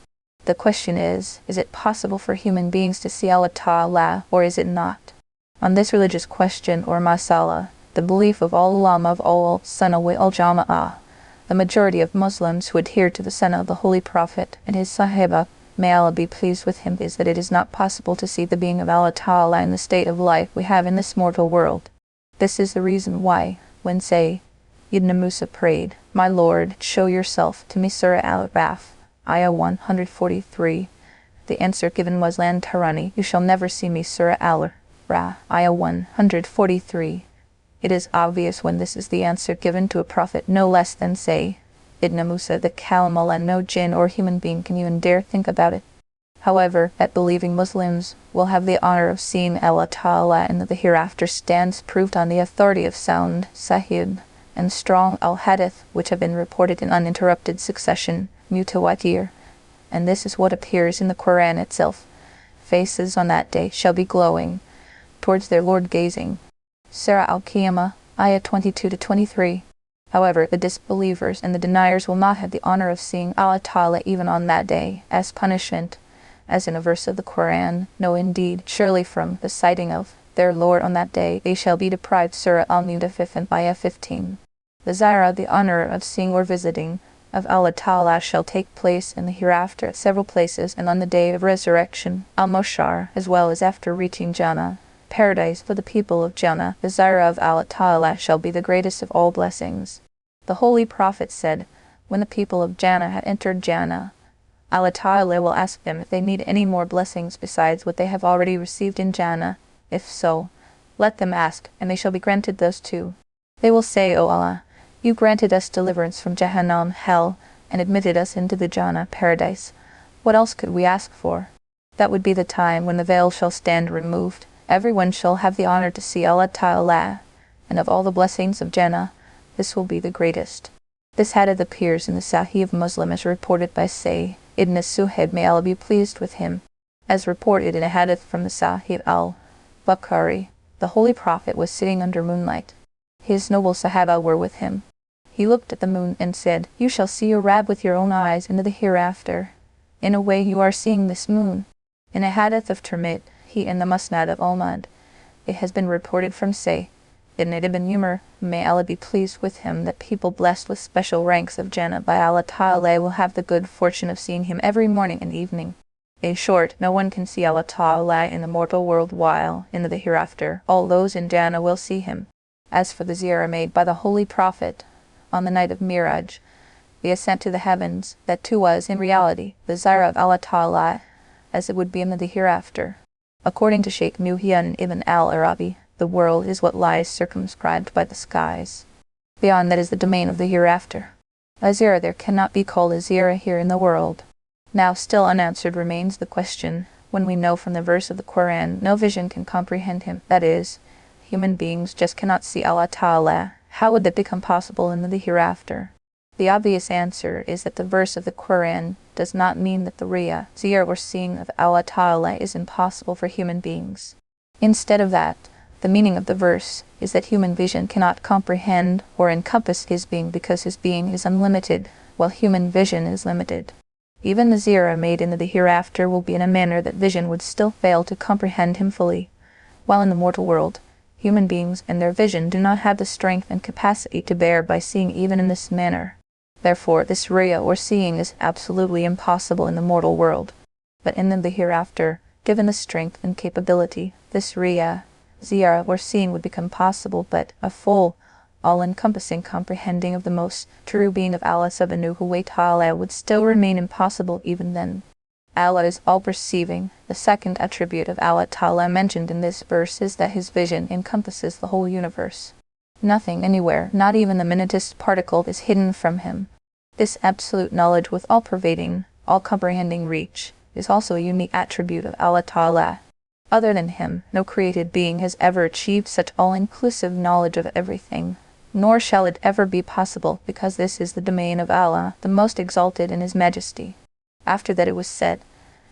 The question is it possible for human beings to see Allah Ta'ala, or is it not? On this religious question or masala, the belief of all ulama of all Sunnah wal Jama'ah, the majority of Muslims who adhere to the Sunnah of the Holy Prophet and his Sahaba, may Allah be pleased with him, is that it is not possible to see the being of Allah Ta'ala in the state of life we have in this mortal world. This is the reason why, when say, Ibn Musa prayed, "My Lord, show yourself to me," Surah Al-Raf, Ayah 143, the answer given was, "Lan tarani, you shall never see me," Surah Al-Ra, Ayah 143. It is obvious when this is the answer given to a prophet no less than say, Ibn Musa, the Kalam Allah, no jinn or human being can even dare think about it. However, that believing Muslims will have the honor of seeing Allah Ta'ala in the hereafter stands proved on the authority of sound, sahih, and strong al-hadith which have been reported in uninterrupted succession, mutawatir, and this is what appears in the Quran itself. Faces on that day shall be glowing, towards their Lord gazing. Surah Al-Qiyamah, Ayah 22-23. However, the disbelievers and the deniers will not have the honor of seeing Allah Ta'ala even on that day, as punishment, as in a verse of the Quran. No, indeed, surely from the sighting of their Lord on that day they shall be deprived. Surah Al-Mudaffifin, Ayah 15. The ziyarah, the honor of seeing or visiting of Allah Ta'ala, shall take place in the hereafter at several places and on the day of resurrection, Al-Mushar, as well as after reaching Jannah, paradise for the people of Jannah. The ziyarah of Allah Ta'ala shall be the greatest of all blessings. The Holy Prophet said, when the people of Jannah had entered Jannah, Allah Ta'ala will ask them if they need any more blessings besides what they have already received in Jannah. If so, let them ask, and they shall be granted those too. They will say, O Allah, you granted us deliverance from Jahannam, hell, and admitted us into the Jannah, paradise. What else could we ask for? That would be the time when the veil shall stand removed. Everyone shall have the honor to see Allah Ta'ala, and of all the blessings of Jannah, this will be the greatest. This hadith appears in the Sahih of Muslim as reported by Say Ibn Suhaib, may Allah be pleased with him, as reported in a hadith from the Sahih Al-Bukhari. The Holy Prophet was sitting under moonlight. His noble Sahaba were with him. He looked at the moon and said, "You shall see your Rabb with your own eyes into the hereafter. In a way you are seeing this moon." In a hadith of Tirmidhi, he in the Musnad of Ahmad, it has been reported from Say Ibn Umar, may Allah be pleased with him, that people blessed with special ranks of Jannah by Allah Ta'ala will have the good fortune of seeing him every morning and evening. In short, no one can see Allah Ta'ala in the mortal world, while in the hereafter all those in Jannah will see him. As for the ziyarah made by the Holy Prophet on the night of Miraj, the ascent to the heavens, that too was, in reality, the ziyarah of Allah Ta'ala, as it would be in the hereafter. According to Shaykh Muhyiddin Ibn al-Arabi, the world is what lies circumscribed by the skies. Beyond that is the domain of the hereafter. A ziyarah there cannot be called a ziyarah here in the world. Now still unanswered remains the question, when we know from the verse of the Quran no vision can comprehend him, that is, human beings just cannot see Allah Ta'ala, how would that become possible in the hereafter? The obvious answer is that the verse of the Quran does not mean that the ziyar or seeing of Allah Ta'ala is impossible for human beings. Instead of that, the meaning of the verse is that human vision cannot comprehend or encompass His being because His being is unlimited, while human vision is limited. Even the ziyarah made in the hereafter will be in a manner that vision would still fail to comprehend Him fully, while in the mortal world, human beings and their vision do not have the strength and capacity to bear by seeing even in this manner. Therefore, this ruya or seeing is absolutely impossible in the mortal world. But in the hereafter, given the strength and capability, this ziyarah or seeing would become possible, but a full, all-encompassing comprehending of the most true being of Allah subhanahu wa ta'ala would still remain impossible even then. Allah is all-perceiving. The second attribute of Allah Ta'ala mentioned in this verse is that His vision encompasses the whole universe. Nothing anywhere, not even the minutest particle, is hidden from Him. This absolute knowledge with all-pervading, all-comprehending reach is also a unique attribute of Allah Ta'ala. Other than Him, no created being has ever achieved such all-inclusive knowledge of everything, nor shall it ever be possible, because this is the domain of Allah, the most exalted in His majesty. After that it was said,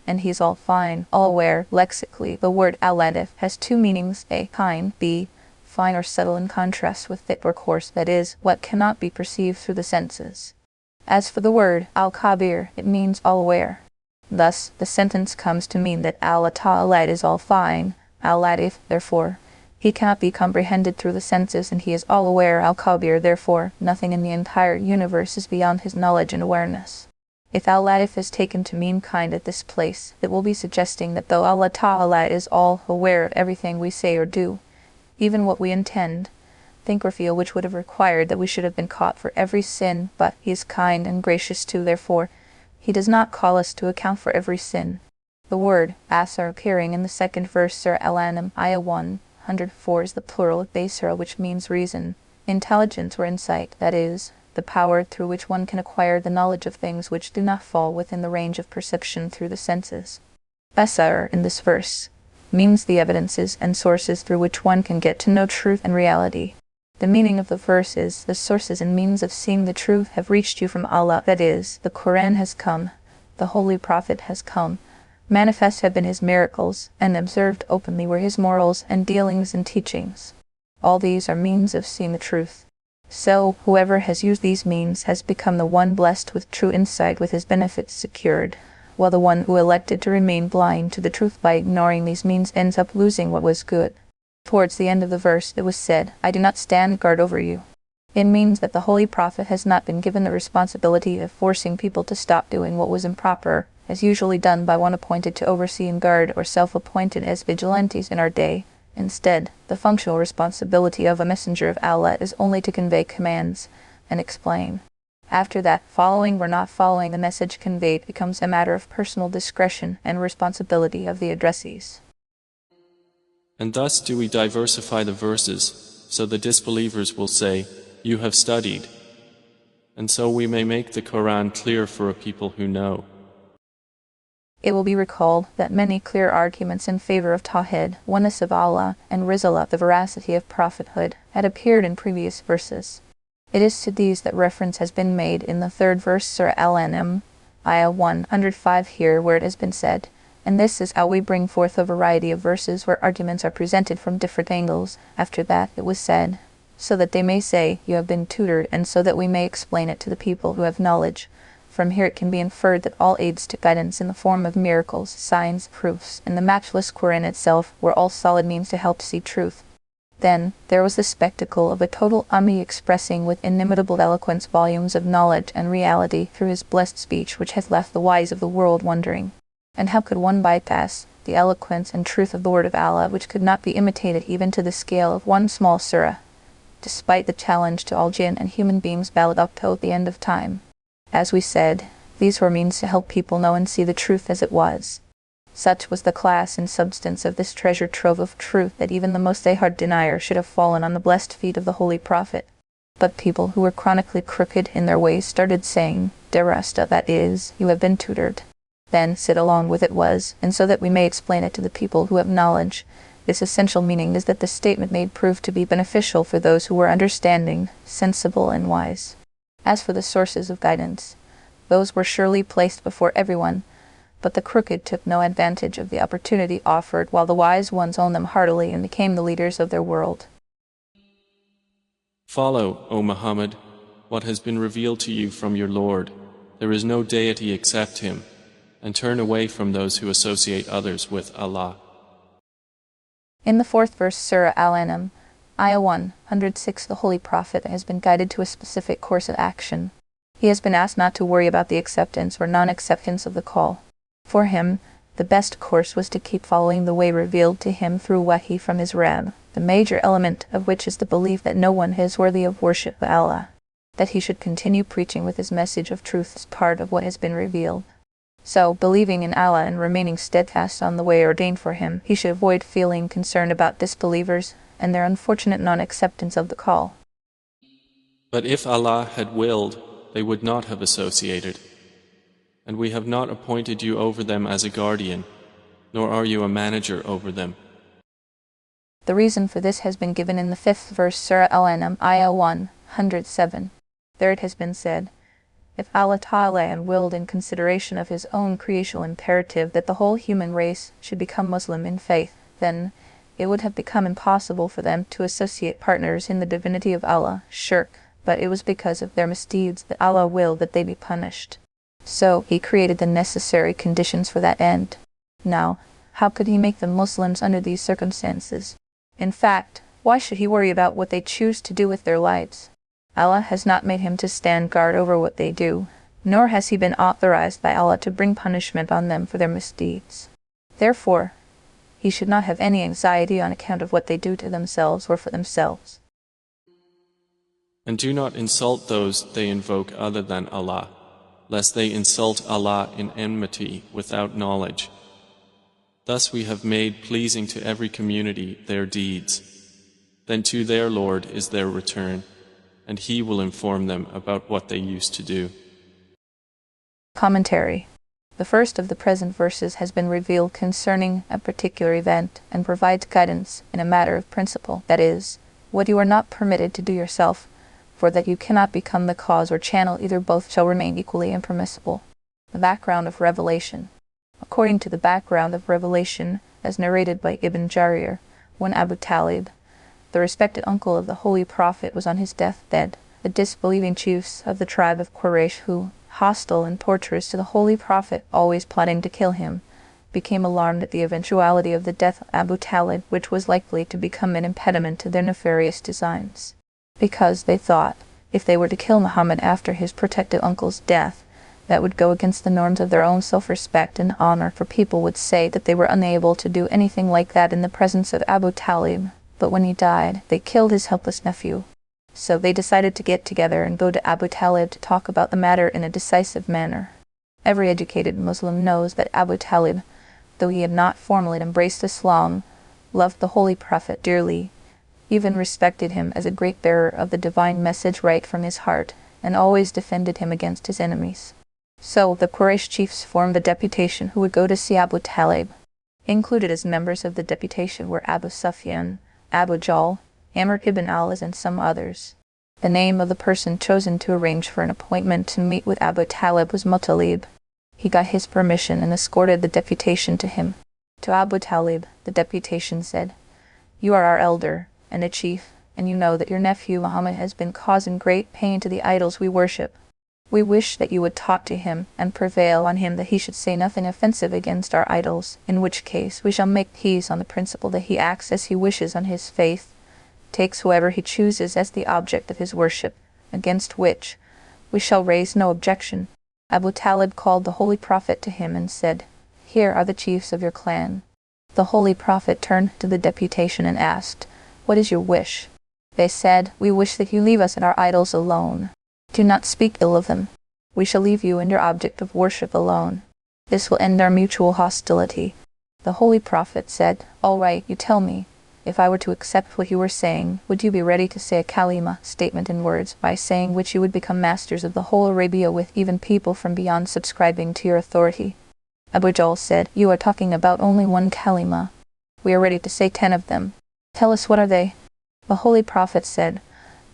and He is all-fine, all-aware. Lexically, the word al-latif has two meanings: a, kind, b, fine or subtle, in contrast with thick or coarse, that is, what cannot be perceived through the senses. As for the word al-kabir, it means all-aware. Thus, the sentence comes to mean that Allah Ta'ala is all-fine, al-latif, therefore, He cannot be comprehended through the senses, and He is all-aware, al-kabir, therefore, nothing in the entire universe is beyond His knowledge and awareness. If al-latif is taken to mean kind at this place, it will be suggesting that though Allah Ta'ala is all-aware of everything we say or do, even what we intend, think or feel, which would have required that we should have been caught for every sin, but He is kind and gracious too, therefore, He does not call us to account for every sin. The word asar appearing in the second verse, Surah Al-An'am, Ayah 104, is the plural of basara, which means reason, intelligence or insight, that is, the power through which one can acquire the knowledge of things which do not fall within the range of perception through the senses. Basar, in this verse, means the evidences and sources through which one can get to know truth and reality. The meaning of the verse is, the sources and means of seeing the truth have reached you from Allah, that is, the Quran has come, the Holy Prophet has come, manifest have been His miracles, and observed openly were His morals and dealings and teachings. All these are means of seeing the truth. So, whoever has used these means has become the one blessed with true insight with his benefits secured, while the one who elected to remain blind to the truth by ignoring these means ends up losing what was good. Towards the end of the verse it was said, I do not stand guard over you. It means that the Holy Prophet has not been given the responsibility of forcing people to stop doing what was improper, as usually done by one appointed to oversee and guard or self-appointed as vigilantes in our day. Instead, the functional responsibility of a messenger of Allah is only to convey commands and explain. After that, following or not following the message conveyed becomes a matter of personal discretion and responsibility of the addressees. And thus do we diversify the verses, so the disbelievers will say, You have studied. And so we may make the Quran clear for a people who know. It will be recalled that many clear arguments in favor of Tawhid, oneness of Allah, and Risala, the veracity of prophethood, had appeared in previous verses. It is to these that reference has been made in the third verse, Surah Al-An'am, Ayah 105 here, where it has been said, and this is how we bring forth a variety of verses where arguments are presented from different angles. After that it was said, so that they may say, You have been tutored, and so that we may explain it to the people who have knowledge. From here it can be inferred that all aids to guidance in the form of miracles, signs, proofs, and the matchless Quran itself were all solid means to help see truth. Then, there was the spectacle of a total Ummi expressing with inimitable eloquence volumes of knowledge and reality through his blessed speech, which has left the wise of the world wondering. And how could one bypass the eloquence and truth of the word of Allah, which could not be imitated even to the scale of one small surah, despite the challenge to all jinn and human beings valid up till the end of time? As we said, these were means to help people know and see the truth as it was. Such was the class and substance of this treasure trove of truth that even the most hard denier should have fallen on the blessed feet of the Holy Prophet. But people who were chronically crooked in their ways started saying, Derasta, that is, you have been tutored. Then sit along with it was, and so that we may explain it to the people who have knowledge. This essential meaning is that the statement made proved to be beneficial for those who were understanding, sensible, and wise. As for the sources of guidance, those were surely placed before everyone, but the crooked took no advantage of the opportunity offered, while the wise ones owned them heartily and became the leaders of their world. Follow, O Muhammad, what has been revealed to you from your Lord. There is no deity except Him, and turn away from those who associate others with Allah. In the 4th verse, Surah Al-An'am, Ayah 106, the Holy Prophet has been guided to a specific course of action. He has been asked not to worry about the acceptance or non-acceptance of the call. For him, the best course was to keep following the way revealed to him through wahi from his Rabb, the major element of which is the belief that no one is worthy of worship but Allah. That he should continue preaching with his message of truth is part of what has been revealed. So, believing in Allah and remaining steadfast on the way ordained for him, he should avoid feeling concerned about disbelievers and their unfortunate non-acceptance of the call. But if Allah had willed, they would not have associated. And we have not appointed you over them as a guardian, nor are you a manager over them. The reason for this has been given in the 5th verse, Surah Al-An'am, Ayah 107. There it has been said, if Allah Ta'ala had willed in consideration of His own creational imperative that the whole human race should become Muslim in faith, then it would have become impossible for them to associate partners in the divinity of Allah, shirk, but it was because of their misdeeds that Allah willed that they be punished. So He created the necessary conditions for that end. Now, how could He make them Muslims under these circumstances? In fact, why should He worry about what they choose to do with their lives? Allah has not made him to stand guard over what they do, nor has he been authorized by Allah to bring punishment on them for their misdeeds. Therefore, he should not have any anxiety on account of what they do to themselves or for themselves. And do not insult those they invoke other than Allah, lest they insult Allah in enmity without knowledge. Thus we have made pleasing to every community their deeds. Then to their Lord is their return, and He will inform them about what they used to do. Commentary. The first of the present verses has been revealed concerning a particular event and provides guidance in a matter of principle, that is, what you are not permitted to do yourself, for that you cannot become the cause or channel, either both shall remain equally impermissible. The background of revelation. According to the background of revelation, as narrated by Ibn Jarir, when Abu Talib, the respected uncle of the Holy Prophet, was on his deathbed, the disbelieving chiefs of the tribe of Quraysh, who, hostile and torturous to the Holy Prophet, always plotting to kill him, became alarmed at the eventuality of the death of Abu Talib, which was likely to become an impediment to their nefarious designs. Because they thought, if they were to kill Muhammad after his protected uncle's death, that would go against the norms of their own self-respect and honor, for people would say that they were unable to do anything like that in the presence of Abu Talib. But when he died, they killed his helpless nephew. So they decided to get together and go to Abu Talib to talk about the matter in a decisive manner. Every educated Muslim knows that Abu Talib, though he had not formally embraced Islam, loved the Holy Prophet dearly, even respected him as a great bearer of the divine message right from his heart, and always defended him against his enemies. So the Quraysh chiefs formed a deputation who would go to see Abu Talib. Included as members of the deputation were Abu Sufyan, Abu Jahl, Amr ibn al-As, and some others. The name of the person chosen to arrange for an appointment to meet with Abu Talib was Muttalib. He got his permission and escorted the deputation to him. To Abu Talib, the deputation said, "You are our elder and a chief, and you know that your nephew Muhammad has been causing great pain to the idols we worship. We wish that you would talk to him and prevail on him that he should say nothing offensive against our idols, in which case we shall make peace on the principle that he acts as he wishes on his faith, takes whoever he chooses as the object of his worship, against which we shall raise no objection." Abu Talib called the Holy Prophet to him and said, "Here are the chiefs of your clan." The Holy Prophet turned to the deputation and asked, "What is your wish?" They said, "We wish that you leave us and our idols alone. Do not speak ill of them. We shall leave you and your object of worship alone. This will end our mutual hostility." The Holy Prophet said, "All right, you tell me. If I were to accept what you were saying, would you be ready to say a kalima statement in words, by saying which you would become masters of the whole Arabia, with even people from beyond subscribing to your authority?" Abu Jahl said, "You are talking about only one kalima. We are ready to say 10 of them. Tell us, what are they?" The Holy Prophet said,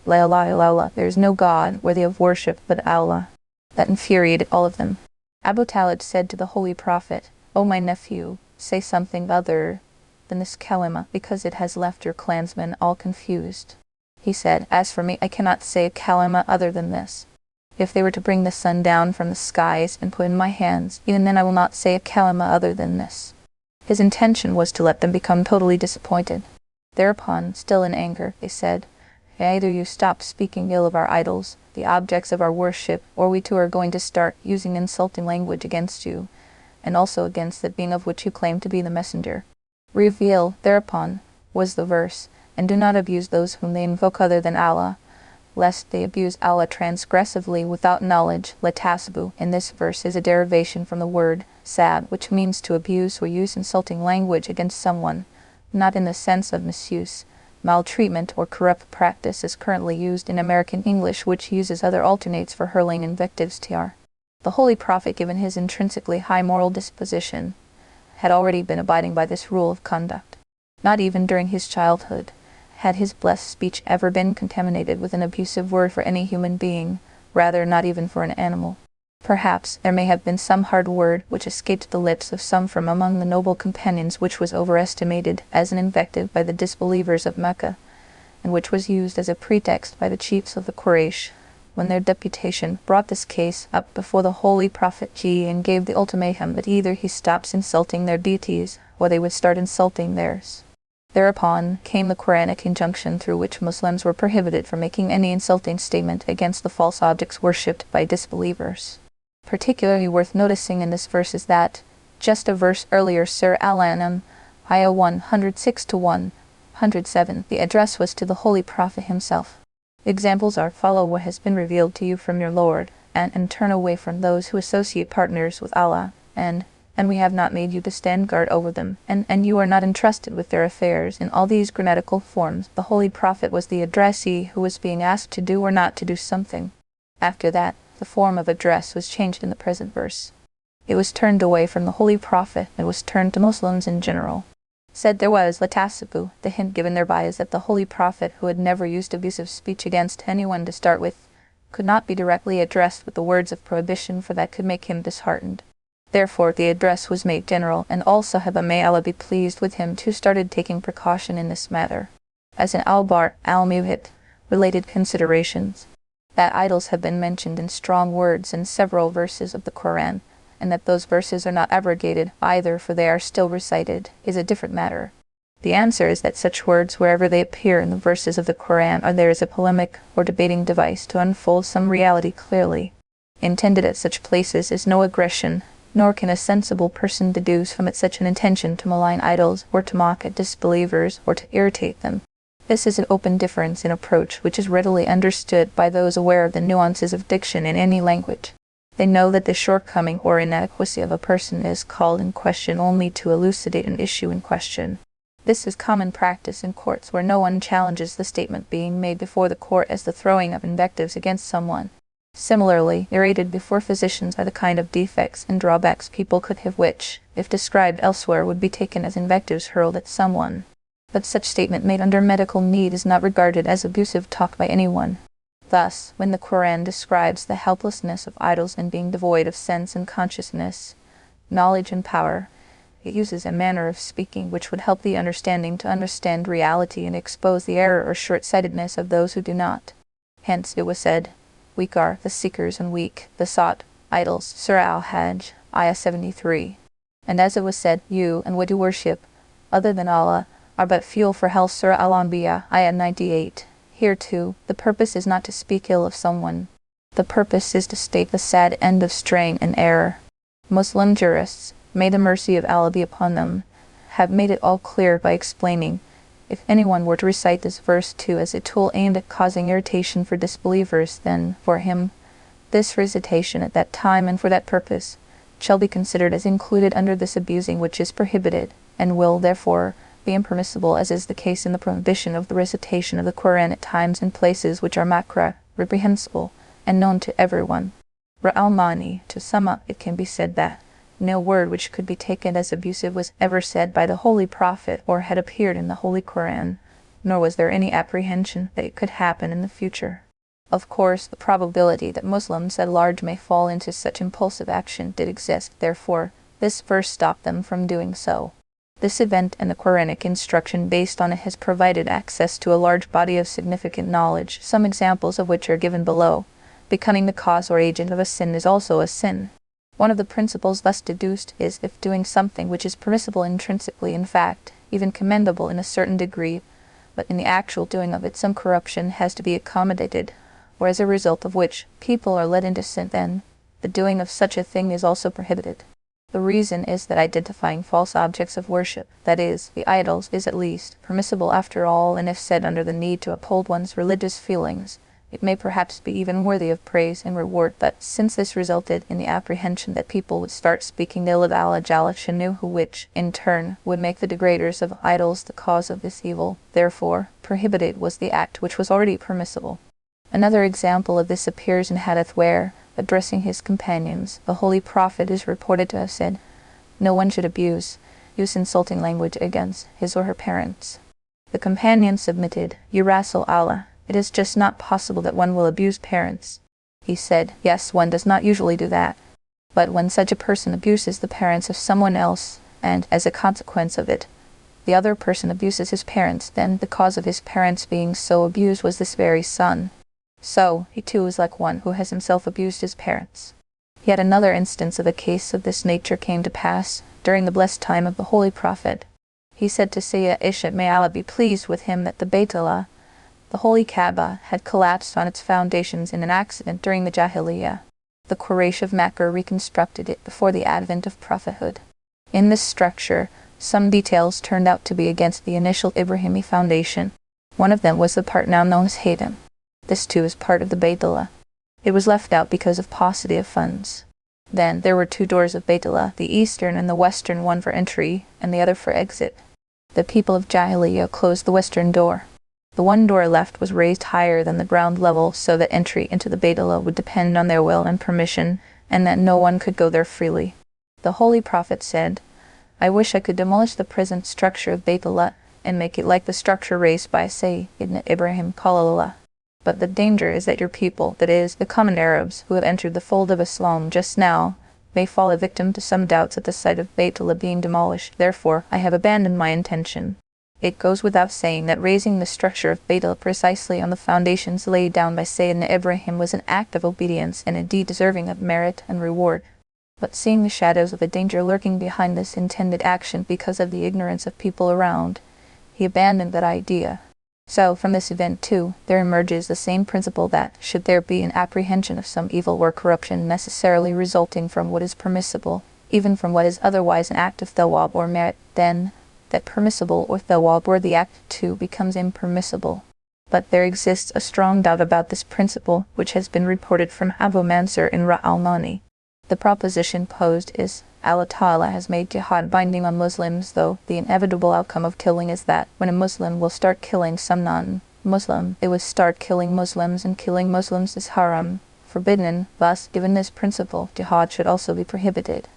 La ilaha illallah, there is no God worthy of worship but Allah. That infuriated all of them. Abu Talib said to the Holy Prophet, O my nephew, say something other than this kalima, because it has left your clansmen all confused. He said, As for me, I cannot say a kalima other than this. If they were to bring the sun down from the skies and put in my hands, even then I will not say a kalima other than this. His intention was to let them become totally disappointed. Thereupon, still in anger, they said, Either you stop speaking ill of our idols, the objects of our worship, or we too are going to start using insulting language against you, and also against that being of which you claim to be the messenger. Reveal, thereupon, was the verse, and do not abuse those whom they invoke other than Allah, lest they abuse Allah transgressively without knowledge. Latasbu in this verse is a derivation from the word sab, which means to abuse or use insulting language against someone, not in the sense of misuse, maltreatment, or corrupt practice as currently used in American English, which uses other alternates for hurling invectives tr. The Holy Prophet, given his intrinsically high moral disposition, had already been abiding by this rule of conduct. Not even during his childhood had his blessed speech ever been contaminated with an abusive word for any human being, rather not even for an animal. Perhaps there may have been some hard word which escaped the lips of some from among the noble companions, which was overestimated as an invective by the disbelievers of Mecca, and which was used as a pretext by the chiefs of the Quraysh, when their deputation brought this case up before the Holy Prophet and gave the ultimatum that either he stops insulting their deities, or they would start insulting theirs. Thereupon came the Quranic injunction through which Muslims were prohibited from making any insulting statement against the false objects worshipped by disbelievers. Particularly worth noticing in this verse is that, just a verse earlier, Surah Al-An'am, Ayah 106 to 107, the address was to the Holy Prophet himself. Examples are, follow what has been revealed to you from your Lord, and turn away from those who associate partners with Allah, and we have not made you to stand guard over them, and you are not entrusted with their affairs. In all these grammatical forms, the Holy Prophet was the addressee who was being asked to do or not to do something. After that, the form of address was changed in the present verse. It was turned away from the Holy Prophet, and was turned to Muslims in general. Said there was Latasibu, the hint given thereby is that the Holy Prophet, who had never used abusive speech against anyone to start with, could not be directly addressed with the words of prohibition, for that could make him disheartened. Therefore the address was made general, and al-Sahaba, may Allah be pleased with him, too started taking precaution in this matter. As in Al-Bar al-Muhit, related considerations, that idols have been mentioned in strong words in several verses of the Quran, and that those verses are not abrogated either, for they are still recited, is a different matter. The answer is that such words, wherever they appear in the verses of the Quran, are there as a polemic or debating device to unfold some reality clearly. Intended at such places is no aggression, nor can a sensible person deduce from it such an intention to malign idols, or to mock at disbelievers, or to irritate them. This is an open difference in approach which is readily understood by those aware of the nuances of diction in any language. They know that the shortcoming or inadequacy of a person is called in question only to elucidate an issue in question. This is common practice in courts where no one challenges the statement being made before the court as the throwing of invectives against someone. Similarly, narrated before physicians are the kind of defects and drawbacks people could have which, if described elsewhere, would be taken as invectives hurled at someone. But such statement made under medical need is not regarded as abusive talk by anyone. Thus, when the Quran describes the helplessness of idols in being devoid of sense and consciousness, knowledge and power, it uses a manner of speaking which would help the understanding to understand reality and expose the error or short-sightedness of those who do not. Hence it was said, Weak are the seekers and weak, the sought, idols, Surah Al-Hajj, Ayah 73. And as it was said, you and what you worship, other than Allah, are but fuel for hell, Surah Al-Anbiya, Ayah 98. Here too, the purpose is not to speak ill of someone. The purpose is to state the sad end of straying and error. Muslim jurists, may the mercy of Allah be upon them, have made it all clear by explaining, if anyone were to recite this verse too as a tool aimed at causing irritation for disbelievers, then, for him, this recitation at that time and for that purpose shall be considered as included under this abusing which is prohibited, and will, therefore, be impermissible, as is the case in the prohibition of the recitation of the Quran at times and places which are makruh, reprehensible, and known to everyone. Ra'al-Mani, to sum up, it can be said that no word which could be taken as abusive was ever said by the Holy Prophet or had appeared in the Holy Quran, nor was there any apprehension that it could happen in the future. Of course, the probability that Muslims at large may fall into such impulsive action did exist, therefore, this verse stopped them from doing so. This event and the Quranic instruction based on it has provided access to a large body of significant knowledge, some examples of which are given below. Becoming the cause or agent of a sin is also a sin. One of the principles thus deduced is if doing something which is permissible intrinsically in fact, even commendable in a certain degree, but in the actual doing of it some corruption has to be accommodated, or as a result of which people are led into sin, then the doing of such a thing is also prohibited. The reason is that identifying false objects of worship, that is, the idols, is at least permissible after all, and if said under the need to uphold one's religious feelings, it may perhaps be even worthy of praise and reward. But since this resulted in the apprehension that people would start speaking ill of Allah Jalla Shanuhu, which, in turn, would make the degraders of idols the cause of this evil, therefore, prohibited was the act which was already permissible. Another example of this appears in Hadith where, addressing his companions, the Holy Prophet is reported to have said, "No one should use insulting language against his or her parents." The companions submitted, "Ya Rasul Allah, it is just not possible that one will abuse parents." He said, "Yes, one does not usually do that. But when such a person abuses the parents of someone else, and, as a consequence of it, the other person abuses his parents, then the cause of his parents being so abused was this very son. So, he too is like one who has himself abused his parents." Yet another instance of a case of this nature came to pass during the blessed time of the Holy Prophet. He said to Sayyidah Aisha, may Allah be pleased with him, that the Baytullah, the Holy Kaaba, had collapsed on its foundations in an accident during the Jahiliyyah. The Quraysh of Mecca reconstructed it before the advent of prophethood. In this structure, some details turned out to be against the initial Ibrahimi foundation. One of them was the part now known as Haytham. This too is part of the Baytullah. It was left out because of paucity of funds. Then there were two doors of Baytullah, the eastern and the western, one for entry and the other for exit. The people of Jahiliyyah closed the western door. The one door left was raised higher than the ground level so that entry into the Baytullah would depend on their will and permission, and that no one could go there freely. The Holy Prophet said, "I wish I could demolish the present structure of Baytullah and make it like the structure raised by Sayyidina Ibrahim Khalilullah. But the danger is that your people, that is, the common Arabs who have entered the fold of Islam just now, may fall a victim to some doubts at the sight of Baytullah being demolished. Therefore, I have abandoned my intention." It goes without saying that raising the structure of Baytullah precisely on the foundations laid down by Sayyidina Ibrahim was an act of obedience and indeed deserving of merit and reward. But seeing the shadows of a danger lurking behind this intended action because of the ignorance of people around, he abandoned that idea. So, from this event too, there emerges the same principle that, should there be an apprehension of some evil or corruption necessarily resulting from what is permissible, even from what is otherwise an act of thawab or merit, then that permissible or thawab-worthy act too becomes impermissible. But there exists a strong doubt about this principle, which has been reported from Abu Mansur in Al-Mani. The proposition posed is, Allah Ta'ala has made jihad binding on Muslims, though the inevitable outcome of killing is that when a Muslim will start killing some non-Muslim, it will start killing Muslims, and killing Muslims is haram, forbidden. Thus, given this principle, jihad should also be prohibited.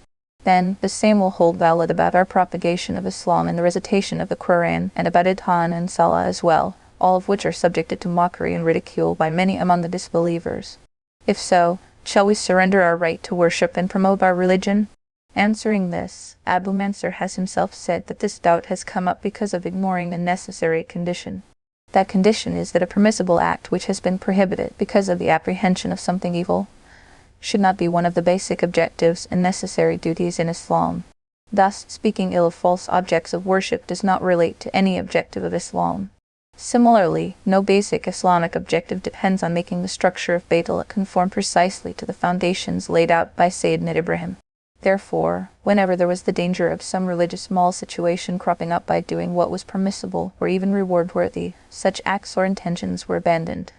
Then, the same will hold valid about our propagation of Islam and the recitation of the Qur'an, and about Adhan and Salah as well, all of which are subjected to mockery and ridicule by many among the disbelievers. If so, shall we surrender our right to worship and promote our religion? Answering this, Abu Mansur has himself said that this doubt has come up because of ignoring the necessary condition. That condition is that a permissible act which has been prohibited because of the apprehension of something evil should not be one of the basic objectives and necessary duties in Islam. Thus, speaking ill of false objects of worship does not relate to any objective of Islam. Similarly, no basic Islamic objective depends on making the structure of Baytullah conform precisely to the foundations laid out by Sayyidina Ibrahim. Therefore, whenever there was the danger of some religious mal-situation cropping up by doing what was permissible or even reward-worthy, such acts or intentions were abandoned.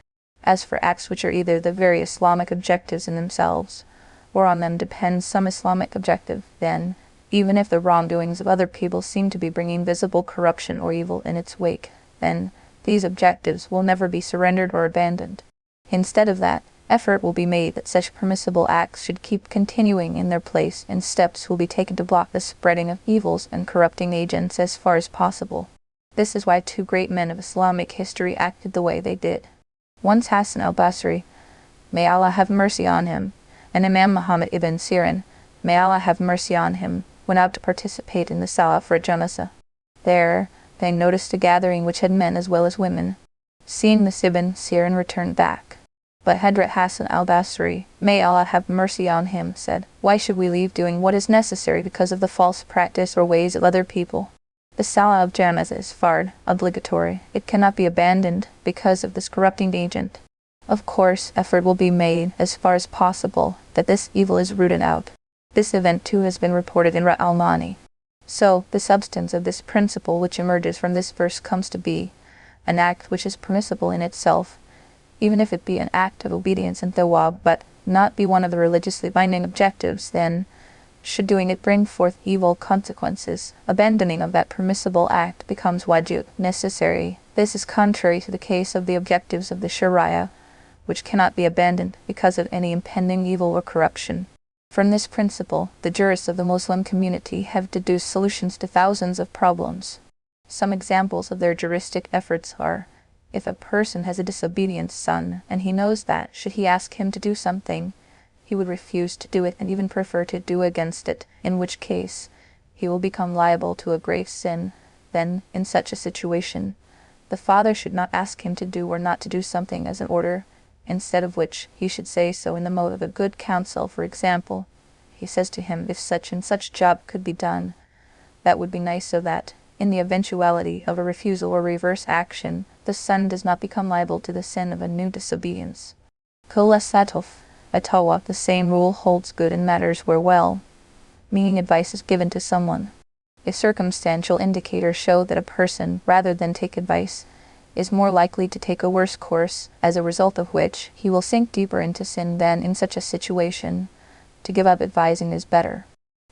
As for acts which are either the very Islamic objectives in themselves, or on them depends some Islamic objective, then, even if the wrongdoings of other people seem to be bringing visible corruption or evil in its wake, then these objectives will never be surrendered or abandoned. Instead of that, effort will be made that such permissible acts should keep continuing in their place, and steps will be taken to block the spreading of evils and corrupting agents as far as possible. This is why two great men of Islamic history acted the way they did. Once Hassan al-Basri, may Allah have mercy on him, and Imam Muhammad ibn Sirin, may Allah have mercy on him, went out to participate in the Salah for Janazah. There, they noticed a gathering which had men as well as women. Seeing this, Ibn Sirin returned back. But Hadrat Hassan al-Basri, may Allah have mercy on him, said, "Why should we leave doing what is necessary because of the false practice or ways of other people? The Salah of Janazah is fard, obligatory. It cannot be abandoned because of this corrupting agent. Of course, effort will be made as far as possible that this evil is rooted out." This event too has been reported in Al-Mani. So, the substance of this principle which emerges from this verse comes to be an act which is permissible in itself, even if it be an act of obedience and thawab, but not be one of the religiously binding objectives, then, should doing it bring forth evil consequences, abandoning of that permissible act becomes wajib, necessary. This is contrary to the case of the objectives of the Sharia, which cannot be abandoned because of any impending evil or corruption. From this principle, the jurists of the Muslim community have deduced solutions to thousands of problems. Some examples of their juristic efforts are: if a person has a disobedient son, and he knows that, should he ask him to do something, he would refuse to do it and even prefer to do against it, in which case he will become liable to a grave sin, then, in such a situation, the father should not ask him to do or not to do something as an order, instead of which he should say so in the mode of a good counsel. For example, he says to him, "If such and such job could be done, that would be nice," so that, in the eventuality of a refusal or reverse action, the son does not become liable to the sin of a new disobedience. Kula satuf, atawa, the same rule holds good in matters where meaning advice is given to someone. If circumstantial indicators show that a person, rather than take advice, is more likely to take a worse course, as a result of which he will sink deeper into sin, then in such a situation, to give up advising is better.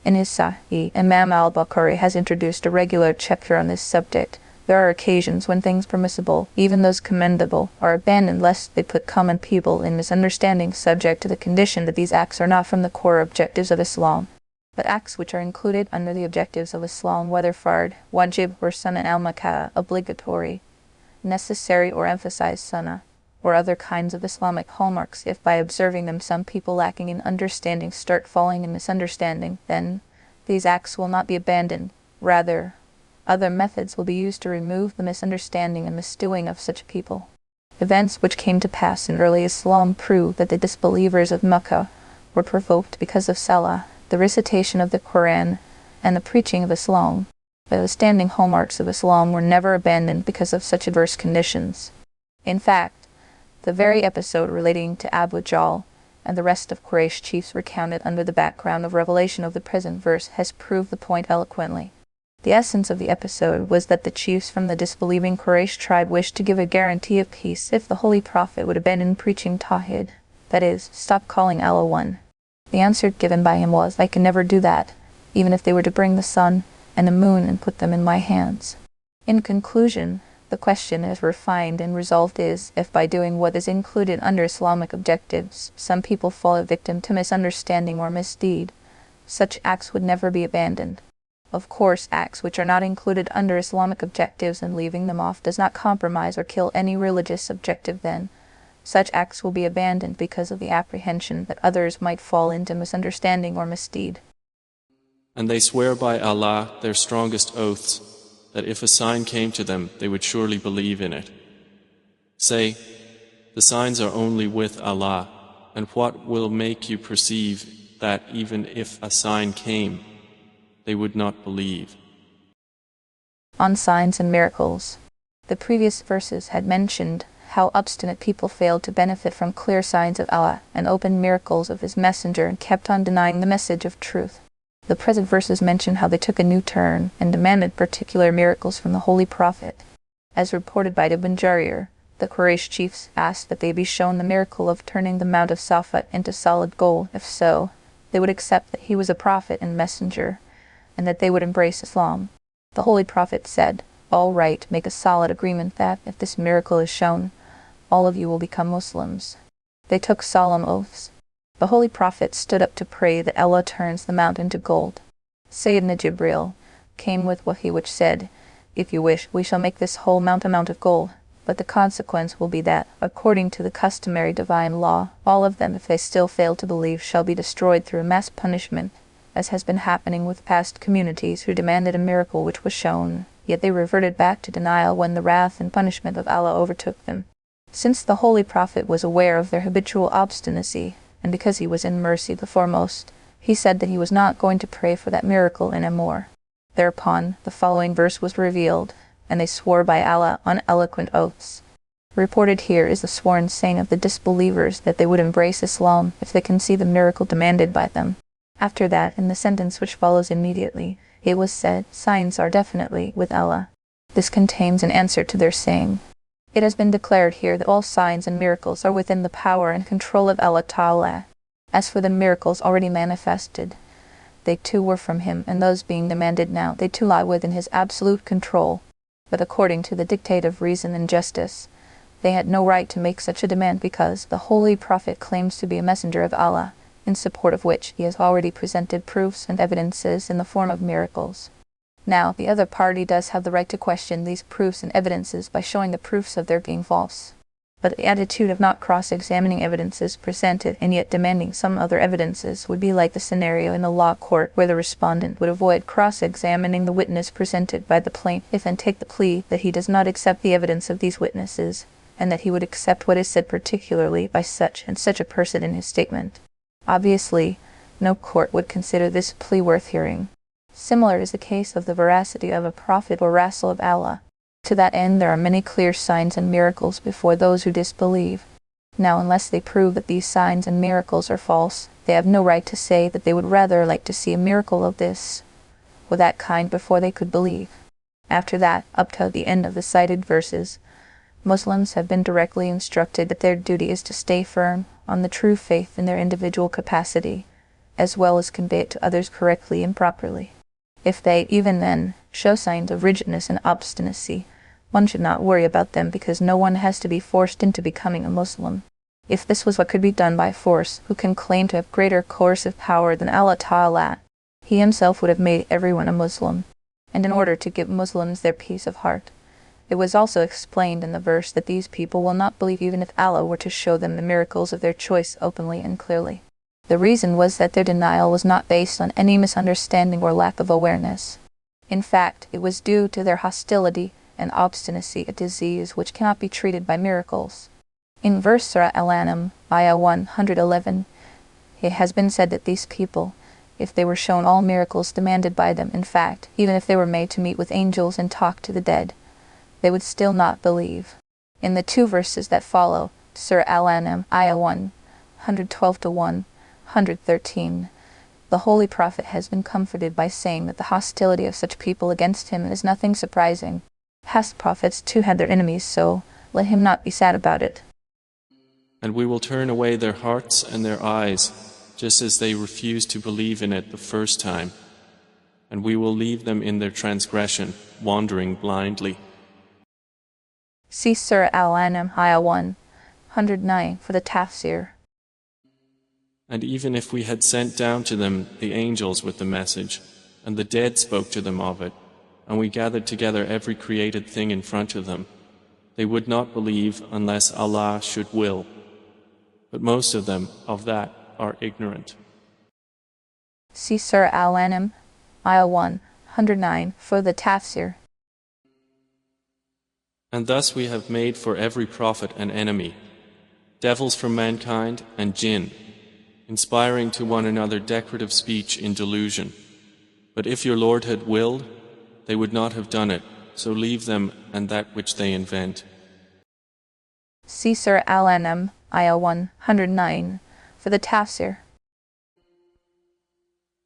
In his Sahih, Imam al-Bukhari has introduced a regular chapter on this subject. There are occasions when things permissible, even those commendable, are abandoned lest they put common people in misunderstanding, subject to the condition that these acts are not from the core objectives of Islam, but acts which are included under the objectives of Islam, whether fard, wajib, or sunnah al-makah, obligatory, necessary, or emphasized sunnah, or other kinds of Islamic hallmarks. If by observing them some people lacking in understanding start falling in misunderstanding, then these acts will not be abandoned. Rather, other methods will be used to remove the misunderstanding and misdoing of such people. Events which came to pass in early Islam prove that the disbelievers of Mecca were provoked because of Salah, the recitation of the Qur'an, and the preaching of Islam. But the standing hallmarks of Islam were never abandoned because of such adverse conditions. In fact, the very episode relating to Abu Jahl and the rest of Quraysh chiefs recounted under the background of revelation of the present verse has proved the point eloquently. The essence of the episode was that the chiefs from the disbelieving Quraysh tribe wished to give a guarantee of peace if the Holy Prophet would abandon preaching Tawhid, that is, stop calling Allah one. The answer given by him was, "I can never do that, even if they were to bring the sun and the moon and put them in my hands." In conclusion, the question as refined and resolved is, if by doing what is included under Islamic objectives, some people fall a victim to misunderstanding or misdeed, such acts would never be abandoned. Of course, acts which are not included under Islamic objectives and leaving them off does not compromise or kill any religious objective, then such acts will be abandoned because of the apprehension that others might fall into misunderstanding or misdeed. And they swear by Allah their strongest oaths, that if a sign came to them, they would surely believe in it. Say, the signs are only with Allah, and what will make you perceive that even if a sign came, they would not believe? On signs and miracles. The previous verses had mentioned how obstinate people failed to benefit from clear signs of Allah and open miracles of His Messenger and kept on denying the message of truth. The present verses mention how they took a new turn and demanded particular miracles from the Holy Prophet. As reported by Ibn Jarir, the Quraysh chiefs asked that they be shown the miracle of turning the Mount of Safat into solid gold. If so, they would accept that he was a prophet and messenger, and that they would embrace Islam. The Holy Prophet said, "All right, make a solid agreement that, if this miracle is shown, all of you will become Muslims." They took solemn oaths. The Holy Prophet stood up to pray that Allah turns the mount into gold. Sayyidina Jibril came with wahi which said, If you wish, we shall make this whole amount of gold. But the consequence will be that, according to the customary divine law, all of them, if they still fail to believe, shall be destroyed through a mass punishment, as has been happening with past communities who demanded a miracle which was shown, yet they reverted back to denial when the wrath and punishment of Allah overtook them. Since the Holy Prophet was aware of their habitual obstinacy, and because he was in mercy the foremost, he said that he was not going to pray for that miracle any more. Thereupon, the following verse was revealed, and they swore by Allah uneloquent oaths. Reported here is the sworn saying of the disbelievers that they would embrace Islam if they can see the miracle demanded by them. After that, in the sentence which follows immediately, it was said, signs are definitely with Allah. This contains an answer to their saying. It has been declared here that all signs and miracles are within the power and control of Allah Ta'ala. As for the miracles already manifested, they too were from Him, and those being demanded now, they too lie within His absolute control. But according to the dictate of reason and justice, they had no right to make such a demand because the Holy Prophet claims to be a messenger of Allah, in support of which he has already presented proofs and evidences in the form of miracles. Now, the other party does have the right to question these proofs and evidences by showing the proofs of their being false. But the attitude of not cross-examining evidences presented and yet demanding some other evidences would be like the scenario in the law court where the respondent would avoid cross-examining the witness presented by the plaintiff and take the plea that he does not accept the evidence of these witnesses, and that he would accept what is said particularly by such and such a person in his statement. Obviously, no court would consider this plea worth hearing. Similar is the case of the veracity of a prophet or rasul of Allah. To that end there are many clear signs and miracles before those who disbelieve. Now, unless they prove that these signs and miracles are false, they have no right to say that they would rather like to see a miracle of this or that kind before they could believe. After that, up to the end of the cited verses, Muslims have been directly instructed that their duty is to stay firm on the true faith in their individual capacity, as well as convey it to others correctly and properly. If they, even then, show signs of rigidness and obstinacy, one should not worry about them because no one has to be forced into becoming a Muslim. If this was what could be done by force, who can claim to have greater coercive power than Allah Ta'ala, He Himself would have made everyone a Muslim. And in order to give Muslims their peace of heart, it was also explained in the verse that these people will not believe even if Allah were to show them the miracles of their choice openly and clearly. The reason was that their denial was not based on any misunderstanding or lack of awareness. In fact, it was due to their hostility and obstinacy, a disease which cannot be treated by miracles. In verse Surah Al-An'am, Ayah 111, it has been said that these people, if they were shown all miracles demanded by them, in fact, even if they were made to meet with angels and talk to the dead, they would still not believe. In the two verses that follow, Surah Al-An'am, Ayah 112 to 113, the Holy Prophet has been comforted by saying that the hostility of such people against him is nothing surprising. Past prophets too had their enemies, so let him not be sad about it. And we will turn away their hearts and their eyes, just as they refused to believe in it the first time. And we will leave them in their transgression, wandering blindly. See Surah Al-An'am, Ayah 109 for the Tafsir. And even if we had sent down to them the angels with the message, and the dead spoke to them of it, and we gathered together every created thing in front of them, they would not believe unless Allah should will. But most of them of that are ignorant. See Surah Al-An'am, Ayah 109 for the Tafsir. And thus we have made for every prophet an enemy, devils from mankind and jinn, inspiring to one another decorative speech in delusion. But if your Lord had willed, they would not have done it, so leave them and that which they invent. See Surah Al-An'am, Ayah 109 for the Tafsir.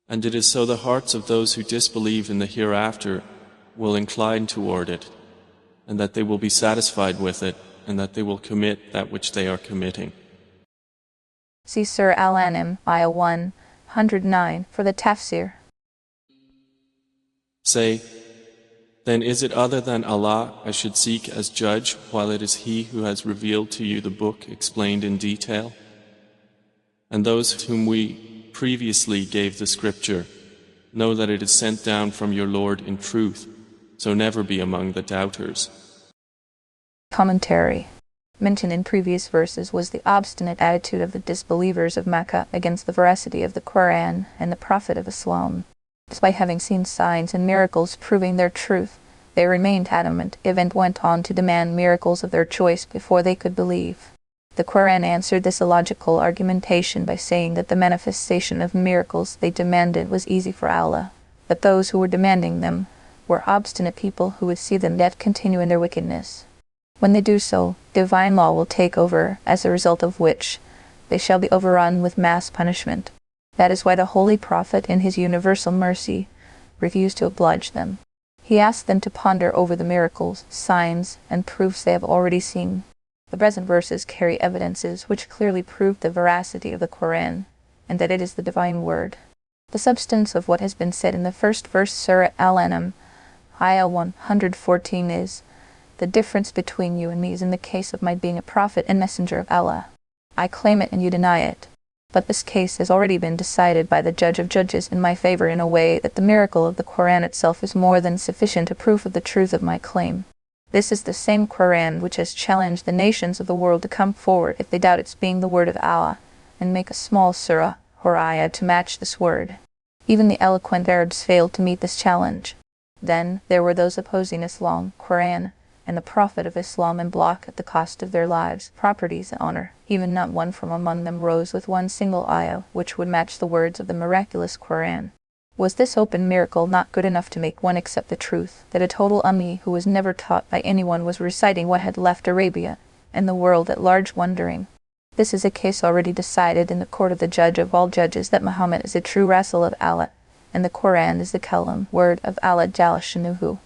And it is so the hearts of those who disbelieve in the hereafter will incline toward it, and that they will be satisfied with it, and that they will commit that which they are committing. See Surah Al-An'am, Ayah 109 for the Tafsir. Say, then is it other than Allah I should seek as judge, while it is He who has revealed to you the book explained in detail? And those to whom we previously gave the scripture, know that it is sent down from your Lord in truth, so never be among the doubters. Commentary. Mentioned in previous verses was the obstinate attitude of the disbelievers of Mecca against the veracity of the Qur'an and the Prophet of Islam. Despite having seen signs and miracles proving their truth, they remained adamant and went on to demand miracles of their choice before they could believe. The Qur'an answered this illogical argumentation by saying that the manifestation of miracles they demanded was easy for Allah, but those who were demanding them were obstinate people who would see them yet continue in their wickedness. When they do so, divine law will take over, as a result of which they shall be overrun with mass punishment. That is why the Holy Prophet, in his universal mercy, refused to oblige them. He asked them to ponder over the miracles, signs, and proofs they have already seen. The present verses carry evidences which clearly prove the veracity of the Qur'an, and that it is the divine word. The substance of what has been said in the first verse Surah Al-An'am, Ayah 114 is, "The difference between you and me is in the case of my being a prophet and messenger of Allah. I claim it and you deny it. But this case has already been decided by the judge of judges in my favor in a way that the miracle of the Qur'an itself is more than sufficient proof of the truth of my claim. This is the same Qur'an which has challenged the nations of the world to come forward if they doubt its being the word of Allah, and make a small surah or ayah to match this word. Even the eloquent Arabs failed to meet this challenge. Then there were those opposing Islam, Qur'an, and the Prophet of Islam and block at the cost of their lives, properties, and honor. Even not one from among them rose with one single ayah which would match the words of the miraculous Qur'an. Was this open miracle not good enough to make one accept the truth that a total ummi who was never taught by anyone was reciting what had left Arabia, and the world at large wondering? This is a case already decided in the court of the judge of all judges that Muhammad is a true Rasul of Allah, and the Qur'an is the Kalam, word of Allah Jalla Shanuhu.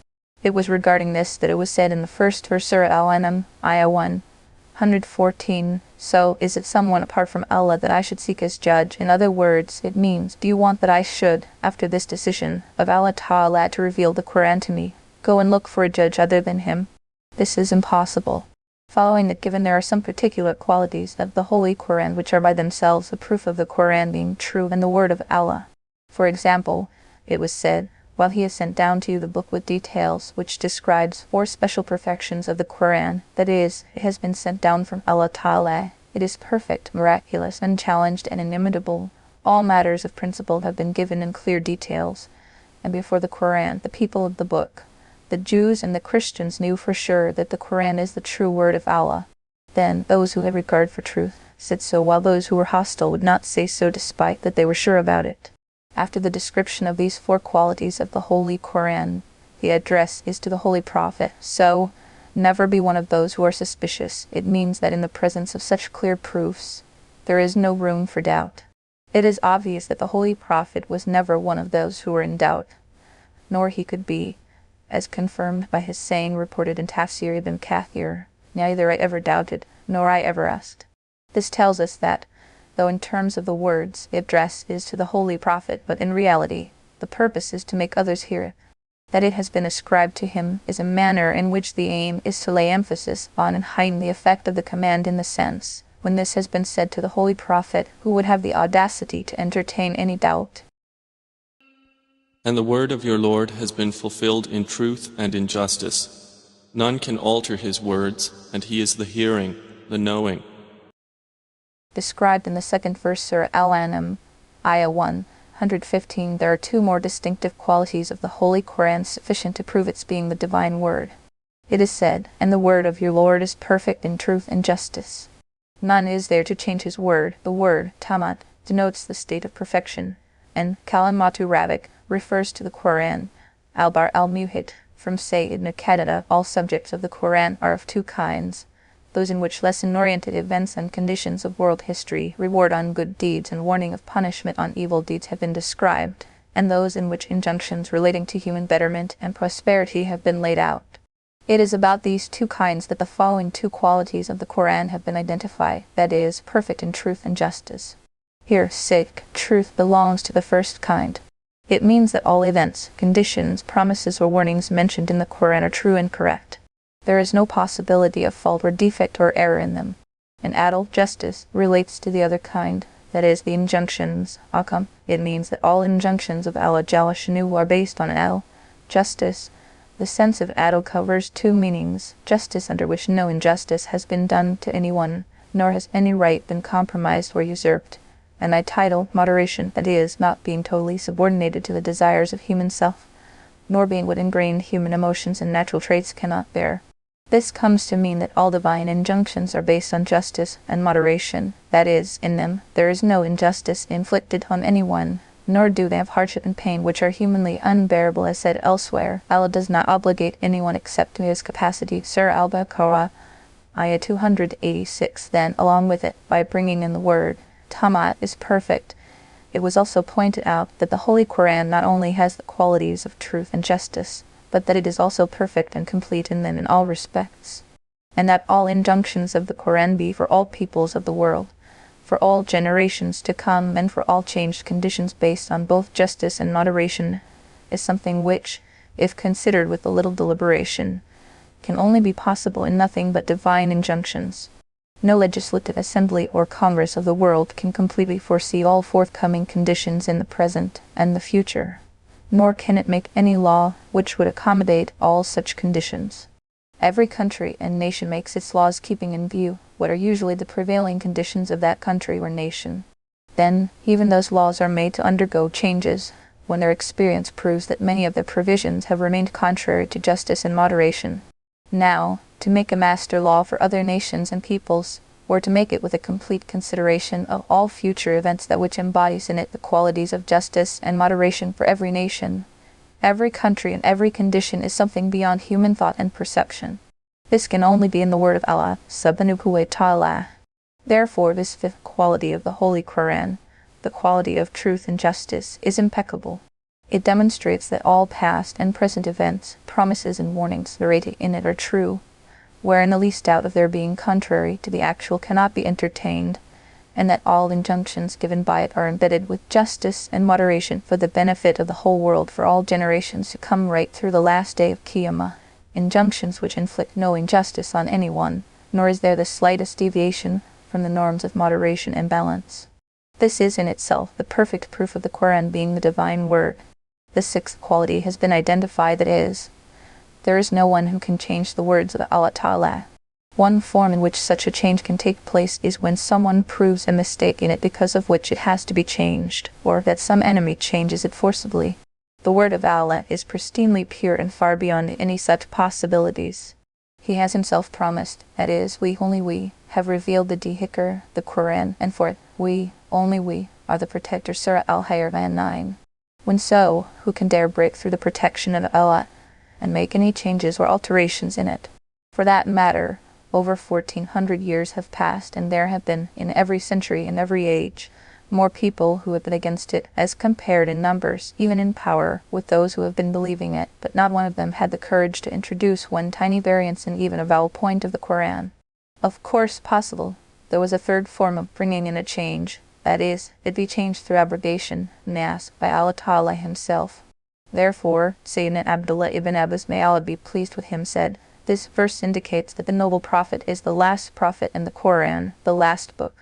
It was regarding this that it was said in the first verse Surah Al-An'am, Ayah 114, "So is it someone apart from Allah that I should seek as judge?" In other words, it means, do you want that I should, after this decision of Allah Ta'ala to reveal the Qur'an to me, go and look for a judge other than him? This is impossible. Following that, given there are some particular qualities of the Holy Qur'an which are by themselves a proof of the Qur'an being true and the word of Allah. For example, it was said, while he has sent down to you the book with details which describes 4 special perfections of the Qur'an, that is, it has been sent down from Allah Ta'ala. It is perfect, miraculous, unchallenged, and inimitable. All matters of principle have been given in clear details. And before the Qur'an, the people of the book, the Jews and the Christians, knew for sure that the Qur'an is the true word of Allah. Then those who had regard for truth said so, while those who were hostile would not say so despite that they were sure about it. After the description of these 4 qualities of the Holy Qur'an, the address is to the Holy Prophet. So, never be one of those who are suspicious. It means that in the presence of such clear proofs, there is no room for doubt. It is obvious that the Holy Prophet was never one of those who were in doubt, nor he could be, as confirmed by his saying reported in Tafsir ibn Kathir, "Neither I ever doubted, nor I ever asked." This tells us that, though in terms of the words, the address is to the Holy Prophet, but in reality, the purpose is to make others hear it. That it has been ascribed to him is a manner in which the aim is to lay emphasis on and heighten the effect of the command in the sense, when this has been said to the Holy Prophet, who would have the audacity to entertain any doubt. And the word of your Lord has been fulfilled in truth and in justice. None can alter his words, and he is the hearing, the knowing. Described in the second verse Surah Al-An'am, Ayah 115, there are 2 more distinctive qualities of the Holy Qur'an sufficient to prove its being the divine word. It is said, "And the word of your Lord is perfect in truth and justice." None is there to change his word. The word, tamat, denotes the state of perfection, and kalimatu rabbik refers to the Qur'an. Al-Bar al-Muhit, from Sayyid ibn Qadada, all subjects of the Qur'an are of 2 kinds. Those in which lesson-oriented events and conditions of world history, reward on good deeds and warning of punishment on evil deeds have been described, and those in which injunctions relating to human betterment and prosperity have been laid out. It is about these 2 kinds that the following 2 qualities of the Qur'an have been identified, that is, perfect in truth and justice. Here, truth belongs to the first kind. It means that all events, conditions, promises, or warnings mentioned in the Qur'an are true and correct. There is no possibility of fault or defect or error in them. And adl, justice, relates to the other kind, that is, the injunctions, akam. It means that all injunctions of Allah Jalla Shanu are based on adl, justice, The sense of adl covers two meanings: justice under which no injustice has been done to anyone, nor has any right been compromised or usurped, and title moderation, that is, not being totally subordinated to the desires of human self, nor being what ingrained human emotions and natural traits cannot bear. This comes to mean that all divine injunctions are based on justice and moderation, that is, in them there is no injustice inflicted on anyone, nor do they have hardship and pain which are humanly unbearable, as said elsewhere. Allah does not obligate anyone except to his capacity. Surah Al-Baqarah, Ayah 286. Then, along with it, by bringing in the word Tamat is perfect, it was also pointed out that the Holy Qur'an not only has the qualities of truth and justice, but that it is also perfect and complete in them in all respects, and that all injunctions of the Qur'an be for all peoples of the world, for all generations to come, and for all changed conditions based on both justice and moderation, is something which, if considered with a little deliberation, can only be possible in nothing but divine injunctions. No legislative assembly or congress of the world can completely foresee all forthcoming conditions in the present and the future, nor can it make any law which would accommodate all such conditions. Every country and nation makes its laws keeping in view what are usually the prevailing conditions of that country or nation. Then, even those laws are made to undergo changes, when their experience proves that many of the provisions have remained contrary to justice and moderation. Now, to make a master law for other nations and peoples, or to make it with a complete consideration of all future events that which embodies in it the qualities of justice and moderation for every nation, every country and every condition, is something beyond human thought and perception. This can only be in the word of Allah subhanahu wa ta'ala. Therefore, this fifth quality of the Holy Qur'an, the quality of truth and justice, is impeccable. It demonstrates that all past and present events, promises and warnings narrated in it are true, wherein the least doubt of their being contrary to the actual cannot be entertained, and that all injunctions given by it are embedded with justice and moderation for the benefit of the whole world for all generations to come, right through the last day of Qiyamah, injunctions which inflict no injustice on anyone, nor is there the slightest deviation from the norms of moderation and balance. This is in itself the perfect proof of the Qur'an being the divine word. The sixth quality has been identified, that is, there is no one who can change the words of Allah Ta'ala. One form in which such a change can take place is when someone proves a mistake in it because of which it has to be changed, or that some enemy changes it forcibly. The word of Allah is pristinely pure and far beyond any such possibilities. He has himself promised, that is, only we, have revealed the Dhikr, the Qur'an, and for it, only we, are the protectors. Surah Al-An'am 9. When so, who can dare break through the protection of Allah and make any changes or alterations in it? For that matter, over 1400 years have passed, and there have been, in every century and every age, more people who have been against it, as compared in numbers, even in power, with those who have been believing it, but not one of them had the courage to introduce one tiny variance in even a vowel point of the Qur'an. Of course possible, there was a third form of bringing in a change, that is, it be changed through abrogation, nas, by Allah Ta'ala himself. Therefore, Sayyidina Abdullah ibn Abbas, may Allah be pleased with him, said, this verse indicates that the noble prophet is the last prophet and the Qur'an, the last book.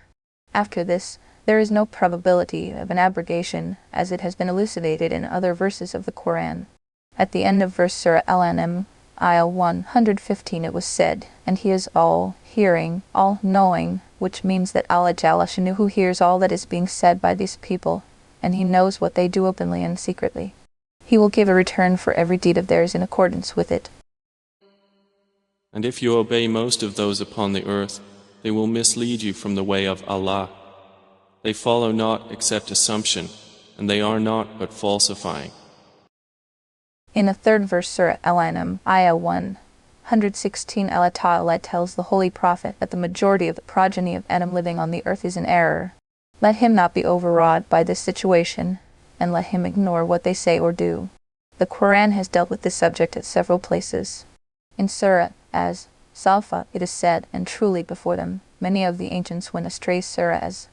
After this, there is no probability of an abrogation, as it has been elucidated in other verses of the Qur'an. At the end of verse Surah Al-An'am, Ayah 115, it was said, and he is all-hearing, all-knowing, which means that Allah Jalla Shanuhu hears all that is being said by these people, and he knows what they do openly and secretly. He will give a return for every deed of theirs in accordance with it. And if you obey most of those upon the earth, they will mislead you from the way of Allah. They follow not except assumption, and they are not but falsifying. In the third verse Surah Al-An'am, Ayah 116, Allah Ta'ala tells the Holy Prophet that the majority of the progeny of Adam living on the earth is in error. Let him not be overawed by this situation, and let him ignore what they say or do. The Qur'an has dealt with this subject at several places. In Surah as Safa it is said, and truly before them, many of the ancients went astray. Surah as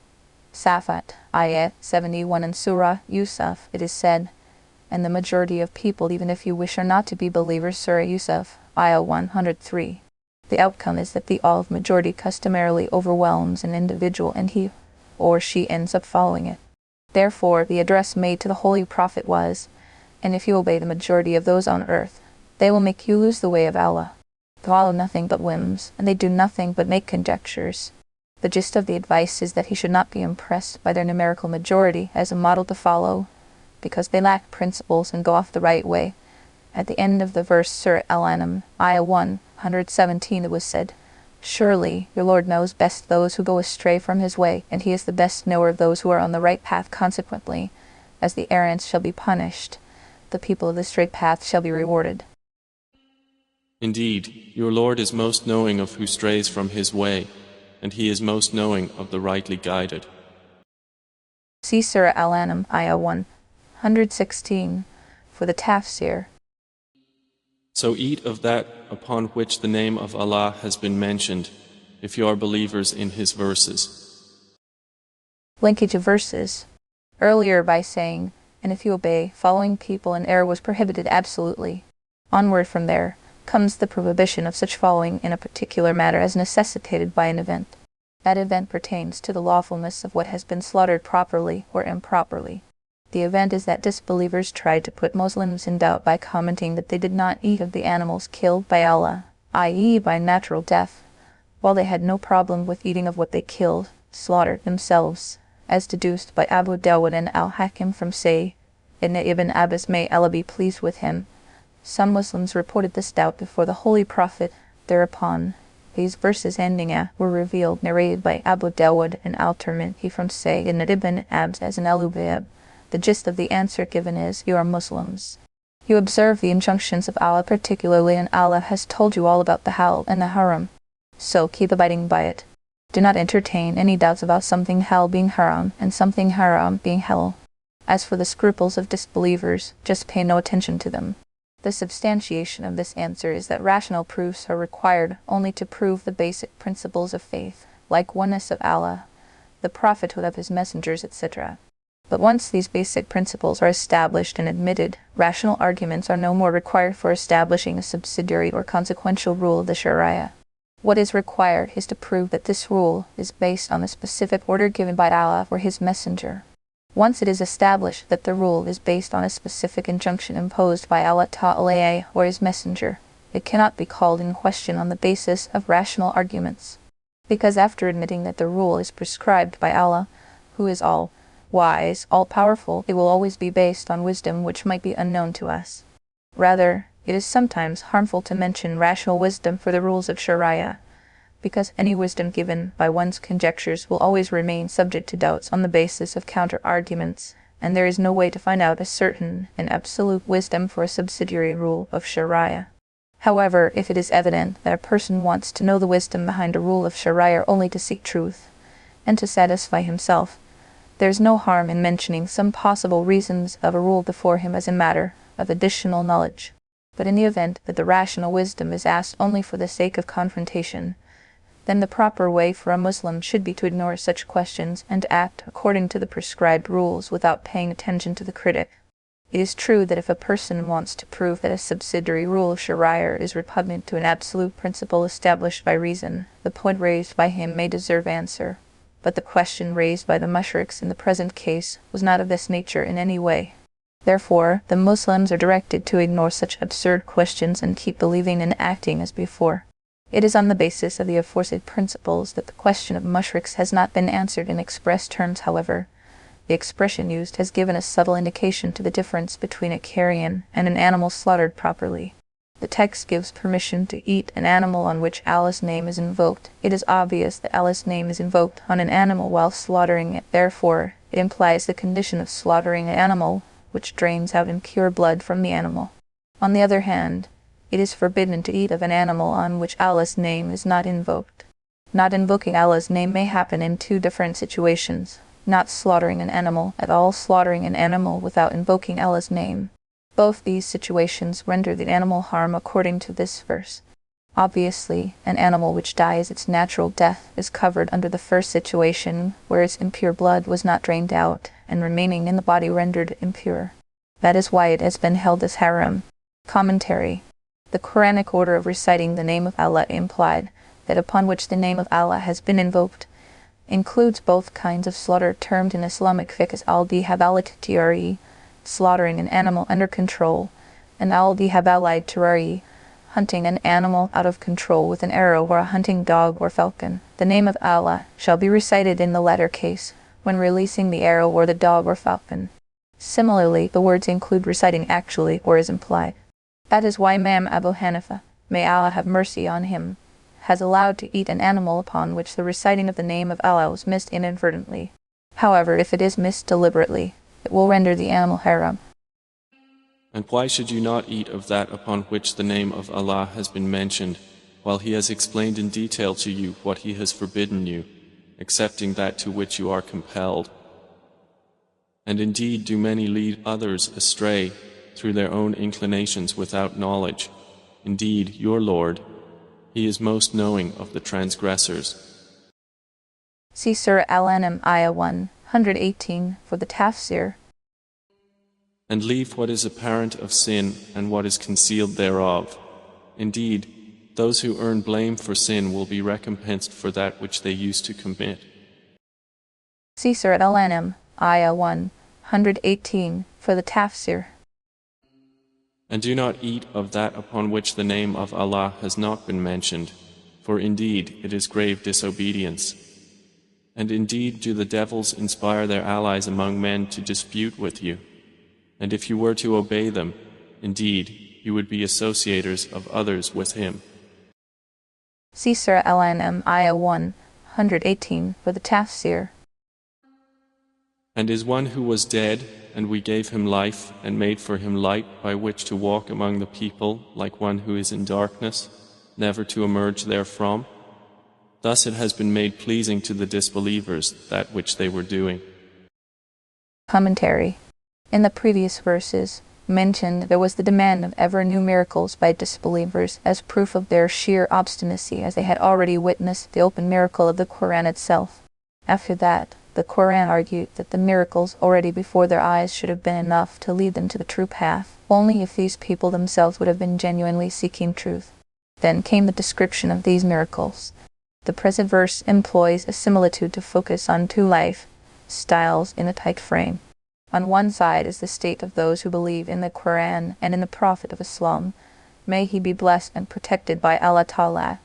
Safat, Ayah 71, and Surah Yusuf it is said, and the majority of people, even if you wish, are not to be believers. Surah Yusuf, Ayah 103. The outcome is that the all majority customarily overwhelms an individual, and he or she ends up following it. Therefore, the address made to the Holy Prophet was, and if you obey the majority of those on earth, They will make you lose the way of Allah. They follow nothing but whims, and they do nothing but make conjectures. The gist of the advice is that he should not be impressed by their numerical majority as a model to follow, because they lack principles and go off the right way. At the end of the verse Surah Al-An'am, Ayah 117, it was said, "Surely your Lord knows best those who go astray from his way, and he is the best knower of those who are on the right path. Consequently, as the errants shall be punished, the people of the straight path shall be rewarded." Indeed, your Lord is most knowing of who strays from his way, and he is most knowing of the rightly guided. See Surah Al-An'am, Ayah 116, for the Tafsir. So eat of that upon which the name of Allah has been mentioned, if you are believers in His verses. Linkage of verses. Earlier by saying, "And if you obey, following people in error was prohibited absolutely." Onward from there comes the prohibition of such following in a particular matter as necessitated by an event. That event pertains to the lawfulness of what has been slaughtered properly or improperly. The event is that disbelievers tried to put Muslims in doubt by commenting that they did not eat of the animals killed by Allah, i.e. by natural death, while they had no problem with eating of what they killed, slaughtered themselves, as deduced by Abu Dawud and Al-Hakim from Say, Ibn Abbas, may Allah be pleased with him. Some Muslims reported this doubt before the Holy Prophet. Thereupon, these verses ending were revealed, narrated by Abu Dawud and Al-Tirmidhi from Say, Ibn Abbas as an Al-Ubayb. The gist of the answer given is, you are Muslims. You observe the injunctions of Allah particularly, and Allah has told you all about the halal and the haram. So keep abiding by it. Do not entertain any doubts about something halal being haram and something haram being halal. As for the scruples of disbelievers, just pay no attention to them. The substantiation of this answer is that rational proofs are required only to prove the basic principles of faith, like oneness of Allah, the prophethood of His messengers, etc. But once these basic principles are established and admitted, rational arguments are no more required for establishing a subsidiary or consequential rule of the Sharia. What is required is to prove that this rule is based on the specific order given by Allah or His messenger. Once it is established that the rule is based on a specific injunction imposed by Allah Ta'ala or His messenger, it cannot be called in question on the basis of rational arguments. Because after admitting that the rule is prescribed by Allah, who is all-wise, all-powerful, it will always be based on wisdom which might be unknown to us. Rather, it is sometimes harmful to mention rational wisdom for the rules of Sharia, because any wisdom given by one's conjectures will always remain subject to doubts on the basis of counter-arguments, and there is no way to find out a certain and absolute wisdom for a subsidiary rule of Sharia. However, if it is evident that a person wants to know the wisdom behind a rule of Sharia only to seek truth, and to satisfy himself, there is no harm in mentioning some possible reasons of a rule before him as a matter of additional knowledge. But in the event that the rational wisdom is asked only for the sake of confrontation, then the proper way for a Muslim should be to ignore such questions and act according to the prescribed rules without paying attention to the critic. It is true that if a person wants to prove that a subsidiary rule of Sharia is repugnant to an absolute principle established by reason, the point raised by him may deserve answer. But the question raised by the mushriks in the present case was not of this nature in any way. Therefore, the Muslims are directed to ignore such absurd questions and keep believing and acting as before. It is on the basis of the aforesaid principles that the question of mushriks has not been answered in express terms. However, the expression used has given a subtle indication to the difference between a carrion and an animal slaughtered properly. The text gives permission to eat an animal on which Allah's name is invoked. It is obvious that Allah's name is invoked on an animal while slaughtering it. Therefore, it implies the condition of slaughtering an animal which drains out impure blood from the animal. On the other hand, it is forbidden to eat of an animal on which Allah's name is not invoked. Not invoking Allah's name may happen in two different situations: not slaughtering an animal at all, slaughtering an animal without invoking Allah's name. Both these situations render the animal harm according to this verse. Obviously, an animal which dies its natural death is covered under the first situation, where its impure blood was not drained out and remaining in the body rendered impure. That is why it has been held as haram. Commentary. The Quranic order of reciting the name of Allah implied that upon which the name of Allah has been invoked includes both kinds of slaughter termed in Islamic fiqh as al-dihabalat-tiyari, slaughtering an animal under control, and Aldi have allied terrari, hunting an animal out of control with an arrow or a hunting dog or falcon. The name of Allah shall be recited in the latter case, when releasing the arrow or the dog or falcon. Similarly, the words include reciting actually or as implied. That is why Imam Abu Hanifa, may Allah have mercy on him, has allowed to eat an animal upon which the reciting of the name of Allah was missed inadvertently. However, if it is missed deliberately, it will render the animal haram. And why should you not eat of that upon which the name of Allah has been mentioned, while He has explained in detail to you what He has forbidden you, excepting that to which you are compelled? And indeed do many lead others astray through their own inclinations without knowledge. Indeed, your Lord, He is most knowing of the transgressors. See Surah Al-An'am, Ayah 118, for the Tafsir. And leave what is apparent of sin and what is concealed thereof. Indeed, those who earn blame for sin will be recompensed for that which they used to commit. See Surah Al-An'am, Ayah 118, for the Tafsir. And do not eat of that upon which the name of Allah has not been mentioned, for indeed it is grave disobedience. And indeed do the devils inspire their allies among men to dispute with you. And if you were to obey them, indeed, you would be associators of others with him. See Surah Al-An'am, Ayah 118, for the Tafsir. And is one who was dead, and we gave him life, and made for him light by which to walk among the people, like one who is in darkness, never to emerge therefrom? Thus it has been made pleasing to the disbelievers that which they were doing. Commentary. In the previous verses mentioned, there was the demand of ever new miracles by disbelievers as proof of their sheer obstinacy, as they had already witnessed the open miracle of the Qur'an itself. After that, the Qur'an argued that the miracles already before their eyes should have been enough to lead them to the true path, only if these people themselves would have been genuinely seeking truth. Then came the description of these miracles. The present verse employs a similitude to focus on two life styles in a tight frame. On one side is the state of those who believe in the Qur'an and in the Prophet of Islam. May he be blessed and protected by Allah Ta'ala.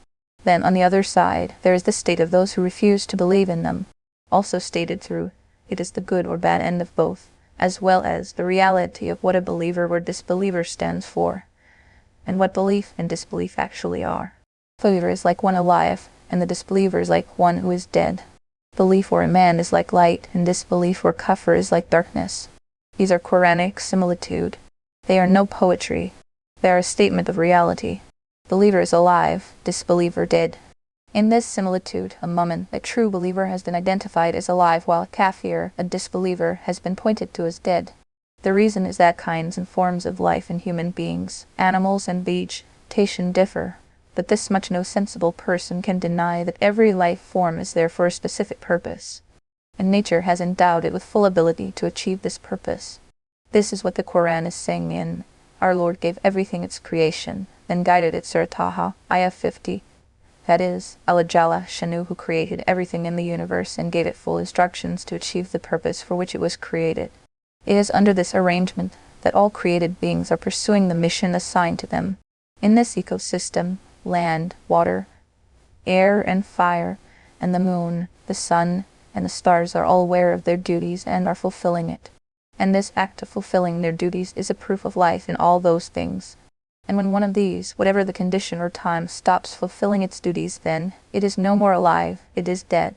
Then on the other side, there is the state of those who refuse to believe in them. Also stated through, it is the good or bad end of both, as well as the reality of what a believer or disbeliever stands for, and what belief and disbelief actually are. The believer is like one alive, and the disbeliever is like one who is dead. Belief or iman is like light, and disbelief or kufr is like darkness. These are Quranic similitude. They are no poetry. They are a statement of reality. Believer is alive, disbeliever dead. In this similitude, a mu'min, a true believer, has been identified as alive, while a kafir, a disbeliever, has been pointed to as dead. The reason is that kinds and forms of life in human beings, animals and vegetation differ, but this much no sensible person can deny, that every life form is there for a specific purpose, and nature has endowed it with full ability to achieve this purpose. This is what the Qur'an is saying in, our Lord gave everything its creation, then guided it. Surah Taha, Ayah 50. That is, Allah Jalla Shanu, who created everything in the universe and gave it full instructions to achieve the purpose for which it was created. It is under this arrangement that all created beings are pursuing the mission assigned to them. In this ecosystem, land, water, air and fire, and the moon, the sun, and the stars are all aware of their duties and are fulfilling it. And this act of fulfilling their duties is a proof of life in all those things. And when one of these, whatever the condition or time, stops fulfilling its duties, then it is no more alive, it is dead.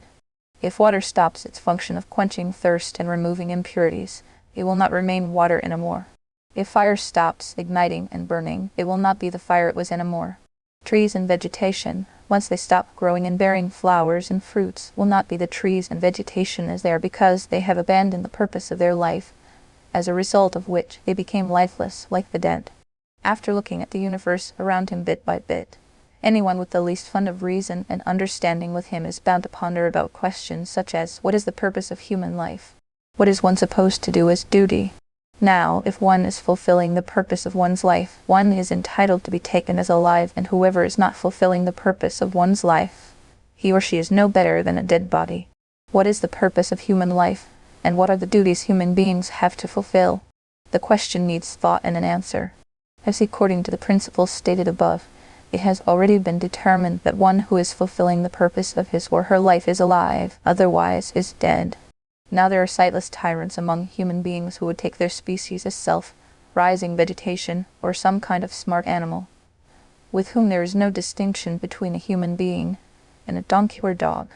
If water stops its function of quenching thirst and removing impurities, it will not remain water anymore. If fire stops igniting and burning, it will not be the fire it was anymore. Trees and vegetation, once they stop growing and bearing flowers and fruits, will not be the trees and vegetation as they are, because they have abandoned the purpose of their life, as a result of which they became lifeless like the dead. After looking at the universe around him bit by bit, anyone with the least fund of reason and understanding with him is bound to ponder about questions such as, what is the purpose of human life? What is one supposed to do as duty? Now, if one is fulfilling the purpose of one's life, one is entitled to be taken as alive, and whoever is not fulfilling the purpose of one's life, he or she is no better than a dead body. What is the purpose of human life, and what are the duties human beings have to fulfill? The question needs thought and an answer. as according to the principles stated above, it has already been determined that one who is fulfilling the purpose of his or her life is alive, otherwise is dead. Now there are sightless tyrants among human beings who would take their species as self-rising vegetation or some kind of smart animal, with whom there is no distinction between a human being and a donkey or dog.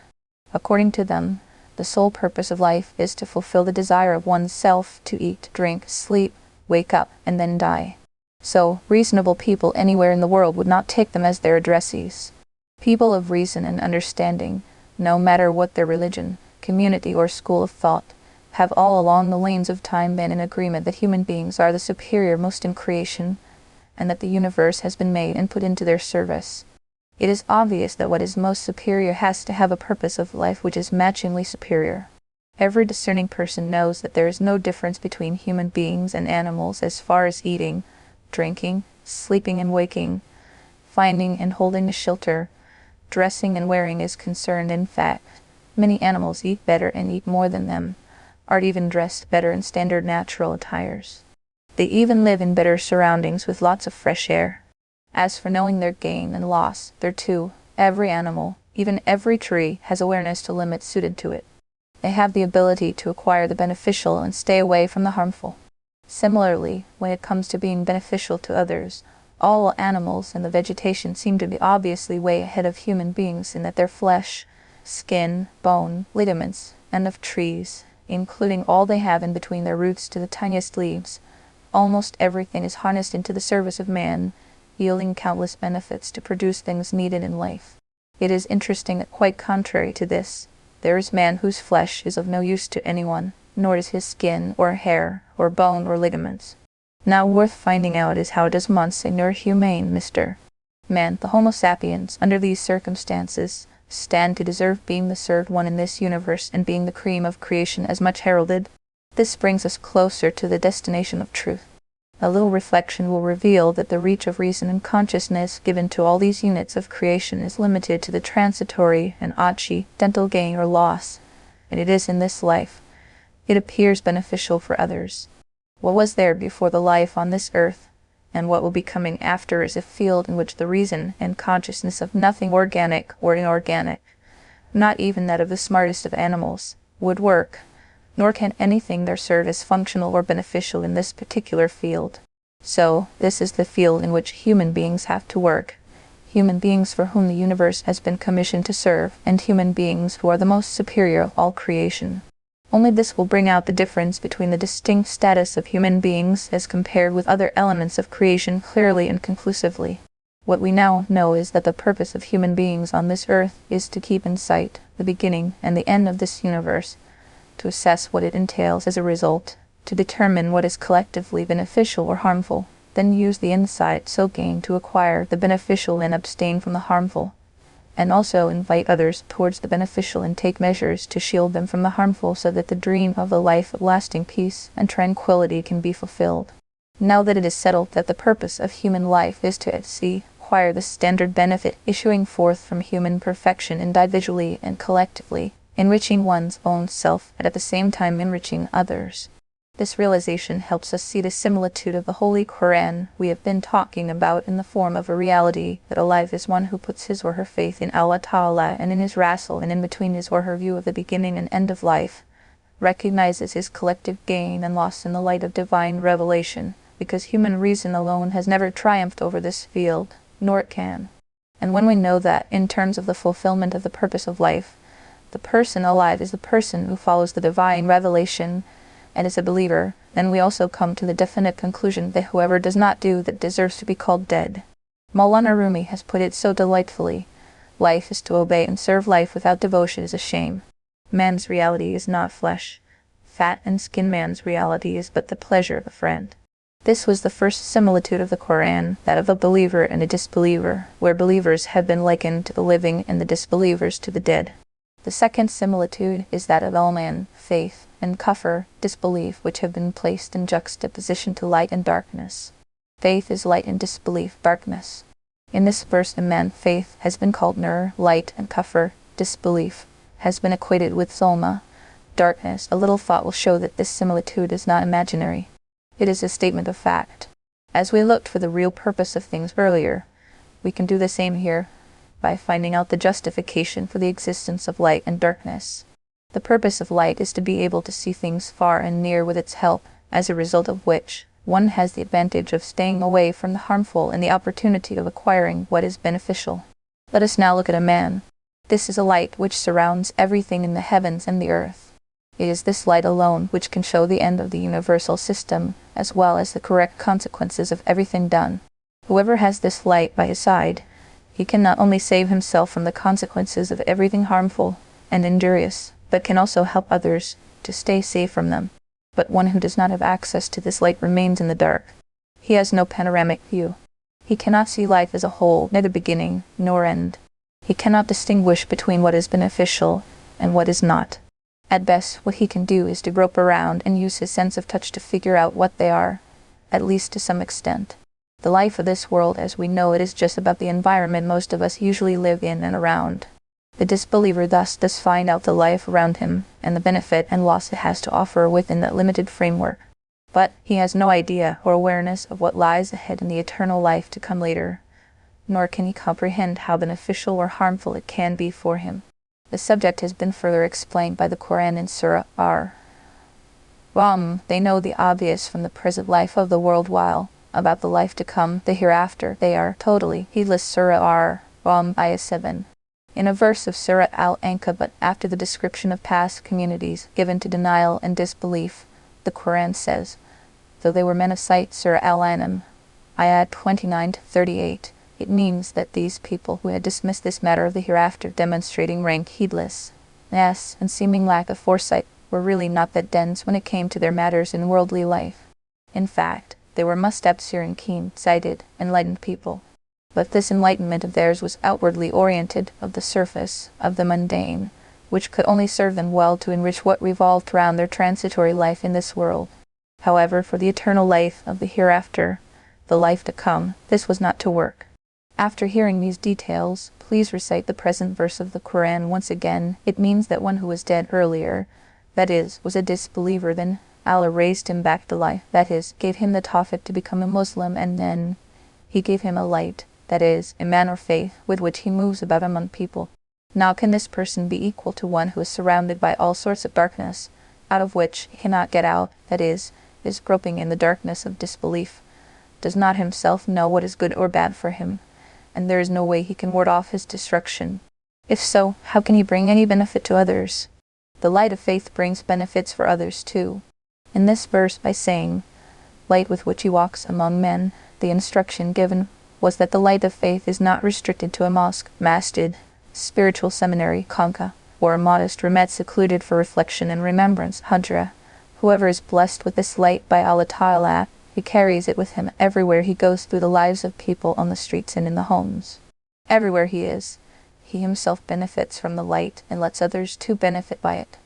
According to them, the sole purpose of life is to fulfill the desire of one's self to eat, drink, sleep, wake up, and then die. So, reasonable people anywhere in the world would not take them as their addressees. People of reason and understanding, no matter what their religion, community, or school of thought, have all along the lanes of time been in agreement that human beings are the superior most in creation, and that the universe has been made and put into their service. It is obvious that what is most superior has to have a purpose of life which is matchingly superior. Every discerning person knows that there is no difference between human beings and animals as far as eating, drinking, sleeping and waking, finding and holding a shelter, dressing and wearing is concerned. In fact, many animals eat better and eat more than them, are even dressed better in standard natural attires. They even live in better surroundings with lots of fresh air. As for knowing their gain and loss, there too, every animal, even every tree, has awareness to limits suited to it. They have the ability to acquire the beneficial and stay away from the harmful. Similarly, when it comes to being beneficial to others, all animals and the vegetation seem to be obviously way ahead of human beings in that their flesh, skin, bone, ligaments, and of trees, including all they have in between their roots to the tiniest leaves, almost everything is harnessed into the service of man, yielding countless benefits to produce things needed in life. It is interesting that quite contrary to this, there is man whose flesh is of no use to anyone, nor is his skin, or hair, or bone, or ligaments. Now worth finding out is how does Monseigneur Humane, Mr. Man, the Homo sapiens, under these circumstances, stand to deserve being the served one in this universe and being the cream of creation as much heralded? This brings us closer to the destination of truth. A little reflection will reveal that the reach of reason and consciousness given to all these units of creation is limited to the transitory and accidental gain or loss, and it is in this life. It appears beneficial for others. What was there before the life on this earth, and what will be coming after is a field in which the reason and consciousness of nothing organic or inorganic, not even that of the smartest of animals, would work, nor can anything there serve as functional or beneficial in this particular field. So, this is the field in which human beings have to work, human beings for whom the universe has been commissioned to serve, and human beings who are the most superior of all creation. Only this will bring out the difference between the distinct status of human beings as compared with other elements of creation clearly and conclusively. What we now know is that the purpose of human beings on this earth is to keep in sight the beginning and the end of this universe, to assess what it entails as a result, to determine what is collectively beneficial or harmful, then use the insight so gained to acquire the beneficial and abstain from the harmful, and also invite others towards the beneficial and take measures to shield them from the harmful so that the dream of the life of lasting peace and tranquility can be fulfilled. Now that it is settled that the purpose of human life is to acquire the standard benefit issuing forth from human perfection individually and collectively, enriching one's own self and at the same time enriching others. This realization helps us see the similitude of the Holy Qur'an we have been talking about in the form of a reality that alive is one who puts his or her faith in Allah Ta'ala and in his Rasul and in between his or her view of the beginning and end of life, recognizes his collective gain and loss in the light of divine revelation, because human reason alone has never triumphed over this field, nor it can. And when we know that, in terms of the fulfillment of the purpose of life, the person alive is the person who follows the divine revelation and is a believer, then we also come to the definite conclusion that whoever does not do that deserves to be called dead. Maulana Rumi has put it so delightfully, life is to obey and serve life without devotion is a shame. Man's reality is not flesh, fat and skin. Man's reality is but the pleasure of a friend. This was the first similitude of the Qur'an, that of a believer and a disbeliever, where believers have been likened to the living and the disbelievers to the dead. The second similitude is that of Iman, faith, and Kufr, disbelief, which have been placed in juxtaposition to light and darkness. Faith is light and disbelief, darkness. In this verse, Iman, faith, has been called Nur, light, and Kufr, disbelief, has been equated with Zulma, darkness. A little thought will show that this similitude is not imaginary. It is a statement of fact. As we looked for the real purpose of things earlier, we can do the same here by finding out the justification for the existence of light and darkness. The purpose of light is to be able to see things far and near with its help, as a result of which one has the advantage of staying away from the harmful and the opportunity of acquiring what is beneficial. Let us now look at a man. This is a light which surrounds everything in the heavens and the earth. It is this light alone which can show the end of the universal system, as well as the correct consequences of everything done. Whoever has this light by his side, he can not only save himself from the consequences of everything harmful and injurious, but can also help others to stay safe from them. But one who does not have access to this light remains in the dark. He has no panoramic view. He cannot see life as a whole, neither beginning nor end. He cannot distinguish between what is beneficial and what is not. At best, what he can do is to grope around and use his sense of touch to figure out what they are, at least to some extent. The life of this world as we know it is just about the environment most of us usually live in and around. The disbeliever thus does find out the life around him and the benefit and loss it has to offer within that limited framework. But he has no idea or awareness of what lies ahead in the eternal life to come later, nor can he comprehend how beneficial or harmful it can be for him. The subject has been further explained by the Quran in Surah Al-An'am. They know the obvious from the present life of the world, while about the life to come, the hereafter, they are totally heedless. Surah Al-An'am, Ayah 7. In a verse of Surah Al-Ankabut, after the description of past communities given to denial and disbelief, the Quran says, though they were men of sight, Surah Al-An'am, Ayah 29-38, it means that these people who had dismissed this matter of the hereafter, demonstrating rank heedlessness and seeming lack of foresight, were really not that dense when it came to their matters in worldly life. In fact, they were mustafsir and keen-sighted, enlightened people. But this enlightenment of theirs was outwardly oriented of the surface, of the mundane, which could only serve them well to enrich what revolved round their transitory life in this world. However, for the eternal life of the hereafter, the life to come, this was not to work. After hearing these details, please recite the present verse of the Quran once again. It means that one who was dead earlier, that is, was a disbeliever, then Allah raised him back to life, that is, gave him the tawfiq to become a Muslim, and then He gave him a light, that is, a man or faith, with which he moves about among people. Now can this person be equal to one who is surrounded by all sorts of darkness, out of which he cannot get out, that is groping in the darkness of disbelief, does not himself know what is good or bad for him, and there is no way he can ward off his destruction? If so, how can he bring any benefit to others? The light of faith brings benefits for others too. In this verse, by saying, light with which he walks among men, the instruction given was that the light of faith is not restricted to a mosque, masjid, spiritual seminary, khanqa, or a modest remet secluded for reflection and remembrance, hujra. Whoever is blessed with this light by Allah Ta'ala, He carries it with him everywhere he goes through the lives of people on the streets and in the homes. Everywhere he is, he himself benefits from the light and lets others too benefit by it.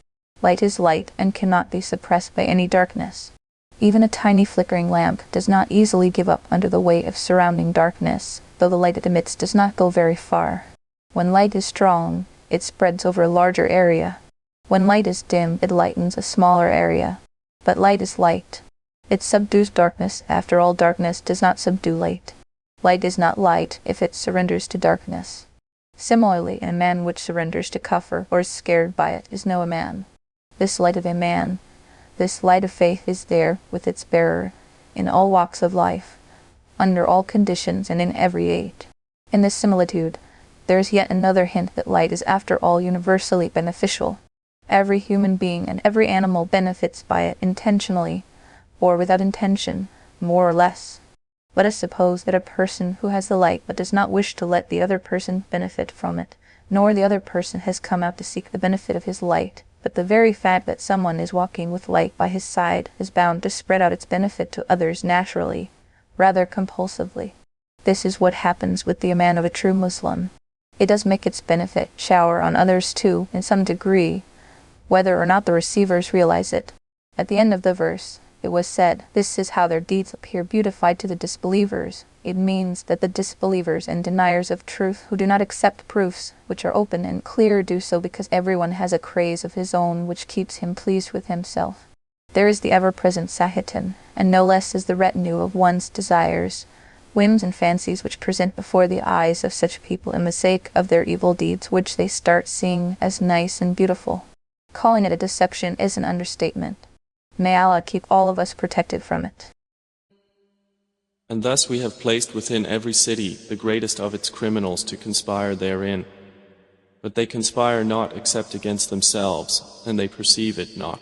Light is light and cannot be suppressed by any darkness. Even a tiny flickering lamp does not easily give up under the weight of surrounding darkness, though the light it emits does not go very far. When light is strong, it spreads over a larger area. When light is dim, it lightens a smaller area. But light is light. It subdues darkness. After all, darkness does not subdue light. Light is not light if it surrenders to darkness. Similarly, a man which surrenders to kufr or is scared by it is no man. This light of a man, this light of faith is there with its bearer, in all walks of life, under all conditions and in every age. In this similitude, there is yet another hint that light is after all universally beneficial. Every human being and every animal benefits by it intentionally, or without intention, more or less. Let us suppose that a person who has the light but does not wish to let the other person benefit from it, nor the other person has come out to seek the benefit of his light, but the very fact that someone is walking with light by his side is bound to spread out its benefit to others naturally, rather compulsively. This is what happens with the iman of a true Muslim. It does make its benefit shower on others too, in some degree, whether or not the receivers realize it. At the end of the verse, it was said, "This is how their deeds appear beautified to the disbelievers." It means that the disbelievers and deniers of truth who do not accept proofs which are open and clear do so because everyone has a craze of his own which keeps him pleased with himself. There is the ever-present Sahitan, and no less is the retinue of one's desires, whims and fancies which present before the eyes of such people in the sake of their evil deeds, which they start seeing as nice and beautiful. Calling it a deception is an understatement. May Allah keep all of us protected from it. And thus we have placed within every city the greatest of its criminals to conspire therein. But they conspire not except against themselves, and they perceive it not.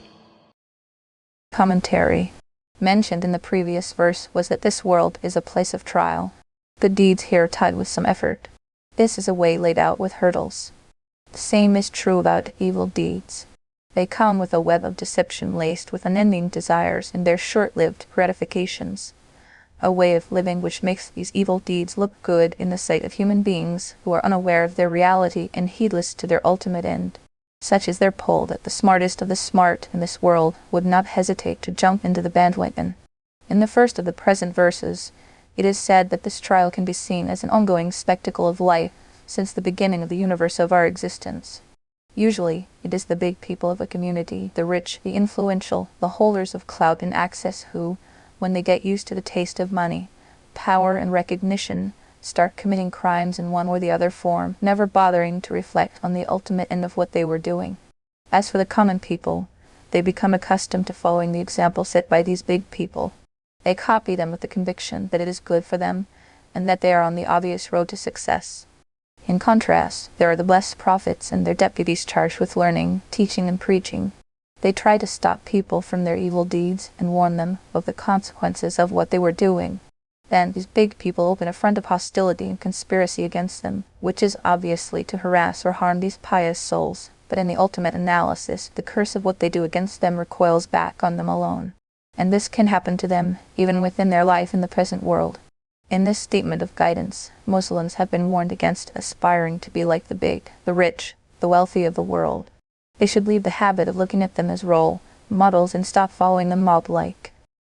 Commentary. Mentioned in the previous verse was that this world is a place of trial. Good deeds here tied with some effort. This is a way laid out with hurdles. The same is true about evil deeds. They come with a web of deception laced with unending desires and their short-lived gratifications. A way of living which makes these evil deeds look good in the sight of human beings who are unaware of their reality and heedless to their ultimate end. Such is their pull that the smartest of the smart in this world would not hesitate to jump into the bandwagon. In the first of the present verses, it is said that this trial can be seen as an ongoing spectacle of life since the beginning of the universe of our existence. Usually, it is the big people of a community, the rich, the influential, the holders of clout and access who, when they get used to the taste of money, power and recognition, start committing crimes in one or the other form, never bothering to reflect on the ultimate end of what they were doing. As for the common people, they become accustomed to following the example set by these big people. They copy them with the conviction that it is good for them, and that they are on the obvious road to success. In contrast, there are the blessed prophets and their deputies charged with learning, teaching, and preaching. They try to stop people from their evil deeds and warn them of the consequences of what they were doing. Then these big people open a front of hostility and conspiracy against them, which is obviously to harass or harm these pious souls, but in the ultimate analysis, the curse of what they do against them recoils back on them alone. And this can happen to them even within their life in the present world. In this statement of guidance, Muslims have been warned against aspiring to be like the big, the rich, the wealthy of the world. They should leave the habit of looking at them as role models and stop following them mob-like.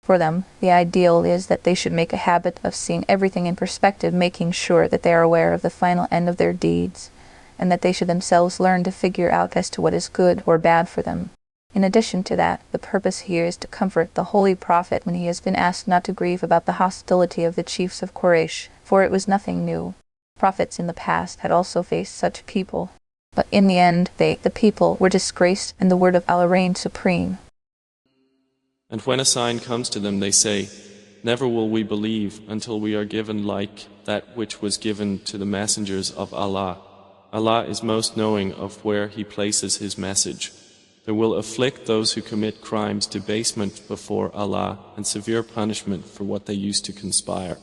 For them, the ideal is that they should make a habit of seeing everything in perspective, making sure that they are aware of the final end of their deeds, and that they should themselves learn to figure out as to what is good or bad for them. In addition to that, the purpose here is to comfort the Holy Prophet when he has been asked not to grieve about the hostility of the chiefs of Quraysh, for it was nothing new. Prophets in the past had also faced such people. But in the end, they, the people, were disgraced, and the word of Allah reigned supreme. And when a sign comes to them, they say, "Never will we believe until we are given like that which was given to the messengers of Allah. Allah is most knowing of where He places His message. There will afflict those who commit crimes debasement before Allah and severe punishment for what they used to conspire."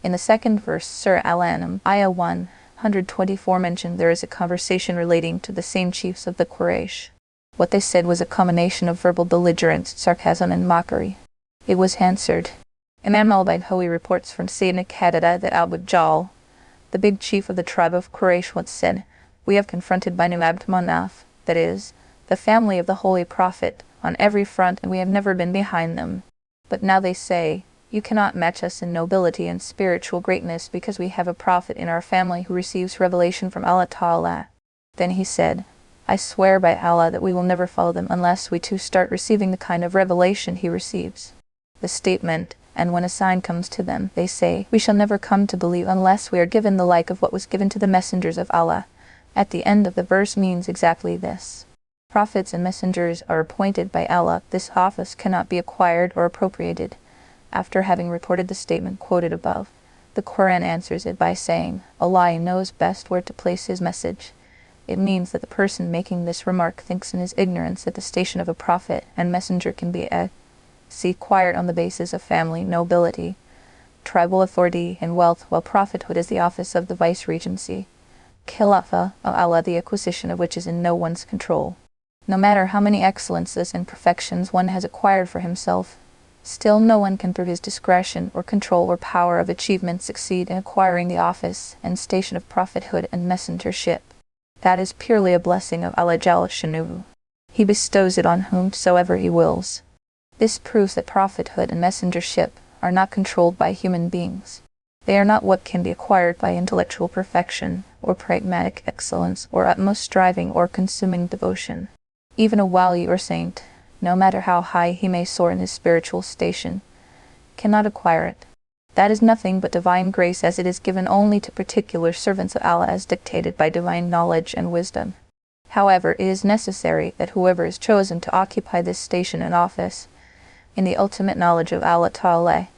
In the second verse, Surah Al-An'am, Ayah 124 mentioned there is a conversation relating to the same chiefs of the Quraysh. What they said was a combination of verbal belligerence, sarcasm, and mockery. It was answered. Imam al-Bayhawi reports from Sayyidina Qadada that Abu Jahl, the big chief of the tribe of Quraysh, once said, "We have confronted Banu Abd Manaf, that is, the family of the Holy Prophet, on every front, and we have never been behind them. But now they say, you cannot match us in nobility and spiritual greatness because we have a prophet in our family who receives revelation from Allah Ta'ala." Then he said, "I swear by Allah that we will never follow them unless we too start receiving the kind of revelation he receives." The statement, "And when a sign comes to them, they say, we shall never come to believe unless we are given the like of what was given to the messengers of Allah," at the end of the verse means exactly this. Prophets and messengers are appointed by Allah. This office cannot be acquired or appropriated. After having reported the statement quoted above, the Quran answers it by saying, Allah knows best where to place His message. It means that the person making this remark thinks in his ignorance that the station of a prophet and messenger can be acquired on the basis of family, nobility, tribal authority, and wealth, while prophethood is the office of the vice-regency. Khilafah of Allah, the acquisition of which is in no one's control. No matter how many excellences and perfections one has acquired for himself, still no one can through his discretion or control or power of achievement succeed in acquiring the office and station of prophethood and messengership. That is purely a blessing of Allah Jalla Shanuhu. He bestows it on whomsoever He wills. This proves that prophethood and messengership are not controlled by human beings. They are not what can be acquired by intellectual perfection, or pragmatic excellence, or utmost striving or consuming devotion. Even a wali or saint no matter how high he may soar in his spiritual station, cannot acquire it. That is nothing but divine grace, as it is given only to particular servants of Allah as dictated by divine knowledge and wisdom. However, it is necessary that whoever is chosen to occupy this station and office, in the ultimate knowledge of Allah Ta'ala,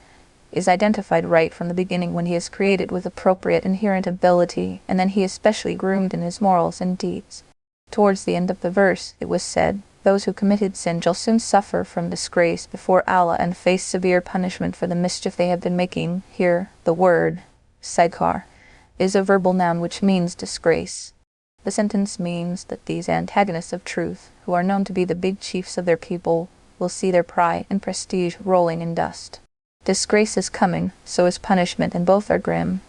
is identified right from the beginning when he is created with appropriate inherent ability, and then he is specially groomed in his morals and deeds. Towards the end of the verse, it was said, "Those who committed sin shall soon suffer from disgrace before Allah and face severe punishment for the mischief they have been making." Here, the word, "saikar," is a verbal noun which means disgrace. The sentence means that these antagonists of truth, who are known to be the big chiefs of their people, will see their pride and prestige rolling in dust. Disgrace is coming, so is punishment, and both are grim.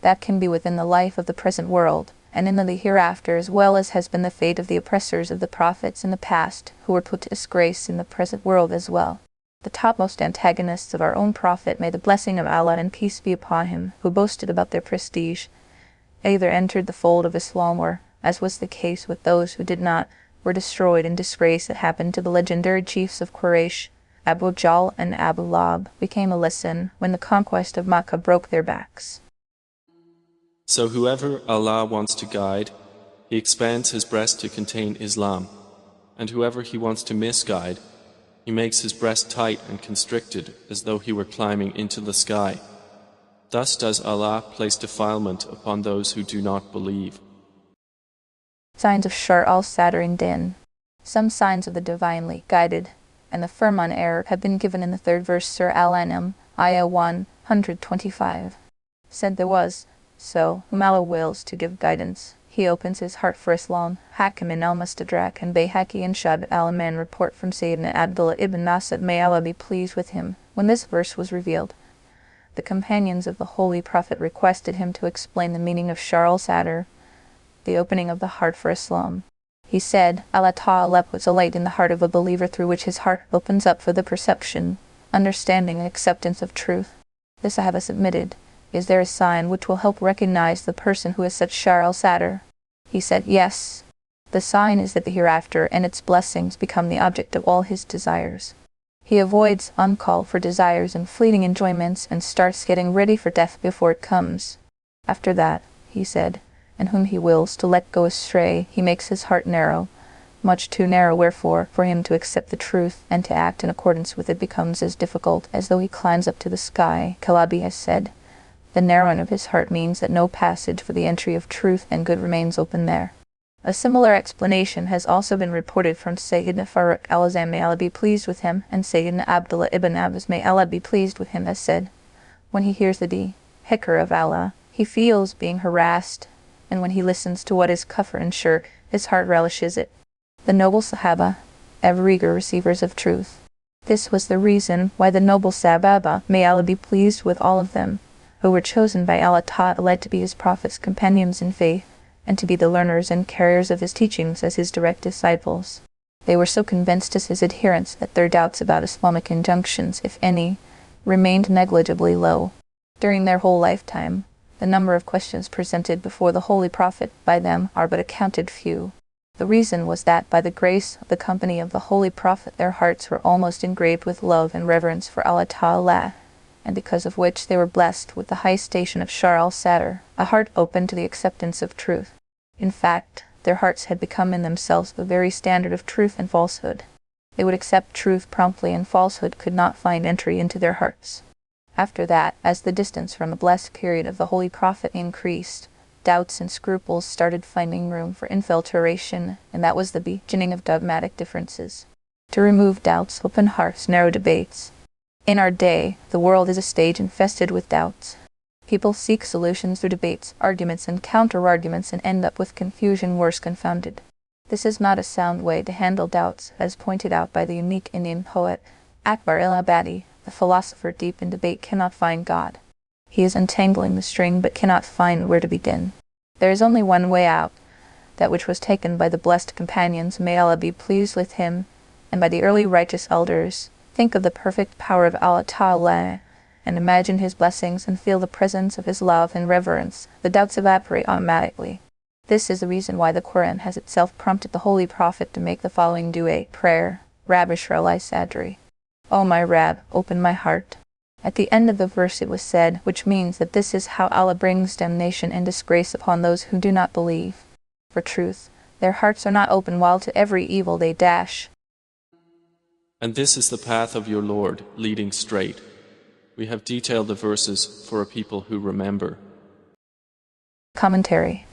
That can be within the life of the present world, and in the hereafter, as well as has been the fate of the oppressors of the prophets in the past, who were put to disgrace in the present world as well. The topmost antagonists of our own prophet, may the blessing of Allah and peace be upon him, who boasted about their prestige, either entered the fold of Islam or, as was the case with those who did not, were destroyed in disgrace. That happened to the legendary chiefs of Quraysh. Abu Jahl and Abu Lahab became a lesson when the conquest of Makkah broke their backs. So whoever Allah wants to guide, He expands his breast to contain Islam, and whoever He wants to misguide, He makes his breast tight and constricted as though he were climbing into the sky. Thus does Allah place defilement upon those who do not believe. Signs of Surah Al-Sadr in Din. Some signs of the divinely guided and the firm on error have been given in the third verse, Surah Al-An'am, Ayah 125. Said there was, so, whom Allah wills to give guidance, He opens his heart for Islam. Hakim in al-Mustadrak and Bayhaqi and Shab al-Aman report from Sayyidina Abdullah ibn Nasib, may Allah be pleased with him. When this verse was revealed, the companions of the Holy Prophet requested him to explain the meaning of Surah Al-Sadr, the opening of the heart for Islam. He said, Allah Ta'ala puts a light in the heart of a believer through which his heart opens up for the perception, understanding, and acceptance of truth. This I have submitted. Is there a sign which will help recognize the person who has such Surah Al-Sadr? He said, yes. The sign is that the hereafter and its blessings become the object of all his desires. He avoids uncalled for desires and fleeting enjoyments and starts getting ready for death before it comes. After that, he said, and whom he wills to let go astray, he makes his heart narrow, much too narrow, wherefore, for him to accept the truth and to act in accordance with it becomes as difficult as though he climbs up to the sky. Kalabi has said, the narrowing of his heart means that no passage for the entry of truth and good remains open there. A similar explanation has also been reported from Sayyidina Farrukh al-Azam, may Allah be pleased with him, and Sayyidina Abdullah ibn Abbas, may Allah be pleased with him, has said, when he hears the dhikr of Allah, he feels being harassed, and when he listens to what is kufr and shirk, his heart relishes it. The noble Sahaba, ever eager receivers of truth. This was the reason why the noble Sahaba, may Allah be pleased with all of them, who were chosen by Allah Ta'ala to be his prophet's companions in faith, and to be the learners and carriers of his teachings as his direct disciples. They were so convinced as his adherents that their doubts about Islamic injunctions, if any, remained negligibly low. During their whole lifetime, the number of questions presented before the Holy Prophet by them are but a counted few. The reason was that by the grace of the company of the Holy Prophet their hearts were almost engraved with love and reverence for Allah Ta'ala, and because of which they were blessed with the high station of Surah Al-Sadr, a heart open to the acceptance of truth. In fact, their hearts had become in themselves the very standard of truth and falsehood. They would accept truth promptly, and falsehood could not find entry into their hearts. After that, as the distance from the blessed period of the Holy Prophet increased, doubts and scruples started finding room for infiltration, and that was the beginning of dogmatic differences. To remove doubts, open hearts, narrow debates. In our day, the world is a stage infested with doubts. People seek solutions through debates, arguments, and counter-arguments and end up with confusion worse confounded. This is not a sound way to handle doubts, as pointed out by the unique Indian poet Akbar al-Abadi. The philosopher deep in debate cannot find God. He is untangling the string but cannot find where to begin. There is only one way out, that which was taken by the blessed companions, may Allah be pleased with him, and by the early righteous elders. Think of the perfect power of Allah Ta'ala, and imagine his blessings and feel the presence of his love and reverence. The doubts evaporate automatically. This is the reason why the Quran has itself prompted the Holy Prophet to make the following dua prayer. Rabbi Shrali Sadri. O my Rab, open my heart. At the end of the verse it was said, which means that this is how Allah brings damnation and disgrace upon those who do not believe. For truth, their hearts are not open while to every evil they dash. And this is the path of your Lord, leading straight. We have detailed the verses for a people who remember. Commentary.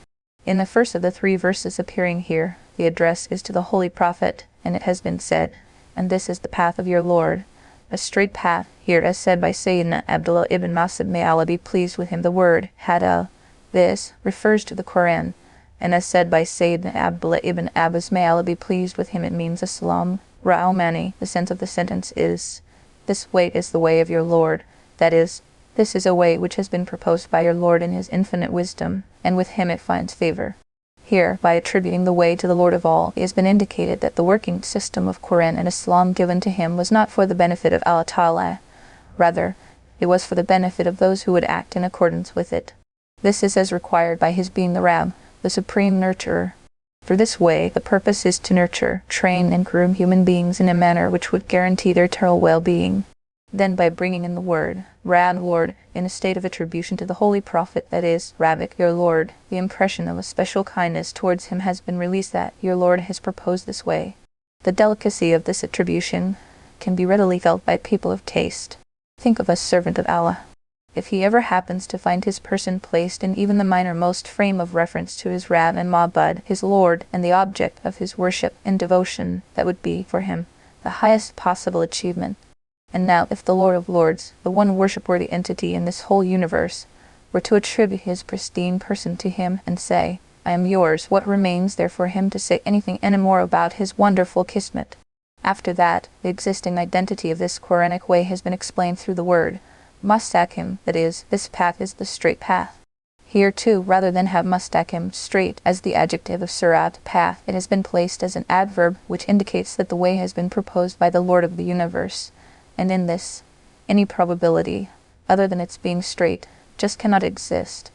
In the first of the 3 verses appearing here, the address is to the Holy Prophet, and it has been said, and this is the path of your Lord, a straight path, here as said by Sayyidina Abdullah ibn Mas'ud, may Allah be pleased with him. The word hada, this, refers to the Quran, and as said by Sayyidina Abdullah ibn Abbas, may Allah be pleased with him, it means Islam. Ra'al-Mani, the sense of the sentence is, this way is the way of your Lord, that is, this is a way which has been proposed by your Lord in his infinite wisdom, and with him it finds favor. Here, by attributing the way to the Lord of all, it has been indicated that the working system of Quran and Islam given to him was not for the benefit of Allah Ta'ala. Rather, it was for the benefit of those who would act in accordance with it. This is as required by his being the Rab, the supreme nurturer. For this way, the purpose is to nurture, train, and groom human beings in a manner which would guarantee their eternal well-being. Then by bringing in the word, Rab, Lord, in a state of attribution to the Holy Prophet, that is, Rabbik, your Lord, the impression of a special kindness towards him has been released that your Lord has proposed this way. The delicacy of this attribution can be readily felt by people of taste. Think of a servant of Allah. If he ever happens to find his person placed in even the minormost frame of reference to his Rab and Ma'bud, his Lord, and the object of his worship and devotion, that would be, for him, the highest possible achievement. And now, if the Lord of Lords, the one worship-worthy entity in this whole universe, were to attribute his pristine person to him and say, I am yours, what remains there for him to say anything any more about his wonderful kismet? After that, the existing identity of this Quranic way has been explained through the word, Mustaqim, that is, this path is the straight path. Here too, rather than have mustaqim, straight, as the adjective of surat, path, it has been placed as an adverb which indicates that the way has been proposed by the Lord of the universe. And in this, any probability, other than its being straight, just cannot exist.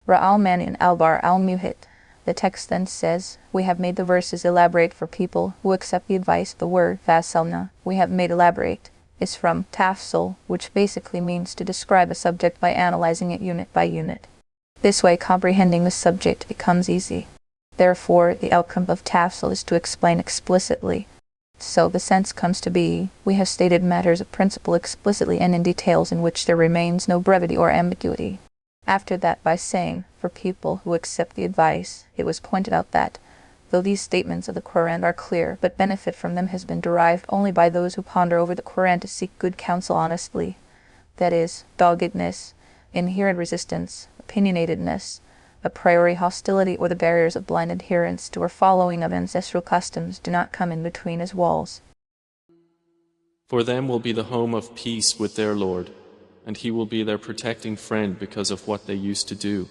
Ra'al-Mani and Al-Bar al-Muhit. The text then says, we have made the verses elaborate for people who accept the advice. The word fasalna, we have made elaborate, is from tafsil, which basically means to describe a subject by analyzing it unit by unit. This way, comprehending the subject becomes easy. Therefore, the outcome of tafsil is to explain explicitly. So the sense comes to be, we have stated matters of principle explicitly and in details in which there remains no brevity or ambiguity. After that, by saying, for people who accept the advice, it was pointed out that, though these statements of the Quran are clear, but benefit from them has been derived only by those who ponder over the Quran to seek good counsel honestly. That is, doggedness, inherent resistance, opinionatedness, a priori hostility, or the barriers of blind adherence to or following of ancestral customs do not come in between as walls. For them will be the home of peace with their Lord, and he will be their protecting friend because of what they used to do.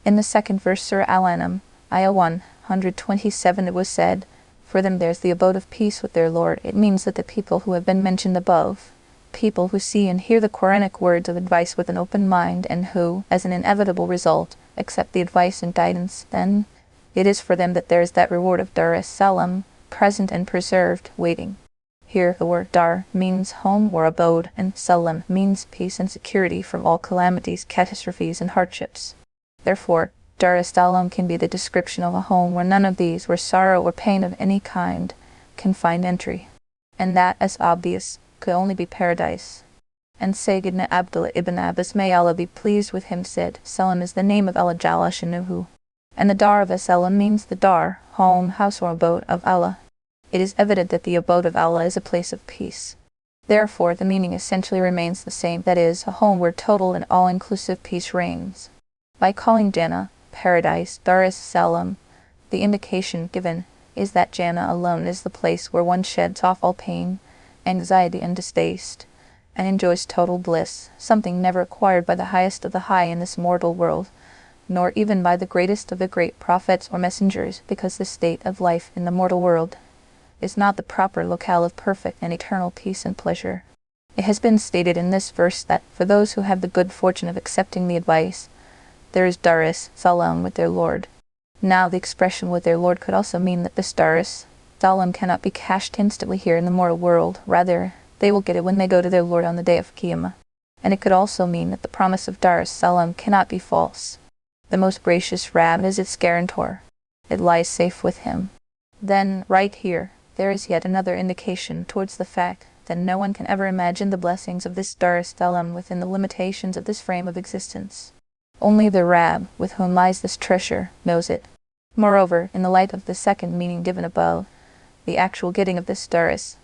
In the second verse, Surah Al-An'am, Ayah 127, it was said, for them there's the abode of peace with their Lord. It means that the people who have been mentioned above, people who see and hear the Quranic words of advice with an open mind and who, as an inevitable result, accept the advice and guidance, then it is for them that there is that reward of Dar es-Salam, present and preserved, waiting. Here the word Dar means home or abode, and Salam means peace and security from all calamities, catastrophes, and hardships. Therefore, Dar es-Salam can be the description of a home where none of these, where sorrow or pain of any kind, can find entry. And that, as obvious, could only be paradise. And Sayyidina Abdullah ibn Abbas, may Allah be pleased with him, said, Salam is the name of Allah Jalla Shanuhu, and the Dar of Salam means the Dar, home, house, or abode of Allah. It is evident that the abode of Allah is a place of peace. Therefore, the meaning essentially remains the same, that is, a home where total and all-inclusive peace reigns. By calling Jannah, paradise, Dar es-Salam, the indication given is that Jannah alone is the place where one sheds off all pain, anxiety, and distaste, and enjoys total bliss, something never acquired by the highest of the high in this mortal world, nor even by the greatest of the great prophets or messengers, because the state of life in the mortal world is not the proper locale of perfect and eternal peace and pleasure. It has been stated in this verse that, for those who have the good fortune of accepting the advice, there is Dar es-Salam with their Lord. Now, the expression with their Lord could also mean that this Dar es, Salam cannot be cashed instantly here in the mortal world. Rather, they will get it when they go to their Lord on the day of Qiyamah. And it could also mean that the promise of Dar es Salam cannot be false. The most gracious Rabb is its guarantor. It lies safe with him. Then, right here, there is yet another indication towards the fact that no one can ever imagine the blessings of this Dar es Salam within the limitations of this frame of existence. Only the Rabb, with whom lies this treasure, knows it. Moreover, in the light of the second meaning given above, the actual getting of this Dar es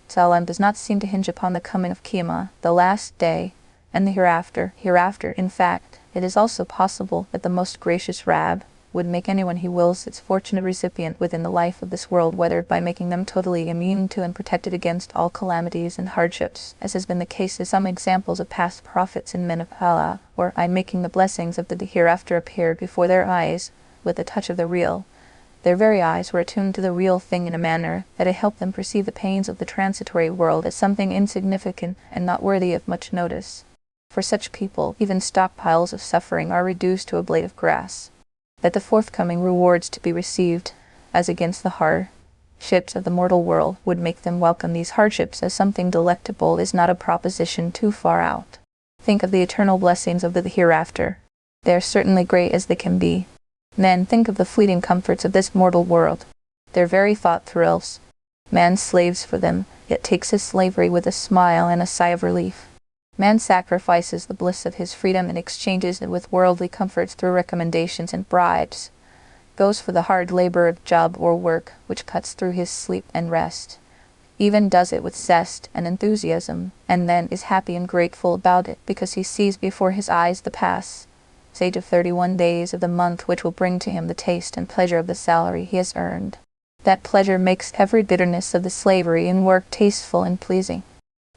Salam does not seem to hinge upon the coming of Qiyamah, the last day, and the hereafter. Hereafter, in fact, it is also possible that the most gracious Rabb would make anyone he wills its fortunate recipient within the life of this world, whether by making them totally immune to and protected against all calamities and hardships, as has been the case in some examples of past prophets and men of Allah, or by making the blessings of the hereafter appear before their eyes with a touch of the real. Their very eyes were attuned to the real thing in a manner that it helped them perceive the pains of the transitory world as something insignificant and not worthy of much notice. For such people, even stockpiles of suffering are reduced to a blade of grass. That the forthcoming rewards to be received, as against the hardships of the mortal world, would make them welcome these hardships as something delectable is not a proposition too far out. Think of the eternal blessings of the hereafter. They are certainly great as they can be. Then think of the fleeting comforts of this mortal world. Their very thought thrills. Man slaves for them, yet takes his slavery with a smile and a sigh of relief. Man sacrifices the bliss of his freedom and exchanges it with worldly comforts through recommendations and bribes. Goes for the hard labor of job or work, which cuts through his sleep and rest. Even does it with zest and enthusiasm, and then is happy and grateful about it, because he sees before his eyes the passage of 31 days of the month, which will bring to him the taste and pleasure of the salary he has earned. That pleasure makes every bitterness of the slavery in work tasteful and pleasing.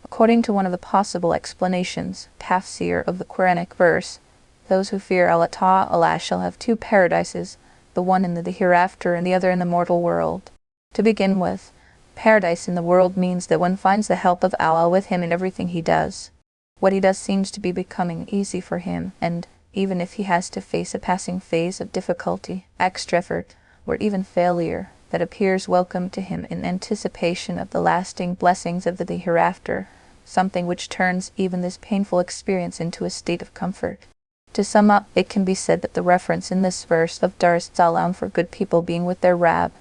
According to one of the possible explanations, Tafsir of the Quranic verse, those who fear Allah Ta'ala shall have two paradises, the one in the hereafter and the other in the mortal world. To begin with, paradise in the world means that one finds the help of Allah with him in everything he does. What he does seems to be becoming easy for him, and even if he has to face a passing phase of difficulty, extra effort, or even failure, that appears welcome to him in anticipation of the lasting blessings of the hereafter, something which turns even this painful experience into a state of comfort. To sum up, it can be said that the reference in this verse of Dar es Salam for good people being with their Rabb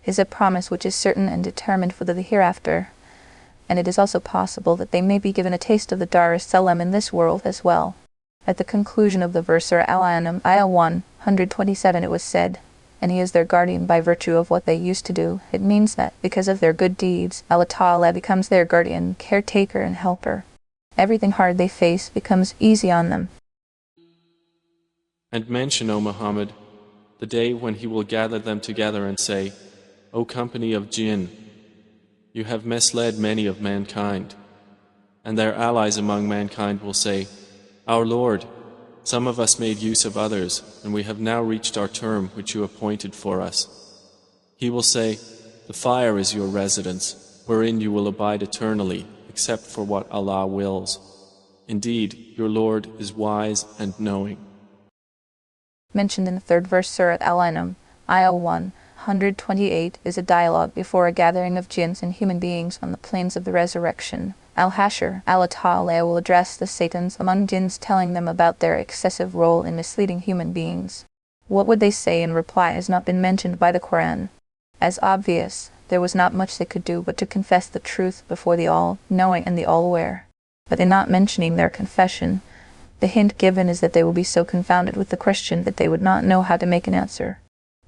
is a promise which is certain and determined for the hereafter, and it is also possible that they may be given a taste of the Dar es Salam in this world as well. At the conclusion of the verse Surah Al-An'am, Ayah 127, it was said, "And he is their guardian by virtue of what they used to do." It means that, because of their good deeds, Allah Ta'ala becomes their guardian, caretaker, and helper. Everything hard they face becomes easy on them. And mention, O Muhammad, the day when he will gather them together and say, O company of jinn, you have misled many of mankind. And their allies among mankind will say, Our Lord, some of us made use of others, and we have now reached our term which you appointed for us. He will say, The fire is your residence, wherein you will abide eternally, except for what Allah wills. Indeed, your Lord is wise and knowing. Mentioned in the third verse Surah Al-An'am, Ayah 128, is a dialogue before a gathering of jinns and human beings on the plains of the resurrection. Al-Hashr, Allah Ta'ala will address the Satans among jinns, telling them about their excessive role in misleading human beings. What would they say in reply has not been mentioned by the Quran. As obvious, there was not much they could do but to confess the truth before the all-knowing and the all-aware. But in not mentioning their confession, the hint given is that they will be so confounded with the question that they would not know how to make an answer.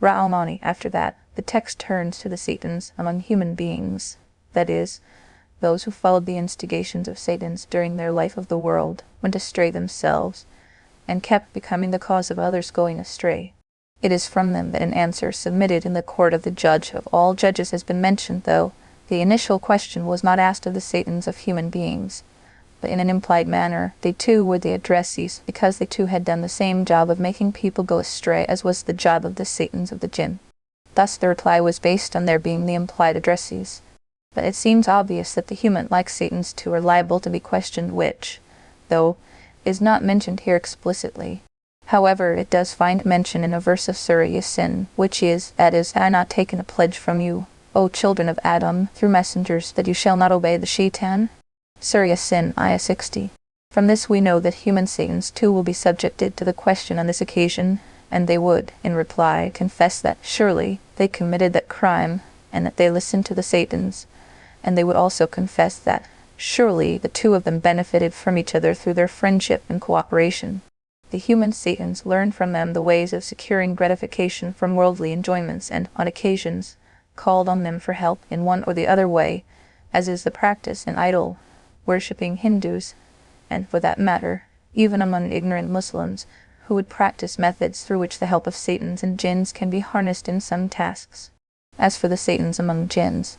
Ra'al-Mani, after that, the text turns to the Satans among human beings, that is, those who followed the instigations of Satans during their life of the world, went astray themselves, and kept becoming the cause of others going astray. It is from them that an answer submitted in the court of the judge of all judges has been mentioned, though the initial question was not asked of the Satans of human beings, but in an implied manner they too were the addressees, because they too had done the same job of making people go astray as was the job of the Satans of the jinn. Thus the reply was based on their being the implied addressees. But it seems obvious that the human, like Satans too, are liable to be questioned, which, though, is not mentioned here explicitly. However, it does find mention in a verse of Surah Yasin, which is, that is, I have not taken a pledge from you, O children of Adam, through messengers, that you shall not obey the shaitan? Surah Yasin, Ayah 60. From this we know that human Satans too will be subjected to the question on this occasion, and they would, in reply, confess that surely they committed that crime, and that they listened to the Satans, and they would also confess that surely the two of them benefited from each other through their friendship and cooperation. The human Satans learned from them the ways of securing gratification from worldly enjoyments, and, on occasions, called on them for help in one or the other way, as is the practice in idol-worshipping Hindus, and, for that matter, even among ignorant Muslims, who would practice methods through which the help of Satans and jinns can be harnessed in some tasks. As for the Satans among jinns,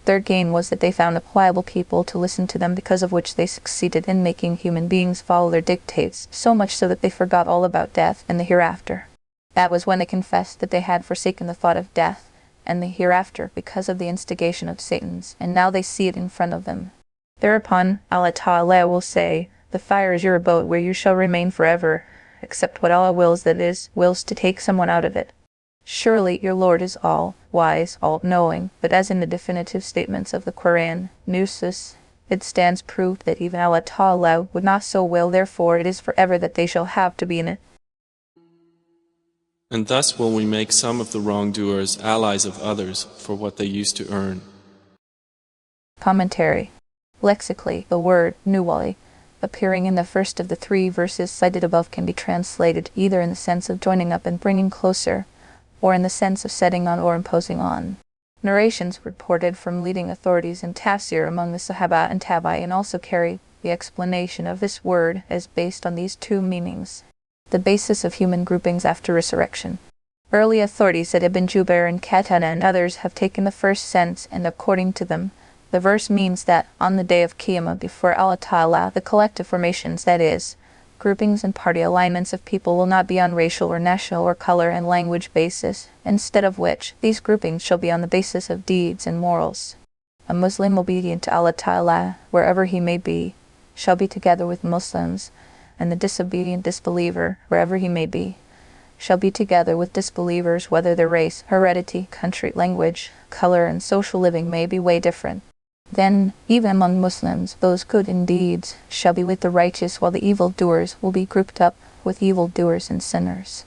their gain was that they found a pliable people to listen to them, because of which they succeeded in making human beings follow their dictates, so much so that they forgot all about death and the hereafter. That was when they confessed that they had forsaken the thought of death and the hereafter because of the instigation of Satans, and now they see it in front of them. Thereupon Allah Ta'ala will say, "The fire is your abode where you shall remain forever, except what Allah wills, that is, wills to take someone out of it. Surely your Lord is all-wise, all-knowing." But as in the definitive statements of the Quran, Nusus, it stands proof that even Allah Ta'ala would not so will, therefore it is forever that they shall have to be in it. And thus will we make some of the wrongdoers allies of others for what they used to earn. Commentary. Lexically, the word nuwali, appearing in the first of the 3 verses cited above, can be translated either in the sense of joining up and bringing closer, or in the sense of setting on or imposing on. Narrations reported from leading authorities in tafsir among the Sahaba and Tabi'in also carry the explanation of this word as based on these 2 meanings. The basis of human groupings after resurrection. Early authorities at Ibn Jubair and Katana and others have taken the first sense, and according to them, the verse means that on the day of Qiyamah before Allah Ta'ala, the collective formations, that is, groupings and party alignments of people, will not be on racial or national or color and language basis, instead of which these groupings shall be on the basis of deeds and morals. A Muslim obedient to Allah Ta'ala, wherever he may be, shall be together with Muslims, and the disobedient disbeliever, wherever he may be, shall be together with disbelievers, whether their race, heredity, country, language, color, and social living may be way different. Then, even among Muslims, those good in deeds shall be with the righteous, while the evildoers will be grouped up with evildoers and sinners.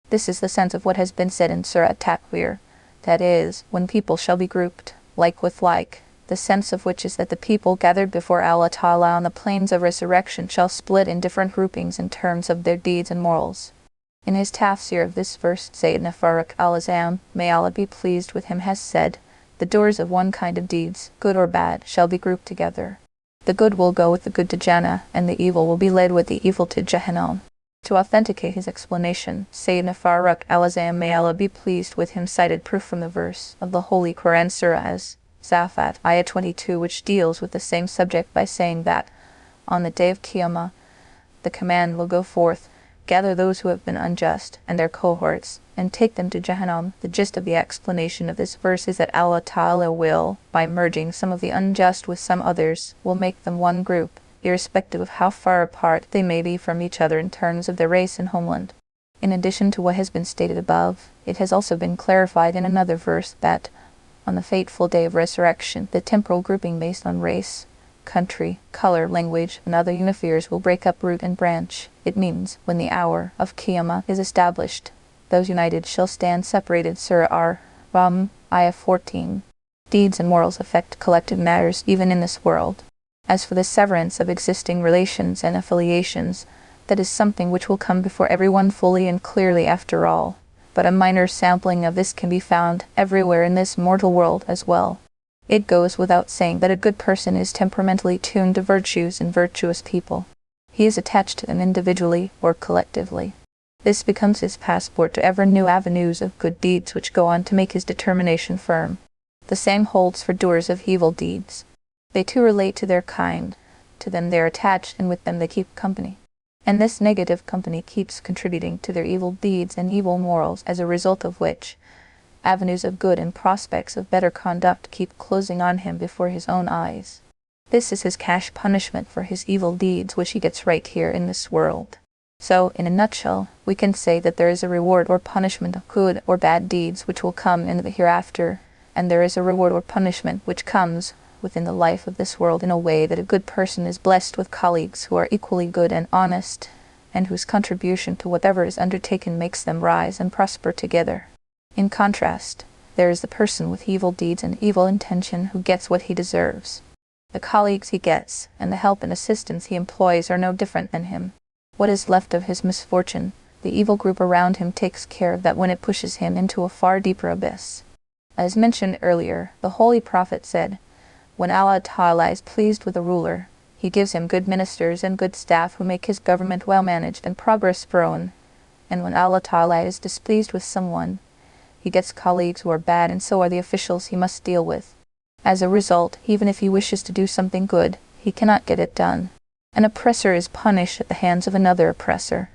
This is the sense of what has been said in Surah At-Takwir, that is, when people shall be grouped, like with like, the sense of which is that the people gathered before Allah Ta'ala on the plains of resurrection shall split in different groupings in terms of their deeds and morals. In his tafsir of this verse, Sayyidina Farrukh al-Azam, may Allah be pleased with him, has said, "The doers of one kind of deeds, good or bad, shall be grouped together. The good will go with the good to Jannah, and the evil will be led with the evil to Jahannam." To authenticate his explanation, Sayyidina Farrukh al-Azam, may Allah be pleased with him, cited proof from the verse of the Holy Quran Surahs, Zafat, Ayah 22, which deals with the same subject by saying that, on the day of Qiyamah, the command will go forth, "Gather those who have been unjust, and their cohorts, and take them to Jahannam." The gist of the explanation of this verse is that Allah Ta'ala will, by merging some of the unjust with some others, will make them one group, irrespective of how far apart they may be from each other in terms of their race and homeland. In addition to what has been stated above, it has also been clarified in another verse that, on the fateful day of resurrection, the temporal grouping based on race, country, color, language, and other unifiers will break up root and branch. It means, when the hour of Qiyamah is established, those united shall stand separated. Surah Al-An'am, Ayah 14. Deeds and morals affect collective matters even in this world. As for the severance of existing relations and affiliations, that is something which will come before everyone fully and clearly after all. But a minor sampling of this can be found everywhere in this mortal world as well. It goes without saying that a good person is temperamentally tuned to virtues and virtuous people. He is attached to them individually or collectively. This becomes his passport to ever new avenues of good deeds which go on to make his determination firm. The same holds for doers of evil deeds. They too relate to their kind. To them they are attached, and with them they keep company. And this negative company keeps contributing to their evil deeds and evil morals, as a result of which avenues of good and prospects of better conduct keep closing on him before his own eyes. This is his cash punishment for his evil deeds, which he gets right here in this world. So, in a nutshell, we can say that there is a reward or punishment of good or bad deeds which will come in the hereafter, and there is a reward or punishment which comes within the life of this world in a way that a good person is blessed with colleagues who are equally good and honest, and whose contribution to whatever is undertaken makes them rise and prosper together. In contrast, there is the person with evil deeds and evil intention who gets what he deserves. The colleagues he gets, and the help and assistance he employs are no different than him. What is left of his misfortune, the evil group around him takes care of that when it pushes him into a far deeper abyss. As mentioned earlier, the Holy Prophet said, when Allah Ta'ala is pleased with a ruler, He gives him good ministers and good staff who make his government well managed and progress grown. And when Allah Ta'ala is displeased with someone, He gets colleagues who are bad, and so are the officials he must deal with. As a result, even if he wishes to do something good, he cannot get it done. An oppressor is punished at the hands of another oppressor.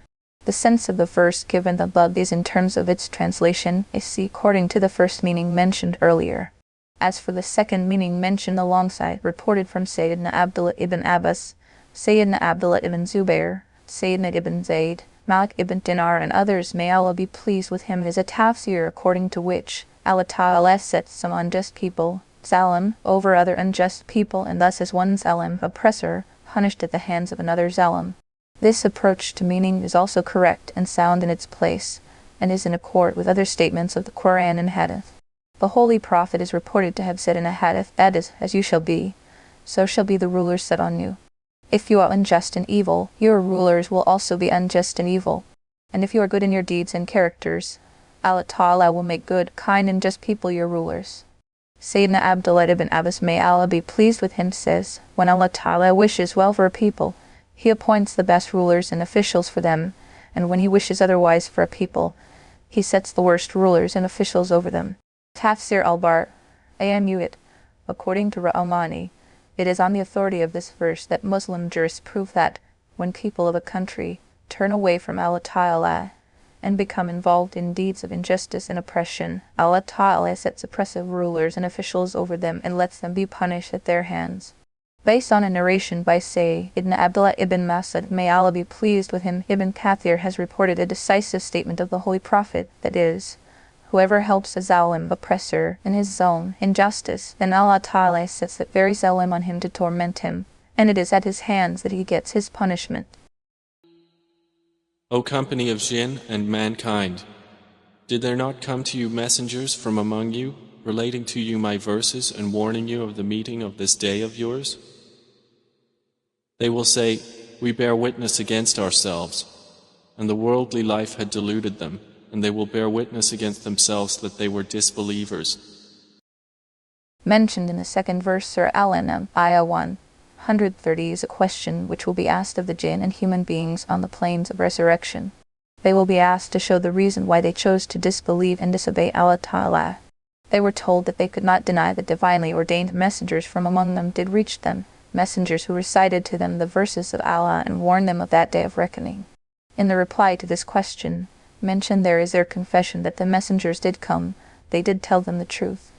The sense of the verse given above is in terms of its translation, according to the first meaning mentioned earlier. As for the second meaning mentioned alongside, reported from Sayyidina Abdullah ibn Abbas, Sayyidina Abdullah ibn Zubair, Sayyidina ibn Zayd, Malik ibn Dinar, and others, may Allah be pleased with him, is a tafsir according to which Allah Ta'ala sets some unjust people, zalim, over other unjust people, and thus is one zalim, oppressor, punished at the hands of another zalim. This approach to meaning is also correct and sound in its place, and is in accord with other statements of the Qur'an and Hadith. The Holy Prophet is reported to have said in a Hadith, that is, as you shall be, so shall be the rulers set on you. If you are unjust and evil, your rulers will also be unjust and evil. And if you are good in your deeds and characters, Allah Ta'ala will make good, kind, and just people your rulers. Sayyidina Abdullah ibn Abbas, may Allah be pleased with him, says, when Allah Ta'ala wishes well for a people, He appoints the best rulers and officials for them, and when He wishes otherwise for a people, He sets the worst rulers and officials over them. Tafsir al-Bar, Amuit, according to Ra'amani, it is on the authority of this verse that Muslim jurists prove that, when people of a country turn away from Allah Ta'ala and become involved in deeds of injustice and oppression, Allah Ta'ala sets oppressive rulers and officials over them and lets them be punished at their hands. Based on a narration by Sayyidina Abdullah ibn Mas'ud, may Allah be pleased with him, Ibn Kathir has reported a decisive statement of the Holy Prophet, that is, whoever helps a zalim, oppressor, in his zone, injustice, then Allah Ta'ala sets that very zalim on him to torment him, and it is at his hands that he gets his punishment. O company of jinn and mankind, did there not come to you messengers from among you, relating to you my verses and warning you of the meeting of this day of yours? They will say, we bear witness against ourselves, and the worldly life had deluded them, and they will bear witness against themselves that they were disbelievers. Mentioned in the second verse, Surah Al-An'am, Ayah 130, is a question which will be asked of the jinn and human beings on the plains of resurrection. They will be asked to show the reason why they chose to disbelieve and disobey Allah Ta'ala. They were told that they could not deny that divinely ordained messengers from among them did reach them, messengers who recited to them the verses of Allah and warned them of that day of reckoning. In the reply to this question, mentioned there is their confession that the messengers did come, they did tell them the truth,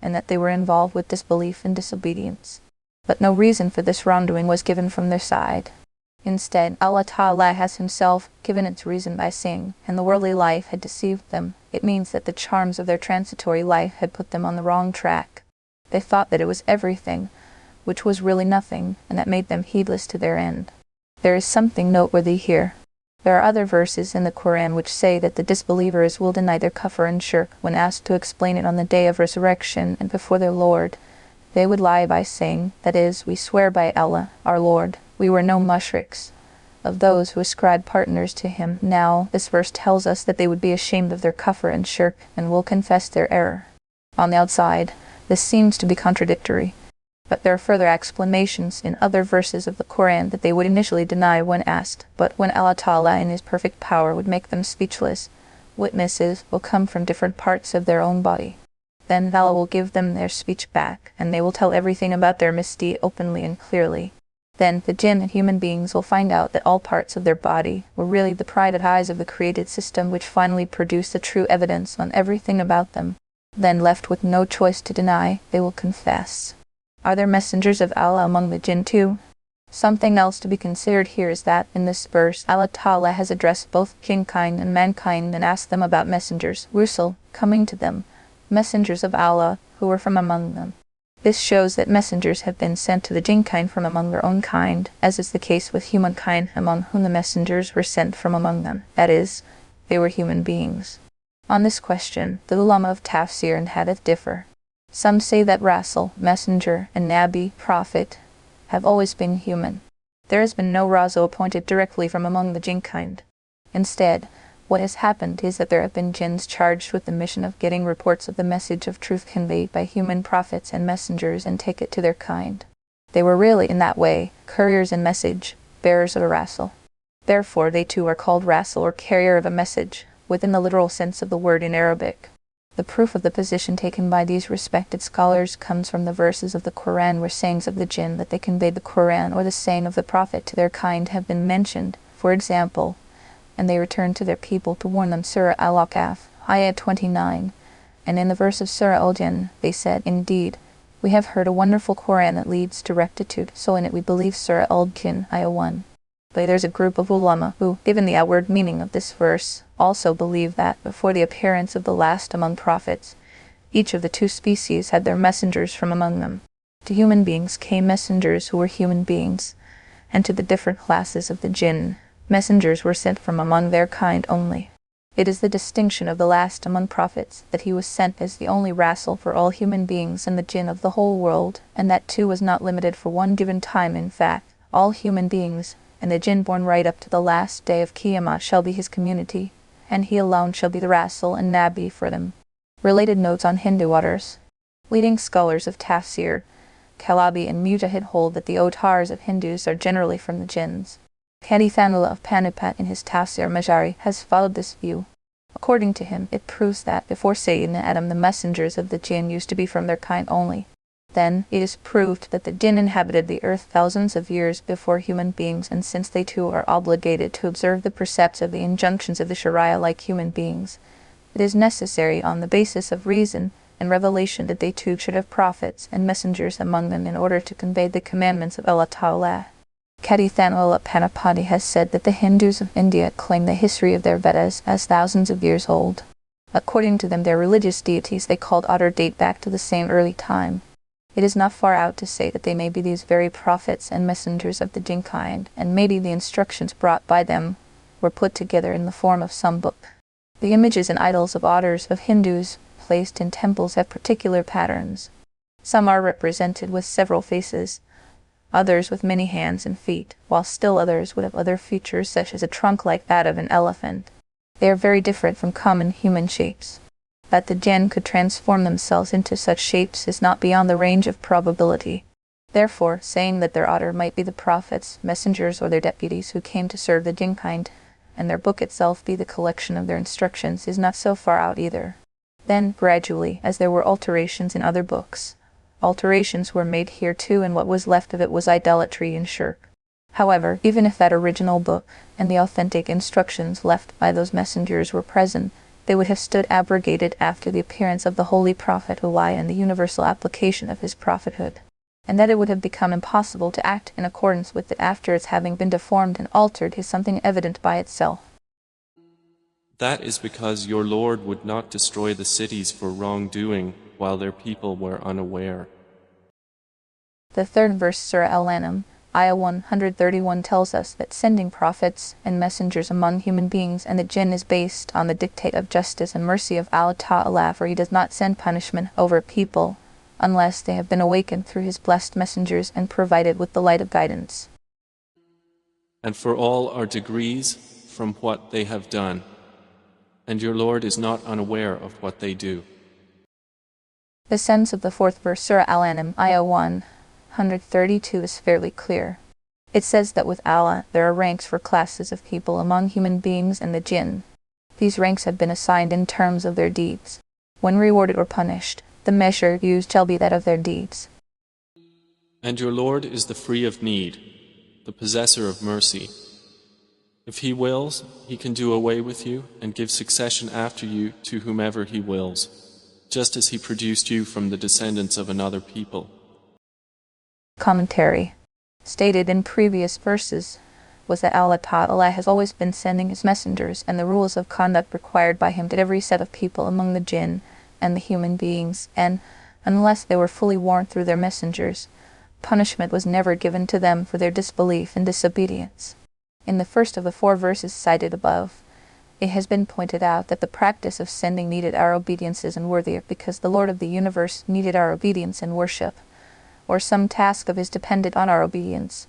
and that they were involved with disbelief and disobedience. But no reason for this wrongdoing was given from their side. Instead, Allah Ta'ala has Himself given its reason by saying, and the worldly life had deceived them. It means that the charms of their transitory life had put them on the wrong track. They thought that it was everything, which was really nothing, and that made them heedless to their end. There is something noteworthy here. There are other verses in the Qur'an which say that the disbelievers will deny their kufr and shirk when asked to explain it on the day of resurrection and before their Lord. They would lie by saying, that is, we swear by Allah, our Lord, we were no mushriks, of those who ascribe partners to Him. Now, this verse tells us that they would be ashamed of their kufr and shirk and will confess their error. On the outside, this seems to be contradictory. But there are further explanations in other verses of the Qur'an that they would initially deny when asked, but when Allah Ta'ala in His perfect power would make them speechless, witnesses will come from different parts of their own body. Then Allah will give them their speech back, and they will tell everything about their misdeed openly and clearly. Then the jinn and human beings will find out that all parts of their body were really the private eyes of the created system which finally produced the true evidence on everything about them. Then, left with no choice to deny, they will confess. Are there messengers of Allah among the jinn too? Something else to be considered here is that, in this verse, Allah Ta'ala has addressed both kingkind and mankind and asked them about messengers, rusul, coming to them, messengers of Allah, who were from among them. This shows that messengers have been sent to the jinn kind from among their own kind, as is the case with humankind, among whom the messengers were sent from among them. That is, they were human beings. On this question, the ulama of Tafsir and Hadith differ. Some say that Rasul, messenger, and Nabi, prophet, have always been human. There has been no Rasul appointed directly from among the jinn kind. Instead, what has happened is that there have been jinns charged with the mission of getting reports of the message of truth conveyed by human prophets and messengers and take it to their kind. They were really, in that way, couriers and message bearers of a Rasul. Therefore, they too are called Rasul, or carrier of a message, within the literal sense of the word in Arabic. The proof of the position taken by these respected scholars comes from the verses of the Qur'an where sayings of the jinn that they conveyed the Qur'an or the saying of the Prophet to their kind have been mentioned. For example, and they returned to their people to warn them, Surah Al-An'am, ayah 29. And in the verse of Surah Al-Jinn, they said, "Indeed, we have heard a wonderful Qur'an that leads to rectitude, so in it we believe." Surah Al-Jinn, ayah 1. But there's a group of ulama who, given the outward meaning of this verse, also believe that, before the appearance of the last among prophets, each of the two species had their messengers from among them. To human beings came messengers who were human beings, and to the different classes of the jinn, messengers were sent from among their kind only. It is the distinction of the last among prophets that he was sent as the only Rasul for all human beings and the jinn of the whole world, and that too was not limited for one given time. In fact, all human beings, and the jinn born right up to the last day of Qiyamah, shall be his community, and he alone shall be the Rasul and Nabi for them. Related notes on Hindu waters. Leading scholars of Tafsir, Kalabi and Mujahid, hold that the avatars of Hindus are generally from the jinns. Hadithanullah of Panipat in his Tafsir Majari has followed this view. According to him, it proves that before Sayyidina Adam the messengers of the jinn used to be from their kind only. Then it is proved that the jinn inhabited the earth thousands of years before human beings, and since they too are obligated to observe the precepts of the injunctions of the Sharia like human beings, it is necessary on the basis of reason and revelation that they too should have prophets and messengers among them in order to convey the commandments of Allah Ta'ala. Kadithanullah Panipati has said that the Hindus of India claim the history of their Vedas as thousands of years old. According to them, their religious deities they called Otter date back to the same early time. It is not far out to say that they may be these very prophets and messengers of the jinn kind, and maybe the instructions brought by them were put together in the form of some book. The images and idols of otters of Hindus placed in temples have particular patterns. Some are represented with several faces, others with many hands and feet, while still others would have other features such as a trunk like that of an elephant. They are very different from common human shapes. That the jinn could transform themselves into such shapes is not beyond the range of probability. Therefore, saying that their otter might be the prophets, messengers, or their deputies who came to serve the jinn kind, and their book itself be the collection of their instructions, is not so far out either. Then, gradually, as there were alterations in other books, alterations were made here too, and what was left of it was idolatry and shirk. However, even if that original book and the authentic instructions left by those messengers were present, they would have stood abrogated after the appearance of the Holy Prophet Ulai and the universal application of his prophethood, and that it would have become impossible to act in accordance with it after its having been deformed and altered is something evident by itself. That is because your Lord would not destroy the cities for wrongdoing while their people were unaware. The third verse, Surah Al-An'am, ayah 131, tells us that sending prophets and messengers among human beings and the jinn is based on the dictate of justice and mercy of Allah Ta'ala, for He does not send punishment over people unless they have been awakened through His blessed messengers and provided with the light of guidance. And for all are degrees from what they have done, and your Lord is not unaware of what they do. The sense of the fourth verse, Surah Al-An'am, ayah 132, is fairly clear. It says that with Allah there are ranks for classes of people among human beings and the jinn. These ranks have been assigned in terms of their deeds. When rewarded or punished, the measure used shall be that of their deeds. And your Lord is the free of need, the possessor of mercy. If He wills, He can do away with you and give succession after you to whomever He wills, just as He produced you from the descendants of another people. Commentary. Stated in previous verses was that Allah Ta'ala has always been sending His messengers, and the rules of conduct required by Him to every set of people among the jinn and the human beings, and unless they were fully warned through their messengers. Punishment was never given to them for their disbelief and disobedience. In the first of the 4 verses cited above, it has been pointed out that the practice of sending needed our obediences and worthier because the Lord of the universe needed our obedience and worship, or some task of his depended on our obedience.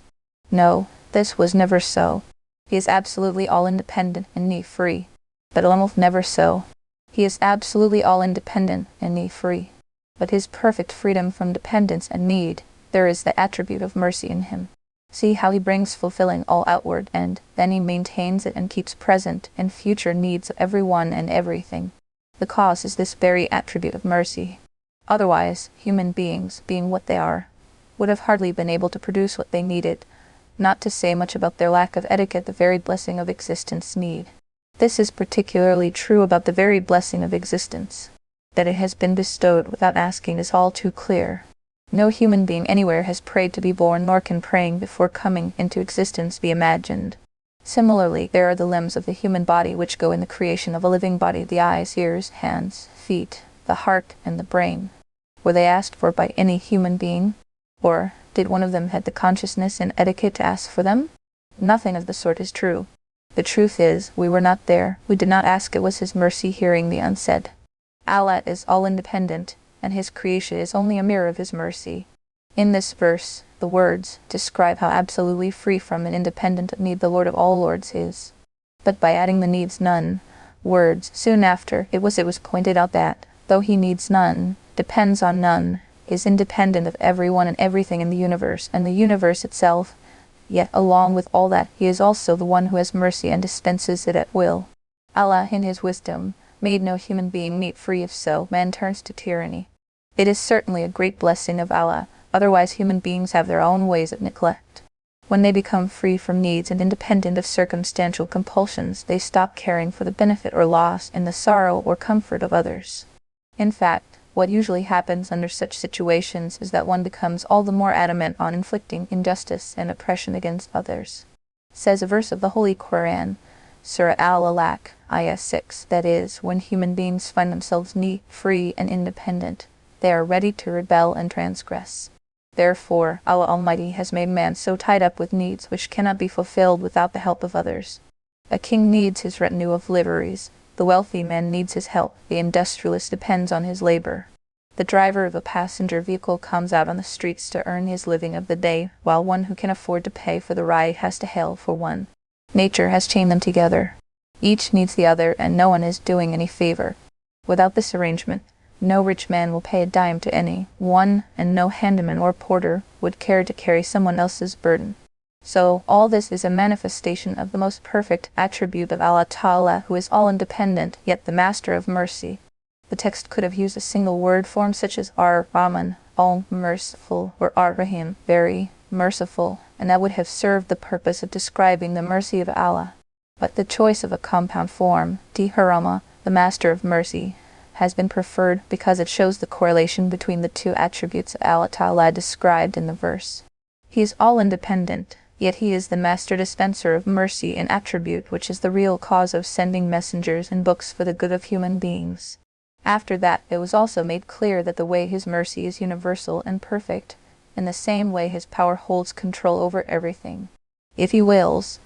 No, this was never so. He is absolutely all-independent and need-free. But almost never so. He is absolutely all-independent and need-free. But his perfect freedom from dependence and need, there is the attribute of mercy in him. See how he brings fulfilling all outward, and then he maintains it and keeps present and future needs of everyone and everything. The cause is this very attribute of mercy. Otherwise, human beings, being what they are, would have hardly been able to produce what they needed, not to say much about their lack of etiquette the very blessing of existence need. This is particularly true about the very blessing of existence. That it has been bestowed without asking is all too clear. No human being anywhere has prayed to be born, nor can praying before coming into existence be imagined. Similarly, there are the limbs of the human body which go in the creation of a living body, the eyes, ears, hands, feet, the heart, and the brain. Were they asked for by any human being? Or did one of them have the consciousness and etiquette to ask for them? Nothing of the sort is true. The truth is, we were not there, we did not ask, it was his mercy hearing the unsaid. Allah is all-independent, and his creation is only a mirror of his mercy. In this verse, the words describe how absolutely free from and independent of need the Lord of all lords is. But by adding the needs none words soon after, it was pointed out that, though he needs none, depends on none, is independent of everyone and everything in the universe, and the universe itself, yet along with all that, he is also the one who has mercy and dispenses it at will. Allah, in his wisdom, made no human being meet free, if so, man turns to tyranny. It is certainly a great blessing of Allah, otherwise human beings have their own ways of neglect. When they become free from needs and independent of circumstantial compulsions, they stop caring for the benefit or loss and the sorrow or comfort of others. In fact, what usually happens under such situations is that one becomes all the more adamant on inflicting injustice and oppression against others. Says a verse of the Holy Qur'an, Surah Al-An'am, Ayah 6, that is, when human beings find themselves free and independent, they are ready to rebel and transgress. Therefore, Allah Almighty has made man so tied up with needs which cannot be fulfilled without the help of others. A king needs his retinue of liveries. The wealthy man needs his help. The industrialist depends on his labor. The driver of a passenger vehicle comes out on the streets to earn his living of the day, while one who can afford to pay for the ride has to hail for one. Nature has chained them together. Each needs the other, and no one is doing any favor. Without this arrangement, no rich man will pay a dime to any one, and no handyman or porter would care to carry someone else's burden. So, all this is a manifestation of the most perfect attribute of Allah Ta'ala, who is all-independent, yet the Master of Mercy. The text could have used a single word form such as Ar-Rahman, all-merciful, or Ar-Rahim, very merciful, and that would have served the purpose of describing the mercy of Allah. But the choice of a compound form, Di-Harama, the Master of Mercy, has been preferred because it shows the correlation between the two attributes of Allah Ta'ala described in the verse. He is all-independent, yet he is the master dispenser of mercy, an attribute which is the real cause of sending messengers and books for the good of human beings. After that, it was also made clear that the way his mercy is universal and perfect, in the same way his power holds control over everything. If he wills,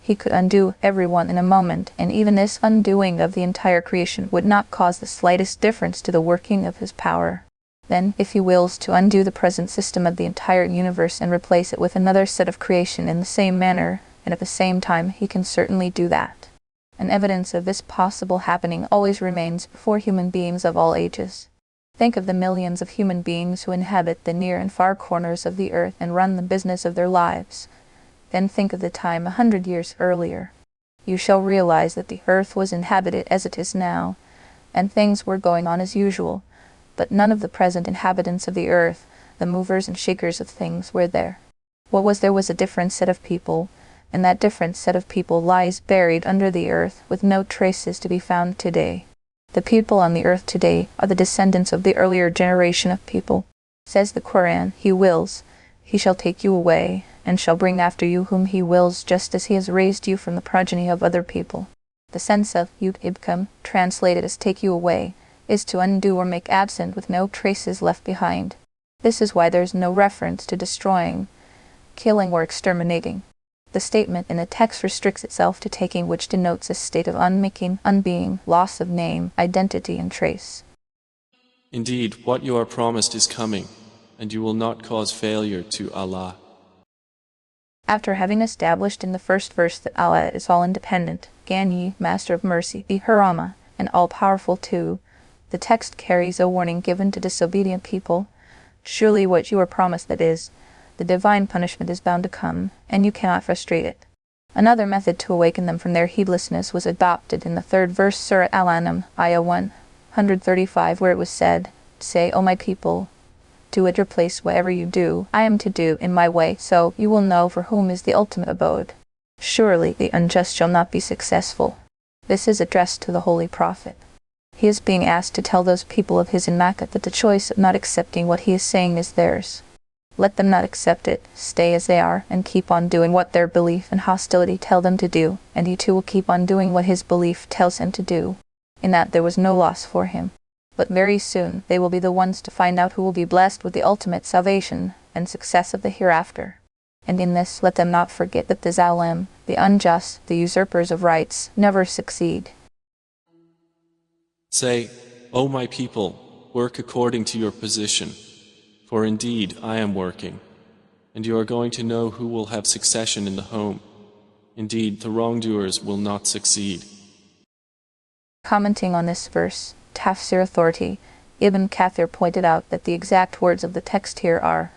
he could undo everyone in a moment, and even this undoing of the entire creation would not cause the slightest difference to the working of his power. Then, if he wills to undo the present system of the entire universe and replace it with another set of creation in the same manner, and at the same time, he can certainly do that. An evidence of this possible happening always remains before human beings of all ages. Think of the millions of human beings who inhabit the near and far corners of the earth and run the business of their lives. Then think of the time 100 years earlier. You shall realize that the earth was inhabited as it is now, and things were going on as usual, but none of the present inhabitants of the earth, the movers and shakers of things, were there. What was there was a different set of people, and that different set of people lies buried under the earth with no traces to be found today. The people on the earth today are the descendants of the earlier generation of people. Says the Quran, He wills, He shall take you away, and shall bring after you whom He wills, just as He has raised you from the progeny of other people. The sense of yud-ibkum, translated as take you away, is to undo or make absent with no traces left behind. This is why there is no reference to destroying, killing, or exterminating. The statement in the text restricts itself to taking, which denotes a state of unmaking, unbeing, loss of name, identity, and trace. Indeed, what you are promised is coming, and you will not cause failure to Allah. After having established in the first verse that Allah is all-independent, Ghani, Master of Mercy, the Harama, and all-powerful too, the text carries a warning given to disobedient people. Surely what you are promised, that is, the divine punishment, is bound to come, and you cannot frustrate it. Another method to awaken them from their heedlessness was adopted in the third verse, Surah Al-An'am, Ayah 135, where it was said, "Say, O my people, do at your place whatever you do, I am to do in my way, so you will know for whom is the ultimate abode. Surely the unjust shall not be successful." This is addressed to the Holy Prophet. He is being asked to tell those people of his in Makkah that the choice of not accepting what he is saying is theirs. Let them not accept it, stay as they are, and keep on doing what their belief and hostility tell them to do, and he too will keep on doing what his belief tells him to do. In that there was no loss for him. But very soon they will be the ones to find out who will be blessed with the ultimate salvation and success of the hereafter. And in this let them not forget that the zalim, the unjust, the usurpers of rights, never succeed. Say, O my people, work according to your position, for indeed I am working, and you are going to know who will have succession in the home. Indeed, the wrongdoers will not succeed. Commenting on this verse, Tafsir authority Ibn Kathir pointed out that the exact words of the text here are,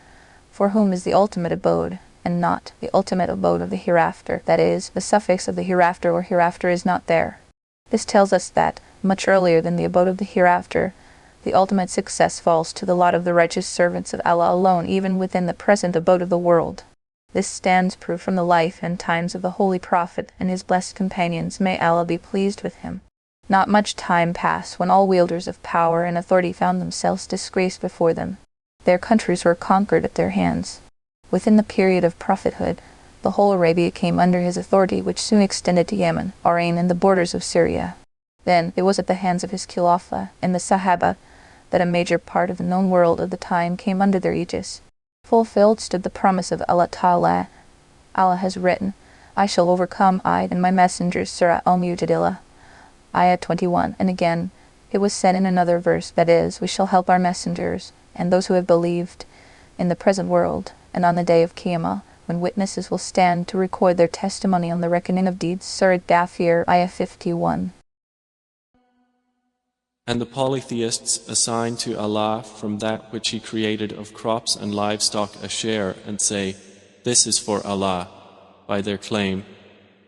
"For whom is the ultimate abode," and not the ultimate abode of the hereafter. That is, the suffix of the hereafter or hereafter is not there. This tells us that, much earlier than the abode of the hereafter, the ultimate success falls to the lot of the righteous servants of Allah alone, even within the present abode of the world. This stands proof from the life and times of the Holy Prophet and his blessed companions, may Allah be pleased with him. Not much time passed when all wielders of power and authority found themselves disgraced before them. Their countries were conquered at their hands. Within the period of prophethood, the whole Arabia came under his authority, which soon extended to Yemen, Bahrain, and the borders of Syria. Then it was at the hands of his Khilafah and the Sahaba that a major part of the known world of the time came under their aegis. Fulfilled stood the promise of Allah Ta'ala. Allah has written, "I shall overcome I and my messengers," Surah Al-Mujadilah, Ayah 21. And again, it was said in another verse, that is, "We shall help our messengers and those who have believed in the present world, and on the day of Qiyamah, when witnesses will stand to record their testimony on the reckoning of deeds." Surah Dafir, Ayah 51. And the polytheists assign to Allah from that which He created of crops and livestock a share, and say, "This is for Allah," by their claim,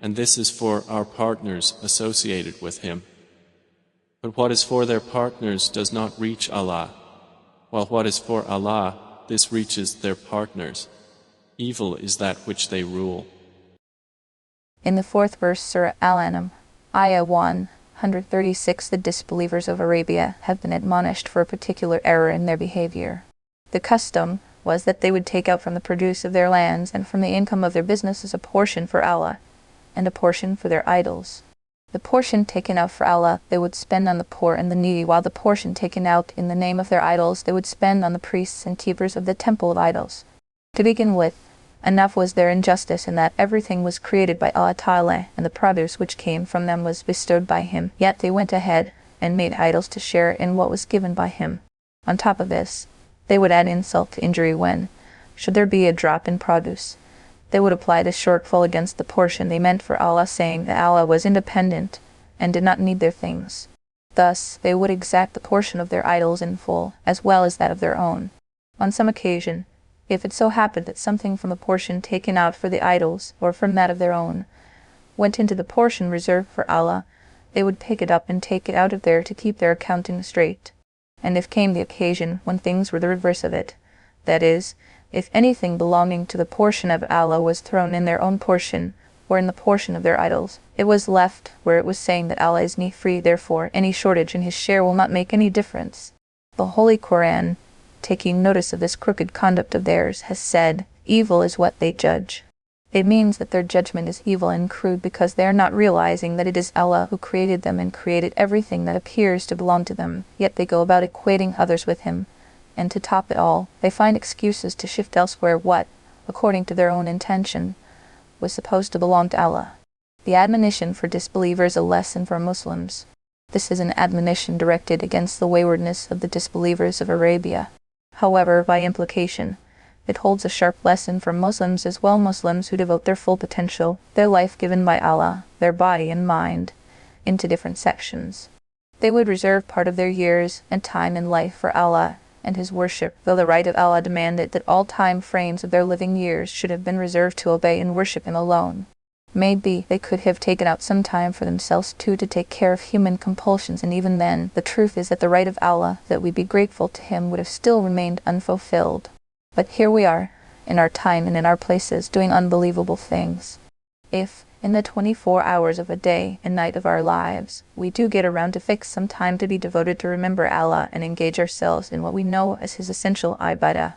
"and this is for our partners associated with Him." But what is for their partners does not reach Allah, while what is for Allah, this reaches their partners. Evil is that which they rule. In the fourth verse, Surah Al-An'am, Ayah 136, the disbelievers of Arabia have been admonished for a particular error in their behavior. The custom was that they would take out from the produce of their lands and from the income of their businesses a portion for Allah, and a portion for their idols. The portion taken out for Allah they would spend on the poor and the needy, while the portion taken out in the name of their idols they would spend on the priests and keepers of the temple of idols. To begin with, enough was their injustice in that everything was created by Allah Ta'ala, and the produce which came from them was bestowed by Him, yet they went ahead and made idols to share in what was given by Him. On top of this, they would add insult to injury when, should there be a drop in produce, they would apply the shortfall against the portion they meant for Allah, saying that Allah was independent and did not need their things. Thus, they would exact the portion of their idols in full, as well as that of their own. On some occasion, if it so happened that something from the portion taken out for the idols, or from that of their own, went into the portion reserved for Allah, they would pick it up and take it out of there to keep their accounting straight. And if came the occasion when things were the reverse of it, that is, if anything belonging to the portion of Allah was thrown in their own portion, or in the portion of their idols, it was left where it was saying that Allah is need-free, therefore any shortage in His share will not make any difference. The Holy Qur'an, taking notice of this crooked conduct of theirs, has said, "Evil is what they judge." It means that their judgment is evil and crude because they are not realizing that it is Allah who created them and created everything that appears to belong to them, yet they go about equating others with Him. And to top it all, they find excuses to shift elsewhere what, according to their own intention, was supposed to belong to Allah. The admonition for disbelievers is a lesson for Muslims. This is an admonition directed against the waywardness of the disbelievers of Arabia. However, by implication, it holds a sharp lesson for Muslims as well, Muslims who devote their full potential, their life given by Allah, their body and mind, into different sections. They would reserve part of their years and time in life for Allah and His worship, though the right of Allah demanded that all time frames of their living years should have been reserved to obey and worship Him alone. Maybe they could have taken out some time for themselves too to take care of human compulsions, and even then, the truth is that the right of Allah that we be grateful to Him would have still remained unfulfilled. But here we are, in our time and in our places, doing unbelievable things. If, in the 24 hours of a day and night of our lives, we do get around to fix some time to be devoted to remember Allah and engage ourselves in what we know as His essential ibadah,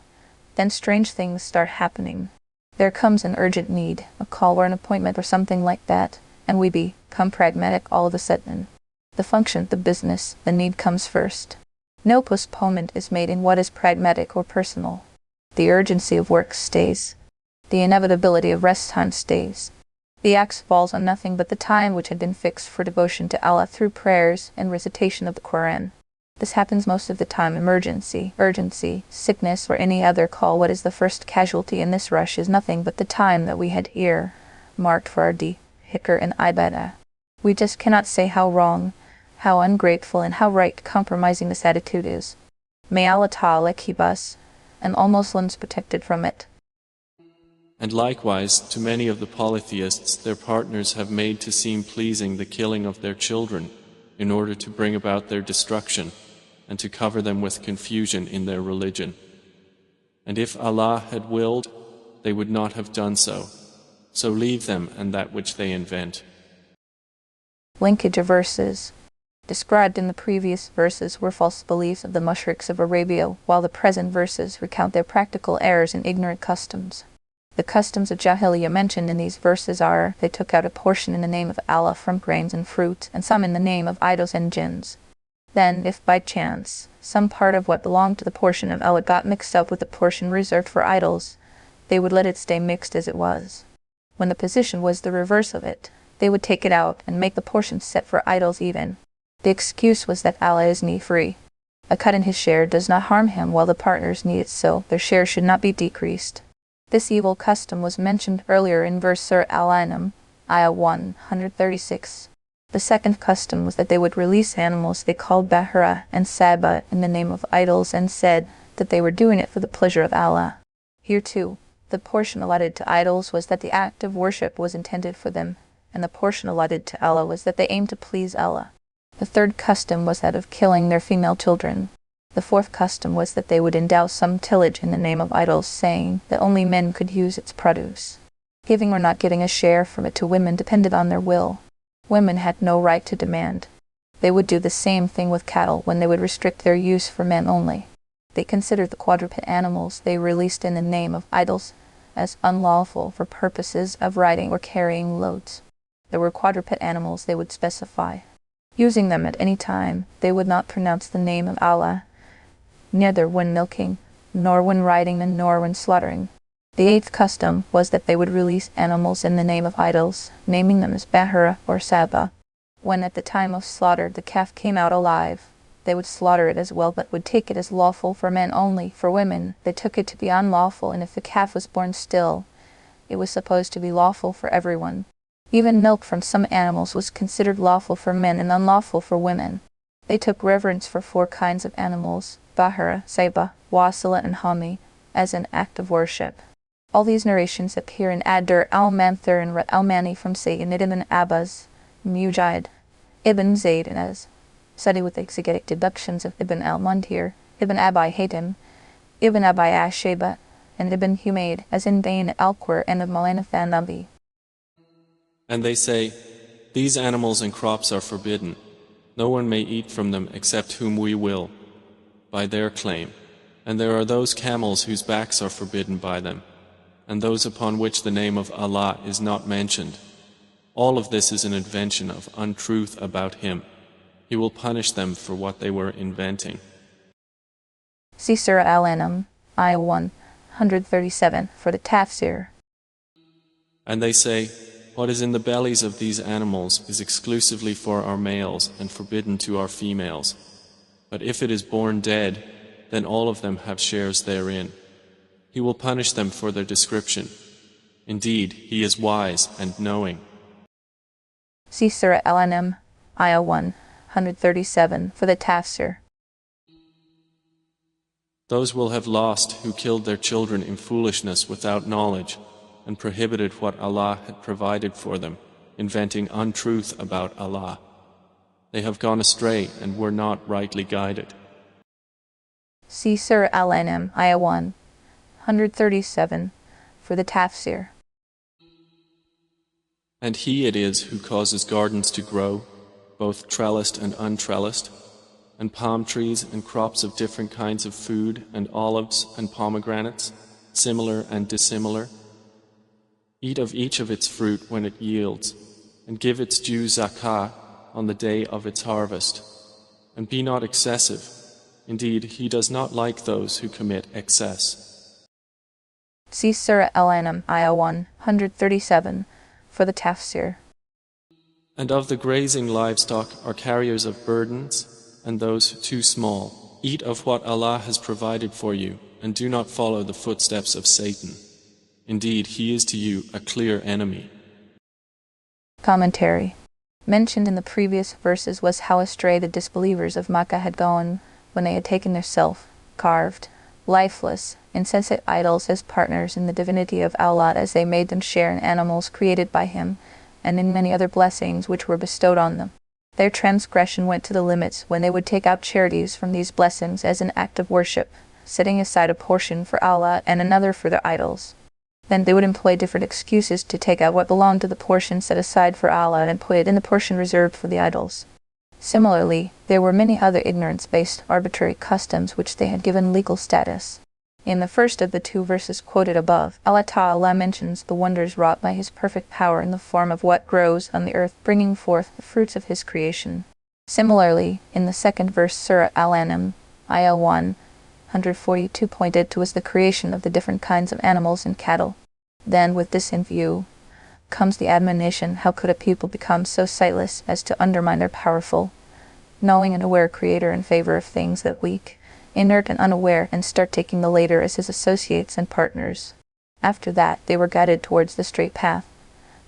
then strange things start happening. There comes an urgent need, a call or an appointment or something like that, and we become pragmatic all of a sudden. The function, the business, the need comes first. No postponement is made in what is pragmatic or personal. The urgency of work stays. The inevitability of rest time stays. The axe falls on nothing but the time which had been fixed for devotion to Allah through prayers and recitation of the Qur'an. This happens most of the time. Emergency, urgency, sickness, or any other call. What is the first casualty in this rush is nothing but the time that we had here marked for our dhikr and ibadah. We just cannot say how wrong, how ungrateful, and how right compromising this attitude is. May Allah Ta'ala keep us and all Muslims protected from it. And likewise, to many of the polytheists, their partners have made to seem pleasing the killing of their children in order to bring about their destruction and to cover them with confusion in their religion. And if Allah had willed, they would not have done so. So leave them and that which they invent. Linkage of verses. Described in the previous verses were false beliefs of the mushriks of Arabia, while the present verses recount their practical errors and ignorant customs. The customs of Jahiliyyah mentioned in these verses are, they took out a portion in the name of Allah from grains and fruits, and some in the name of idols and jinns. Then, if by chance, some part of what belonged to the portion of Allah got mixed up with the portion reserved for idols, they would let it stay mixed as it was. When the position was the reverse of it, they would take it out and make the portion set for idols even. The excuse was that Allah is need-free. A cut in His share does not harm Him while the partners need it, so their share should not be decreased. This evil custom was mentioned earlier in verse Surah Al-An'am, Ayah 136. The second custom was that they would release animals they called Bahra and Saba in the name of idols and said that they were doing it for the pleasure of Allah. Here too, the portion allotted to idols was that the act of worship was intended for them, and the portion allotted to Allah was that they aimed to please Allah. The third custom was that of killing their female children. The fourth custom was that they would endow some tillage in the name of idols, saying that only men could use its produce. Giving or not giving a share from it to women depended on their will. Women had no right to demand. They would do the same thing with cattle when they would restrict their use for men only. They considered the quadruped animals they released in the name of idols as unlawful for purposes of riding or carrying loads. There were quadruped animals they would specify. Using them at any time, they would not pronounce the name of Allah, neither when milking, nor when riding, and nor when slaughtering. The eighth custom was that they would release animals in the name of idols, naming them as Bahra or Saba. When at the time of slaughter the calf came out alive, they would slaughter it as well, but would take it as lawful for men only. For women, they took it to be unlawful, and if the calf was born still, it was supposed to be lawful for everyone. Even milk from some animals was considered lawful for men and unlawful for women. They took reverence for 4 kinds of animals, Bahra, Saba, Wasila, and Hami, as an act of worship. All these narrations appear in Ad-Dur al-Manthur and al-Mani from Sayyid ibn Abbas, Mujahid, Ibn Zayd, and as studied with exegetic deductions of Ibn al-Mundhir, Ibn Abi Hatim, Ibn Abi Ashayba, and Ibn Humayd, as in Bayn al-Qur and of Malanathan Nabi. And they say, these animals and crops are forbidden. No one may eat from them except whom we will, by their claim. And there are those camels whose backs are forbidden by them. and those upon which the name of Allah is not mentioned. All of this is an invention of untruth about Him. He will punish them for what they were inventing. See Surah Al-An'am, Ayah 137 for the Tafsir. And they say, what is in the bellies of these animals is exclusively for our males and forbidden to our females. But if it is born dead, then all of them have shares therein. He will punish them for their description. Indeed, He is wise and knowing. See Surah Al-An'am, Ayah 137 for the Tafsir. Those will have lost who killed their children in foolishness without knowledge and prohibited what Allah had provided for them, inventing untruth about Allah. They have gone astray and were not rightly guided. See Surah Al-An'am, Ayah 137 for the Tafsir. And He it is who causes gardens to grow, both trellised and untrellised, and palm trees and crops of different kinds of food, and olives and pomegranates, similar and dissimilar. Eat of each of its fruit when it yields, and give its due zakah on the day of its harvest. And be not excessive. Indeed, He does not like those who commit excess. See Surah Al-An'am, Ayah 137 for the Tafsir. And of the grazing livestock are carriers of burdens, and those too small. Eat of what Allah has provided for you, and do not follow the footsteps of Satan. Indeed, he is to you a clear enemy. Commentary. Mentioned in the previous verses was how astray the disbelievers of Makkah had gone when they had taken their self-carved, lifeless, insensate idols as partners in the divinity of Allah, as they made them share in animals created by Him, and in many other blessings which were bestowed on them. Their transgression went to the limits when they would take out charities from these blessings as an act of worship, setting aside a portion for Allah and another for their idols. Then they would employ different excuses to take out what belonged to the portion set aside for Allah and put it in the portion reserved for the idols. Similarly, there were many other ignorance-based arbitrary customs which they had given legal status. In the first of the two verses quoted above, Allah Ta'ala mentions the wonders wrought by His perfect power in the form of what grows on the earth, bringing forth the fruits of His creation. Similarly, in the second verse, Surah Al-An'am, Ayah 142 pointed towards the creation of the different kinds of animals and cattle. Then, with this in view, comes the admonition: how could a people become so sightless as to undermine their powerful, knowing and aware Creator in favor of things that weak, inert and unaware, and start taking the later as His associates and partners. After that, they were guided towards the straight path,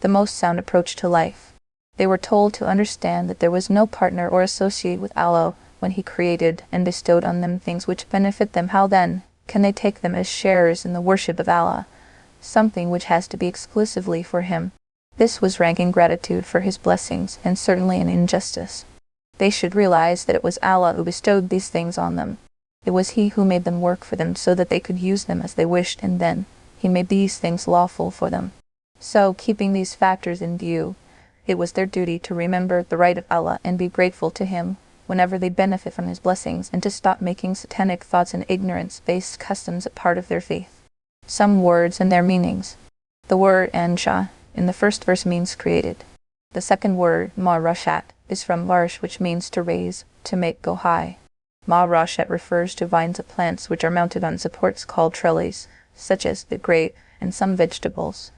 the most sound approach to life. They were told to understand that there was no partner or associate with Allah when He created and bestowed on them things which benefit them. How then can they take them as sharers in the worship of Allah, something which has to be exclusively for Him? This was ranking gratitude for His blessings, and certainly an injustice. They should realize that it was Allah who bestowed these things on them. It was He who made them work for them so that they could use them as they wished, and then He made these things lawful for them. So, keeping these factors in view, it was their duty to remember the right of Allah and be grateful to Him whenever they benefit from His blessings, and to stop making satanic thoughts and ignorance-based customs a part of their faith. Some words and their meanings. The word ansha in the first verse means created. The second word, ma-rashat, is from marsh, which means to raise, to make go high. Ma-rashat refers to vines of plants which are mounted on supports called trellis, such as the grape and some vegetables.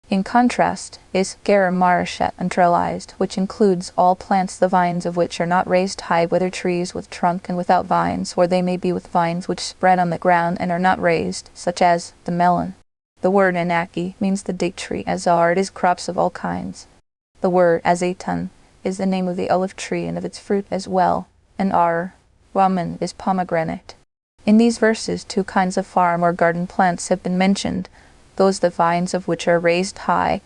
In contrast is ger-ma-rashat, untrellised, which includes all plants the vines of which are not raised high, whether trees with trunk and without vines, or they may be with vines which spread on the ground and are not raised, such as the melon. The word anaki means the date tree, azar it is crops of all kinds. The word azaytun is the name of the olive tree and of its fruit as well, and raman is pomegranate. In these verses, two kinds of farm or garden plants have been mentioned, those the vines of which are raised high,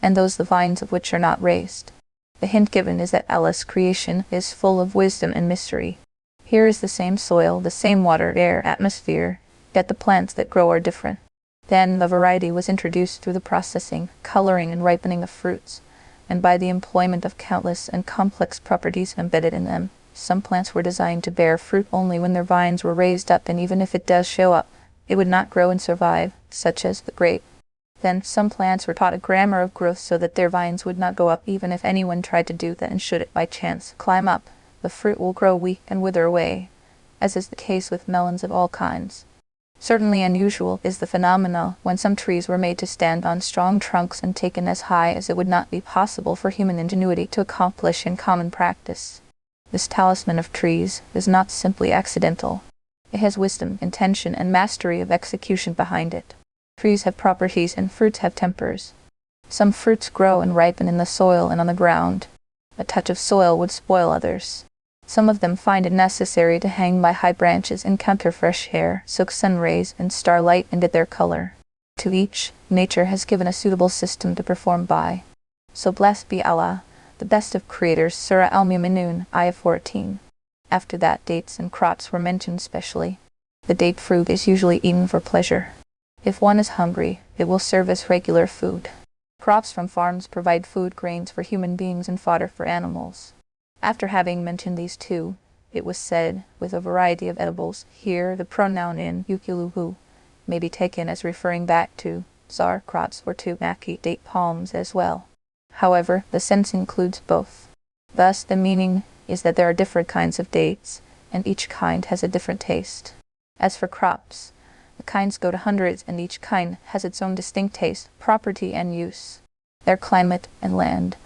and those the vines of which are not raised. The hint given is that Allah's creation is full of wisdom and mystery. Here is the same soil, the same water, air, atmosphere, yet the plants that grow are different. Then the variety was introduced through the processing, coloring, and ripening of fruits, and by the employment of countless and complex properties embedded in them. Some plants were designed to bear fruit only when their vines were raised up, and even if it does show up, it would not grow and survive, such as the grape. Then some plants were taught a grammar of growth so that their vines would not go up even if anyone tried to do that, and should it by chance climb up, the fruit will grow weak and wither away, as is the case with melons of all kinds. Certainly unusual is the phenomenon when some trees were made to stand on strong trunks and taken as high as it would not be possible for human ingenuity to accomplish in common practice. This talisman of trees is not simply accidental. It has wisdom, intention, and mastery of execution behind it. Trees have properties and fruits have tempers. Some fruits grow and ripen in the soil and on the ground. A touch of soil would spoil others. Some of them find it necessary to hang by high branches and encounter fresh air, soak sun rays and starlight and get their color. To each, nature has given a suitable system to perform by. So blessed be Allah, the best of creators. Surah Al-Mu'minun, Ayah 14. After that, dates and crops were mentioned specially. The date fruit is usually eaten for pleasure. If one is hungry, it will serve as regular food. Crops from farms provide food grains for human beings and fodder for animals. After having mentioned these two, it was said, with a variety of edibles, here the pronoun in yukiluhu may be taken as referring back to zar crops or to maki date palms as well. However, the sense includes both. Thus, the meaning is that there are different kinds of dates, and each kind has a different taste. As for crops, the kinds go to hundreds, and each kind has its own distinct taste, property, and use. Their climate and land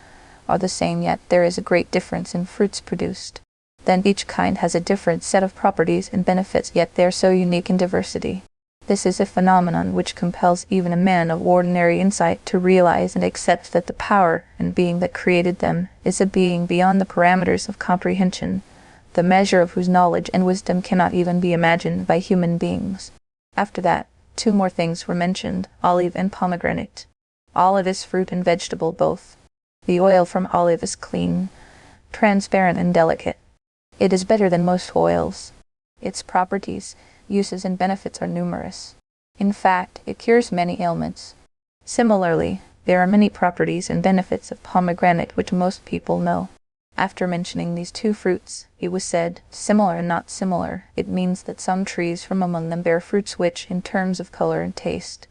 are the same, yet there is a great difference in fruits produced. Then each kind has a different set of properties and benefits, yet they are so unique in diversity. This is a phenomenon which compels even a man of ordinary insight to realize and accept that the power and being that created them is a being beyond the parameters of comprehension, the measure of whose knowledge and wisdom cannot even be imagined by human beings. After that, two more things were mentioned, olive and pomegranate. Olive is fruit and vegetable both. The oil from olive is clean, transparent, and delicate. It is better than most oils. Its properties, uses, and benefits are numerous. In fact, it cures many ailments. Similarly, there are many properties and benefits of pomegranate which most people know. After mentioning these two fruits, it was said, similar and not similar. It means that some trees from among them bear fruits which, in terms of color and taste,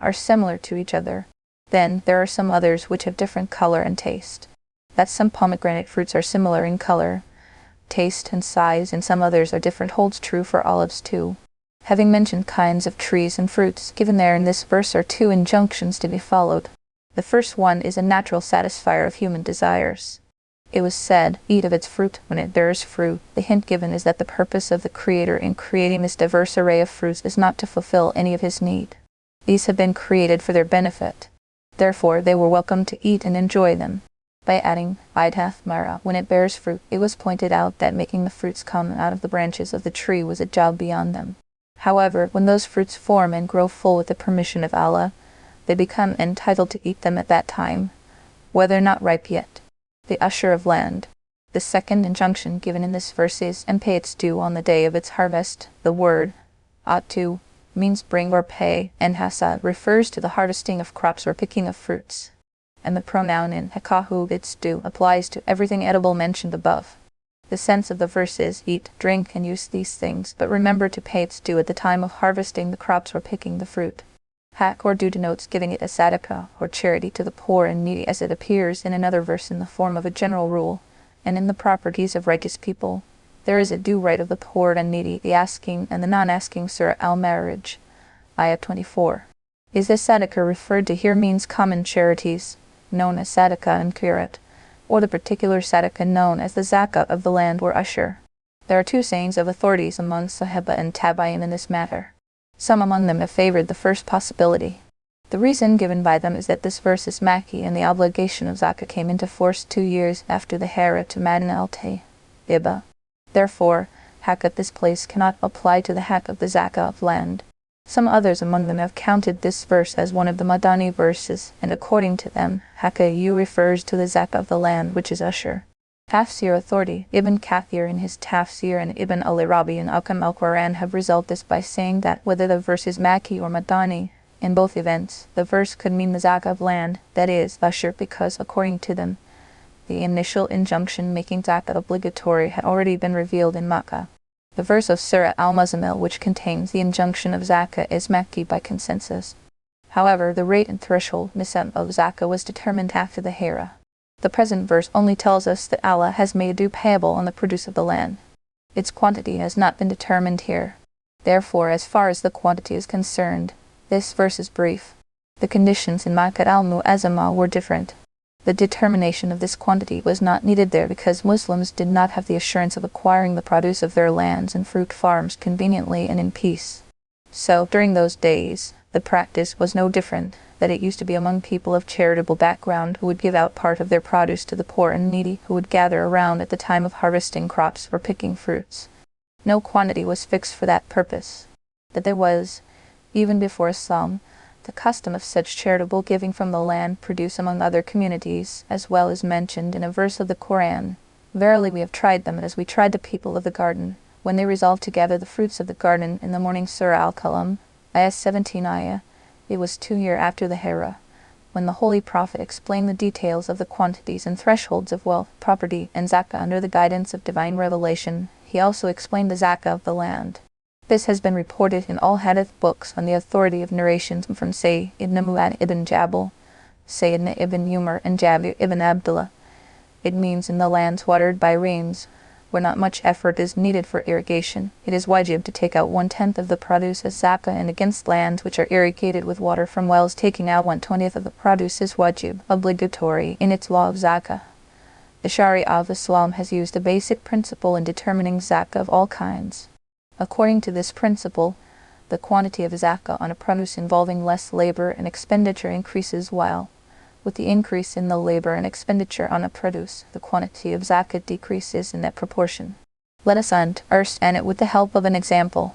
are similar to each other. Then, there are some others which have different color and taste. That some pomegranate fruits are similar in color, taste, and size, and some others are different holds true for olives too. Having mentioned kinds of trees and fruits, given there in this verse are two injunctions to be followed. The first one is a natural satisfier of human desires. It was said, eat of its fruit when it bears fruit. The hint given is that the purpose of the Creator in creating this diverse array of fruits is not to fulfill any of His need. These have been created for their benefit. Therefore, they were welcome to eat and enjoy them. By adding Idhath Mara when it bears fruit, it was pointed out that making the fruits come out of the branches of the tree was a job beyond them. However, when those fruits form and grow full with the permission of Allah, they become entitled to eat them at that time, whether not ripe yet. The usher of land. The second injunction given in this verse is, and pay its due on the day of its harvest. The word atu means bring or pay, and hasa refers to the harvesting of crops or picking of fruits. And the pronoun in hekahu, its due, applies to everything edible mentioned above. The sense of the verse is, eat, drink, and use these things, but remember to pay its due at the time of harvesting the crops or picking the fruit. Hak or due denotes giving it as sadaqah, or charity, to the poor and needy, as it appears in another verse in the form of a general rule, and in the properties of righteous people. There is a due right of the poor and needy, the asking and the non-asking. Surah Al-Marriage, Ayah 24. Is this sadaqah referred to here means common charities, known as sadaqah and qirat, or the particular sadaqah known as the zakah of the land or usher. There are two sayings of authorities among Sahaba and Tabi'in in this matter. Some among them have favored the first possibility. The reason given by them is that this verse is Makki and the obligation of zakah came into force 2 years after the Hijra to Madinah al-Tayyiba. Therefore, hak at this place cannot apply to the hak of the zakah of land. Some others among them have counted this verse as one of the Madani verses, and according to them, hakayu refers to the zakah of the land, which is usher. Tafsir authority Ibn Kathir in his Tafsir and Ibn al-Arabi in Ahkam al-Qur'an have resolved this by saying that whether the verse is Makki or Madani, in both events, the verse could mean the zakah of land, that is, usher, because, according to them, the initial injunction making zakah obligatory had already been revealed in Makkah. The verse of Surah Al-Muzammil which contains the injunction of zakah is Makki by consensus. However, the rate and threshold nisab of zakah was determined after the hijrah. The present verse only tells us that Allah has made due payable on the produce of the land. Its quantity has not been determined here. Therefore, as far as the quantity is concerned, this verse is brief. The conditions in Makkah al-Mu'azzamah were different. The determination of this quantity was not needed there because Muslims did not have the assurance of acquiring the produce of their lands and fruit farms conveniently and in peace. So, during those days, the practice was no different that it used to be among people of charitable background who would give out part of their produce to the poor and needy who would gather around at the time of harvesting crops or picking fruits. No quantity was fixed for that purpose. That there was, even before Islam, the custom of such charitable giving from the land produce among other communities, as well as mentioned in a verse of the Qur'an. Verily we have tried them as we tried the people of the garden, when they resolved to gather the fruits of the garden in the morning. Surah Al-Qalam, ayah 17 ayah. It was 2 years after the hijrah, when the Holy Prophet explained the details of the quantities and thresholds of wealth, property, and zakah under the guidance of divine revelation. He also explained the zakah of the land. This has been reported in all hadith books on the authority of narrations from Sayyidina Mu'adh ibn Jabal, Sayyidina ibn Umar, and Jabir ibn Abdullah. It means in the lands watered by rains, where not much effort is needed for irrigation, it is wajib to take out 1/10 of the produce as zakah, and against lands which are irrigated with water from wells, taking out 1/20 of the produce is wajib, obligatory in its law of zakah. The Sharia of Islam has used a basic principle in determining zakah of all kinds. According to this principle, the quantity of zakah on a produce involving less labor and expenditure increases, while, with the increase in the labor and expenditure on a produce, the quantity of zakah decreases in that proportion. Let us understand it with the help of an example.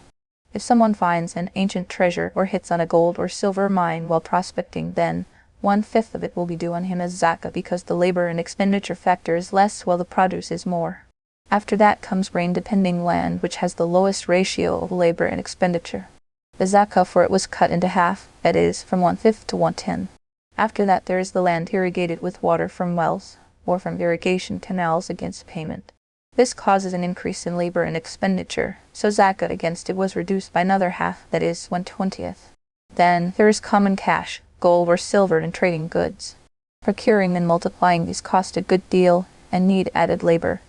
If someone finds an ancient treasure or hits on a gold or silver mine while prospecting, then 1/5 of it will be due on him as zakah because the labor and expenditure factor is less while the produce is more. After that comes rain-depending land, which has the lowest ratio of labor and expenditure. The zakah for it was cut into half, that is, from 1/5 to 1/10. After that there is the land irrigated with water from wells, or from irrigation canals against payment. This causes an increase in labor and expenditure, so zakah against it was reduced by another half, that is, 1/20. Then there is common cash, gold or silver, and trading goods. Procuring and multiplying these cost a good deal, and need added labor.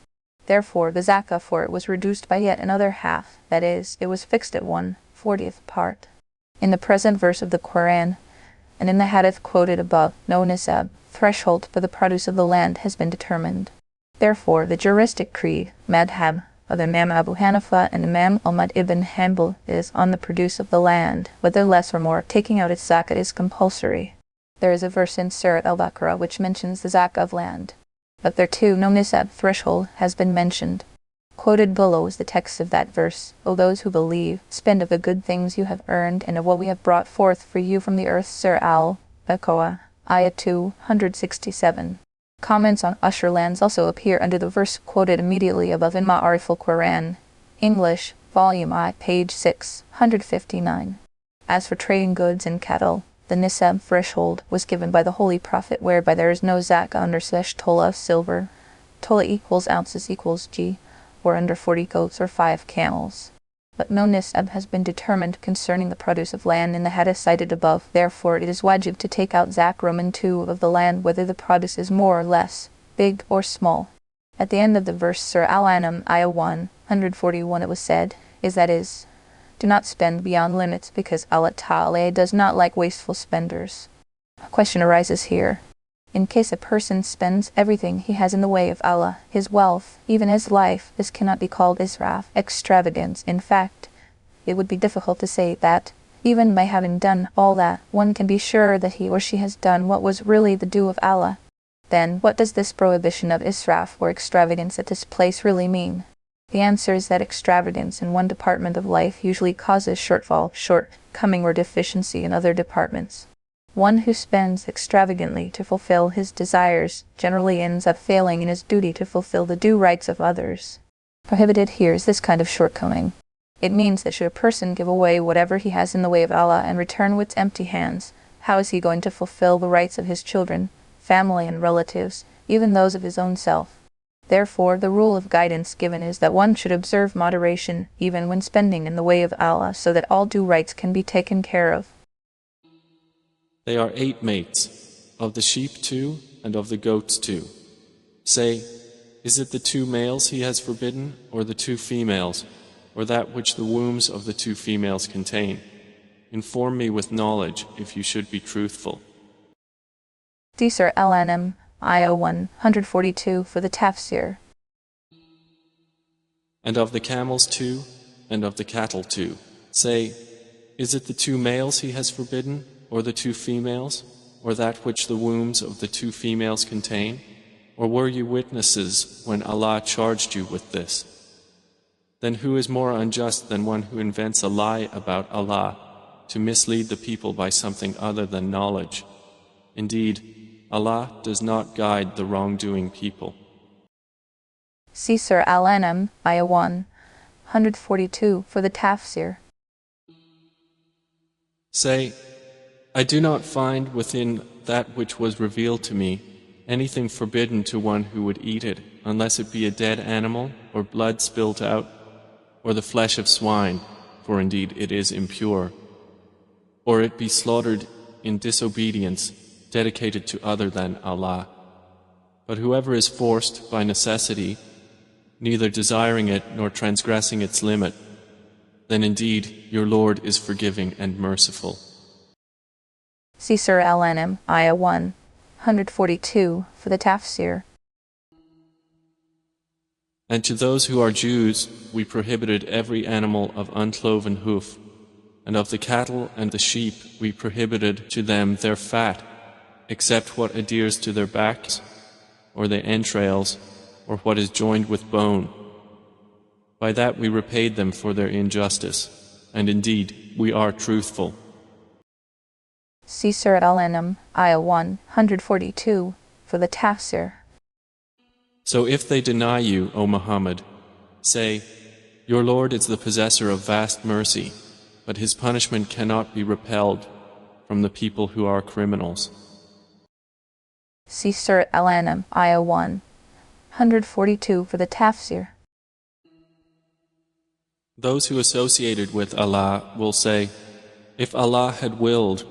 Therefore, the zakah for it was reduced by yet another half, that is, it was fixed at 1/40 part. In the present verse of the Qur'an, and in the hadith quoted above, no nisab, threshold for the produce of the land, has been determined. Therefore, the juristic creed, madhab, of Imam Abu Hanifa and Imam Ahmad ibn Hanbal is on the produce of the land, whether less or more, taking out its zakah is compulsory. There is a verse in Surah Al-Baqarah which mentions the zakah of land. But there too no nisab threshold has been mentioned. Quoted below is the text of that verse. O those who believe, spend of the good things you have earned and of what we have brought forth for you from the earth. Surah Al-Baqarah, ayah 267. Comments on usher lands also appear under the verse quoted immediately above in Maarif-ul-Qur'an, English, Volume I, page 659. As for trading goods and cattle, the nisab threshold was given by the Holy Prophet, whereby there is no zakah under tola of silver, tola equals ounces equals g, or under 40 goats or 5 camels. But no nisab has been determined concerning the produce of land in the hadith cited above. Therefore it is wajib to take out zakah II of the land, whether the produce is more or less, big or small. At the end of the verse Surah Al-An'am, ayah 141, it was said, that is, do not spend beyond limits, because Allah Ta'ala does not like wasteful spenders. A question arises here. In case a person spends everything he has in the way of Allah, his wealth, even his life, this cannot be called israf, extravagance. In fact, it would be difficult to say that, even by having done all that, one can be sure that he or she has done what was really the due of Allah. Then, what does this prohibition of israf or extravagance at this place really mean? The answer is that extravagance in one department of life usually causes shortcoming or deficiency in other departments. One who spends extravagantly to fulfill his desires generally ends up failing in his duty to fulfill the due rights of others. Prohibited here is this kind of shortcoming. It means that should a person give away whatever he has in the way of Allah and return with empty hands, how is he going to fulfill the rights of his children, family and relatives, even those of his own self? Therefore, the rule of guidance given is that one should observe moderation even when spending in the way of Allah, so that all due rights can be taken care of. They are 8 mates, of the sheep 2 and of the goats 2. Say, is it the 2 males he has forbidden, or the 2 females, or that which the wombs of the 2 females contain? Inform me with knowledge if you should be truthful. See Surah Al-An'am, Ayah 142 for the Tafsir. And of the camels 2, and of the cattle 2. Say, is it the 2 males he has forbidden, or the 2 females, or that which the wombs of the 2 females contain? Or were you witnesses when Allah charged you with this? Then who is more unjust than one who invents a lie about Allah to mislead the people by something other than knowledge? Indeed, Allah does not guide the wrongdoing people. See Surah Al-An'am, Ayah 142 for the Tafsir. Say, I do not find within that which was revealed to me anything forbidden to one who would eat it, unless it be a dead animal, or blood spilt out, or the flesh of swine, for indeed it is impure, or it be slaughtered in disobedience, dedicated to other than Allah. But whoever is forced by necessity, neither desiring it nor transgressing its limit, then indeed your Lord is forgiving and merciful. See Surah Al-An'am, Ayah 142 for the Tafsir. And to those who are Jews, we prohibited every animal of uncloven hoof, and of the cattle and the sheep we prohibited to them their fat, except what adheres to their backs, or the entrails, or what is joined with bone. By that we repaid them for their injustice, and indeed we are truthful. See Surah Al-An'am, Ayah 142 for the Tafsir. So if they deny you, O Muhammad, say, your Lord is the possessor of vast mercy, but his punishment cannot be repelled from the people who are criminals. See Surah Al-An'am, Ayah 142 for the Tafsir. Those who associated with Allah will say, if Allah had willed,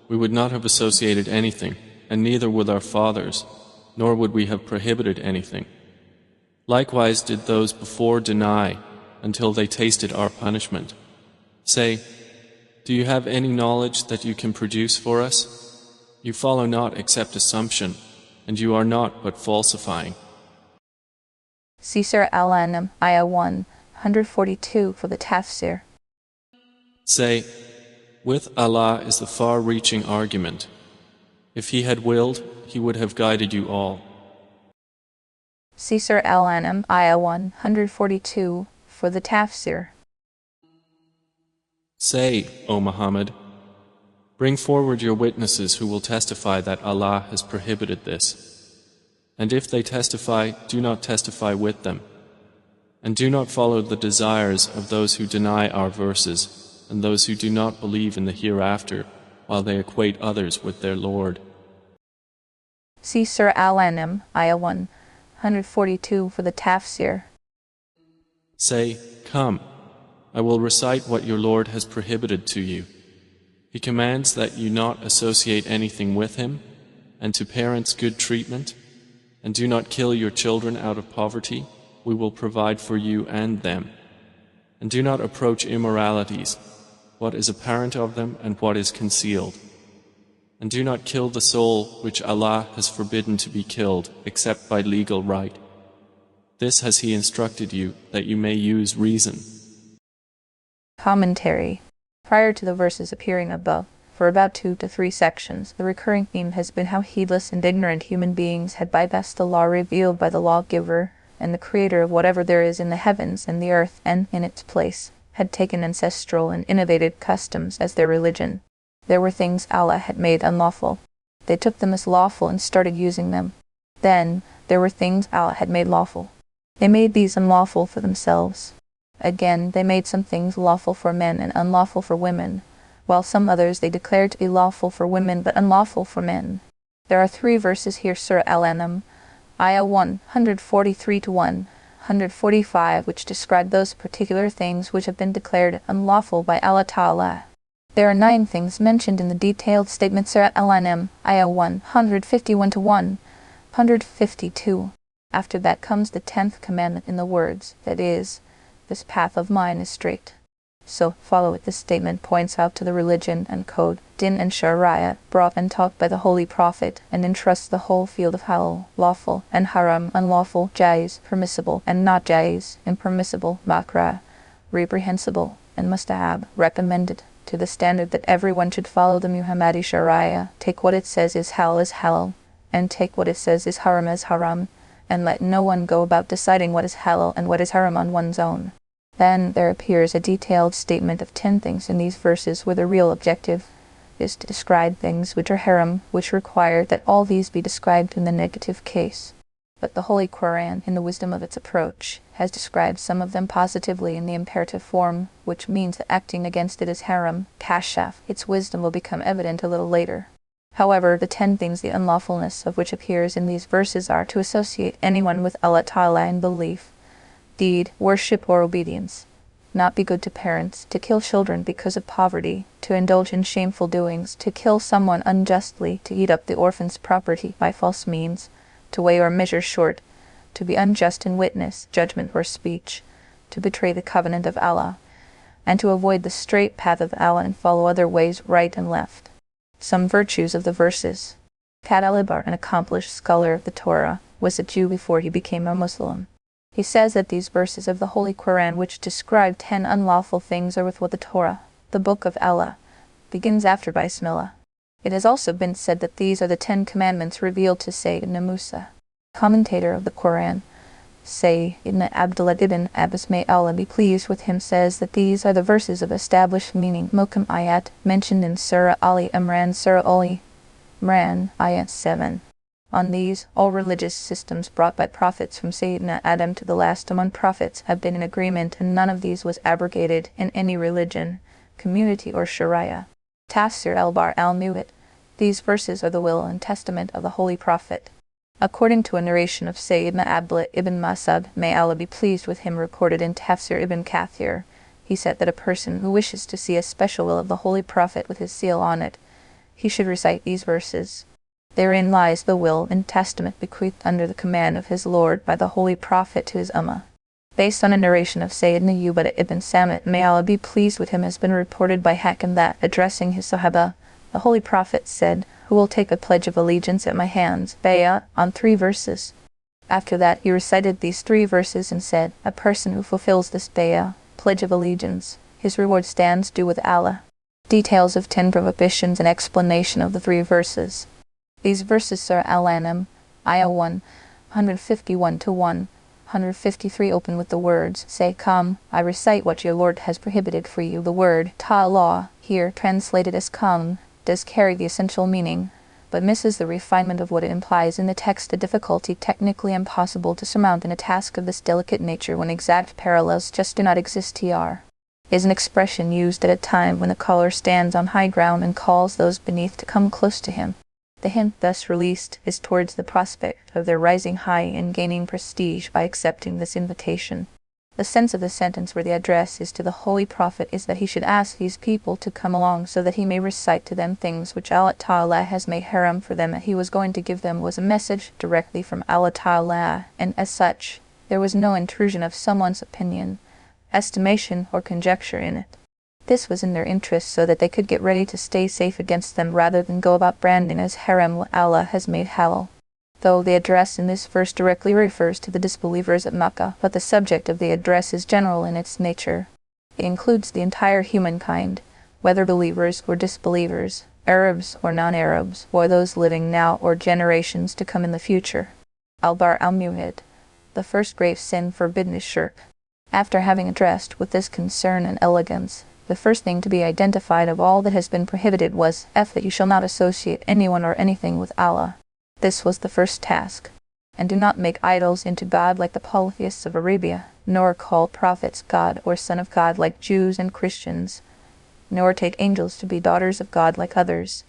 we would not have associated anything, and neither would our fathers, nor would we have prohibited anything. Likewise did those before deny, until they tasted our punishment. Say, do you have any knowledge that you can produce for us? You follow not except assumption, and you are not but falsifying. See Surah Al-An'am, Ayah 142 for the Tafsir. Say, with Allah is the far-reaching argument. If He had willed, He would have guided you all. See Surah Al-An'am, Ayah 142 for the Tafsir. Say, O Muhammad, bring forward your witnesses who will testify that Allah has prohibited this. And if they testify, do not testify with them. And do not follow the desires of those who deny our verses, and those who do not believe in the hereafter, while they equate others with their Lord. See Surah Al-An'am, Ayah 142 for the Tafsir. Say, come, I will recite what your Lord has prohibited to you. He commands that you not associate anything with Him, and to parents good treatment, and do not kill your children out of poverty. We will provide for you and them. And do not approach immoralities, what is apparent of them and what is concealed. And do not kill the soul which Allah has forbidden to be killed except by legal right. This has He instructed you that you may use reason. Commentary. Prior to the verses appearing above, for about 2 to 3 sections, the recurring theme has been how heedless and ignorant human beings had bypassed the law revealed by the lawgiver and the creator of whatever there is in the heavens and the earth, and, in its place, had taken ancestral and innovated customs as their religion. There were things Allah had made unlawful. They took them as lawful and started using them. Then, there were things Allah had made lawful. They made these unlawful for themselves. Again, they made some things lawful for men and unlawful for women, while some others they declared to be lawful for women but unlawful for men. There are 3 verses here, Surah Al-An'am, Ayah 143 to 145, which describe those particular things which have been declared unlawful by Allah Ta'ala. There are 9 things mentioned in the detailed statement Surah Al-An'am, Ayah 151 to 152. After that comes the 10th commandment in the words, that is, this path of mine is straight. So follow it. This statement points out to the religion and code, din and sharia, brought and taught by the Holy Prophet, and entrusts the whole field of halal, lawful, and haram, unlawful, jaiz, permissible, and not jaiz, impermissible, makruh, reprehensible, and mustahab, recommended, to the standard that everyone should follow the Muhammadi sharia, take what it says is halal, and take what it says is haram as haram, and let no one go about deciding what is halal and what is haram on one's own. Then there appears a detailed statement of 10 things in these verses where the real objective is to describe things which are haram, which require that all these be described in the negative case. But the Holy Qur'an, in the wisdom of its approach, has described some of them positively in the imperative form, which means that acting against it is haram, kashaf. Its wisdom will become evident a little later. However, the 10 things the unlawfulness of which appears in these verses are to associate anyone with Allah Ta'ala in belief, deed, worship, or obedience, not be good to parents, to kill children because of poverty, to indulge in shameful doings, to kill someone unjustly, to eat up the orphan's property by false means, to weigh or measure short, to be unjust in witness, judgment, or speech, to betray the covenant of Allah, and to avoid the straight path of Allah and follow other ways right and left. Some virtues of the verses. Kad al-Ibar, an accomplished scholar of the Torah, was a Jew before he became a Muslim. He says that these verses of the Holy Qur'an which describe 10 unlawful things are with what the Torah, the Book of Allah, begins after Bismillah. It has also been said that these are the 10 commandments revealed to Sayyidina Musa. Commentator of the Qur'an, Sayyidina Abdullah ibn Abbas, may Allah be pleased with him, says that these are the verses of established meaning, Mukam ayat, mentioned in Surah Al-Imran, Surah Al-Imran, ayat 7. On these, all religious systems brought by prophets from Sayyidina Adam to the last among prophets have been in agreement, and none of these was abrogated in any religion, community, or sharia. Tafsir al-Mu'id. These verses are the will and testament of the Holy Prophet. According to a narration of Sayyidina Abdullah ibn Mas'ud, may Allah be pleased with him, recorded in Tafsir ibn Kathir, he said that a person who wishes to see a special will of the Holy Prophet with his seal on it, he should recite these verses. Therein lies the will and testament bequeathed under the command of his Lord by the Holy Prophet to his Ummah. Based on a narration of Sayyidina Ubadah ibn Samit, may Allah be pleased with him, has been reported by Hakim that, addressing his Sahaba, the Holy Prophet said, "Who will take a pledge of allegiance at my hands, bay'ah, on 3 verses?" After that he recited these 3 verses and said, "A person who fulfills this bay'ah, pledge of allegiance, his reward stands due with Allah." Details of 10 prohibitions and explanation of the 3 verses. These verses, Surah Al-An'am, Ayah 151 to 153, open with the words, "Say, come, I recite what your Lord has prohibited for you." The word ta'ala, here translated as come, does carry the essential meaning, but misses the refinement of what it implies in the text, a difficulty technically impossible to surmount in a task of this delicate nature when exact parallels just do not exist. Tr is an expression used at a time when the caller stands on high ground and calls those beneath to come close to him. The hint thus released is towards the prospect of their rising high and gaining prestige by accepting this invitation. The sense of the sentence, where the address is to the Holy Prophet, is that he should ask these people to come along so that he may recite to them things which Allah Ta'ala has made haram for them. He was going to give them was a message directly from Allah Ta'ala, and as such, there was no intrusion of someone's opinion, estimation, or conjecture in it. This was in their interest so that they could get ready to stay safe against them rather than go about branding as haram what Allah has made halal. Though the address in this verse directly refers to the disbelievers at Makkah, but the subject of the address is general in its nature. It includes the entire humankind, whether believers or disbelievers, Arabs or non-Arabs, or those living now or generations to come in the future. Al-Mu'id. The first grave sin forbidden is shirk. After having addressed with this concern and elegance the first thing to be identified of all that has been prohibited was that you shall not associate anyone or anything with Allah. This was the first task. And do not make idols into God like the polytheists of Arabia, nor call prophets God or son of God like Jews and Christians, nor take angels to be daughters of God like others,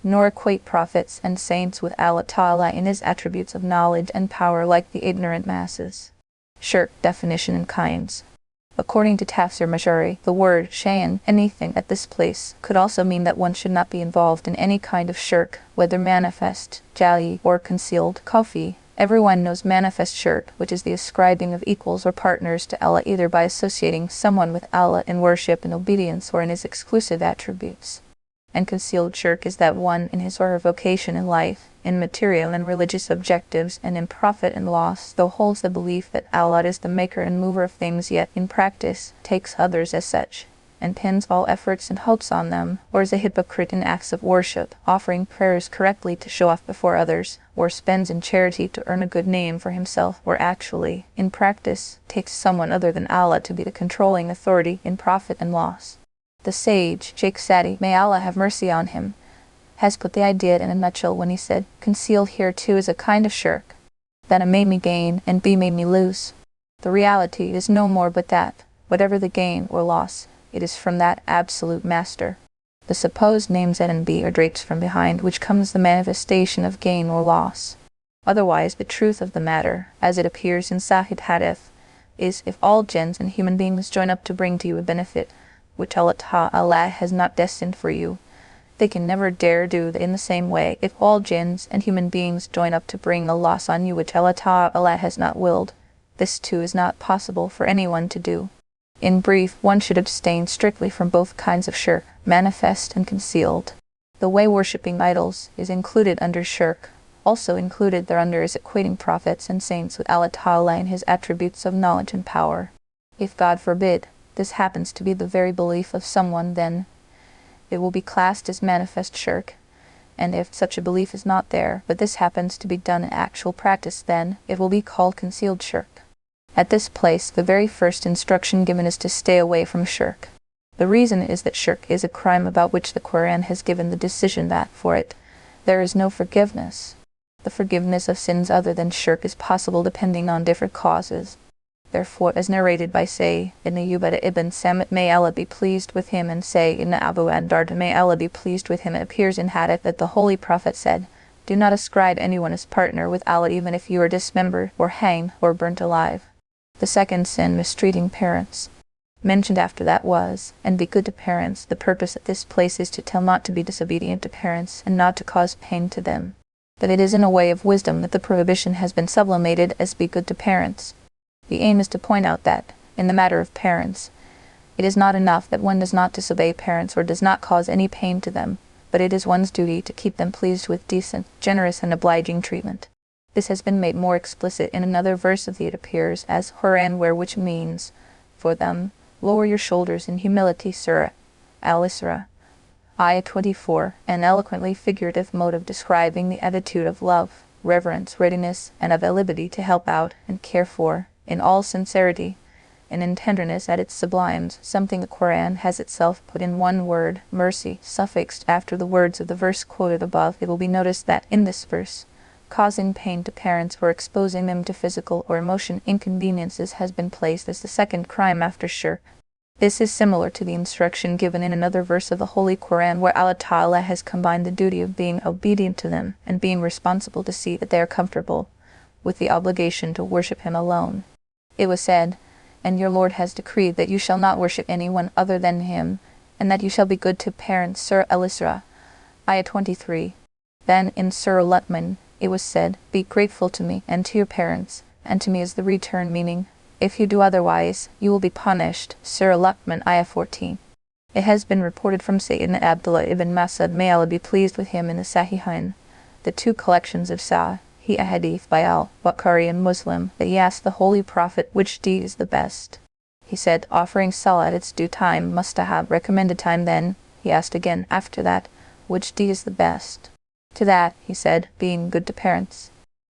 nor equate prophets and saints with Allah Ta'ala in his attributes of knowledge and power like the ignorant masses. Shirk, definition and kinds. According to Tafsir Majari, the word shay'an, anything at this place, could also mean that one should not be involved in any kind of shirk, whether manifest, jali, or concealed, khafi. Everyone knows manifest shirk, which is the ascribing of equals or partners to Allah either by associating someone with Allah in worship and obedience or in his exclusive attributes. And concealed shirk is that one in his or her vocation in life, in material and religious objectives, and in profit and loss, though holds the belief that Allah is the maker and mover of things, yet in practice takes others as such, and pins all efforts and hopes on them, or is a hypocrite in acts of worship, offering prayers correctly to show off before others, or spends in charity to earn a good name for himself, or actually, in practice, takes someone other than Allah to be the controlling authority in profit and loss. The sage, Sheikh Sadi, may Allah have mercy on him, has put the idea in a nutshell when he said, concealed here too is a kind of shirk, that A made me gain and B made me lose. The reality is no more but that, whatever the gain or loss, it is from that absolute master. The supposed names N and B are drapes from behind which comes the manifestation of gain or loss. Otherwise, the truth of the matter, as it appears in Sahih Hadith, is if all jinns and human beings join up to bring to you a benefit, which Allah has not destined for you, they can never dare do in the same way if all jinns and human beings join up to bring a loss on you which Allah has not willed. This too is not possible for anyone to do. In brief, one should abstain strictly from both kinds of shirk, manifest and concealed. The way worshipping idols is included under shirk. Also included thereunder is equating prophets and saints with Allah Ta'ala in his attributes of knowledge and power. If God forbid, this happens to be the very belief of someone, then it will be classed as manifest shirk, and if such a belief is not there, but this happens to be done in actual practice, then it will be called concealed shirk. At this place, the very first instruction given is to stay away from shirk. The reason is that shirk is a crime about which the Qur'an has given the decision that, for it, there is no forgiveness. The forgiveness of sins other than shirk is possible depending on different causes. Therefore, as narrated by Say ibn Ubadah ibn Samit, may Allah be pleased with him, and Say ibn Abu Ad-Darda, may Allah be pleased with him, it appears in Hadith that the Holy Prophet said, do not ascribe anyone as partner with Allah even if you are dismembered, or hanged, or burnt alive. The second sin, mistreating parents, mentioned after that was, and be good to parents. The purpose at this place is to tell not to be disobedient to parents, and not to cause pain to them. But it is in a way of wisdom that the prohibition has been sublimated as be good to parents. The aim is to point out that, in the matter of parents, it is not enough that one does not disobey parents or does not cause any pain to them, but it is one's duty to keep them pleased with decent, generous, and obliging treatment. This has been made more explicit in another verse of the it appears as Quran, where which means, for them, lower your shoulders in humility. Surah Al-Isra, Ayah 24, an eloquently figurative mode of describing the attitude of love, reverence, readiness, and availability to help out and care for, in all sincerity, and in tenderness at its sublimes, something the Qur'an has itself put in one word, mercy, suffixed after the words of the verse quoted above. It will be noticed that in this verse, causing pain to parents or exposing them to physical or emotion inconveniences has been placed as the second crime after shirk. This is similar to the instruction given in another verse of the Holy Qur'an where Allah Ta'ala has combined the duty of being obedient to them and being responsible to see that they are comfortable, with the obligation to worship Him alone. It was said, and your Lord has decreed that you shall not worship anyone other than Him, and that you shall be good to parents. Surah Al-Isra, Ayah 23. Then in Surah Al-An'am, it was said, be grateful to me and to your parents, and to me is the return, meaning, if you do otherwise, you will be punished. Surah Al-An'am, Ayah 14. It has been reported from Sayyidina Abdullah ibn Mas'ud, may Allah be pleased with him, in the Sahihain, the two collections of Sahih Hadith by Al-Bukhari and Muslim, that he asked the Holy Prophet which deed is the best. He said, offering salah at its due time, mustahab, recommended time. Then he asked again after that, which deed is the best? To that, he said, being good to parents.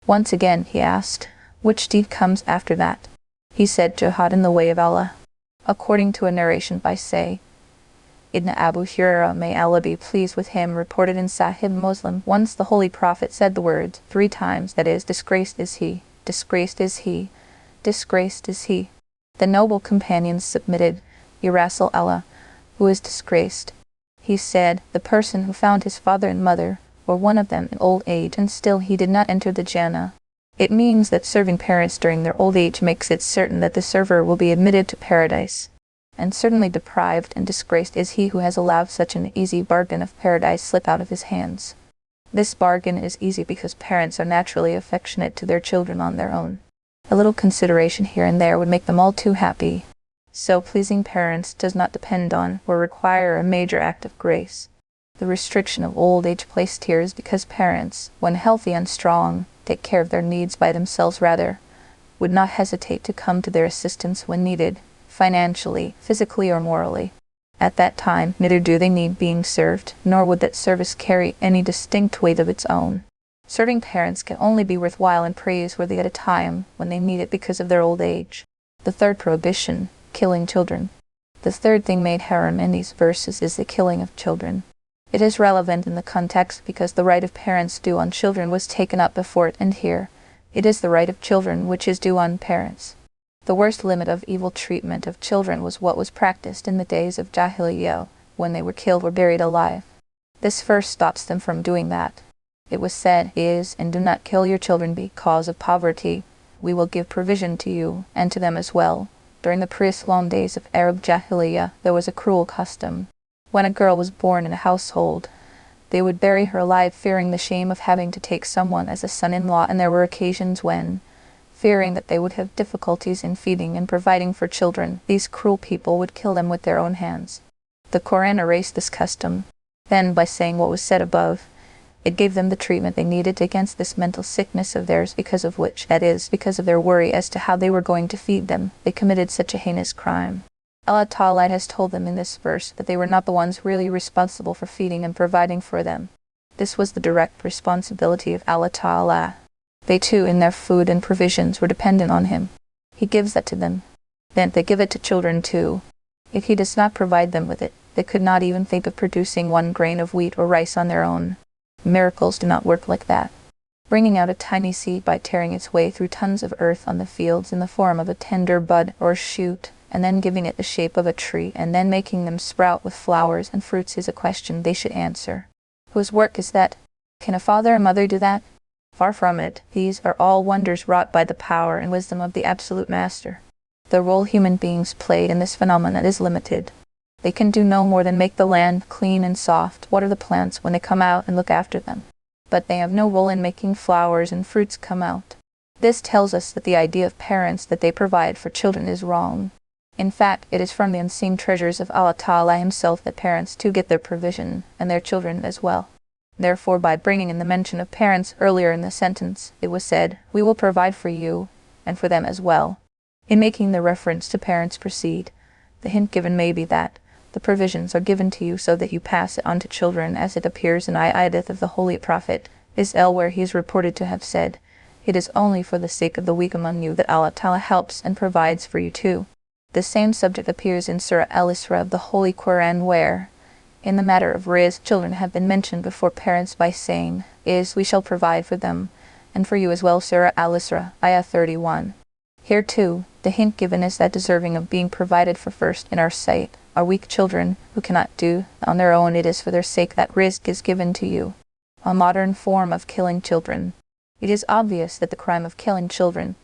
Once again he asked, which deed comes after that? He said, jihad in the way of Allah. According to a narration by Say Ibn Abu Hurairah, may Allah be pleased with him, reported in Sahih Muslim, once the Holy Prophet said the words 3 times, that is, disgraced is he, disgraced is he, disgraced is he. The noble companions submitted, Ya Rasul Allah, who is disgraced? He said, the person who found his father and mother, or one of them, in old age, and still he did not enter the Jannah. It means that serving parents during their old age makes it certain that the server will be admitted to paradise. And certainly deprived and disgraced is he who has allowed such an easy bargain of paradise slip out of his hands. This bargain is easy because parents are naturally affectionate to their children on their own. A little consideration here and there would make them all too happy. So pleasing parents does not depend on or require a major act of grace. The restriction of old age placed here is because parents, when healthy and strong, take care of their needs by themselves rather, would not hesitate to come to their assistance when needed, financially, physically, or morally. At that time, neither do they need being served, nor would that service carry any distinct weight of its own. Serving parents can only be worthwhile and praiseworthy at a time when they need it because of their old age. The third prohibition, killing children. The third thing made haram in these verses is the killing of children. It is relevant in the context because the right of parents due on children was taken up before it, and here, it is the right of children which is due on parents. The worst limit of evil treatment of children was what was practiced in the days of Jahiliyyah, when they were killed or buried alive. This verse stops them from doing that. It was said, and do not kill your children because of poverty. We will give provision to you, and to them as well. During the pre-Islam days of Arab Jahiliyyah, there was a cruel custom. When a girl was born in a household, they would bury her alive, fearing the shame of having to take someone as a son-in-law, and there were occasions when, fearing that they would have difficulties in feeding and providing for children, these cruel people would kill them with their own hands. The Quran erased this custom. Then, by saying what was said above, it gave them the treatment they needed against this mental sickness of theirs, because of which, that is, because of their worry as to how they were going to feed them, they committed such a heinous crime. Allah Ta'ala has told them in this verse that they were not the ones really responsible for feeding and providing for them. This was the direct responsibility of Allah Ta'ala. They too, in their food and provisions, were dependent on Him. He gives that to them. Then they give it to children too. If He does not provide them with it, they could not even think of producing 1 grain of wheat or rice on their own. Miracles do not work like that. Bringing out a tiny seed by tearing its way through tons of earth on the fields in the form of a tender bud or shoot, and then giving it the shape of a tree, and then making them sprout with flowers and fruits is a question they should answer. Whose work is that? Can a father and mother do that? Far from it. These are all wonders wrought by the power and wisdom of the Absolute Master. The role human beings played in this phenomenon is limited. They can do no more than make the land clean and soft, water the plants when they come out, and look after them. But they have no role in making flowers and fruits come out. This tells us that the idea of parents that they provide for children is wrong. In fact, it is from the unseen treasures of Allah Ta'ala Himself that parents too get their provision, and their children as well. Therefore, by bringing in the mention of parents earlier in the sentence, it was said, "We will provide for you, and for them as well." In making the reference to parents proceed, the hint given may be that the provisions are given to you so that you pass it on to children, as it appears in Ayat of the Holy Prophet Isl, where he is reported to have said, "It is only for the sake of the weak among you that Allah Ta'ala helps and provides for you too." The same subject appears in Surah Al-Isra of the Holy Quran, where, in the matter of rizq, children have been mentioned before parents by saying, "We shall provide for them, and for you as well." Surah Al-Isra, Ayah 31. Here too, the hint given is that deserving of being provided for first in our sight are weak children who cannot do on their own. It is for their sake that rizq is given to you. A modern form of killing children. It is obvious that the crime of killing children,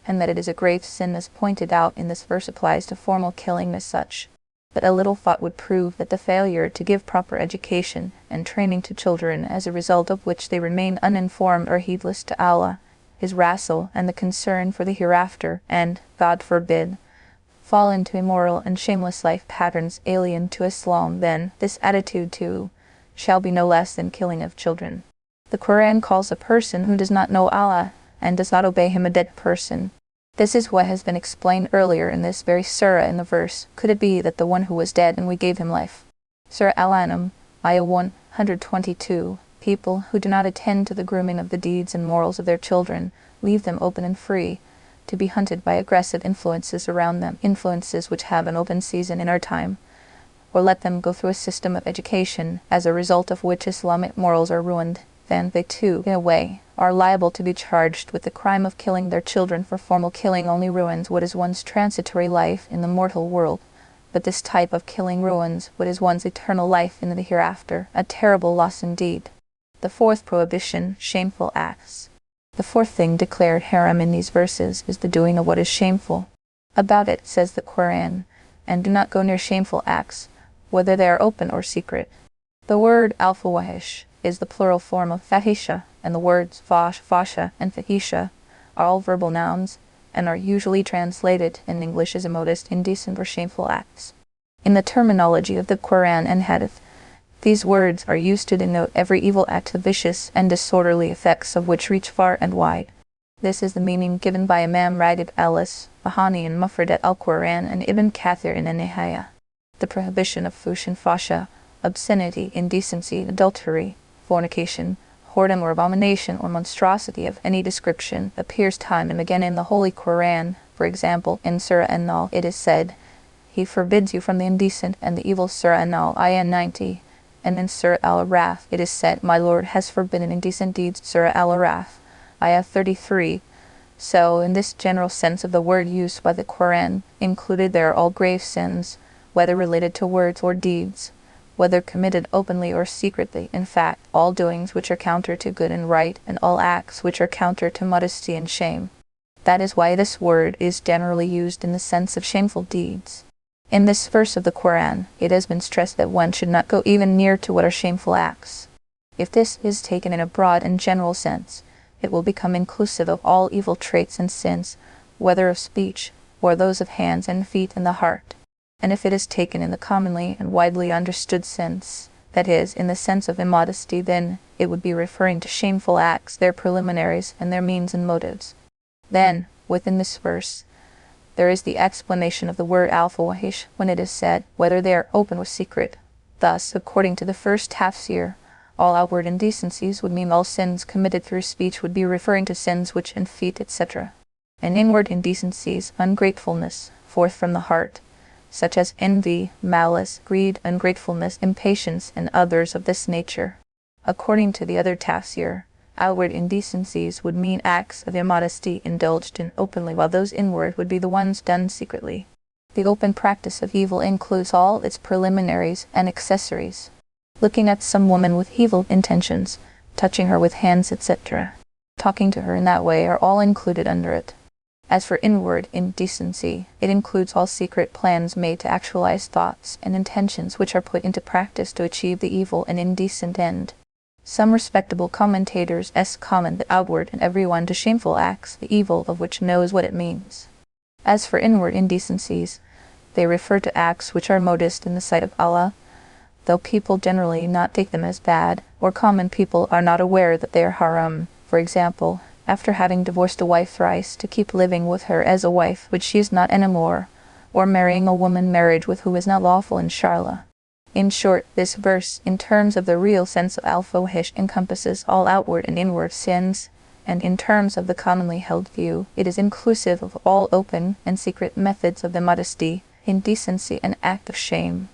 and that it is a grave sin as pointed out in this verse, applies to formal killing as such. But a little thought would prove that the failure to give proper education and training to children, as a result of which they remain uninformed or heedless to Allah, His Rasul, and the concern for the hereafter, and, God forbid, fall into immoral and shameless life patterns alien to Islam, then this attitude too shall be no less than killing of children. The Quran calls a person who does not know Allah and does not obey Him a dead person. This is what has been explained earlier in this very surah in the verse, "Could it be that the one who was dead and we gave him life?" Surah Al-An'am, Ayah 122. People who do not attend to the grooming of the deeds and morals of their children, leave them open and free, to be hunted by aggressive influences around them, influences which have an open season in our time, or let them go through a system of education, as a result of which Islamic morals are ruined, then they too, in a way, are liable to be charged with the crime of killing their children, for formal killing only ruins what is one's transitory life in the mortal world. But this type of killing ruins what is one's eternal life in the hereafter, a terrible loss indeed. The fourth prohibition, shameful acts. The fourth thing declared haram in these verses is the doing of what is shameful. About it says the Qur'an, and do not go near shameful acts, whether they are open or secret. The word al-fawahish is the plural form of fahisha, and the words fash, fasha, and fahisha are all verbal nouns and are usually translated in English as immodest, indecent, or shameful acts. In the terminology of the Qur'an and Hadith, these words are used to denote every evil act, the vicious and disorderly effects of which reach far and wide. This is the meaning given by Imam Ragib al-Asbahani in Mufradat al-Qur'an and Ibn Kathir in An-Nihaya. The prohibition of fush and fasha, obscenity, indecency, adultery, fornication, whoredom or abomination or monstrosity of any description appears time and again in the Holy Qur'an. For example, in Surah An-Nahl it is said, He forbids you from the indecent and the evil. Surah An-Nahl, ayah 90. And in Surah Al-Araf it is said, My Lord has forbidden indecent deeds. Surah Al-Araf, ayah 33. So, in this general sense of the word used by the Qur'an, included there are all grave sins, whether related to words or deeds, whether committed openly or secretly, in fact, all doings which are counter to good and right, and all acts which are counter to modesty and shame. That is why this word is generally used in the sense of shameful deeds. In this verse of the Qur'an, it has been stressed that one should not go even near to what are shameful acts. If this is taken in a broad and general sense, it will become inclusive of all evil traits and sins, whether of speech, or those of hands and feet and the heart. And if it is taken in the commonly and widely understood sense, that is, in the sense of immodesty, then it would be referring to shameful acts, their preliminaries, and their means and motives. Then, within this verse, there is the explanation of the word al-fawahish when it is said, whether they are open or secret. Thus, according to the first tafsir, all outward indecencies would mean all sins committed through speech, would be referring to sins which in feet, etc. And inward indecencies, ungratefulness, forth from the heart, such as envy, malice, greed, ungratefulness, impatience, and others of this nature. According to the other tafsir, outward indecencies would mean acts of immodesty indulged in openly, while those inward would be the ones done secretly. The open practice of evil includes all its preliminaries and accessories. Looking at some woman with evil intentions, touching her with hands, etc., talking to her in that way are all included under it. As for inward indecency, it includes all secret plans made to actualize thoughts and intentions which are put into practice to achieve the evil and indecent end. Some respectable commentators comment that outward and everyone to shameful acts, the evil of which knows what it means. As for inward indecencies, they refer to acts which are modest in the sight of Allah, though people generally not take them as bad, or common people are not aware that they are haram. For example, after having divorced a wife thrice, to keep living with her as a wife which she is not anymore, or marrying a woman marriage with who is not lawful in Sharia. In short, this verse, in terms of the real sense of al-fawahish, encompasses all outward and inward sins, and in terms of the commonly held view, it is inclusive of all open and secret methods of immodesty, indecency, and act of shame.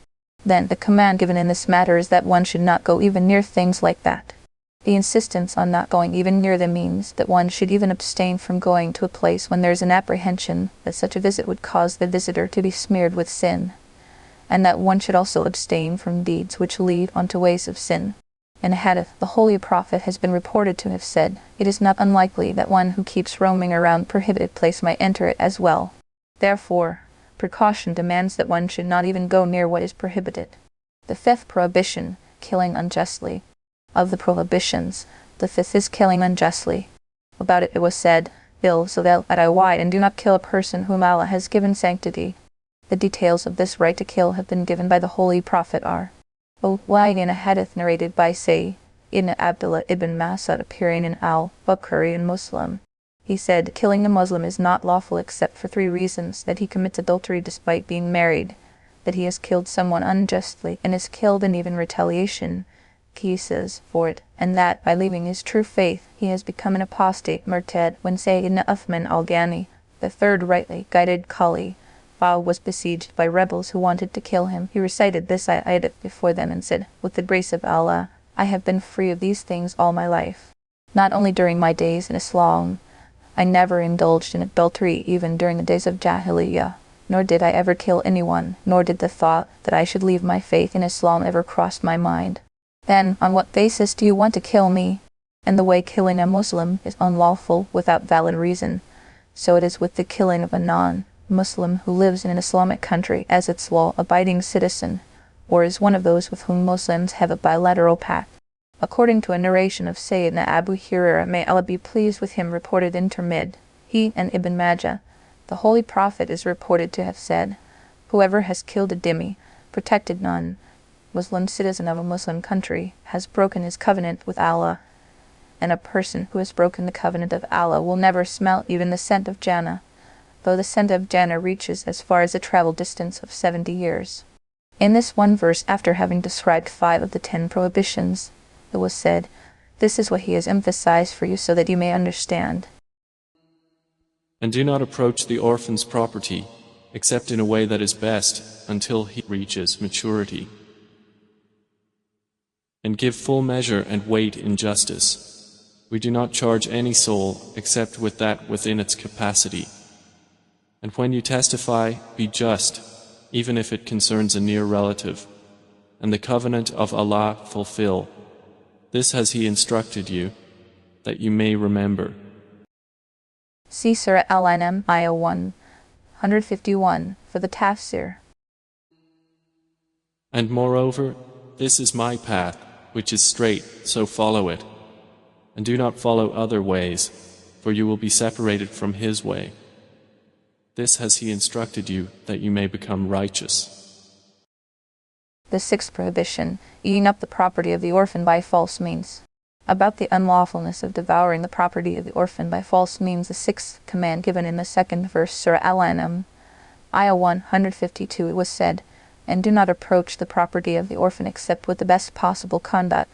Then, the command given in this matter is that one should not go even near things like that. The insistence on not going even near them means that one should even abstain from going to a place when there is an apprehension that such a visit would cause the visitor to be smeared with sin, and that one should also abstain from deeds which lead onto ways of sin. In a hadith, the Holy Prophet has been reported to have said, It is not unlikely that one who keeps roaming around prohibited place might enter it as well. Therefore, precaution demands that one should not even go near what is prohibited. The fifth prohibition, killing unjustly. Of the prohibitions, the fifth is killing unjustly. About it was said, Ill so that I wide and do not kill a person whom Allah has given sanctity. The details of this right to kill have been given by the Holy Prophet are wide in a hadith narrated by Ibn Abdullah ibn Mas'ud appearing in Al-Bukhari and Muslim. He said, Killing a Muslim is not lawful except for 3 reasons: that he commits adultery despite being married, that he has killed someone unjustly and is killed in even retaliation, cases for it, and that, by leaving his true faith, he has become an apostate, murtad. When Sayyidina Uthman al-Ghani, the third rightly guided Kali, was besieged by rebels who wanted to kill him, he recited this ayat before them and said, With the grace of Allah, I have been free of these things all my life. Not only during my days in Islam, I never indulged in adultery even during the days of Jahiliyyah, nor did I ever kill anyone, nor did the thought that I should leave my faith in Islam ever cross my mind. Then, on what basis do you want to kill me? And the way killing a Muslim is unlawful without valid reason, so it is with the killing of a non-Muslim who lives in an Islamic country as its law-abiding citizen, or is one of those with whom Muslims have a bilateral pact. According to a narration of Sayyidina Abu Hurairah, may Allah be pleased with him, reported in Tirmidhi, he and Ibn Majah, the Holy Prophet is reported to have said, "Whoever has killed a dhimmi, protected non-Muslim citizen of a Muslim country, has broken his covenant with Allah, and a person who has broken the covenant of Allah will never smell even the scent of Jannah, though the scent of Jannah reaches as far as a travel distance of 70 years. In this one verse, after having described 5 of the 10 prohibitions, it was said, "This is what he has emphasized for you so that you may understand." And do not approach the orphan's property, except in a way that is best, until he reaches maturity. And give full measure and weight in justice. We do not charge any soul except with that within its capacity. And when you testify, be just, even if it concerns a near relative, and the covenant of Allah fulfill. This has He instructed you, that you may remember. See Surah Al-An'am, Ayah 151, for the Tafsir. And moreover, this is my path, which is straight, so follow it. And do not follow other ways, for you will be separated from His way. This has He instructed you, that you may become righteous. The 6th prohibition, eating up the property of the orphan by false means. About the unlawfulness of devouring the property of the orphan by false means, the 6th command given in the 2nd verse, Surah Al-An'am, Ayah 152, it was said, "And do not approach the property of the orphan except with the best possible conduct,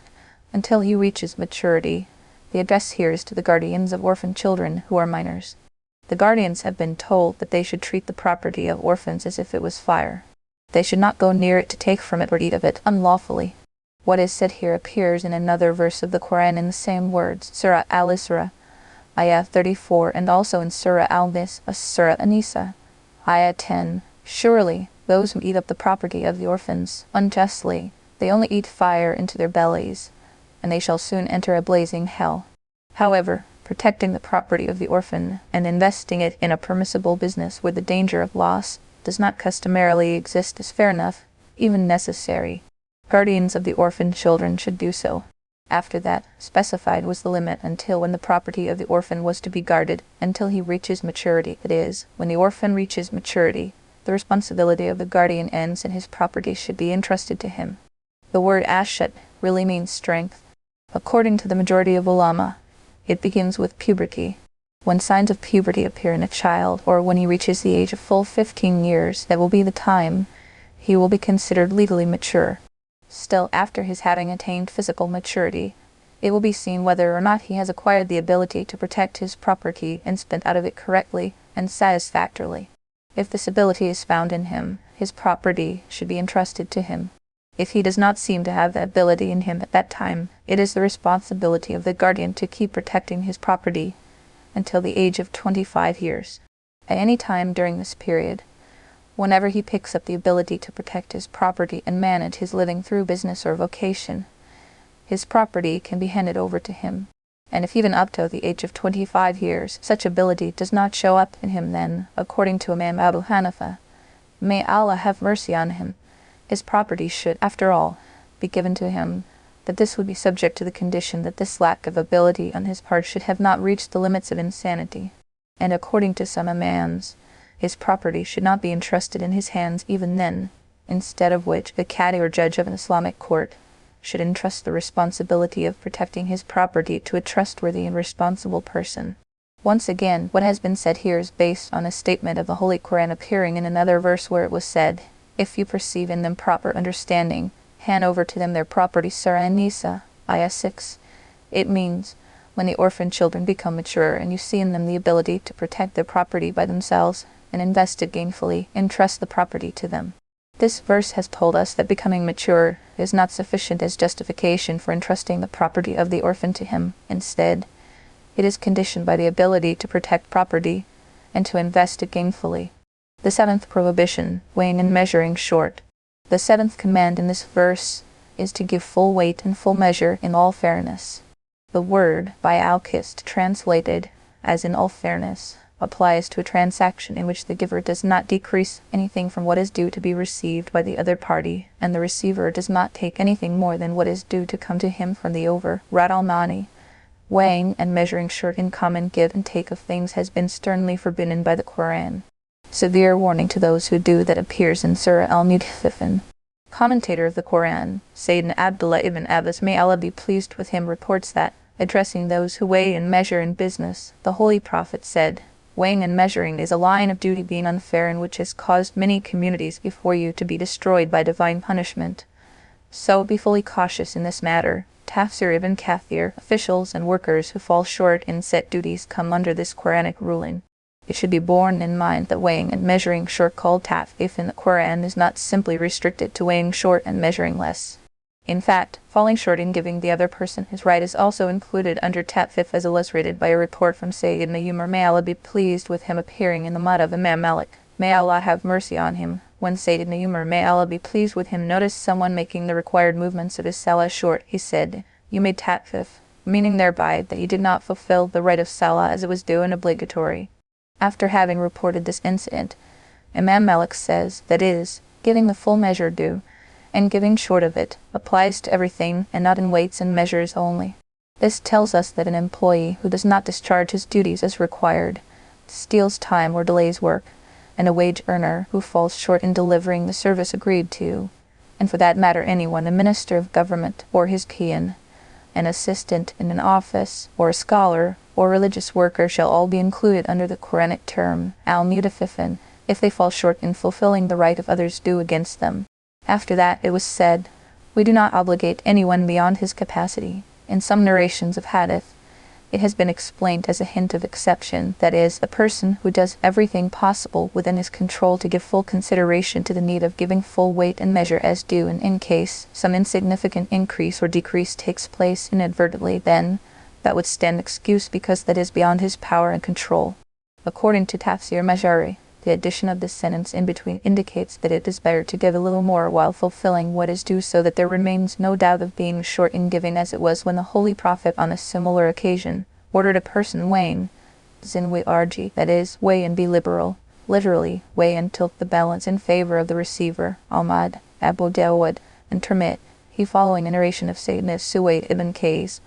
until he reaches maturity." The address here is to the guardians of orphan children who are minors. The guardians have been told that they should treat the property of orphans as if it was fire. They should not go near it to take from it or eat of it unlawfully. What is said here appears in another verse of the Qur'an in the same words, Surah Al-Isra, Ayah 34, and also in Surah Surah An-Nisa, Ayah 10. Surely, those who eat up the property of the orphans unjustly, they only eat fire into their bellies, and they shall soon enter a blazing hell. However, protecting the property of the orphan and investing it in a permissible business where the danger of loss does not customarily exist is fair enough, even necessary. Guardians of the orphan children should do so. After that, specified was the limit until when the property of the orphan was to be guarded, until he reaches maturity. That is, when the orphan reaches maturity, the responsibility of the guardian ends and his property should be entrusted to him. The word ashat really means strength. According to the majority of ulama, it begins with puberty. When signs of puberty appear in a child, or when he reaches the age of full 15 years, that will be the time he will be considered legally mature. Still, after his having attained physical maturity, it will be seen whether or not he has acquired the ability to protect his property and spend out of it correctly and satisfactorily. If this ability is found in him, his property should be entrusted to him. If he does not seem to have that ability in him at that time, it is the responsibility of the guardian to keep protecting his property until the age of 25 years. At any time during this period, whenever he picks up the ability to protect his property and manage his living through business or vocation, his property can be handed over to him. And if even up to the age of 25 years, such ability does not show up in him, then, according to Imam Abu Hanifa, may Allah have mercy on him, his property should, after all, be given to him, that this would be subject to the condition that this lack of ability on his part should have not reached the limits of insanity. And according to some imams, his property should not be entrusted in his hands even then, instead of which the Qadi or judge of an Islamic court should entrust the responsibility of protecting his property to a trustworthy and responsible person. Once again, what has been said here is based on a statement of the Holy Quran appearing in another verse where it was said, "If you perceive in them proper understanding, hand over to them their property." Surah An-Nisa, Ayah 6. It means, when the orphan children become mature and you see in them the ability to protect their property by themselves and invest it gainfully, entrust the property to them. This verse has told us that becoming mature is not sufficient as justification for entrusting the property of the orphan to him. Instead, it is conditioned by the ability to protect property and to invest it gainfully. The 7th prohibition, weighing and measuring short. The 7th command in this verse is to give full weight and full measure in all fairness. The word by Al-Kist translated as in all fairness applies to a transaction in which the giver does not decrease anything from what is due to be received by the other party, and the receiver does not take anything more than what is due to come to him from the over. Rad al-Mani, weighing and measuring short in common give and take of things has been sternly forbidden by the Qur'an. Severe warning to those who do that appears in Surah Al-An'am. Commentator of the Qur'an, Sayyidina Abdullah ibn Abbas, may Allah be pleased with him, reports that, addressing those who weigh and measure in business, the Holy Prophet said, "Weighing and measuring is a line of duty being unfair and which has caused many communities before you to be destroyed by divine punishment. So be fully cautious in this matter." Tafsir ibn Kathir, officials and workers who fall short in set duties come under this Quranic ruling. It should be borne in mind that weighing and measuring short called ta'fif in the Qur'an is not simply restricted to weighing short and measuring less. In fact, falling short in giving the other person his right is also included under ta'fif, as illustrated by a report from Sayyidina Umar, may Allah be pleased with him, appearing in the mud of Imam Malik. May Allah have mercy on him. When Sayyidina Umar, may Allah be pleased with him, noticed someone making the required movements of his salah short, he said, "You made ta'fif," meaning thereby that you did not fulfill the right of salah as it was due and obligatory. After having reported this incident, Imam Malik says, that is, giving the full measure due, and giving short of it, applies to everything and not in weights and measures only. This tells us that an employee who does not discharge his duties as required, steals time or delays work, and a wage earner who falls short in delivering the service agreed to, and for that matter anyone, a minister of government or his qiyan, an assistant in an office, or a scholar, or religious worker shall all be included under the Quranic term, al-mutafifin, if they fall short in fulfilling the right of others due against them. After that it was said, we do not obligate anyone beyond his capacity. In some narrations of hadith, it has been explained as a hint of exception, that is, a person who does everything possible within his control to give full consideration to the need of giving full weight and measure as due, and in case some insignificant increase or decrease takes place inadvertently, then that would stand excuse because that is beyond his power and control. According to Tafsir Majari, the addition of this sentence in between indicates that it is better to give a little more while fulfilling what is due, so that there remains no doubt of being short in giving, as it was when the Holy Prophet on a similar occasion ordered a person weighing, zinwi-arji, that is, weigh and be liberal, literally, weigh and tilt the balance in favor of the receiver, Ahmad, Abu Dawud, and Tirmidhi, he following a narration of Sayyidina Suwayd ibn Qays,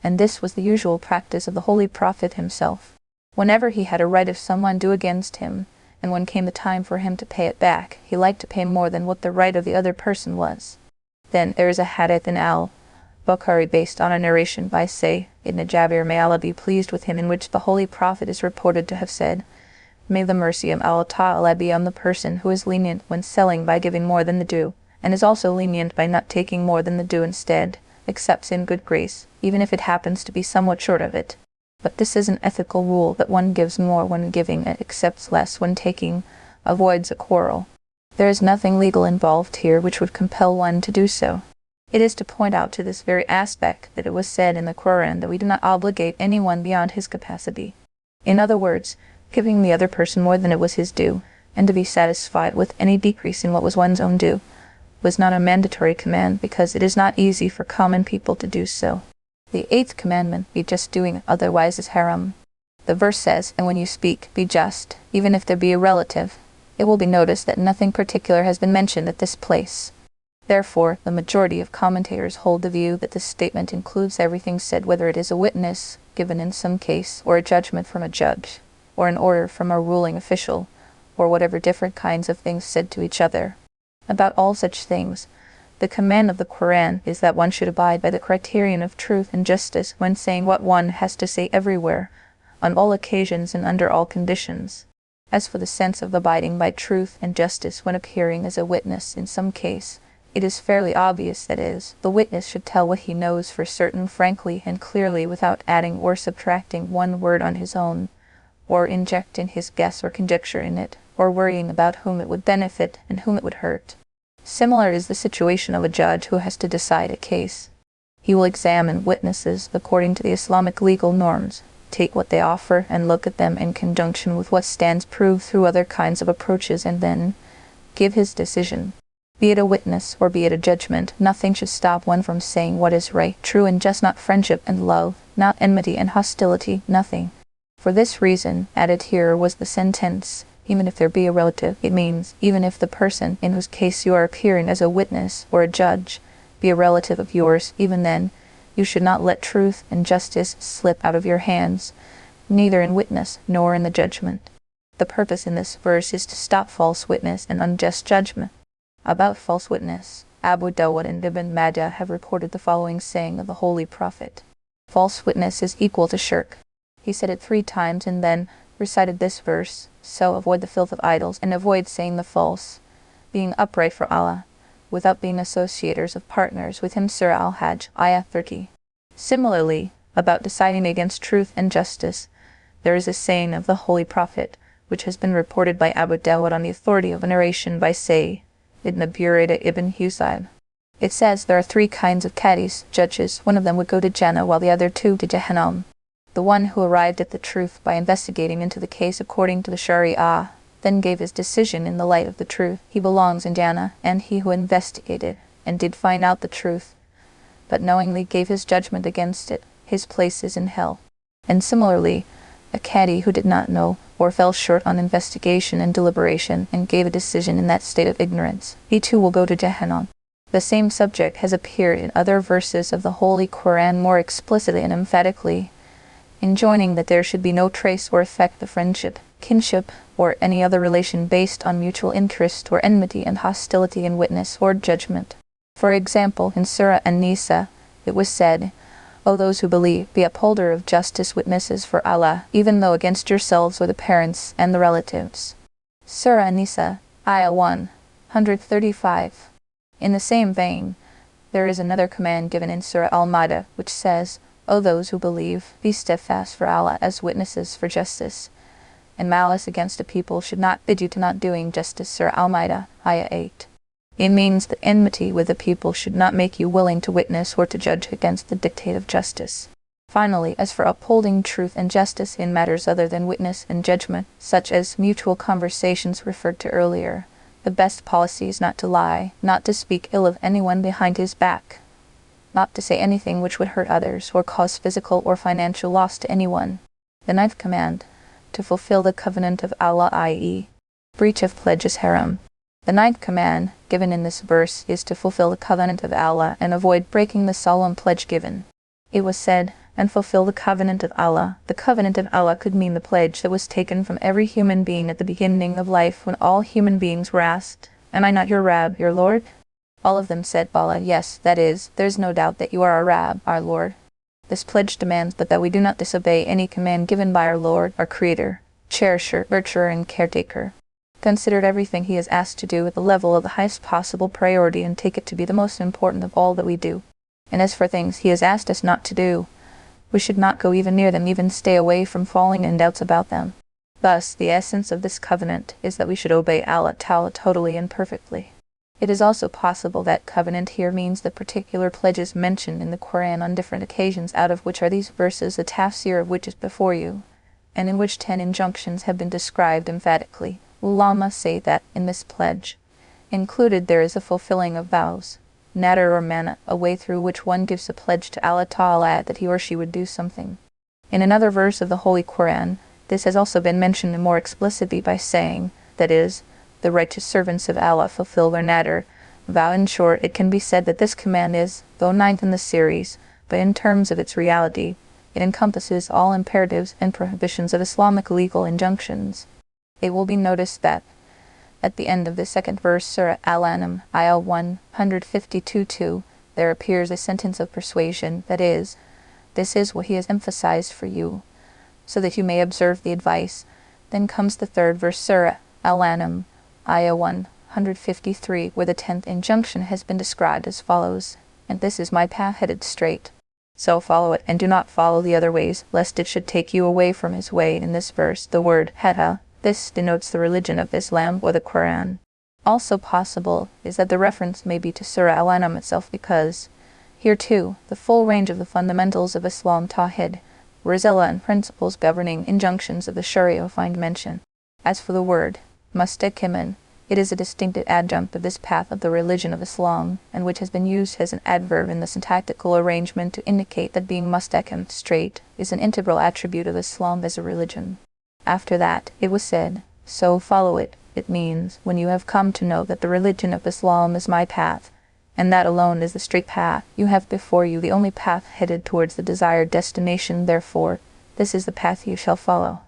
and this was the usual practice of the Holy Prophet himself. Whenever he had a right of someone due against him, and when came the time for him to pay it back, he liked to pay more than what the right of the other person was. Then there is a hadith in Al-Bukhari based on a narration by Sayyidina Jabir, may Allah be pleased with him, in which the Holy Prophet is reported to have said, "May the mercy of Allah Ta'ala be on the person who is lenient when selling by giving more than the due, and is also lenient by not taking more than the due instead, accepts in good grace, even if it happens to be somewhat short of it." But this is an ethical rule, that one gives more when giving and accepts less when taking, avoids a quarrel. There is nothing legal involved here which would compel one to do so. It is to point out to this very aspect that it was said in the Qur'an that we do not obligate anyone beyond his capacity. In other words, giving the other person more than it was his due, and to be satisfied with any decrease in what was one's own due, was not a mandatory command, because it is not easy for common people to do so. The 8th commandment, be just doing otherwise, is haram. The verse says, and when you speak, be just, even if there be a relative. It will be noticed that nothing particular has been mentioned at this place. Therefore, the majority of commentators hold the view that this statement includes everything said, whether it is a witness given in some case, or a judgment from a judge, or an order from a ruling official, or whatever different kinds of things said to each other. About all such things, the command of the Qur'an is that one should abide by the criterion of truth and justice when saying what one has to say everywhere, on all occasions and under all conditions. As for the sense of abiding by truth and justice when appearing as a witness in some case, it is fairly obvious, that is, the witness should tell what he knows for certain frankly and clearly, without adding or subtracting one word on his own, or injecting his guess or conjecture in it, or worrying about whom it would benefit and whom it would hurt. Similar is the situation of a judge who has to decide a case. He will examine witnesses according to the Islamic legal norms, take what they offer and look at them in conjunction with what stands proved through other kinds of approaches, and then give his decision. Be it a witness or be it a judgment, nothing should stop one from saying what is right, true, and just, not friendship and love, not enmity and hostility, nothing. For this reason, added here was the sentence, even if there be a relative, it means, even if the person in whose case you are appearing as a witness or a judge be a relative of yours, even then, you should not let truth and justice slip out of your hands, neither in witness nor in the judgment. The purpose in this verse is to stop false witness and unjust judgment. About false witness, Abu Dawud and Ibn Majah have reported the following saying of the Holy Prophet: false witness is equal to shirk. He said it 3 times and then recited this verse, so avoid the filth of idols and avoid saying the false, being upright for Allah, without being associators of partners with him. Surah Al-Hajj, Ayah 30. Similarly, about deciding against truth and justice, there is a saying of the Holy Prophet, which has been reported by Abu Dawud on the authority of a narration by Say, Ibn Burayda ibn Husayb. It says there are 3 kinds of cadis, judges. One of them would go to Jannah while the other 2 to Jahannam. The one who arrived at the truth by investigating into the case according to the Sharia, then gave his decision in the light of the truth, he belongs in Jannah, and he who investigated and did find out the truth, but knowingly gave his judgment against it, his place is in hell. And similarly, a cadi who did not know or fell short on investigation and deliberation and gave a decision in that state of ignorance, he too will go to Jahannam. The same subject has appeared in other verses of the Holy Qur'an more explicitly and emphatically, enjoining that there should be no trace or effect of friendship, kinship, or any other relation based on mutual interest or enmity and hostility in witness or judgment. For example, in Surah An-Nisa, it was said, O those who believe, be upholder of justice witnesses for Allah, even though against yourselves or the parents and the relatives. Surah An-Nisa, Ayah 135. In the same vein, there is another command given in Surah Al-Ma'idah, which says, O those who believe, be steadfast for Allah as witnesses for justice, and malice against a people should not bid you to not doing justice. Surah Al-Ma'idah, Ayah 8. It means that enmity with the people should not make you willing to witness or to judge against the dictate of justice. Finally, as for upholding truth and justice in matters other than witness and judgment, such as mutual conversations referred to earlier, the best policy is not to lie, not to speak ill of anyone behind his back, not to say anything which would hurt others or cause physical or financial loss to anyone. The 9th command, to fulfill the covenant of Allah, i.e., breach of pledge is haram. The 9th command, given in this verse, is to fulfill the covenant of Allah and avoid breaking the solemn pledge given. It was said, and fulfill the covenant of Allah. The covenant of Allah could mean the pledge that was taken from every human being at the beginning of life when all human beings were asked, Am I not your Rabb, your Lord? All of them said, Bala, yes, that is, there is no doubt that you are our Rabb, our Lord. This pledge demands that we do not disobey any command given by our Lord, our Creator, Cherisher, Nurturer, and Caretaker. Consider everything He is asked to do at the level of the highest possible priority and take it to be the most important of all that we do. And as for things He has asked us not to do, we should not go even near them, even stay away from falling in doubts about them. Thus, the essence of this covenant is that we should obey Allah Ta'ala totally and perfectly. It is also possible that covenant here means the particular pledges mentioned in the Quran on different occasions, out of which are these verses, the tafsir of which is before you, and in which 10 injunctions have been described emphatically. Ulama say that, in this pledge, included there is a fulfilling of vows, nadr or mana, a way through which one gives a pledge to Allah Ta'ala that he or she would do something. In another verse of the Holy Quran, this has also been mentioned more explicitly by saying, that is, the righteous servants of Allah fulfill their nadr, vow. In short, it can be said that this command is, though 9th in the series, but in terms of its reality, it encompasses all imperatives and prohibitions of Islamic legal injunctions. It will be noticed that, at the end of the 2nd verse, Surah Al-An'am, Ayah 152-2, there appears a sentence of persuasion, that is, this is what He has emphasized for you, so that you may observe the advice. Then comes the 3rd verse, Surah Al-An'am, Ayah 153, where the 10th injunction has been described as follows, and this is my path headed straight. So follow it, and do not follow the other ways, lest it should take you away from His way. In this verse, the word hada, this denotes the religion of Islam or the Quran. Also possible is that the reference may be to Surah Al-An'am itself, because here too, the full range of the fundamentals of Islam, Tawhid, Rizala, and principles governing injunctions of the Sharia find mention. As for the word mustaqiman, It is a distinctive adjunct of this path of the religion of Islam, and which has been used as an adverb in the syntactical arrangement to indicate that being mustaqim, straight, is an integral attribute of Islam as a religion. After that, it was said, so follow it. It means, when you have come to know that the religion of Islam is my path, and that alone is the straight path, you have before you the only path headed towards the desired destination, therefore, this is the path you shall follow.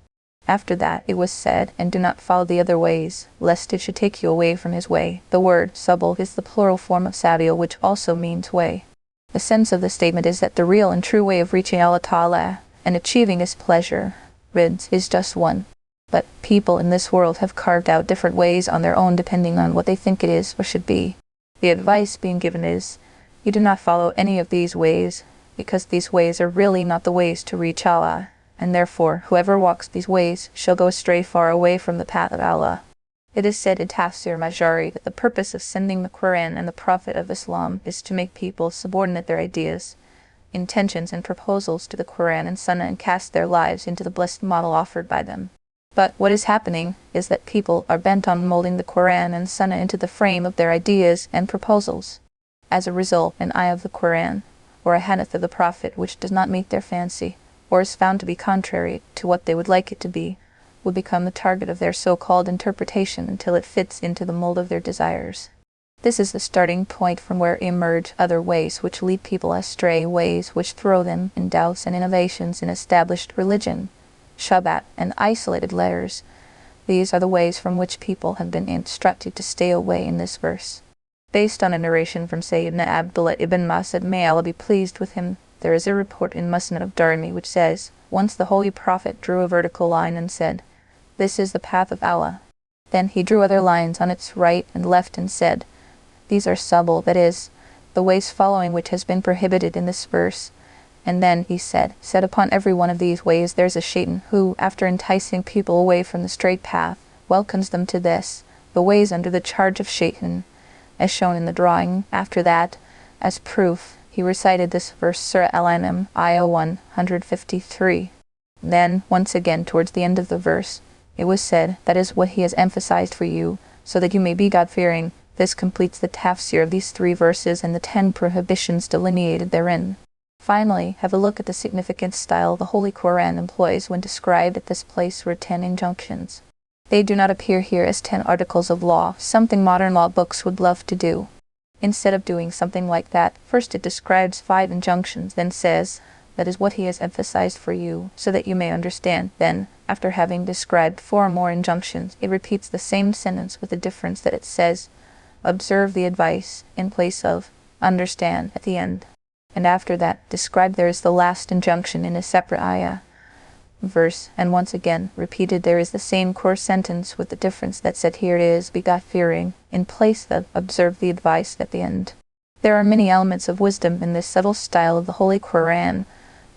After that, it was said, and do not follow the other ways, lest it should take you away from his way. The word, sabul, is the plural form of sabil, which also means way. The sense of the statement is that the real and true way of reaching Allah Ta'ala and achieving his pleasure, rids, is just one. But people in this world have carved out different ways on their own depending on what they think it is or should be. The advice being given is, you do not follow any of these ways, because these ways are really not the ways to reach Allah, and therefore whoever walks these ways shall go astray far away from the path of Allah. It is said in Tafsir Majari that the purpose of sending the Quran and the Prophet of Islam is to make people subordinate their ideas, intentions and proposals to the Quran and Sunnah and cast their lives into the blessed model offered by them. But what is happening is that people are bent on molding the Quran and Sunnah into the frame of their ideas and proposals. As a result, an ayah of the Quran, or a hadith of the Prophet which does not meet their fancy, or is found to be contrary to what they would like it to be, would become the target of their so-called interpretation until it fits into the mold of their desires. This is the starting point from where emerge other ways which lead people astray, ways which throw them in doubts and innovations in established religion, Shabbat, and isolated letters. These are the ways from which people have been instructed to stay away in this verse. Based on a narration from Sayyidina Abdullah ibn Mas'ud, may Allah be pleased with him, there is a report in Musnad of Darimi which says, once the Holy Prophet drew a vertical line and said, "This is the path of Allah." Then he drew other lines on its right and left and said, "These are sabul, that is, the ways following which has been prohibited in this verse." And then he said, "Set upon every one of these ways there's a shaitan who, after enticing people away from the straight path, welcomes them to this, the ways under the charge of shaitan, as shown in the drawing." After that, as proof, he recited this verse, Surah Al-An'am, ayah 153. Then, once again, towards the end of the verse, it was said, "That is what he has emphasized for you, so that you may be God-fearing." This completes the tafsir of these 3 verses and the 10 prohibitions delineated therein. Finally, have a look at the significant style the Holy Quran employs when described at this place were 10 injunctions. They do not appear here as 10 articles of law, something modern law books would love to do. Instead of doing something like that, first it describes 5 injunctions, then says, "That is what he has emphasized for you, so that you may understand." Then, after having described 4 more injunctions, it repeats the same sentence with the difference that it says, "Observe the advice," in place of "understand" at the end. And after that, described there is the last injunction in a separate ayah, verse, and once again, repeated there is the same core sentence with the difference that said here it is, "Be God-fearing," in place of "observe the advice" at the end. There are many elements of wisdom in this subtle style of the Holy Quran.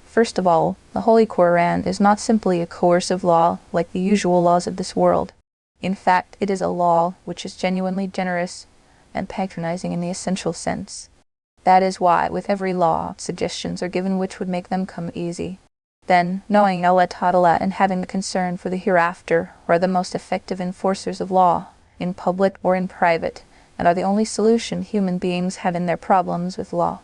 First of all, the Holy Quran is not simply a coercive law like the usual laws of this world. In fact, it is a law which is genuinely generous and patronizing in the essential sense. That is why, with every law, suggestions are given which would make them come easy. Then, knowing Allah Ta'ala and having a concern for the hereafter are the most effective enforcers of law, in public or in private, and are the only solution human beings have in their problems with law.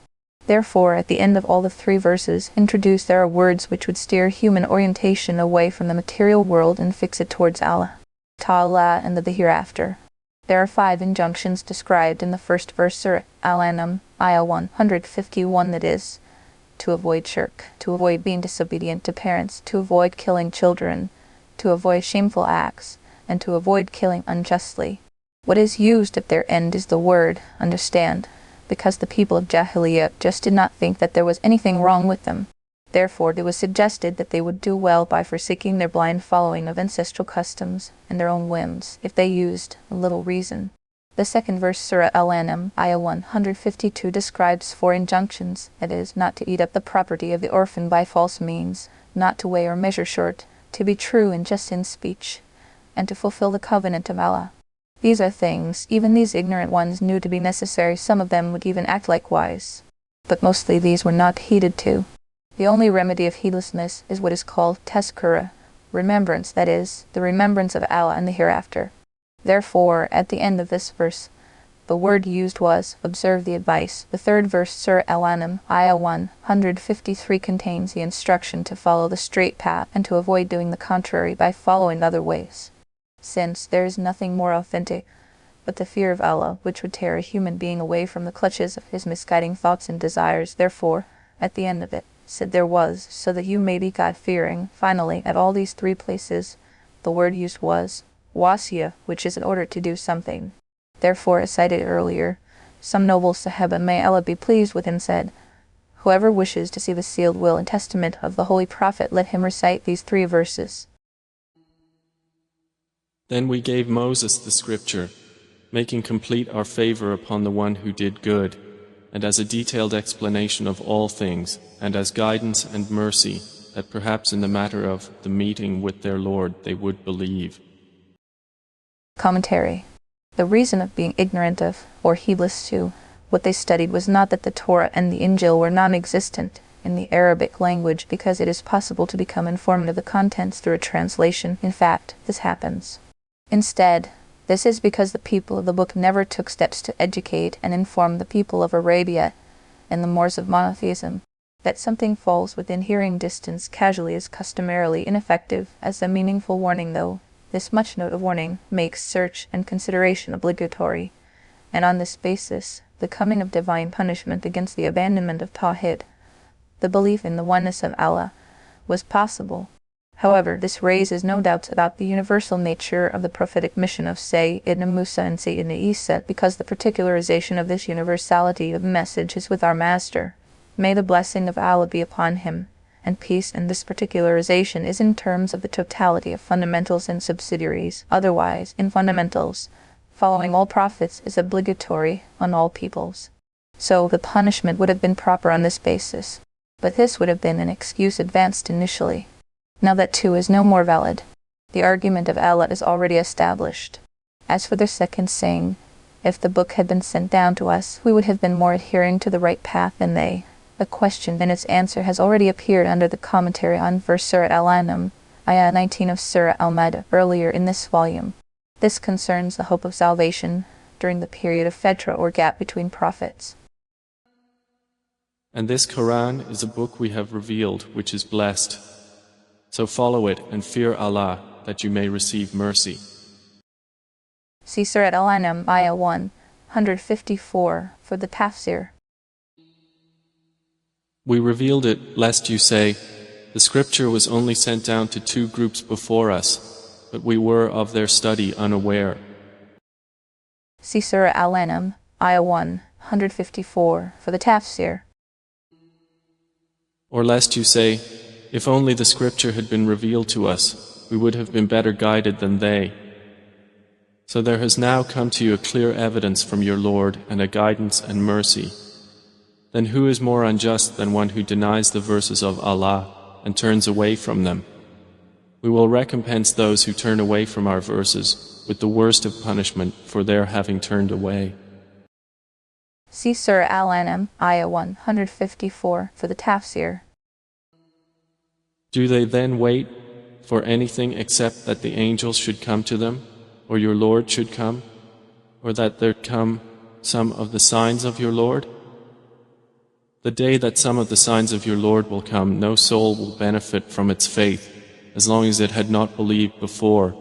Therefore, at the end of all the 3 verses introduced there are words which would steer human orientation away from the material world and fix it towards Allah Ta'ala and the hereafter. There are 5 injunctions described in the first verse, Surah Al-An'am, ayah 151, that is, to avoid shirk, to avoid being disobedient to parents, to avoid killing children, to avoid shameful acts, and to avoid killing unjustly. What is used at their end is the word understand, because the people of Jahiliyyah just did not think that there was anything wrong with them. Therefore, it was suggested that they would do well by forsaking their blind following of ancestral customs and their own whims, if they used a little reason. The second verse, Surah Al-An'am, ayah 152, describes 4 injunctions, that is, not to eat up the property of the orphan by false means, not to weigh or measure short, to be true and just in speech, and to fulfill the covenant of Allah. These are things even these ignorant ones knew to be necessary. Some of them would even act likewise. But mostly these were not heeded to. The only remedy of heedlessness is what is called tazkirah, remembrance, that is, the remembrance of Allah and the hereafter. Therefore, at the end of this verse, the word used was, observe the advice. The third verse, Surah Al-An'am, Ayah 153, contains the instruction to follow the straight path and to avoid doing the contrary by following other ways. Since there is nothing more authentic but the fear of Allah, which would tear a human being away from the clutches of his misguiding thoughts and desires. Therefore, at the end of it, said there was, so that you may be God-fearing. Finally, at all these three places, the word used was wasiyah, which is an order to do something. Therefore, as cited earlier, some noble Sahaba, may Allah be pleased with him, said, whoever wishes to see the sealed will and testament of the Holy Prophet, let him recite these three verses. Then we gave Moses the scripture, making complete our favor upon the one who did good, and as a detailed explanation of all things, and as guidance and mercy, that perhaps in the matter of the meeting with their Lord they would believe. Commentary. The reason of being ignorant of, or heedless to, what they studied was not that the Torah and the Injil were non-existent in the Arabic language, because it is possible to become informed of the contents through a translation. In fact, this happens. Instead, this is because the people of the book never took steps to educate and inform the people of Arabia and the Moors of monotheism. That something falls within hearing distance casually is customarily ineffective as a meaningful warning, though this much note of warning makes search and consideration obligatory, and on this basis, the coming of divine punishment against the abandonment of Tawhid, the belief in the oneness of Allah, was possible. However, this raises no doubts about the universal nature of the prophetic mission of Sayyidina Musa and Sayyidina Isa, because the particularization of this universality of message is with our Master. May the blessing of Allah be upon him, and peace, and this particularization is in terms of the totality of fundamentals and subsidiaries. Otherwise, in fundamentals, following all prophets is obligatory on all peoples. So the punishment would have been proper on this basis, but this would have been an excuse advanced initially. Now that too is no more valid. The argument of Allah is already established. As for their second saying, if the book had been sent down to us, we would have been more adhering to the right path than they. A question and its answer has already appeared under the commentary on verse Surah Al-An'am, Ayah 19 of Surah Al-Ma'idah, earlier in this volume. This concerns the hope of salvation during the period of Fetra, or gap between prophets. And this Quran is a book we have revealed, which is blessed. So follow it and fear Allah, that you may receive mercy. See Surah Al-An'am, Ayah 154, for the Tafsir. We revealed it, lest you say, the scripture was only sent down to two groups before us, but we were of their study unaware. See Surah Al-An'am, Ayah 154, for the Tafsir. Or lest you say, if only the scripture had been revealed to us, we would have been better guided than they. So there has now come to you a clear evidence from your Lord and a guidance and mercy. Then who is more unjust than one who denies the verses of Allah and turns away from them? We will recompense those who turn away from our verses with the worst of punishment for their having turned away. See Surah Al-An'am, Ayah 154, for the Tafsir. Do they then wait for anything except that the angels should come to them, or your Lord should come, or that there come some of the signs of your Lord? The day that some of the signs of your Lord will come, no soul will benefit from its faith, as long as it had not believed before,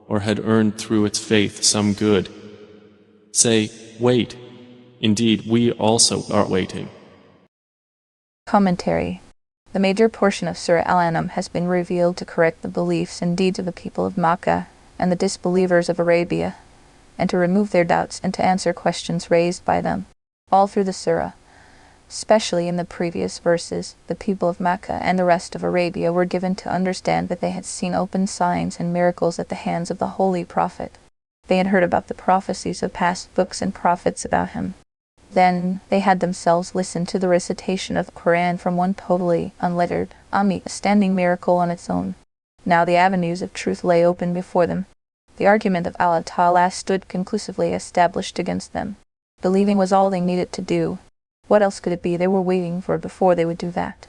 or had earned through its faith some good. Say, wait, indeed we also are waiting. Commentary. The major portion of Surah Al-An'am has been revealed to correct the beliefs and deeds of the people of Makkah and the disbelievers of Arabia, and to remove their doubts and to answer questions raised by them. All through the surah, especially in the previous verses, the people of Makkah and the rest of Arabia were given to understand that they had seen open signs and miracles at the hands of the Holy Prophet. They had heard about the prophecies of past books and prophets about him. Then they had themselves listened to the recitation of the Quran from one totally unlettered Ummi, a standing miracle on its own. Now the avenues of truth lay open before them. The argument of Allah Ta'ala stood conclusively established against them. Believing was all they needed to do. What else could it be they were waiting for before they would do that?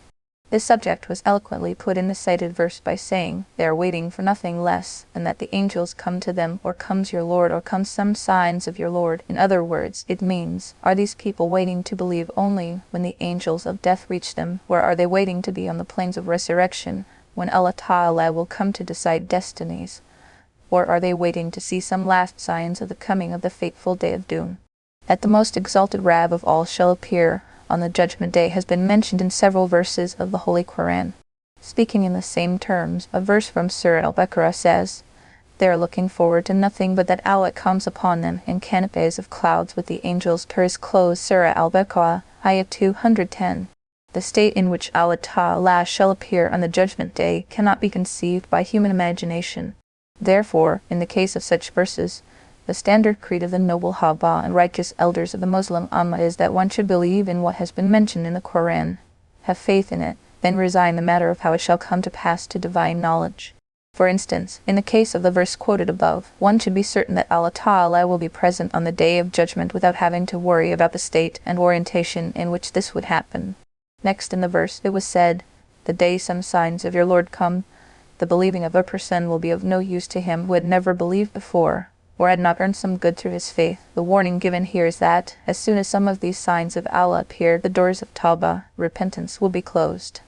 This subject was eloquently put in the cited verse by saying, they are waiting for nothing less than that the angels come to them, or comes your Lord, or come some signs of your Lord. In other words, it means, are these people waiting to believe only when the angels of death reach them, or are they waiting to be on the plains of resurrection, when Allah Ta'ala will come to decide destinies? Or are they waiting to see some last signs of the coming of the fateful day of doom? That the most exalted Rabb of all shall appear on the judgment day has been mentioned in several verses of the Holy Qur'an. Speaking in the same terms, a verse from Surah Al-Baqarah says, they are looking forward to nothing but that Allah comes upon them in canopies of clouds with the angels per his clothes. Surah Al-Baqarah, Ayah 210. The state in which Allah Ta'ala shall appear on the judgment day cannot be conceived by human imagination. Therefore, in the case of such verses, the standard creed of the noble Haba and righteous elders of the Muslim Ummah is that one should believe in what has been mentioned in the Quran, have faith in it, then resign the matter of how it shall come to pass to divine knowledge. For instance, in the case of the verse quoted above, one should be certain that Allah Ta'ala will be present on the day of judgment without having to worry about the state and orientation in which this would happen. Next in the verse it was said, the day some signs of your Lord come, the believing of a person will be of no use to him who had never believed before, or had not earned some good through his faith. The warning given here is that, as soon as some of these signs of Allah appear, the doors of Tawbah, repentance, will be closed.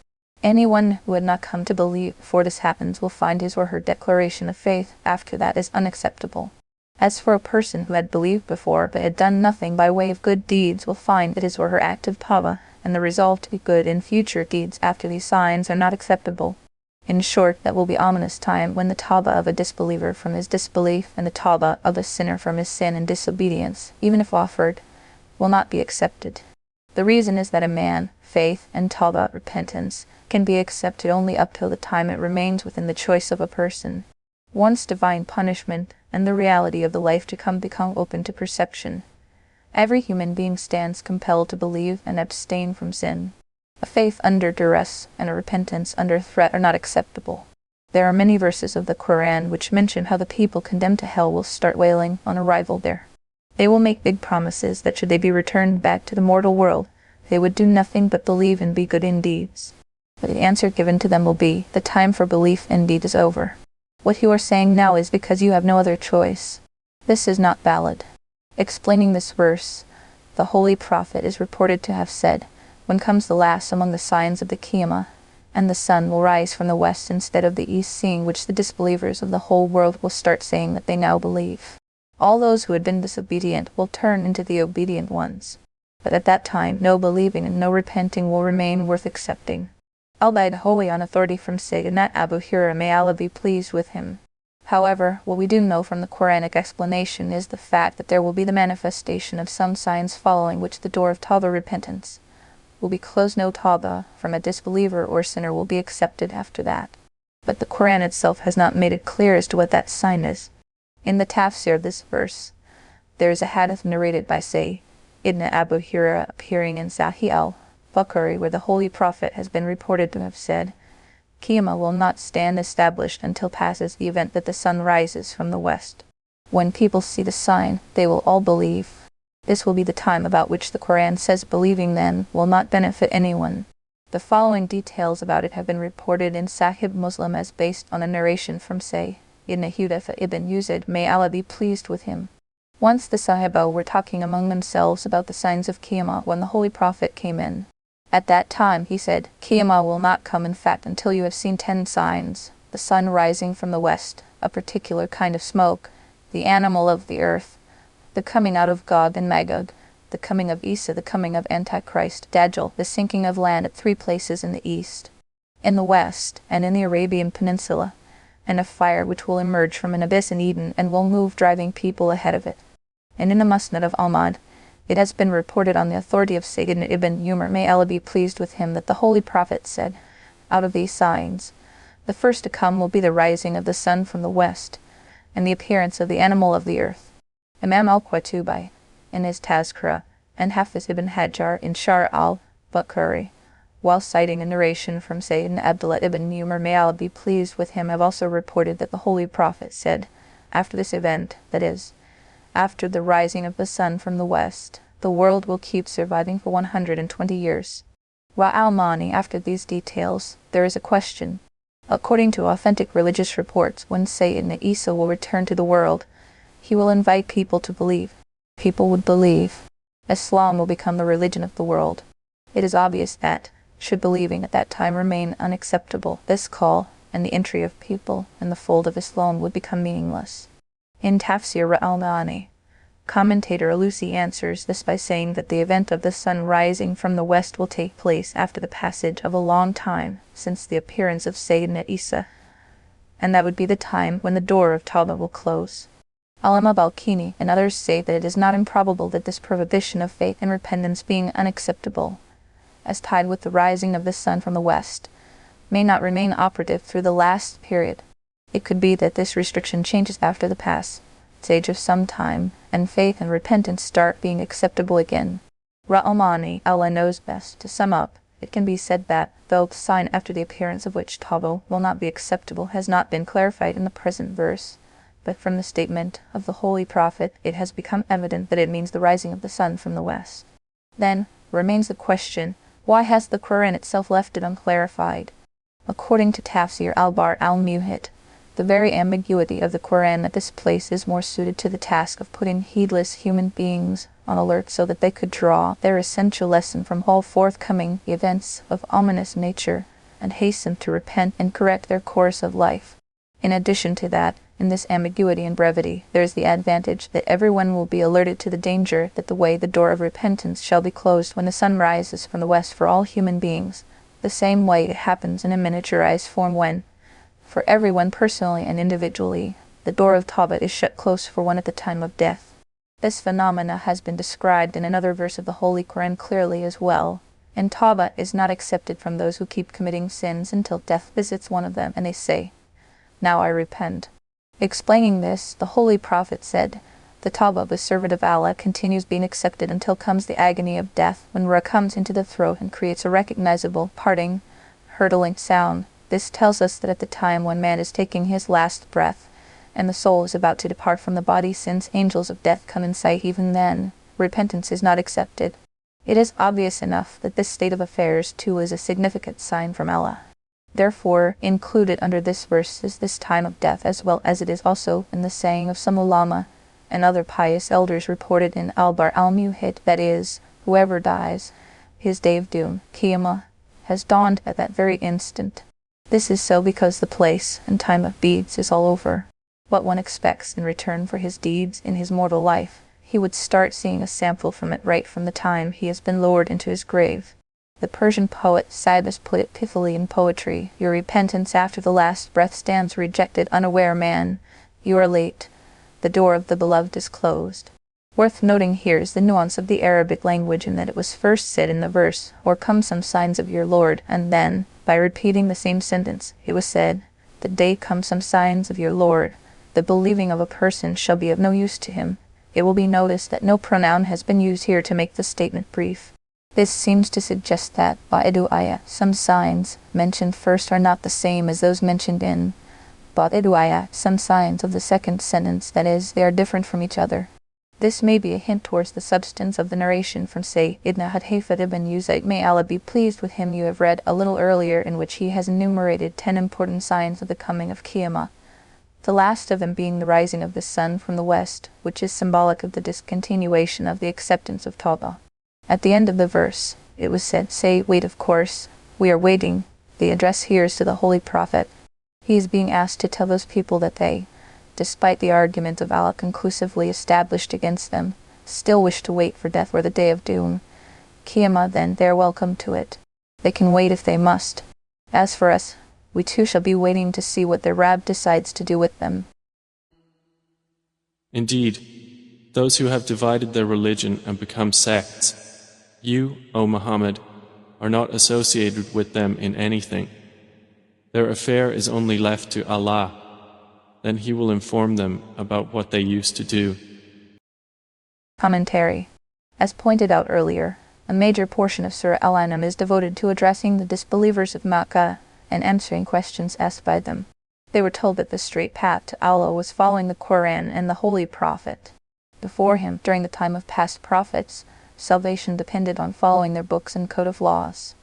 Anyone who had not come to believe before this happens will find his or her declaration of faith after that is unacceptable. As for a person who had believed before but had done nothing by way of good deeds will find that his or her act of Tawbah and the resolve to be good in future deeds after these signs are not acceptable. In short, that will be ominous time when the Tawbah of a disbeliever from his disbelief and the Tawbah of a sinner from his sin and disobedience, even if offered, will not be accepted. The reason is that a man, faith, and Tawbah, repentance, can be accepted only up till the time it remains within the choice of a person. Once divine punishment and the reality of the life to come become open to perception, every human being stands compelled to believe and abstain from sin. A faith under duress and a repentance under threat are not acceptable. There are many verses of the Quran which mention how the people condemned to hell will start wailing on arrival there. They will make big promises that should they be returned back to the mortal world, they would do nothing but believe and be good in deeds. But the answer given to them will be, the time for belief and deed is over. What you are saying now is because you have no other choice. This is not valid. Explaining this verse, the Holy Prophet is reported to have said, when comes the last among the signs of the Qiyamah, and the sun will rise from the west instead of the east, seeing which the disbelievers of the whole world will start saying that they now believe. All those who had been disobedient will turn into the obedient ones. But at that time, no believing and no repenting will remain worth accepting. Albeit wholly on authority from Sayyidina Abu Hurairah, may Allah be pleased with him. However, what we do know from the Quranic explanation is the fact that there will be the manifestation of some signs following which the door of Tawbah, repentance, will be closed. No Tawbah from a disbeliever or sinner will be accepted after that. But the Quran itself has not made it clear as to what that sign is. In the tafsir of this verse, there is a hadith narrated by Sayyidina Abu Hurairah appearing in Sahih al-Bukhari, where the Holy Prophet has been reported to have said, Qiyamah will not stand established until passes the event that the sun rises from the west. When people see the sign, they will all believe. This will be the time about which the Quran says believing then will not benefit anyone. The following details about it have been reported in Sahih Muslim as based on a narration from Sayyidina Hudayfa ibn Uzayd, may Allah be pleased with him. Once the Sahaba were talking among themselves about the signs of Qiyamah when the Holy Prophet came in. At that time he said, Qiyamah will not come in fact until you have seen 10 signs: the sun rising from the west, a particular kind of smoke, the animal of the earth, the coming out of Gog and Magog, the coming of Isa, the coming of Antichrist, Dajjal, the sinking of land at 3 places in the east, in the west, and in the Arabian Peninsula, and a fire which will emerge from an abyss in Eden and will move driving people ahead of it. And in the Musnad of Ahmad, it has been reported on the authority of Sayyidina Ibn Umar, may Allah be pleased with him, that the Holy Prophet said, out of these signs, the first to come will be the rising of the sun from the west, and the appearance of the animal of the earth. Imam al-Qurtubi, in his Tazkirah, and Hafiz ibn Hajar in Surah Al-Bukhari, while citing a narration from Sayyidina Abdullah ibn Umar, may Allah be pleased with him, have also reported that the Holy Prophet said, after this event, that is, after the rising of the sun from the west, the world will keep surviving for 120 years. Wa al-Mani, after these details, there is a question. According to authentic religious reports, when Sayyidina Isa will return to the world, he will invite people to believe. People would believe. Islam will become the religion of the world. It is obvious that, should believing at that time remain unacceptable, this call and the entry of people in the fold of Islam would become meaningless. In Tafsir of Maarif-ul-Qur'an, commentator Alusi answers this by saying that the event of the sun rising from the west will take place after the passage of a long time since the appearance of Sayyidina Isa, and that would be the time when the door of Tawbah will close. Allama Balkini and others say that it is not improbable that this prohibition of faith and repentance being unacceptable, as tied with the rising of the sun from the west, may not remain operative through the last period. It could be that this restriction changes after the passage of some time, and faith and repentance start being acceptable again. Ra'amani, Allah knows best. To sum up, it can be said that, though the sign after the appearance of which Tawbah will not be acceptable has not been clarified in the present verse, but from the statement of the Holy Prophet it has become evident that it means the rising of the sun from the west. Then, remains the question, why has the Quran itself left it unclarified? According to Tafsir al-Bar al-Muhit, the very ambiguity of the Quran at this place is more suited to the task of putting heedless human beings on alert so that they could draw their essential lesson from all forthcoming events of ominous nature and hasten to repent and correct their course of life. In addition to that, in this ambiguity and brevity, there is the advantage that everyone will be alerted to the danger that the door of repentance shall be closed when the sun rises from the west for all human beings, the same way it happens in a miniaturized form when, for everyone personally and individually, the door of Tawbah is shut close for one at the time of death. This phenomena has been described in another verse of the Holy Quran clearly as well, and Tawbah is not accepted from those who keep committing sins until death visits one of them and they say, "Now I repent." Explaining this, the Holy Prophet said, the Tawbah of the servant of Allah continues being accepted until comes the agony of death, when Ra comes into the throat and creates a recognizable, parting, hurtling sound. This tells us that at the time when man is taking his last breath, and the soul is about to depart from the body, since angels of death come in sight even then, repentance is not accepted. It is obvious enough that this state of affairs too is a significant sign from Allah. Therefore, included under this verse is this time of death, as well as it is also in the saying of some ulama and other pious elders reported in Al-Bar al-Muhit, that is, whoever dies, his day of doom, Qiyamah, has dawned at that very instant. This is so because the place and time of deeds is all over. What one expects in return for his deeds in his mortal life, he would start seeing a sample from it right from the time he has been lowered into his grave. The Persian poet Cybus put it pithily in poetry, "Your repentance after the last breath stands rejected, unaware man. You are late. The door of the beloved is closed." Worth noting here is the nuance of the Arabic language in that it was first said in the verse, "Or come some signs of your Lord," and then, by repeating the same sentence, it was said, "The day come some signs of your Lord." The believing of a person shall be of no use to him. It will be noticed that no pronoun has been used here to make the statement brief. This seems to suggest that, ba'id'u some signs mentioned first are not the same as those mentioned in ba'id'u some signs of the second sentence, that is, they are different from each other. This may be a hint towards the substance of the narration from Sayyidina Hudhayfah ibn Usayd, may Allah be pleased with him, you have read a little earlier, in which he has enumerated 10 important signs of the coming of Qiyamah, the last of them being the rising of the sun from the west, which is symbolic of the discontinuation of the acceptance of Tawbah. At the end of the verse, it was said, "Say, wait, of course, we are waiting." The address here is to the Holy Prophet. He is being asked to tell those people that they, despite the argument of Allah conclusively established against them, still wish to wait for death or the day of doom. Qiyamah, then, they are welcome to it. They can wait if they must. As for us, we too shall be waiting to see what their Rabb decides to do with them. Indeed, those who have divided their religion and become sects, you, O Muhammad, are not associated with them in anything. Their affair is only left to Allah. Then He will inform them about what they used to do. Commentary. As pointed out earlier, a major portion of Surah Al-An'am is devoted to addressing the disbelievers of Makkah and answering questions asked by them. They were told that the straight path to Allah was following the Quran and the Holy Prophet. Before him, during the time of past prophets, salvation depended on following their books and code of laws.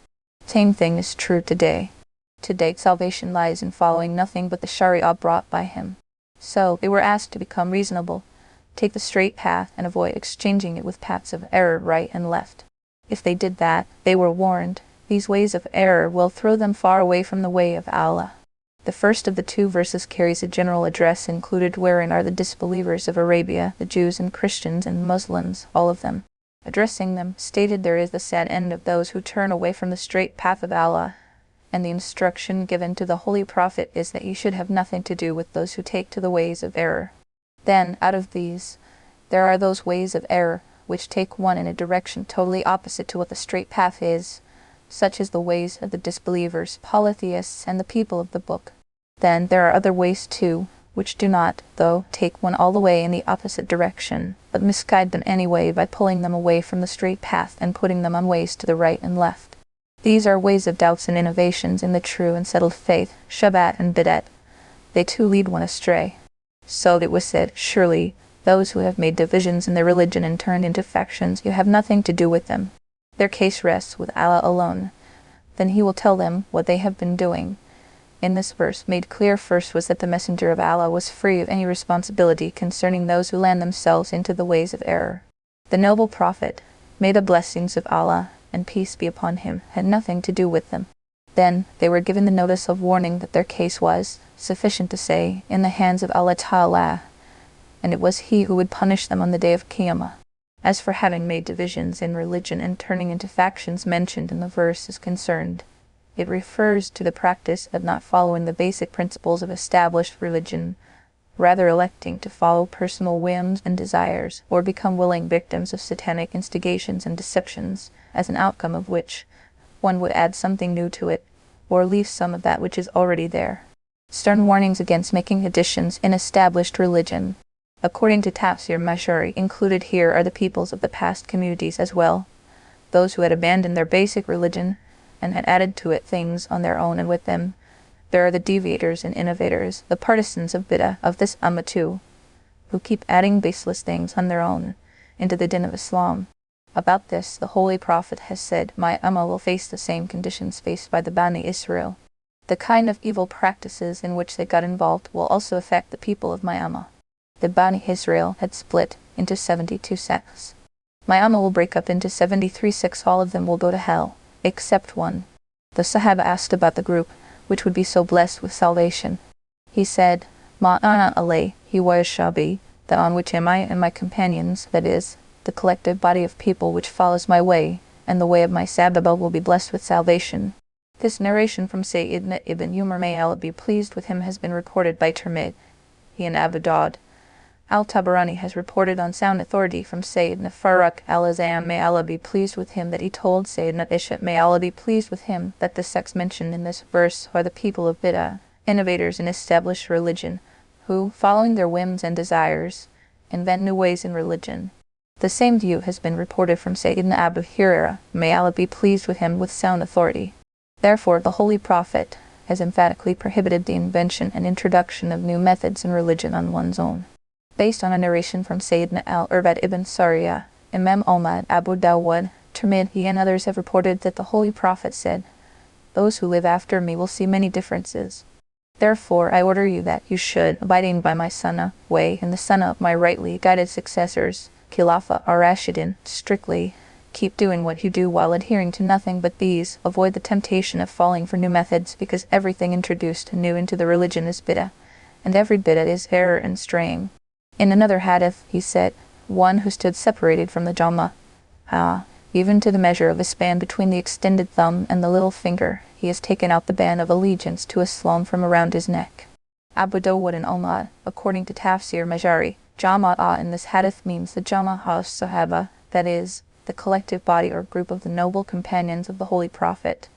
Same thing is true today. Today, salvation lies in following nothing but the Sharia brought by him. So, they were asked to become reasonable, take the straight path, and avoid exchanging it with paths of error right and left. If they did that, they were warned, these ways of error will throw them far away from the way of Allah. The first of the two verses carries a general address included wherein are the disbelievers of Arabia, the Jews and Christians and Muslims, all of them. Addressing them, stated there is the sad end of those who turn away from the straight path of Allah, and the instruction given to the Holy Prophet is that he should have nothing to do with those who take to the ways of error. Then, out of these, there are those ways of error which take one in a direction totally opposite to what the straight path is, such as the ways of the disbelievers, polytheists, and the people of the book. Then there are other ways too, which do not, though, take one all the way in the opposite direction, but misguide them anyway by pulling them away from the straight path and putting them on ways to the right and left. These are ways of doubts and innovations in the true and settled faith, shabat and bidat. They too lead one astray. So it was said, surely, those who have made divisions in their religion and turned into factions, you have nothing to do with them. Their case rests with Allah alone. Then He will tell them what they have been doing. In this verse, made clear first was that the Messenger of Allah was free of any responsibility concerning those who land themselves into the ways of error. The noble Prophet, may the blessings of Allah and peace be upon him, had nothing to do with them. Then they were given the notice of warning that their case was, sufficient to say, in the hands of Allah Ta'ala, and it was He who would punish them on the day of Qiyamah. As for having made divisions in religion and turning into factions mentioned in the verse is concerned, it refers to the practice of not following the basic principles of established religion, rather electing to follow personal whims and desires, or become willing victims of satanic instigations and deceptions, as an outcome of which one would add something new to it, or leave some of that which is already there. Stern warnings against making additions in established religion. According to Tafsir Mashari, included here are the peoples of the past communities as well, those who had abandoned their basic religion and had added to it things on their own, and with them there are the deviators and innovators, the partisans of bid'ah of this ummah too, who keep adding baseless things on their own into the din of Islam. About this, the Holy Prophet has said, my ummah will face the same conditions faced by the Bani Israel. The kind of evil practices in which they got involved will also affect the people of my ummah. The Bani Israel had split into 72 sects. My ummah will break up into 73 sects, all of them will go to hell, except one. The Sahaba asked about the group which would be so blessed with salvation. He said, Ma ana alayhi wa ashabi, that on which am I and my companions, that is, the collective body of people which follows my way, and the way of my Sababa will be blessed with salvation. This narration from Sayyidina Ibn Umar, may Allah be pleased with him, has been reported by Tirmidhi and Abu Dawud. Al-Tabarani has reported on sound authority from Sayyidina Farrukh al-Azam, may Allah be pleased with him, that he told Sayyidina Isha, may Allah be pleased with him, that the sects mentioned in this verse are the people of bid'ah, innovators in established religion, who, following their whims and desires, invent new ways in religion. The same view has been reported from Sayyidina Abu Hurairah, may Allah be pleased with him, with sound authority. Therefore, the Holy Prophet has emphatically prohibited the invention and introduction of new methods in religion on one's own. Based on a narration from Sayyidina al-Irbad ibn Sariyah, Imam Ahmad, Abu Dawud, Tirmidhi, and others have reported that the Holy Prophet said, those who live after me will see many differences. Therefore, I order you that you should, abiding by my sunnah way and the sunnah of my rightly guided successors, Khilafa ar-Rashidin, strictly keep doing what you do while adhering to nothing but these. Avoid the temptation of falling for new methods, because everything introduced new into the religion is bid'ah, and every bid'ah is error and straying. In another hadith, he said, one who stood separated from the Jama'ah, even to the measure of a span between the extended thumb and the little finger, he has taken out the band of allegiance to Islam from around his neck. Abu Dawud and Ahmad, according to Tafsir Mashari, Jama'ah in this hadith means the Jama'ah Sahaba, that is, the collective body or group of the noble companions of the Holy Prophet.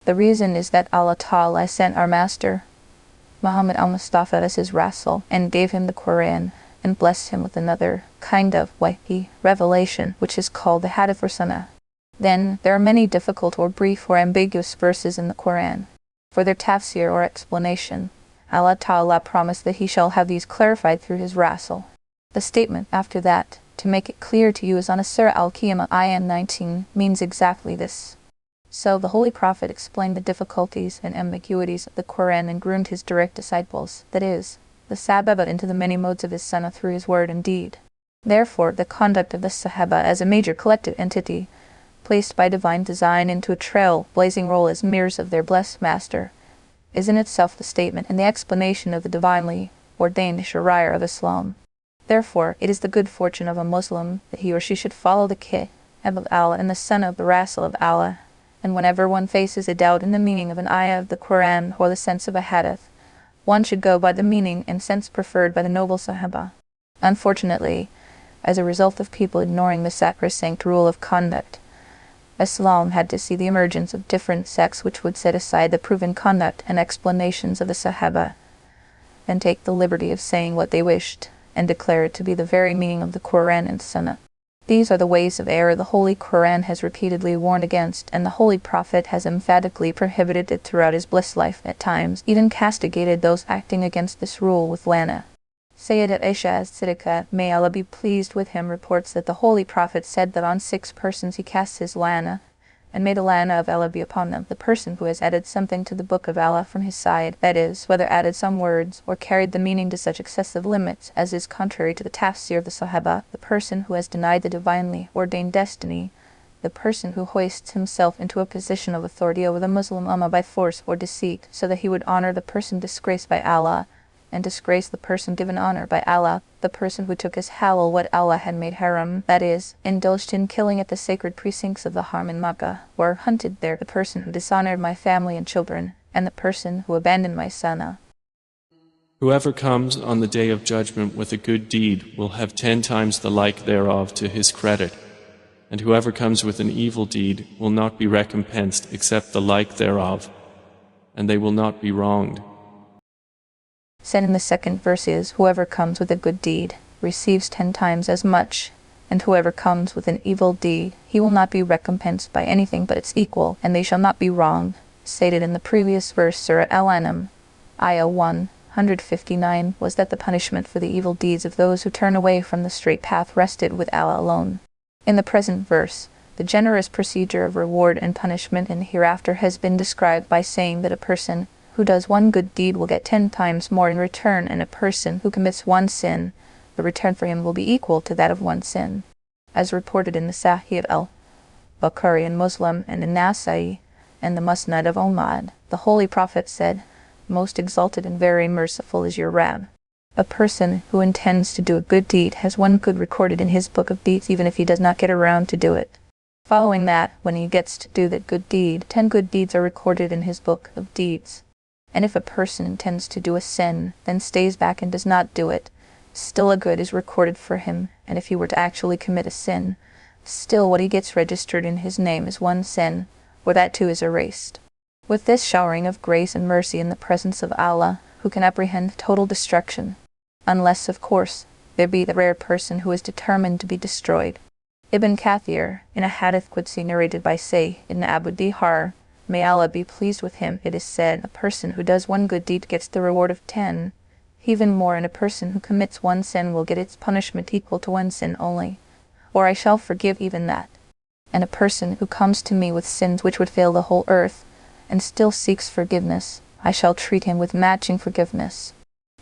The reason is that Allah Ta'ala sent our Master, Muhammad al-Mustafa, as his Rasul, and gave him the Quran, and blessed him with another kind of wahi, revelation, which is called the Hadith or Sunnah. Then, there are many difficult or brief or ambiguous verses in the Quran. For their tafsir or explanation, Allah Ta'ala promised that He shall have these clarified through His Rasul. The statement after that, to make it clear to you, is on a Surah Al-Qiyamah, ayah 19, means exactly this. So the Holy Prophet explained the difficulties and ambiguities of the Quran and groomed his direct disciples, that is, the Sahaba, into the many modes of his Sunnah through his word and deed. Therefore, the conduct of the Sahaba as a major collective entity, placed by divine design into a trail-blazing role as mirrors of their blessed master, is in itself the statement and the explanation of the divinely ordained Sharia of Islam. Therefore, it is the good fortune of a Muslim that he or she should follow the Kitab of Allah and the Sunnah of the Rasul of Allah, and whenever one faces a doubt in the meaning of an ayah of the Quran or the sense of a hadith, one should go by the meaning and sense preferred by the noble Sahaba. Unfortunately, as a result of people ignoring the sacrosanct rule of conduct, Islam had to see the emergence of different sects which would set aside the proven conduct and explanations of the Sahaba, and take the liberty of saying what they wished, and declare it to be the very meaning of the Quran and Sunnah. These are the ways of error the Holy Quran has repeatedly warned against, and the Holy Prophet has emphatically prohibited it throughout his blessed life, at times even castigated those acting against this rule with lana. Sayyidat Aisha as-Siddiqah, may Allah be pleased with him, reports that the Holy Prophet said that on 6 persons he casts his lana, and may the lana of Allah be upon them: the person who has added something to the book of Allah from his side, that is, whether added some words, or carried the meaning to such excessive limits as is contrary to the tafsir of the Sahaba; the person who has denied the divinely ordained destiny; the person who hoists himself into a position of authority over the Muslim Ummah by force or deceit, so that he would honor the person disgraced by Allah, and disgrace the person given honor by Allah; the person who took as halal what Allah had made haram, that is, indulged in killing at the sacred precincts of the Haram in Makkah, or hunted there; the person who dishonored my family and children; and the person who abandoned my Sunnah. Whoever comes on the day of judgment with a good deed will have 10 times the like thereof to his credit, and whoever comes with an evil deed will not be recompensed except the like thereof, and they will not be wronged. Said in the second verse is, whoever comes with a good deed receives 10 times as much, and whoever comes with an evil deed, he will not be recompensed by anything but its equal, and they shall not be wronged. Stated in the previous verse, Surah Al-An'am, Ayah 159, was that the punishment for the evil deeds of those who turn away from the straight path rested with Allah alone. In the present verse, the generous procedure of reward and punishment in the hereafter has been described by saying that a person who does one good deed will get 10 times more in return, and a person who commits one sin, the return for him will be equal to that of one sin. As reported in the Sahih of Al-Bukhari and Muslim and in Nasa'i and the Musnad of Ahmad, the Holy Prophet said, "Most exalted and very merciful is your Rabb." A person who intends to do a good deed has one good recorded in his book of deeds, even if he does not get around to do it. Following that, when he gets to do that good deed, 10 good deeds are recorded in his book of deeds. And if a person intends to do a sin, then stays back and does not do it, still a good is recorded for him, and if he were to actually commit a sin, still what he gets registered in his name is one sin, or that too is erased. With this showering of grace and mercy in the presence of Allah, who can apprehend total destruction, unless, of course, there be the rare person who is determined to be destroyed. Ibn Kathir, in a hadith Qudsi narrated by Sayyid ibn Abu Dihar, may Allah be pleased with him, it is said, a person who does one good deed gets the reward of 10, even more, and a person who commits one sin will get its punishment equal to one sin only, or I shall forgive even that. And a person who comes to me with sins which would fail the whole earth, and still seeks forgiveness, I shall treat him with matching forgiveness.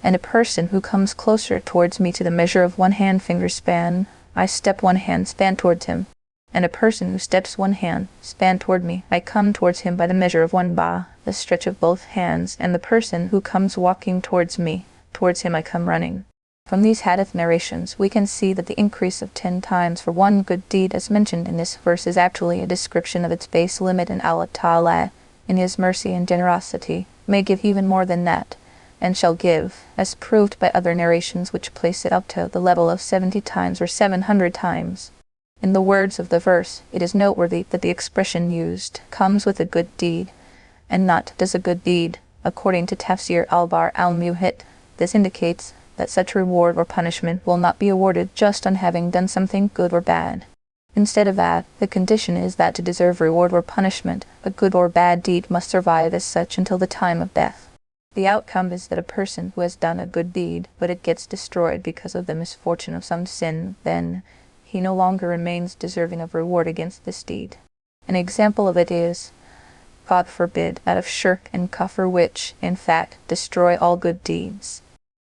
And a person who comes closer towards me to the measure of one hand finger span, I step one hand span towards him. And a person who steps one hand span toward me, I come towards him by the measure of one ba, the stretch of both hands, and the person who comes walking towards me, towards him I come running. From these hadith narrations, we can see that the increase of 10 times for one good deed as mentioned in this verse is actually a description of its base limit, and Allah Ta'ala, in His mercy and generosity, may give even more than that, and shall give, as proved by other narrations which place it up to the level of 70 times or 700 times. In the words of the verse, it is noteworthy that the expression used comes with a good deed, and not does a good deed, according to Tafsir al-Bar al-Muhit. This indicates that such reward or punishment will not be awarded just on having done something good or bad. Instead of that, the condition is that to deserve reward or punishment, a good or bad deed must survive as such until the time of death. The outcome is that a person who has done a good deed, but it gets destroyed because of the misfortune of some sin, then he no longer remains deserving of reward against this deed. An example of it is, God forbid, that of shirk and kufr, which, in fact, destroy all good deeds.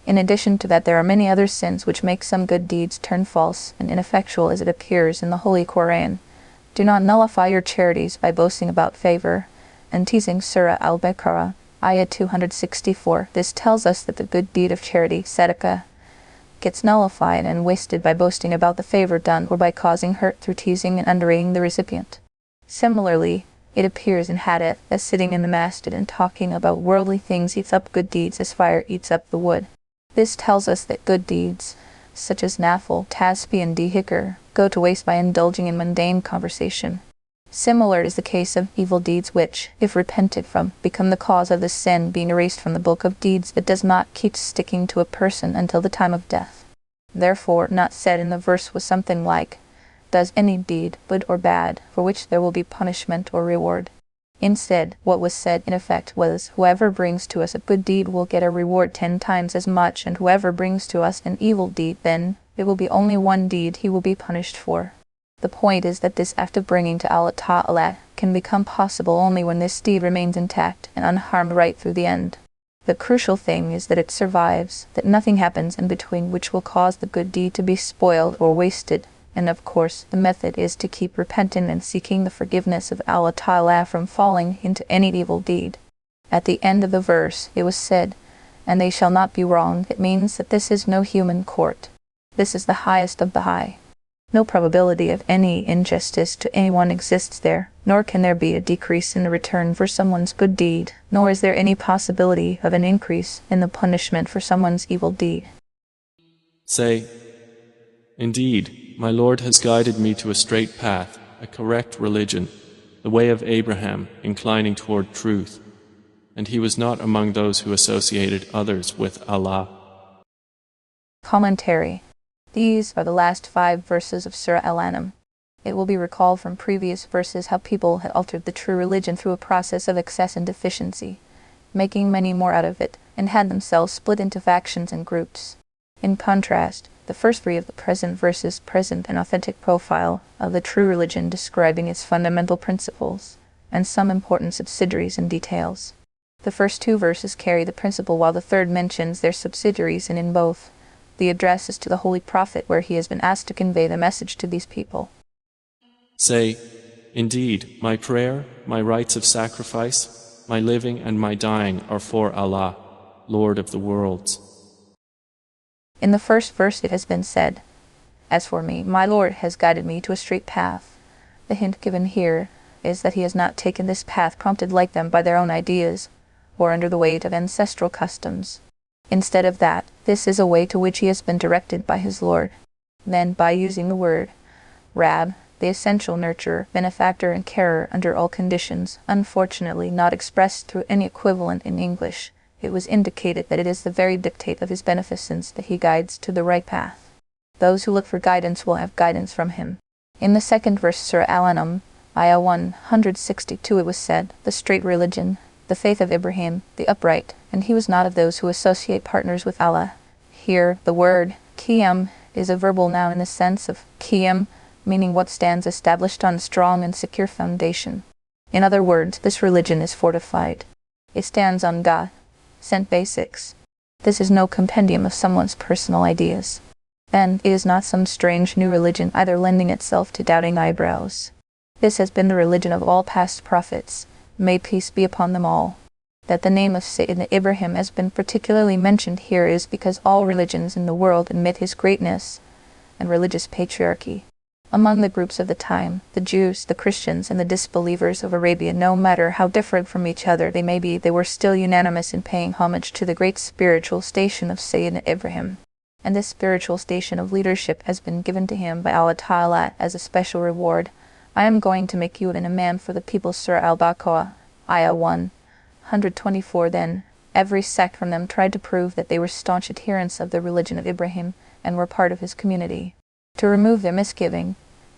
In addition to that, there are many other sins which make some good deeds turn false and ineffectual, as it appears in the Holy Qur'an. Do not nullify your charities by boasting about favor and teasing. Surah Al-Baqarah, Ayah 264. This tells us that the good deed of charity, sadaqah, gets nullified and wasted by boasting about the favor done or by causing hurt through teasing and underrating the recipient. Similarly, it appears in hadith that sitting in the masjid and talking about worldly things eats up good deeds as fire eats up the wood. This tells us that good deeds, such as nafil, tasbih and dhikr, go to waste by indulging in mundane conversation. Similar is the case of evil deeds which, if repented from, become the cause of the sin being erased from the book of deeds that does not keep sticking to a person until the time of death. Therefore, not said in the verse was something like, "Does any deed, good or bad, for which there will be punishment or reward." Instead, what was said in effect was, whoever brings to us a good deed will get a reward 10 times as much, and whoever brings to us an evil deed, then it will be only one deed he will be punished for. The point is that this act of bringing to Allah Ta'ala can become possible only when this deed remains intact and unharmed right through the end. The crucial thing is that it survives, that nothing happens in between which will cause the good deed to be spoiled or wasted. And of course, the method is to keep repenting and seeking the forgiveness of Allah Ta'ala from falling into any evil deed. At the end of the verse, it was said, "And they shall not be wrong." It means that this is no human court. This is the highest of the high. No probability of any injustice to anyone exists there, nor can there be a decrease in the return for someone's good deed, nor is there any possibility of an increase in the punishment for someone's evil deed. Say, "Indeed, my Lord has guided me to a straight path, a correct religion, the way of Abraham, inclining toward truth, and he was not among those who associated others with Allah." Commentary. These are the last 5 verses of Surah Al-An'am. It will be recalled from previous verses how people had altered the true religion through a process of excess and deficiency, making many more out of it, and had themselves split into factions and groups. In contrast, the first 3 of the present verses present an authentic profile of the true religion, describing its fundamental principles and some important subsidiaries and details. The first 2 verses carry the principle, while the third mentions their subsidiaries, and in both, the address is to the Holy Prophet, where he has been asked to convey the message to these people. Say, "Indeed, my prayer, my rites of sacrifice, my living and my dying are for Allah, Lord of the worlds." In the first verse it has been said, "As for me, my Lord has guided me to a straight path." The hint given here is that he has not taken this path prompted like them by their own ideas, or under the weight of ancestral customs. Instead of that, this is a way to which he has been directed by his Lord. Then, by using the word Rab, the essential nurturer, benefactor, and carer under all conditions, unfortunately not expressed through any equivalent in English, it was indicated that it is the very dictate of his beneficence that he guides to the right path. Those who look for guidance will have guidance from him. In the second verse, Surah Al-An'am, Ayah 162, it was said, "The straight religion, the faith of Ibrahim, the upright, and he was not of those who associate partners with Allah." Here, the word qiyam is a verbal noun in the sense of qiyam, meaning what stands established on a strong and secure foundation. In other words, this religion is fortified. It stands on God sent basics. This is no compendium of someone's personal ideas. And it is not some strange new religion either lending itself to doubting eyebrows. This has been the religion of all past prophets, may peace be upon them all. That the name of Sayyidina Ibrahim has been particularly mentioned here is because all religions in the world admit his greatness and religious patriarchy. Among the groups of the time, the Jews, the Christians, and the disbelievers of Arabia, no matter how different from each other they may be, they were still unanimous in paying homage to the great spiritual station of Sayyidina Ibrahim. And this spiritual station of leadership has been given to him by Allah Ta'ala as a special reward. "I am going to make you an imam for the people." Surah Al-Baqarah, Ayah 124. Then, every sect from them tried to prove that they were staunch adherents of the religion of Ibrahim and were part of his community. To remove their misgiving,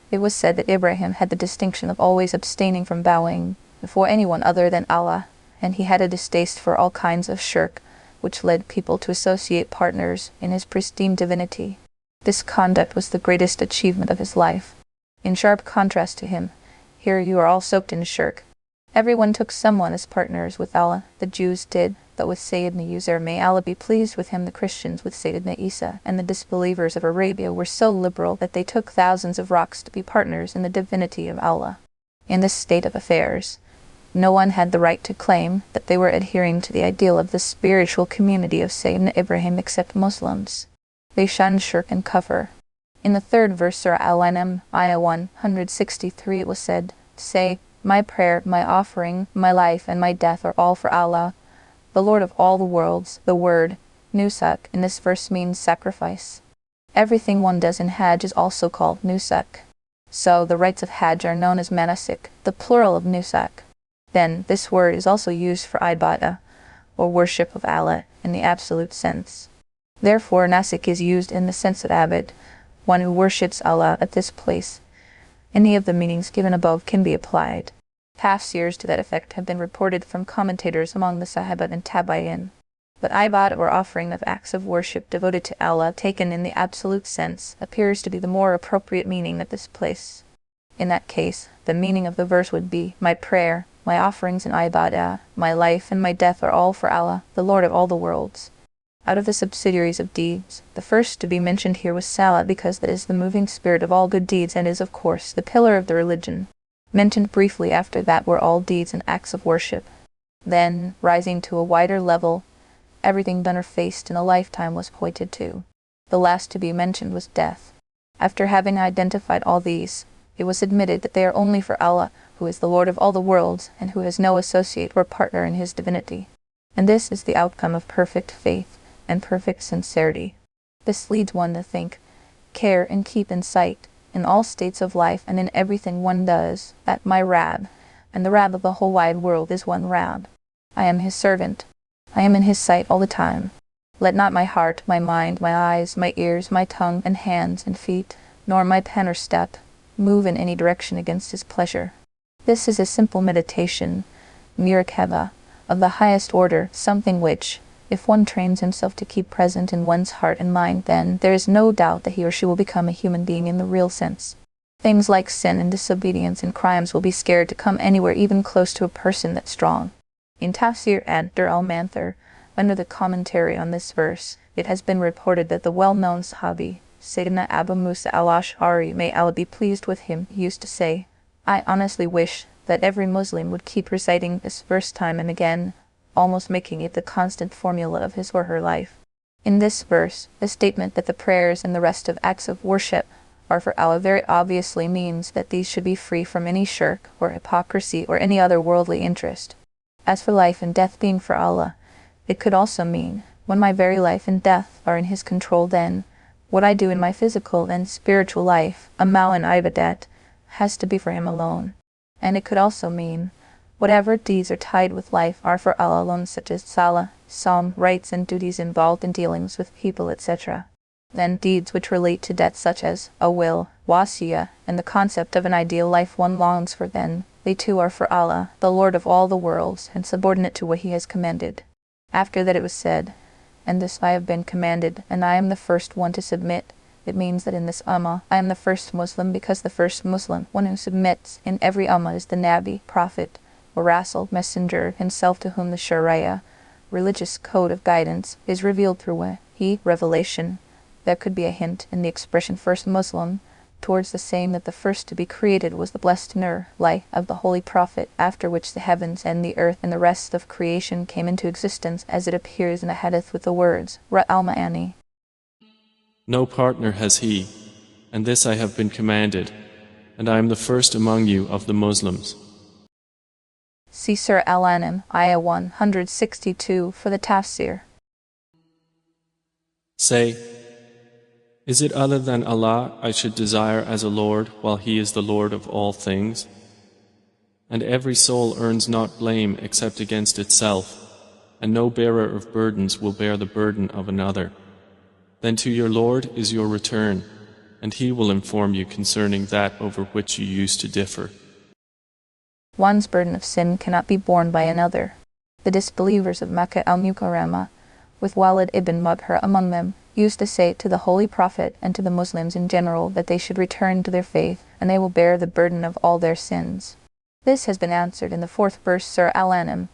it was said that Ibrahim had the distinction of always abstaining from bowing before anyone other than Allah, and he had a distaste for all kinds of shirk, which led people to associate partners in his pristine divinity. This conduct was the greatest achievement of his life. In sharp contrast to him, here you are all soaked in shirk. Everyone took someone as partners with Allah. The Jews did, but with Sayyidina Uzair, may Allah be pleased with him, the Christians with Sayyidina Isa, and the disbelievers of Arabia were so liberal that they took thousands of rocks to be partners in the divinity of Allah. In this state of affairs, no one had the right to claim that they were adhering to the ideal of the spiritual community of Sayyidina Ibrahim except Muslims. They shunned shirk and kufr. In the third verse, Surah Al-An'am, Ayah 163, it was said, "Say, my prayer, my offering, my life, and my death are all for Allah, the Lord of all the worlds." The word nusuk in this verse means sacrifice. Everything one does in Hajj is also called nusuk. So the rites of Hajj are known as manasik, the plural of nusuk. Then this word is also used for ibadah, or worship of Allah, in the absolute sense. Therefore, nasik is used in the sense of abid, one who worships Allah at this place. Any of the meanings given above can be applied. Tafsirs to that effect have been reported from commentators among the Sahabat and Tabi'in. But ibadah, or offering of acts of worship devoted to Allah, taken in the absolute sense, appears to be the more appropriate meaning at this place. In that case, the meaning of the verse would be, my prayer, my offerings and ibadah, my life and my death are all for Allah, the Lord of all the worlds. Out of the subsidiaries of deeds, the first to be mentioned here was salah, because that is the moving spirit of all good deeds and is, of course, the pillar of the religion. Mentioned briefly after that were all deeds and acts of worship. Then, rising to a wider level, everything done or faced in a lifetime was pointed to. The last to be mentioned was death. After having identified all these, it was admitted that they are only for Allah, who is the Lord of all the worlds, and who has no associate or partner in his divinity. And this is the outcome of perfect faith and perfect sincerity. This leads one to think, care, and keep in sight, in all states of life and in everything one does, that my Rabb, and the Rabb of the whole wide world, is one Rabb. I am his servant. I am in his sight all the time. Let not my heart, my mind, my eyes, my ears, my tongue, and hands, and feet, nor my pen or step, move in any direction against his pleasure. This is a simple meditation, muraqabah, of the highest order, something which, if one trains himself to keep present in one's heart and mind, then there is no doubt that he or she will become a human being in the real sense. Things like sin and disobedience and crimes will be scared to come anywhere even close to a person that's strong. In Tafsir al-Maarif-ul-Qur'an, under the commentary on this verse, it has been reported that the well-known Sahabi, Sayyidina Abu Musa al-Ash'ari, may Allah be pleased with him, used to say, I honestly wish that every Muslim would keep reciting this verse time and again, almost making it the constant formula of his or her life. In this verse, the statement that the prayers and the rest of acts of worship are for Allah very obviously means that these should be free from any shirk or hypocrisy or any other worldly interest. As for life and death being for Allah, it could also mean, when my very life and death are in his control, then what I do in my physical and spiritual life, amal and ibadat, has to be for him alone. And it could also mean, whatever deeds are tied with life are for Allah alone, such as salah, psalm, rights and duties involved in dealings with people, etc. Then deeds which relate to death, such as a will, wasiyah, and the concept of an ideal life one longs for, then they too are for Allah, the Lord of all the worlds, and subordinate to what he has commanded. After that it was said, and this I have been commanded, and I am the first one to submit. It means that in this Ummah, I am the first Muslim, because the first Muslim, one who submits in every Ummah, is the Nabi, Prophet, or Rasul, Messenger, himself, to whom the Sharia, religious code of guidance, is revealed through revelation. There could be a hint in the expression first Muslim, towards the saying that the first to be created was the blessed Nur, light of the Holy Prophet, after which the heavens and the earth and the rest of creation came into existence, as it appears in a hadith with the words, Al-Ma'ani. No partner has he, and this I have been commanded, and I am the first among you of the Muslims. See Surah Al-An'am, Ayah 162 for the Tafsir. Say, is it other than Allah I should desire as a Lord, while He is the Lord of all things? And every soul earns not blame except against itself, and no bearer of burdens will bear the burden of another. Then to your Lord is your return, and He will inform you concerning that over which you used to differ. One's burden of sin cannot be borne by another. The disbelievers of Makkah al-Mukarramah, with Walid ibn Mubhir among them, used to say to the Holy Prophet and to the Muslims in general that they should return to their faith, and they will bear the burden of all their sins. This has been answered in the 4th verse Surah Al-An'am,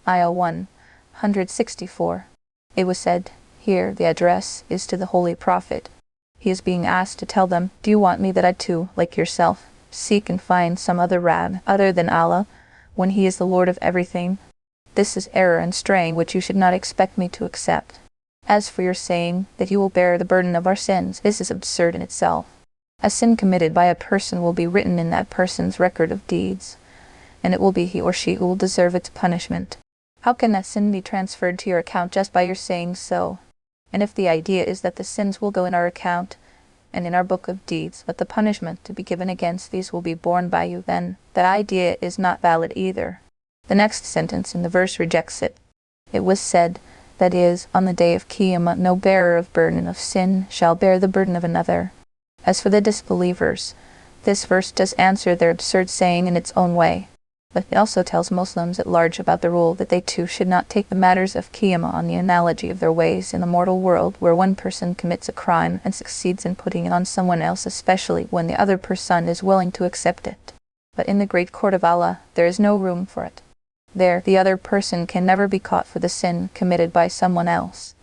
Ayah 164. It was said, here the address is to the Holy Prophet. He is being asked to tell them, do you want me that I too, like yourself, seek and find some other Rabb other than Allah, when He is the Lord of everything? This is error and straying which you should not expect me to accept. As for your saying that you will bear the burden of our sins, this is absurd in itself. A sin committed by a person will be written in that person's record of deeds, and it will be he or she who will deserve its punishment. How can that sin be transferred to your account just by your saying so? And if the idea is that the sins will go in our account and in our book of deeds, but the punishment to be given against these will be borne by you, then that idea is not valid either. The next sentence in the verse rejects it. It was said, that is, on the day of Qiyamah, no bearer of burden of sin shall bear the burden of another. As for the disbelievers, this verse does answer their absurd saying in its own way, but it also tells Muslims at large about the rule that they too should not take the matters of Qiyamah on the analogy of their ways in the mortal world, where one person commits a crime and succeeds in putting it on someone else, especially when the other person is willing to accept it. But in the great court of Allah, there is no room for it. There, the other person can never be caught for the sin committed by someone else.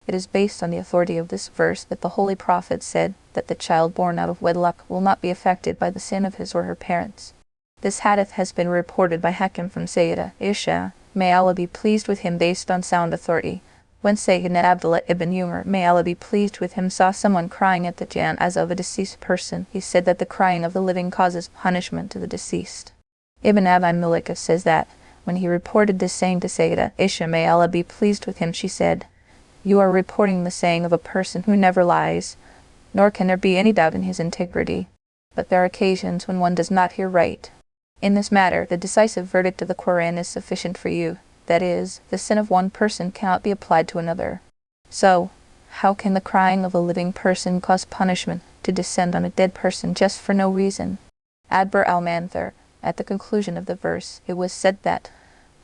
It is based on the authority of this verse that the Holy Prophet said that the child born out of wedlock will not be affected by the sin of his or her parents. This hadith has been reported by Hakim from Sayyidah Isha, may Allah be pleased with him, based on sound authority. When Sayyidina Abdullah ibn Umar, may Allah be pleased with him, saw someone crying at the janazah of a deceased person, he said that the crying of the living causes punishment to the deceased. Ibn Abi Mulika says that, when he reported this saying to Sayyidah Isha, may Allah be pleased with him, she said, you are reporting the saying of a person who never lies, nor can there be any doubt in his integrity. But there are occasions when one does not hear right. In this matter, the decisive verdict of the Quran is sufficient for you. That is, the sin of one person cannot be applied to another. So, how can the crying of a living person cause punishment to descend on a dead person just for no reason? Adbur al-Manthur, at the conclusion of the verse, it was said that,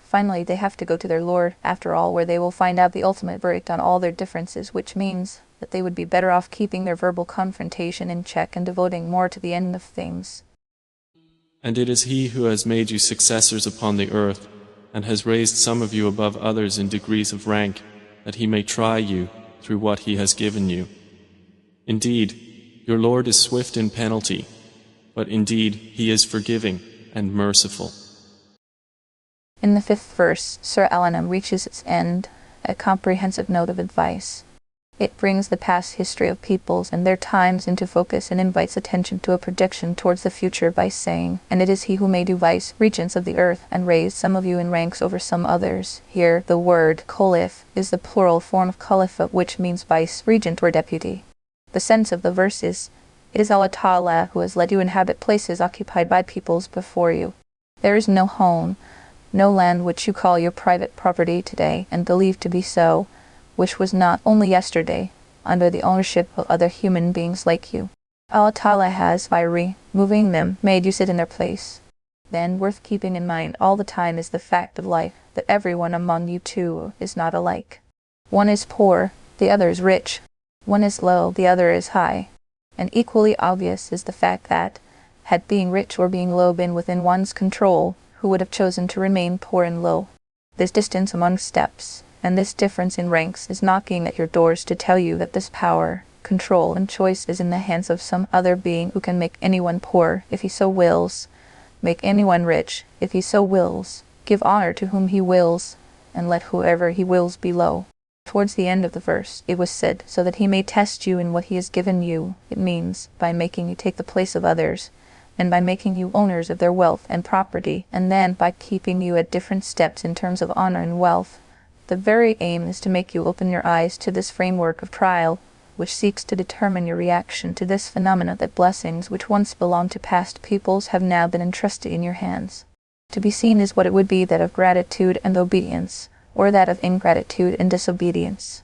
finally they have to go to their Lord, after all, where they will find out the ultimate verdict on all their differences, which means that they would be better off keeping their verbal confrontation in check and devoting more to the end of things. And it is He who has made you successors upon the earth, and has raised some of you above others in degrees of rank, that He may try you through what He has given you. Indeed, your Lord is swift in penalty, but indeed He is forgiving and merciful. In the 5th verse, Surah Al-An'am reaches its end, a comprehensive note of advice. It brings the past history of peoples and their times into focus and invites attention to a projection towards the future by saying, and it is He who made you vice regents of the earth and raised some of you in ranks over some others. Here, the word Khalif is the plural form of Khalifa, which means vice regent or deputy. The sense of the verse is, it is Allah Ta'ala who has let you inhabit places occupied by peoples before you. There is no home, no land which you call your private property today and believe to be so, which was not only yesterday, under the ownership of other human beings like you. Allah Ta'ala has, by removing them, made you sit in their place. Then, worth keeping in mind all the time is the fact of life, that everyone among you too is not alike. One is poor, the other is rich. One is low, the other is high. And equally obvious is the fact that, had being rich or being low been within one's control, who would have chosen to remain poor and low? This distance among steps, and this difference in ranks is knocking at your doors to tell you that this power, control, and choice is in the hands of some other being who can make anyone poor if he so wills, make anyone rich if he so wills, give honor to whom he wills, and let whoever he wills be low. Towards the end of the verse, it was said, so that He may test you in what He has given you. It means, by making you take the place of others, and by making you owners of their wealth and property, and then by keeping you at different steps in terms of honor and wealth. The very aim is to make you open your eyes to this framework of trial, which seeks to determine your reaction to this phenomena, that blessings which once belonged to past peoples have now been entrusted in your hands. To be seen is what it would be that of gratitude and obedience, or that of ingratitude and disobedience.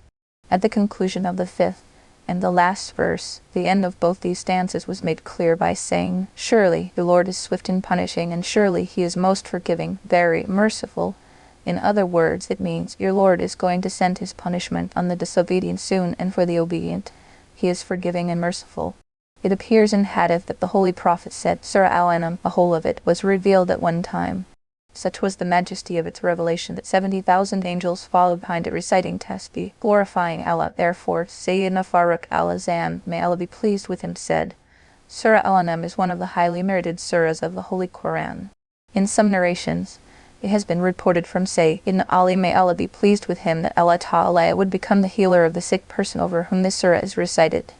At the conclusion of the 5th and the last verse, the end of both these stanzas was made clear by saying, surely the Lord is swift in punishing, and surely He is most forgiving, very merciful. In other words, it means your Lord is going to send His punishment on the disobedient soon, and for the obedient, He is forgiving and merciful. It appears in Hadith that the Holy Prophet said, Surah Al-An'am, the whole of it, was revealed at one time. Such was the majesty of its revelation that 70,000 angels followed behind it reciting tasbih, glorifying Allah. Therefore, Sayyidina Farrukh al-Azam, may Allah be pleased with him, said, Surah Al-An'am is one of the highly merited surahs of the Holy Qur'an. In some narrations, it has been reported from Sayyidina Ali, may Allah be pleased with him, that Allah Ta'ala would become the healer of the sick person over whom this surah is recited.